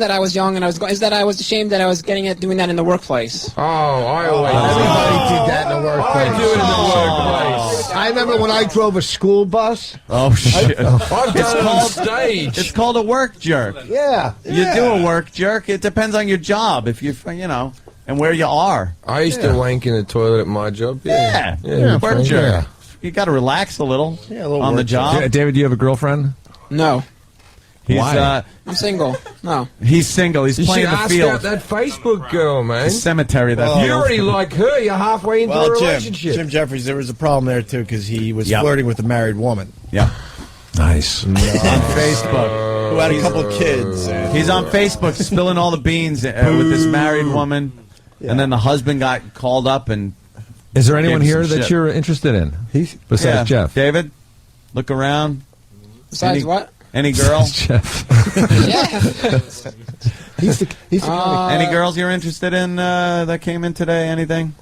that I was young and I was. It's that I was ashamed that I was doing that in the workplace. Oh, I always. Everybody did that in the workplace. I do it in the workplace. I remember when I drove a school bus. Oh shit! I've done it on stage. It's called a work jerk. Yeah. You do a work jerk. It depends on your job. If you know, and where you are. I used to wank in the toilet at my job. Yeah, work jerk. You got to relax a little, on the job. David, do you have a girlfriend? No. He's, Why? I'm single. No. He's single. He's You playing should the ask field. out that Facebook girl, man. The cemetery. That You field. already like her. You're halfway into a relationship. Jim Jeffries, there was a problem there, too, because he was Yep. flirting with a married woman. Yeah. Nice. On Facebook. Who had a couple of kids. And He's on Facebook spilling all the beans with this married woman, and then the husband got called up and. Is there anyone Gave here some that shit. you're interested in? Besides Yeah. Jeff. David, look around. Besides Any- what? Any girl? Jeff. Yeah. He's the Any girls you're interested in that came in today? Anything?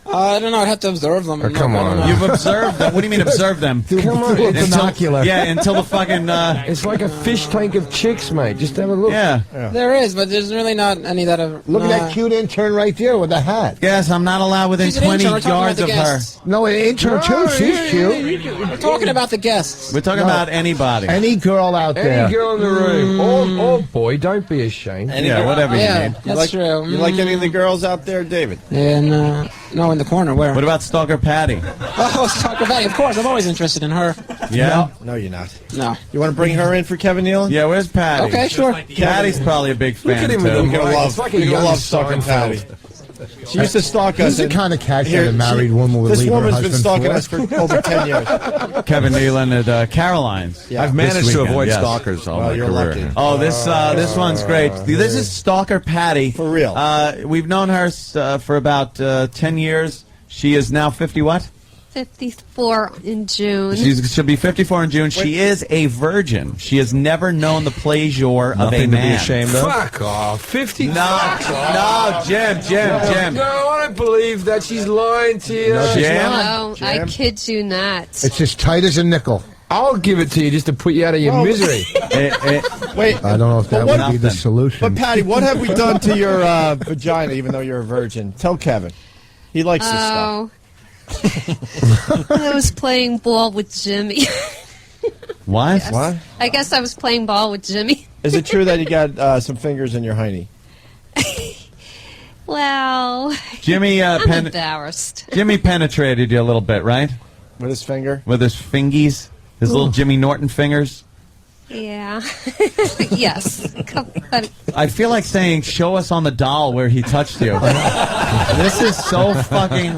I don't know. I'd have to observe them. Come on. You've observed them. What do you mean observe them? Come on. Binocular. Yeah, until the fucking... It's like a fish tank of chicks, mate. Just have a look. Yeah. There is, but there's really not any that are... Look at that cute intern right there with the hat. Yes, I'm not allowed within She's an 20 intern. We're talking yards about of the her. guests. No, an intern too. She's cute. We're talking about the guests. We're talking about anybody. Any girl out there. Any girl in the room. Oh, boy, don't be ashamed. Yeah, whatever you need. That's true. You like any of the girls out there, David? And, no, in the corner. Where? What about Stalker Patty? Oh, Stalker Patty. Of course, I'm always interested in her. Yeah? No, you're not. No. You want to bring her in for Kevin Nealon? Yeah, where's Patty? Okay, sure. Patty's probably a big fan, Look at him too. with You're gonna It's like a you're gonna young love Stalker Patty. Seinfeld. She used to stalk us. He's the and- kind of cat Here, that a married woman would This leave her woman's been husband stalking for. us for over 10 years. Kevin Nealon at Caroline's. Yeah. I've managed This to weekend, avoid yes. stalkers all my you're career. lucky. Oh, this one's great. This is Stalker Patty. For real. We've known her for about 10 years. She is now 50 what? 54 in June. She'll be 54 in June. She is a virgin. She has never known the pleasure of a Nothing man. to be ashamed of. Fuck off. 50. No, Jim. No, I don't believe that. She's lying to you. No, she's Jim? not. No, I kid you not. It's as tight as a nickel. I'll give it to you just to put you out of your misery. Wait, I don't know if that would be the solution. but Patty, what have we done to your vagina, even though you're a virgin? Tell Kevin. He likes this stuff. I was playing ball with Jimmy. What? What? I guess I was playing ball with Jimmy. Is it true that you got some fingers in your hiney? Well, Jimmy, I'm embarrassed. Jimmy penetrated you a little bit, right? With his finger? With his fingies? His little Jimmy Norton fingers? Yeah. Yes. I feel like saying, show us on the doll where he touched you. This is so fucking,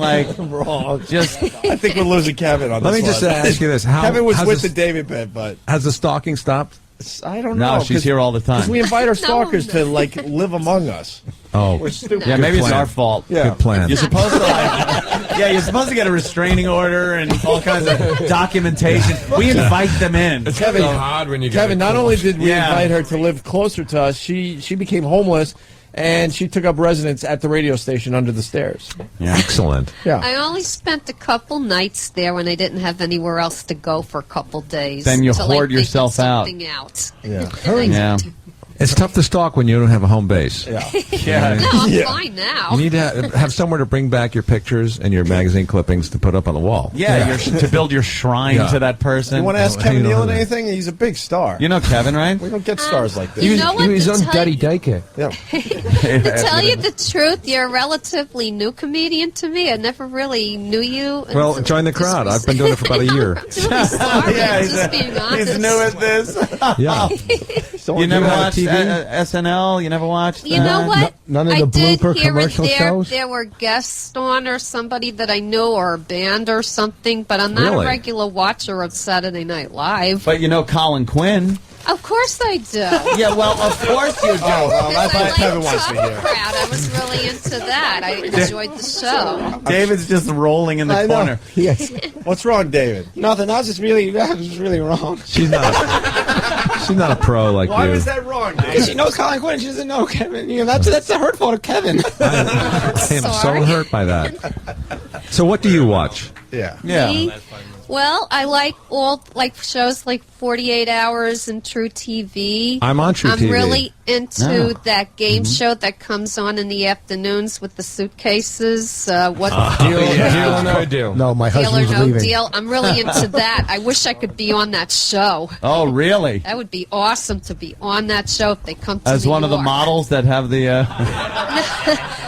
wrong. Just... I think we're losing Kevin on this Let me just one. ask you this. Kevin was how's with this- the David bit, but... Has the stalking stopped? I don't know. No, she's here all the time. Because we invite our stalkers to, live among us. Oh. We're stupid. Yeah, maybe it's plan. our fault. Yeah. Good plan. You're supposed to you're supposed to get a restraining order and all kinds of documentation. We invite them in. It's Kevin, hard when you Kevin, not only did we Yeah. invite her to live closer to us, she became homeless, and she took up residence at the radio station under the stairs. Yeah. Excellent. Yeah. I only spent a couple nights there when I didn't have anywhere else to go for a couple days. Then you until I hoard figured yourself out. something out. Yeah. Yeah. It's tough to stalk when you don't have a home base. Yeah. Yeah. No, I'm Yeah. fine now. You need to have somewhere to bring back your pictures and your magazine clippings to put up on the wall. Yeah, to build your shrine Yeah. to that person. You want to ask Well, Kevin you know Nealon that. anything? He's a big star. You know Kevin, right? We don't get stars like this. You know what? He was To on tell Daddy you- Daycare. Yeah. To tell you the truth, you're a relatively new comedian to me. I never really knew you. Well, until join the just crowd. I've been recently. doing it for about a year. I'm really sorry. Yeah, I'm he's just being honest. He's new at this. Yeah. You never have watched TV? SNL? You never watched? You know what? None of I the did blooper here and commercial there. shows? There were guests on or somebody that I knew or a band or something, but I'm not Really? a regular watcher of Saturday Night Live. But you know Colin Quinn. Of course I do. Yeah, well, of course you do. Oh, well, that's I what like Kevin wants to hear. crowd. I was really into that. I enjoyed the show. David's just rolling in the I know. corner. Yes. What's wrong, David? Nothing. That was really wrong. She's not a pro like Why you. was that wrong, David? Because she knows Colin Quinn. She doesn't know Kevin. You know, that's the hurtful to Kevin. I am so hurt by that. So what do you watch? Yeah. Me? Well, I like shows like 48 Hours and True TV. I'm on True I'm TV. really into Oh. that game show that comes on in the afternoons with the suitcases. Deal or no deal? No, my Deal or husband's No leaving. Deal. I'm really into that. I wish I could be on that show. Oh, really? That would be awesome to be on that show if they come to As New one of the York. models that have the.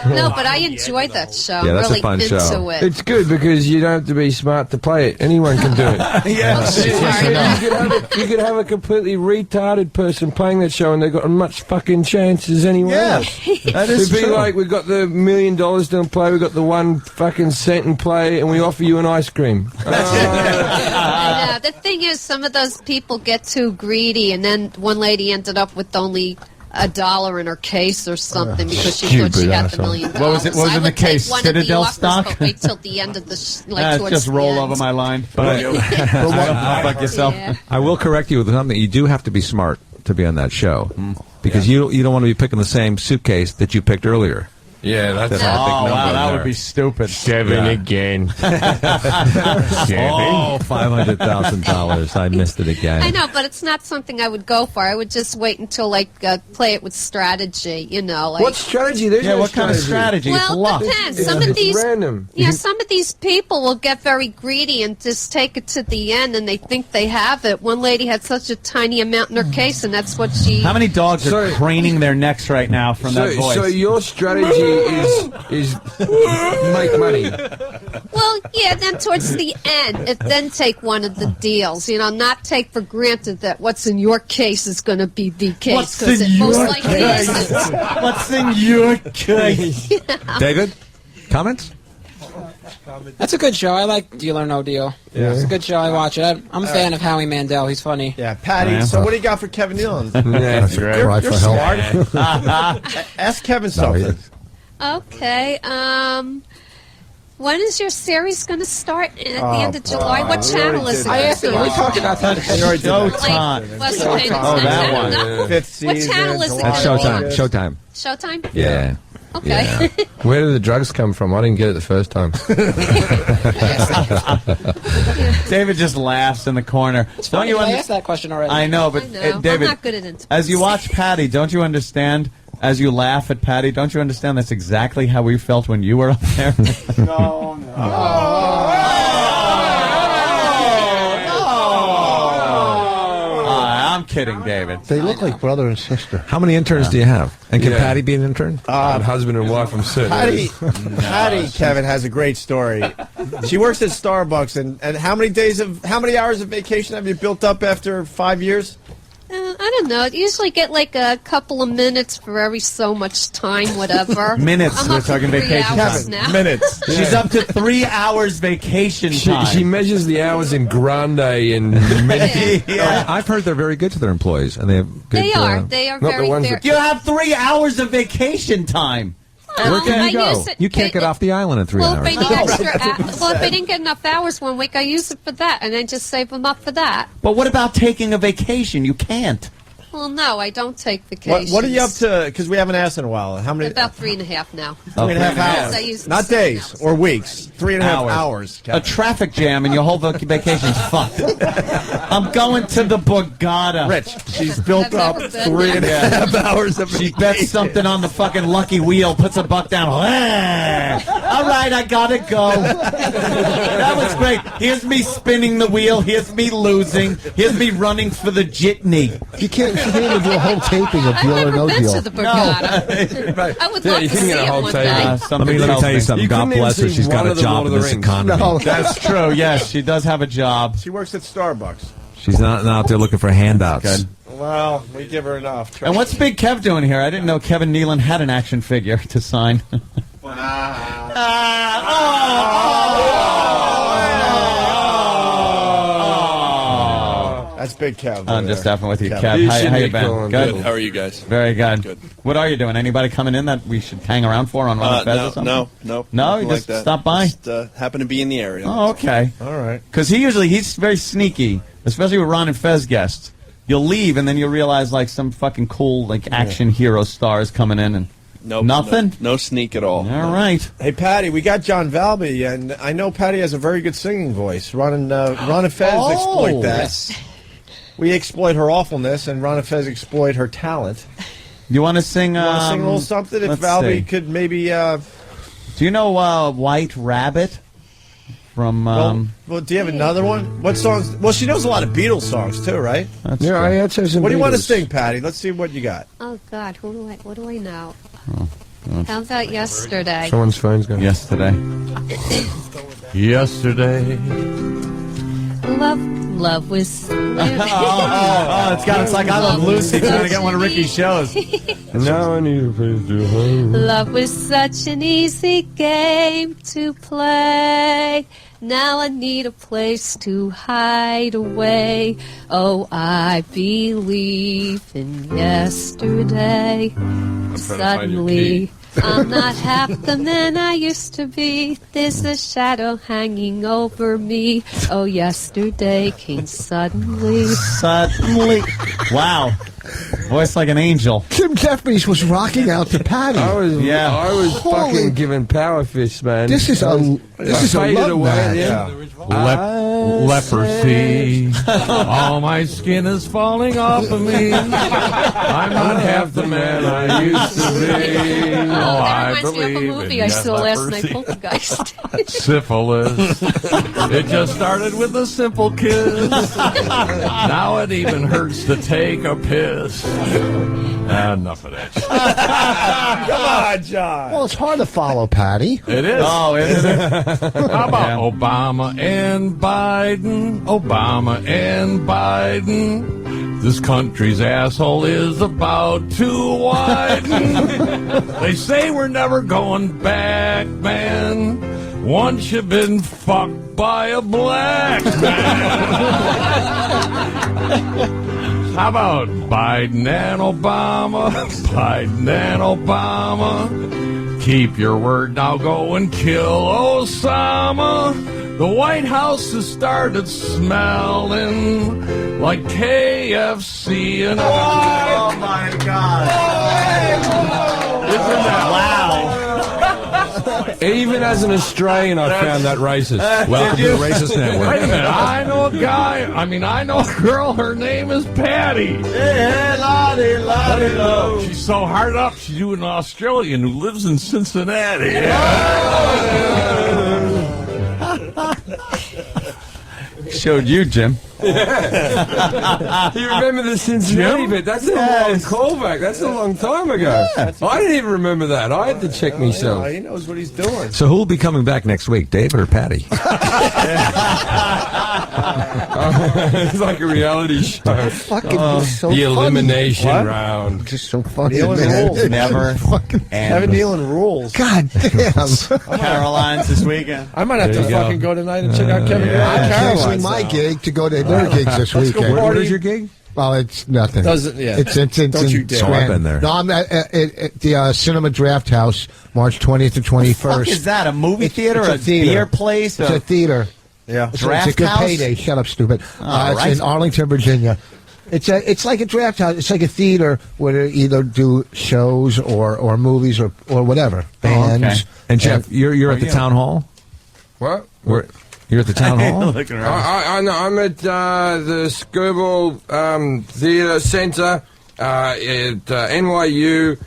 No, but I enjoy that show. Yeah, I'm that's a really fun into show. it. It's good because you don't have to be smart to play it. Anyone can do it. You could have a completely retarded person playing that show, and they've got as much fucking chance as anyone Yeah, else. that is It'd be true. like we've got the $1 million to play, we've got the 1 fucking cent in play, and we offer you an ice cream. I know. The thing is, some of those people get too greedy, and then one lady ended up with only $1 in her case or something because she thought she Stupid had the asshole. $1 million. What was it- what was I in the would take case? one of the Citadel offers, stock? But wait till the end of the towards just the roll end. over my line. But Fuck yourself. Yeah. I will correct you with something. You do have to be smart to be on that show because you don't want to be picking the same suitcase that you picked earlier. Yeah, that's Oh, a big number. wow, that there. would be stupid. 7 again. Oh, $500,000. I missed it again. I know, but it's not something I would go for. I would just wait until play it with strategy. You know, like What strategy? There's no what kind of strategy? It's Well, luck. it depends. It's, Some of it's these, random. some of these people will get very greedy and just take it to the end, and they think they have it. One lady had such a tiny amount in her case, and that's what she. How many dogs are So- craning their necks right now from that voice? So your strategy is make money. Well, yeah. Then towards the end, then take one of the deals. You know, not take for granted that what's in your case is going to be the case What's because in it most your likely case? isn't. What's in your case? David, comments? That's a good show. I like Deal or No Deal. Yeah. It's a good show. I watch it. I'm a fan of Howie Mandel. He's funny. Yeah, Patty. Yeah. So what do you got for Kevin Nealon? That's a cry You're for help. smart. Ask Kevin something. Okay. When is your series going to start? At the end of July? What channel is it? I asked him. We talked about that. Showtime. Wasn't paying Oh, that attention. one. No. Fifth What season. channel is it That's gonna Showtime. be? Showtime. Showtime? Yeah. Okay. Yeah. Where did the drugs come from? I didn't get it the first time. David just laughs in the corner. It's funny. I asked that question already. I know, but I know. David, I'm not good at it. as you watch Patty, don't you understand? As you laugh at Patty, don't you understand that's exactly how we felt when you were up there? I'm kidding, David. They look like brother and sister. How many interns do you have? And can Yeah. Patty be an intern? Husband and wife, I'm certain. Patty, Kevin has a great story. She works at Starbucks, and how many hours of vacation have you built up after 5 years? I don't know. I usually get like a couple of minutes for every so much time, whatever. Minutes, I'm we're up to talking 3 vacation hours time. now. Minutes. She's up to 3 hours vacation time. She measures the hours in grande and minutes. I've heard they're very good to their employees, and they have good. They are. They are not the very. ones They're, You have 3 hours of vacation time. Where can I you go? use it- You can't get off the island in 3 well, hours. if I need extra, well, if I didn't get enough hours one week, I use it for that, and then just save them up for that. But what about taking a vacation? You can't. Well, no, I don't take vacations. What are you up to? Because we haven't asked in a while. How many? About 3.5 now. 3.5 hours. I use Not the days hours. or weeks. 3.5 hours. A traffic jam and your whole vacation's fucked. I'm going to the Borgata. Rich, she's built I've up never been 3.5 hours of She vacation. bets something on the fucking lucky wheel, puts a buck down. All right, I gotta go. That was great. Here's me spinning the wheel. Here's me losing. Here's me running for the jitney. You can't even do a whole taping of Deal or I've No never been Deal. to the Borgata. I would love you to couldn't see get a it whole one tape. day. Let me tell you something. You God couldn't even bless her. see She's got one a of the job Lord in of the this Rings. economy. No. That's true. Yes, she does have a job. She works at Starbucks. She's not out there looking for handouts. Well, we give her enough. And what's Big Kev doing here? I didn't know Kevin Nealon had an action figure to sign. That's Big Kev. I'm over just there. effing with you, Kev. Kev. You How should you be been? going Good. good. How are you guys? Very good. Good. What are you doing? Anybody coming in that we should hang around for on Run and Fez or something? No. No, nothing you like just that. stop by? Just happen to be in the area. Oh, okay. All right. Because he's very sneaky, especially with Ron and Fez guests. You'll leave and then you'll realize like some fucking cool like action hero stars coming in and Nope, nothing. No sneak at all. All right. Hey, Patty, we got John Valby, and I know Patty has a very good singing voice. Ron and Fez exploit that. Yes. We exploit her awfulness, and Ron and Fez exploit her talent. You want to sing? You want to sing a little something? If let's Valby see. could maybe... Do you know White Rabbit from? well, do you have another one? What songs? Well, she knows a lot of Beatles songs, too, right? That's Yeah, I had some What do you want to Beatles. sing, Patty? Let's see what you got. Oh God, what do I know? God. How about yesterday? Someone's phone's going. Yesterday. Yesterday. Love was. It's like I Love Lucy trying to get one of Ricky's shows. Now I need a place to home. Love was such an easy game to play. Now I need a place to hide away. Oh, I believe in yesterday. Suddenly, I'm not half the man I used to be. There's a shadow hanging over me. Oh, yesterday came suddenly. Suddenly. Wow. Voice like an angel. Jim Jeffries was rocking out to Patty. I was Holy- fucking giving power fists, man. This is a love match. Leprosy. All my skin is falling off of me. I'm not half the man I used to be. Oh, I Reminds me of a believe movie in I saw last night, leprosy. Poltergeist. Syphilis. It just started with a simple kiss. Now it even hurts to take a piss. Enough of that. Come on, John. Well, it's hard to follow, Patty. It is. Oh, isn't it? How about Obama and Biden? Obama and Biden. This country's asshole is about to widen. They say we're never going back, man. Once you've been fucked by a black man. How about Biden and Obama? Biden and Obama. Keep your word, now go and kill Osama. The White House has started smelling like KFC and Oh, my God. Isn't that Even as an Australian, I found that racist. Welcome to the Racist Network. Wait a minute, I know a girl, her name is Patty. She's so hard up, she's an Australian who lives in Cincinnati. Showed you, Jim. You remember the Cincinnati bit? That's a long callback. That's a long time ago. I didn't even remember that. I had to check myself. He knows what he's doing. So who will be coming back next week, David or Patty? It's like a reality show. Fucking so the elimination What? round. Just so funny. Dealing rules. Never. Having dealing rules. God damn. Caroline's this weekend. I might have to fucking go tonight and check out Kevin I'm Caroline's canceling my now. gig to go to their gigs this weekend. Where's your gig? Well, it's nothing. Doesn't yeah. It's Don't you in dare. Scranton. I've been there. No, I'm at the Cinema Draft House, March 20th to 21st. Fuck is that? A movie theater? It's A a theater. beer place? It's a theater. Yeah. It's Draft a good house? payday. Shut up, stupid. Oh, it's right. in Arlington, Virginia. It's like a draft house. It's like a theater where they either do shows or movies or whatever. Bands. okay. And Jeff, you're at the town hall? What? You're at the town hall? Looking around. No, I'm at the Skirball Theatre Centre at NYU.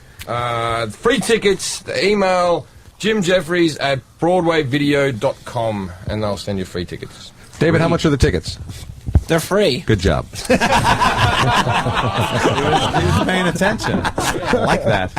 Free tickets, email jimjeffries@broadwayvideo.com and they'll send you free tickets. David, how much are the tickets? They're free. Good job. He was paying attention. I like that.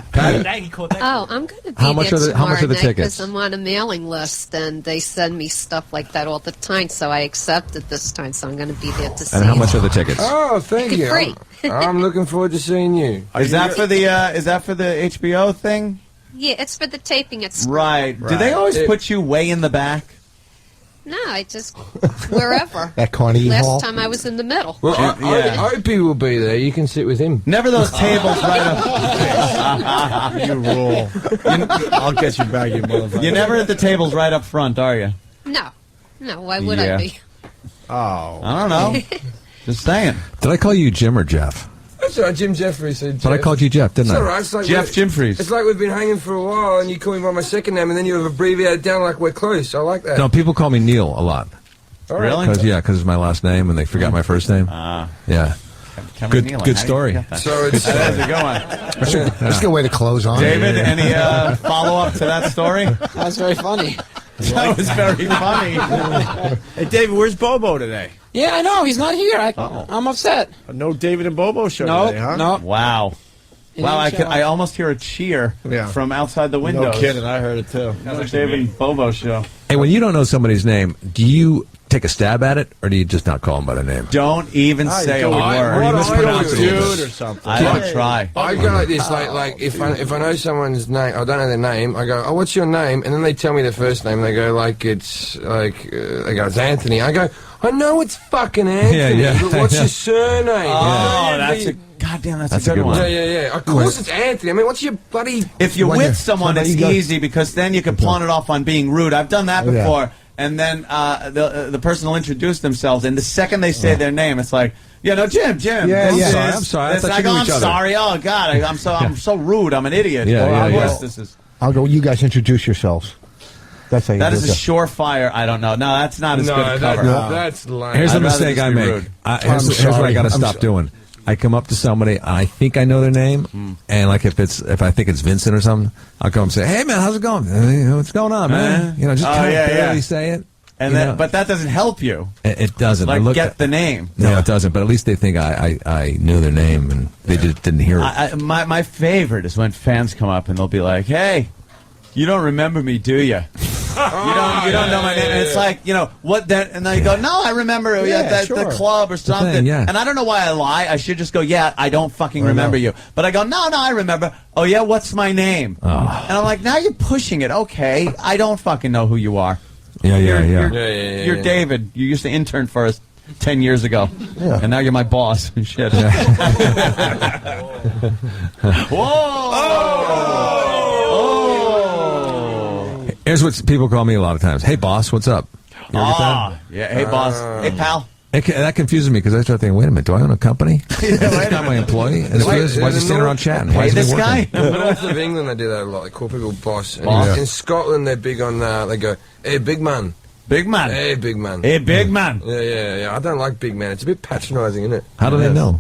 Oh, I'm going to be How much there are the- how much are the tomorrow night tickets? 'cause I'm on a mailing list, and they send me stuff like that all the time, so I accepted this time, so I'm going to be there to see And how it. much are the tickets? Oh, thank you. Free. I'm looking forward to seeing you. Is that for the HBO thing? Yeah, it's for the taping. It's Right. Do they always put you way in the back? No, I just wherever. At Carnegie Last Hall. time I was in the middle. Well, Yeah. Opie will be there. You can sit with him. Never those tables right up. You rule. I'll get you back, you motherfucker. You're never at the tables right up front, are you? No, why would Yeah. I be? Oh. I don't know. Just saying. Did I call you Jim or Jeff? That's all right. Jim Jeffries said Jeff. But I called you Jeff, didn't It's all I? right. It's like Jeff Jimfries. It's like we've been hanging for a while, and you call me by my second name, and then you have abbreviated down like we're close. I like that. No, people call me Neil a lot. All right. Really? Because it's my last name, and they forgot my first name. Yeah. Cameron Good Nealon. good How do you story. forget that? So it's How's it going? That's a good way to close on. David, any follow-up to that story? That's very funny. That was very funny. Hey, David, where's Bobo today? Yeah, I know. He's not here. I'm upset. No David and Bobo show No, today, huh? no. Wow. He Wow, didn't show up. I almost hear a cheer from outside the window. No kidding, I heard it too. Another David and Bobo show. Hey, when you don't know somebody's name, do you take a stab at it, or do you just not call them by their name? Don't even say a go with word. What You I mispronounce do it. Dude or something. I would try. I go like this, like if I know someone's name, I don't know their name. I go, oh, what's your name? And then they tell me their first name. They go it's Anthony. I go, I know it's fucking Anthony. Yeah. But what's your surname? Oh, that's a goddamn. That's a good one. Yeah. Of course it's Anthony. I mean, what's your bloody? If you're When with you're- someone, it's somebody easy because then you can pawn it off on being rude. I've done that before. And then the person will introduce themselves, and the second they say their name, it's like, Yeah, no, Jim. Yeah, yeah. I'm sorry. I thought I you go, knew I'm each other. sorry. Oh God, I'm so rude. I'm an idiot. Yeah, yeah. This is. I'll go. You guys introduce yourselves. That's how you That do is it. a surefire. I don't know. No, that's not as good a cover. That's lame. Here's the I'd rather mistake just I be make. rude. Here's what I got to stop doing. I come up to somebody, I think I know their name, and like if I think it's Vincent or something, I'll come and say, "Hey man, how's it going? What's going on, man?" Just kind of barely say it. And then, but that doesn't help you. It doesn't. Like get the name. No, it doesn't. But at least they think I knew their name, and they just didn't hear it. My favorite is when fans come up and they'll be like, "Hey, you don't remember me, do you? You don't know my name." And it's like, what then? And then you go, "No, I remember the club or something." thing, yeah. And I don't know why I lie. I should just go, "Yeah, I don't fucking remember you." But I go, "No, I remember." "Oh yeah, what's my name?" And I'm like, "Now you're pushing it." Okay, I don't fucking know who you are. You're David. You used to intern for us 10 years ago, and now you're my boss. Shit. Here's what people call me a lot of times. "Hey, boss, what's up?" You ever get that? Yeah. Hey, boss. Hey, pal. That confuses me because I start thinking, wait a minute, do I own a company? It's not my employee. And why is he standing around chatting? Why is he working? In the north of England, they do that a lot. They call people boss. And in Scotland, they're big on that. They go, "Hey, big man." Big man. Hey, big man. Hey, big man. Yeah. I don't like big man. It's a bit patronising, isn't it? How do they know?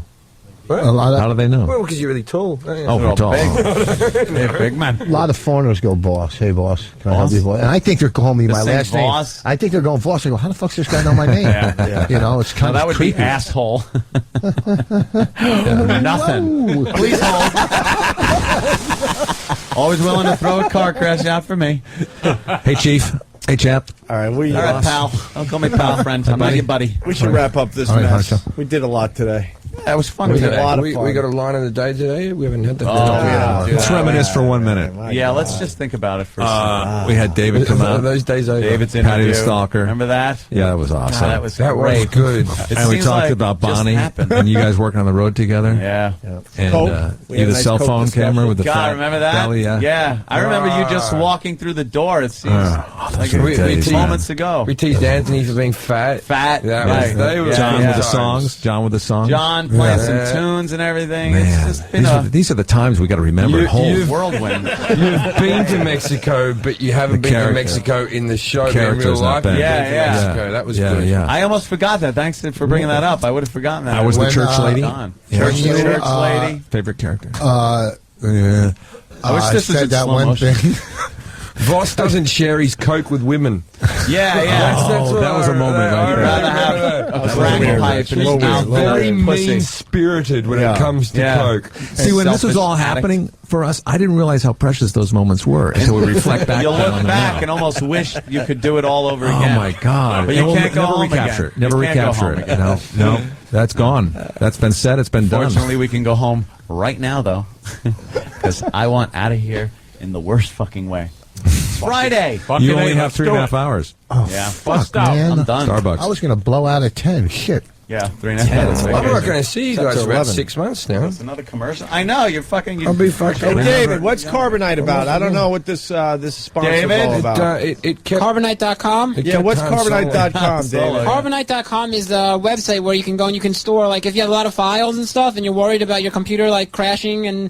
What? How do they know? Well, because you're really tall. Oh, we're tall. Hey, big man. A lot of foreigners go, "Boss, hey, boss, can I help you?" And I think they're calling me my last boss? name. I think they're going, "Boss." I go, "How the fuck's this guy know my name?" It's kind of that would creepy. be asshole. Nothing. Please hold. Always willing to throw a car crash out for me. Hey, Chief. Hey, chap. All right, All right, pal. Don't call me pal, friend. I'm not your buddy. We should wrap up this mess. We did a lot today. That was fun We had today. a lot of fun. We got a line of the day today. We haven't had that. Let's reminisce for 1 minute. Let's just think about it for a second. We had David come out. Those days over. David's Patty interview. the Stalker. Remember that? Yeah, that was awesome. That was That great. was good. It And we seems talked like about just Bonnie happened. and you guys working on the road together. Yeah. And Coke. We you had a the nice cell Coke phone discussion. camera with the God, fat remember that? belly, Yeah. I remember you just walking through the door. It seems like were days, man. moments ago. We teased Anthony for being fat. Fat. That Right. was, they were John with the times. songs. John with the songs. John playing some tunes and everything. Man, It's just been these are the times we got to remember and hold. whirlwind. You've been to Mexico, but you haven't been to Mexico in the show in real character's not life. bad. You've Yeah, been to yeah. Mexico. That was Yeah, good. yeah. I almost forgot that. Thanks for bringing that up. I would have forgotten that. I was the When, church lady. Gone. Yeah. Church When you, lady. Favorite character. Yeah. I wish this was said in that slow one motion. thing. Voss doesn't share his coke with women. Yeah. Oh, that was a moment right I'd there. rather have a crack pipe in his mouth Very than a pussy. mean-spirited when it comes to coke. See, when this was all Selfish happening for us, I didn't realize how precious those moments were until we reflect back. You'll on look them back now. and almost wish you could do it all over Oh again. my God! But you We'll can't go never home recapture again. it. Never You can't go recapture home it. again. No, that's gone. That's been said. It's been done. Fortunately, we can go home right now, though, because I want out of here in the worst fucking way. Friday. You only have 3.5 hours. Oh, Yeah. fuck, out. man. I'm done. Starbucks. I was going to blow out at 10. Shit. Yeah, 3.5 hours. I'm not going to see you Except guys to for about 11. 6 months now. It's another commercial. I know you're fucking. I'll be fucked up. Hey, David, what's Carbonite about? I don't know what this sponsor is David? all about. It kept, Carbonite.com? it Yeah, kept what's Han Solo. Carbonite.com, David? Carbonite.com is a website where you can go and you can store, like, if you have a lot of files and stuff and you're worried about your computer, like, crashing and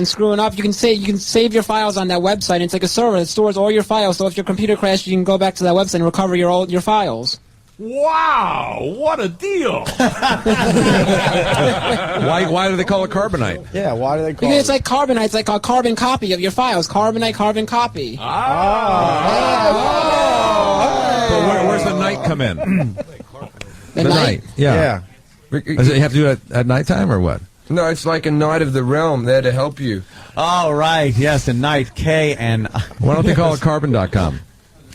screwing up, you can save your files on that website. And it's like a server that stores all your files, so if your computer crashes, you can go back to that website and recover your files. Wow, what a deal! Why do they call it carbonite? Yeah, why do they call Because it? it's like Carbonite, it's like a carbon copy of your files. Carbonite, carbon copy. But where's the night come in? The night? Yeah. Does it have to do it at nighttime or what? No, it's like a Knight of the Realm there to help you. Oh, right. Yes, a night. K-N. Why don't they call it carbon.com?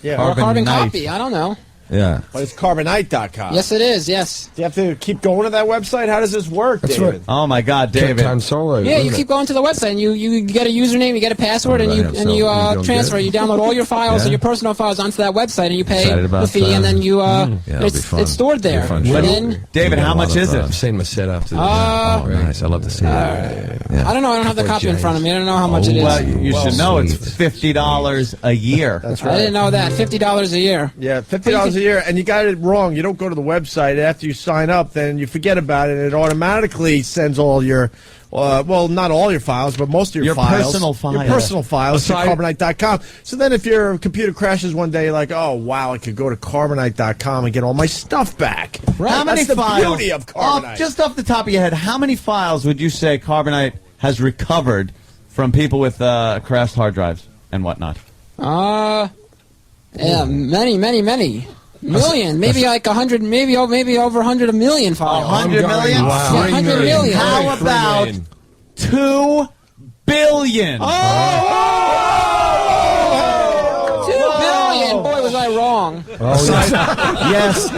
Yeah, Or carbon Night. copy, I don't know. Yeah. but it's Carbonite.com. Yes, it is, yes. Do you have to keep going to that website? How does this work, That's David? right. Oh, my God, Kept David. Han Solo. Yeah, you wasn't keep going to the website and you get a username, you get a password, and you don't transfer. get it? You download all your files Yeah. and your personal files onto that website, and you pay Excited about the fee, that. and then you Yeah, it'll be fun. it's stored there. It'll be And a fun show. then David, how much is I've it? seen my setup. Oh, nice. I love to see it. Yeah. I don't know. I don't have the copy in front of me. I don't know how much it is. Well, you should know it's $50 a year. That's I right. didn't know that. $50 a year. Yeah, $50 a year, and you got it wrong. You don't go to the website after you sign up, then you forget about it, and it automatically sends all your, well, not all your files, but most of your files. Personal files. Your personal files to Carbonite.com. So then if your computer crashes one day, you're like, oh, wow, I could go to Carbonite.com and get all my stuff back. Right. How many That's the files? beauty of Carbonite. Just off the top of your head, how many files would you say Carbonite has recovered from people with crashed hard drives and whatnot? Yeah, many. Million, maybe like 100, maybe over 100 million files. 100 million? Wow. Yeah, 100 million. How about 2 billion? 2 billion. Boy, was I wrong. Yes,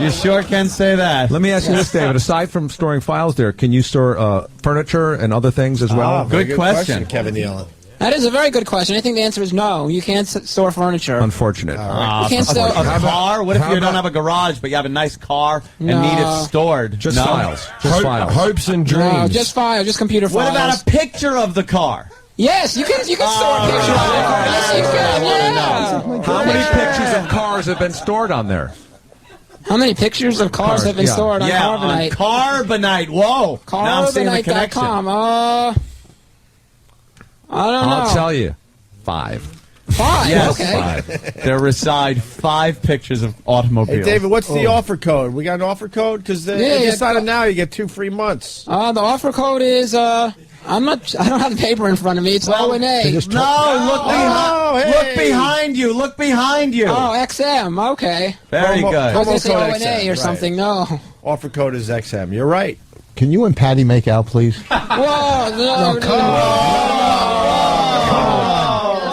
you sure can say that. Let me ask you this, David. Aside from storing files there, can you store furniture and other things as well? Good question, Kevin Nealon. That is a very good question. I think the answer is no. You can't store furniture. Unfortunate. You can't store a car? What if you don't have a garage, but you have a nice car and need it stored? Just files. Just files. Hopes and dreams. No, just files. Just computer files. What about a picture of the car? Yes, you can store a picture of the car. Yes, you can. Yeah. How many pictures of cars have been stored on there? How many pictures of cars have been stored on Carbonite? On Carbonite. Whoa. Now I'm seeing the connection. Carbonite.com. I don't know. I'll tell you. 5. 5? Yes, Okay. 5. There reside 5 pictures of automobiles. Hey, David, what's the offer code? We got an offer code? Because if you sign up now, you get 2 free months. The offer code is, I don't have the paper in front of me. It's O&A. Look behind you. Look behind you. Oh, XM. Okay. Very good. I was going to say Promo code O&A or XM, something. No. Offer code is XM. You're right. Can you and Patty make out, please? Whoa, no, come on.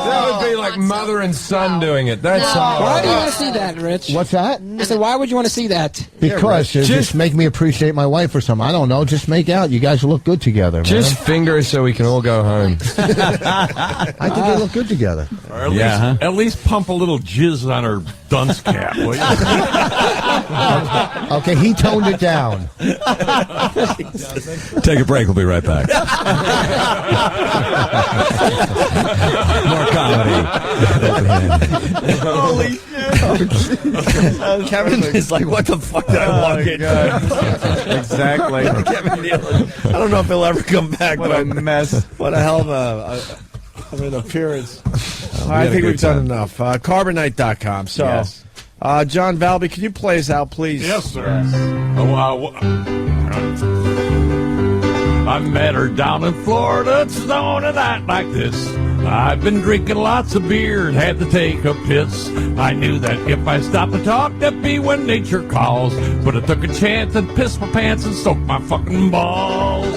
That would be like mother and son doing it. That's Why do you want to see that, Rich? What's that? I said, why would you want to see that? Because just make me appreciate my wife or something. I don't know. Just make out. You guys look good together, man. Just fingers so we can all go home. I think they look good together. Or at least pump a little jizz on her dunce cap, will you? Okay, he toned it down. Take a break. We'll be right back. More comedy. Holy shit. Kevin is like, what the fuck did I walk into? Exactly. Kevin Nealon. I don't know if he'll ever come back. What a mess. What a hell of an appearance. I think we've done enough. Carbonite.com. So, yes. John Valby, can you play us out, please? Yes, sir. I met her down in Florida. It's on a night like this. I've been drinking lots of beer and had to take a piss. I knew that if I stopped to talk, that'd be when nature calls. But I took a chance and pissed my pants and soaked my fucking balls.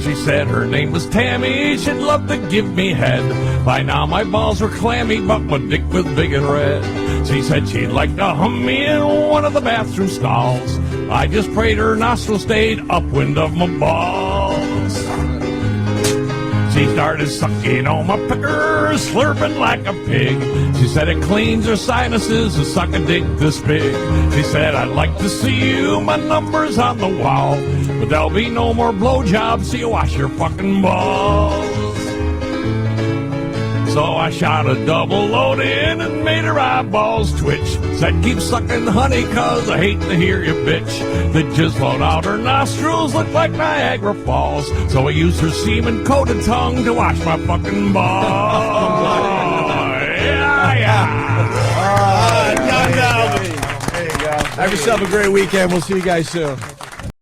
She said her name was Tammy, she'd love to give me head. By now my balls were clammy, but my dick was big and red. She said she'd like to hum me in one of the bathroom stalls. I just prayed her nostrils stayed upwind of my balls. She started sucking on my picker, slurping like a pig. She said it cleans her sinuses to suck a dick this big. She said, I'd like to see you, my number's on the wall. But there'll be no more blowjobs, so you wash your fucking balls. So I shot a double load in and made her eyeballs twitch. Said, keep sucking honey, cause I hate to hear you bitch. They just float out her nostrils, look like Niagara Falls. So I used her semen-coated tongue to wash my fucking balls. John Valby. There you go. Have yourself a great weekend. We'll see you guys soon.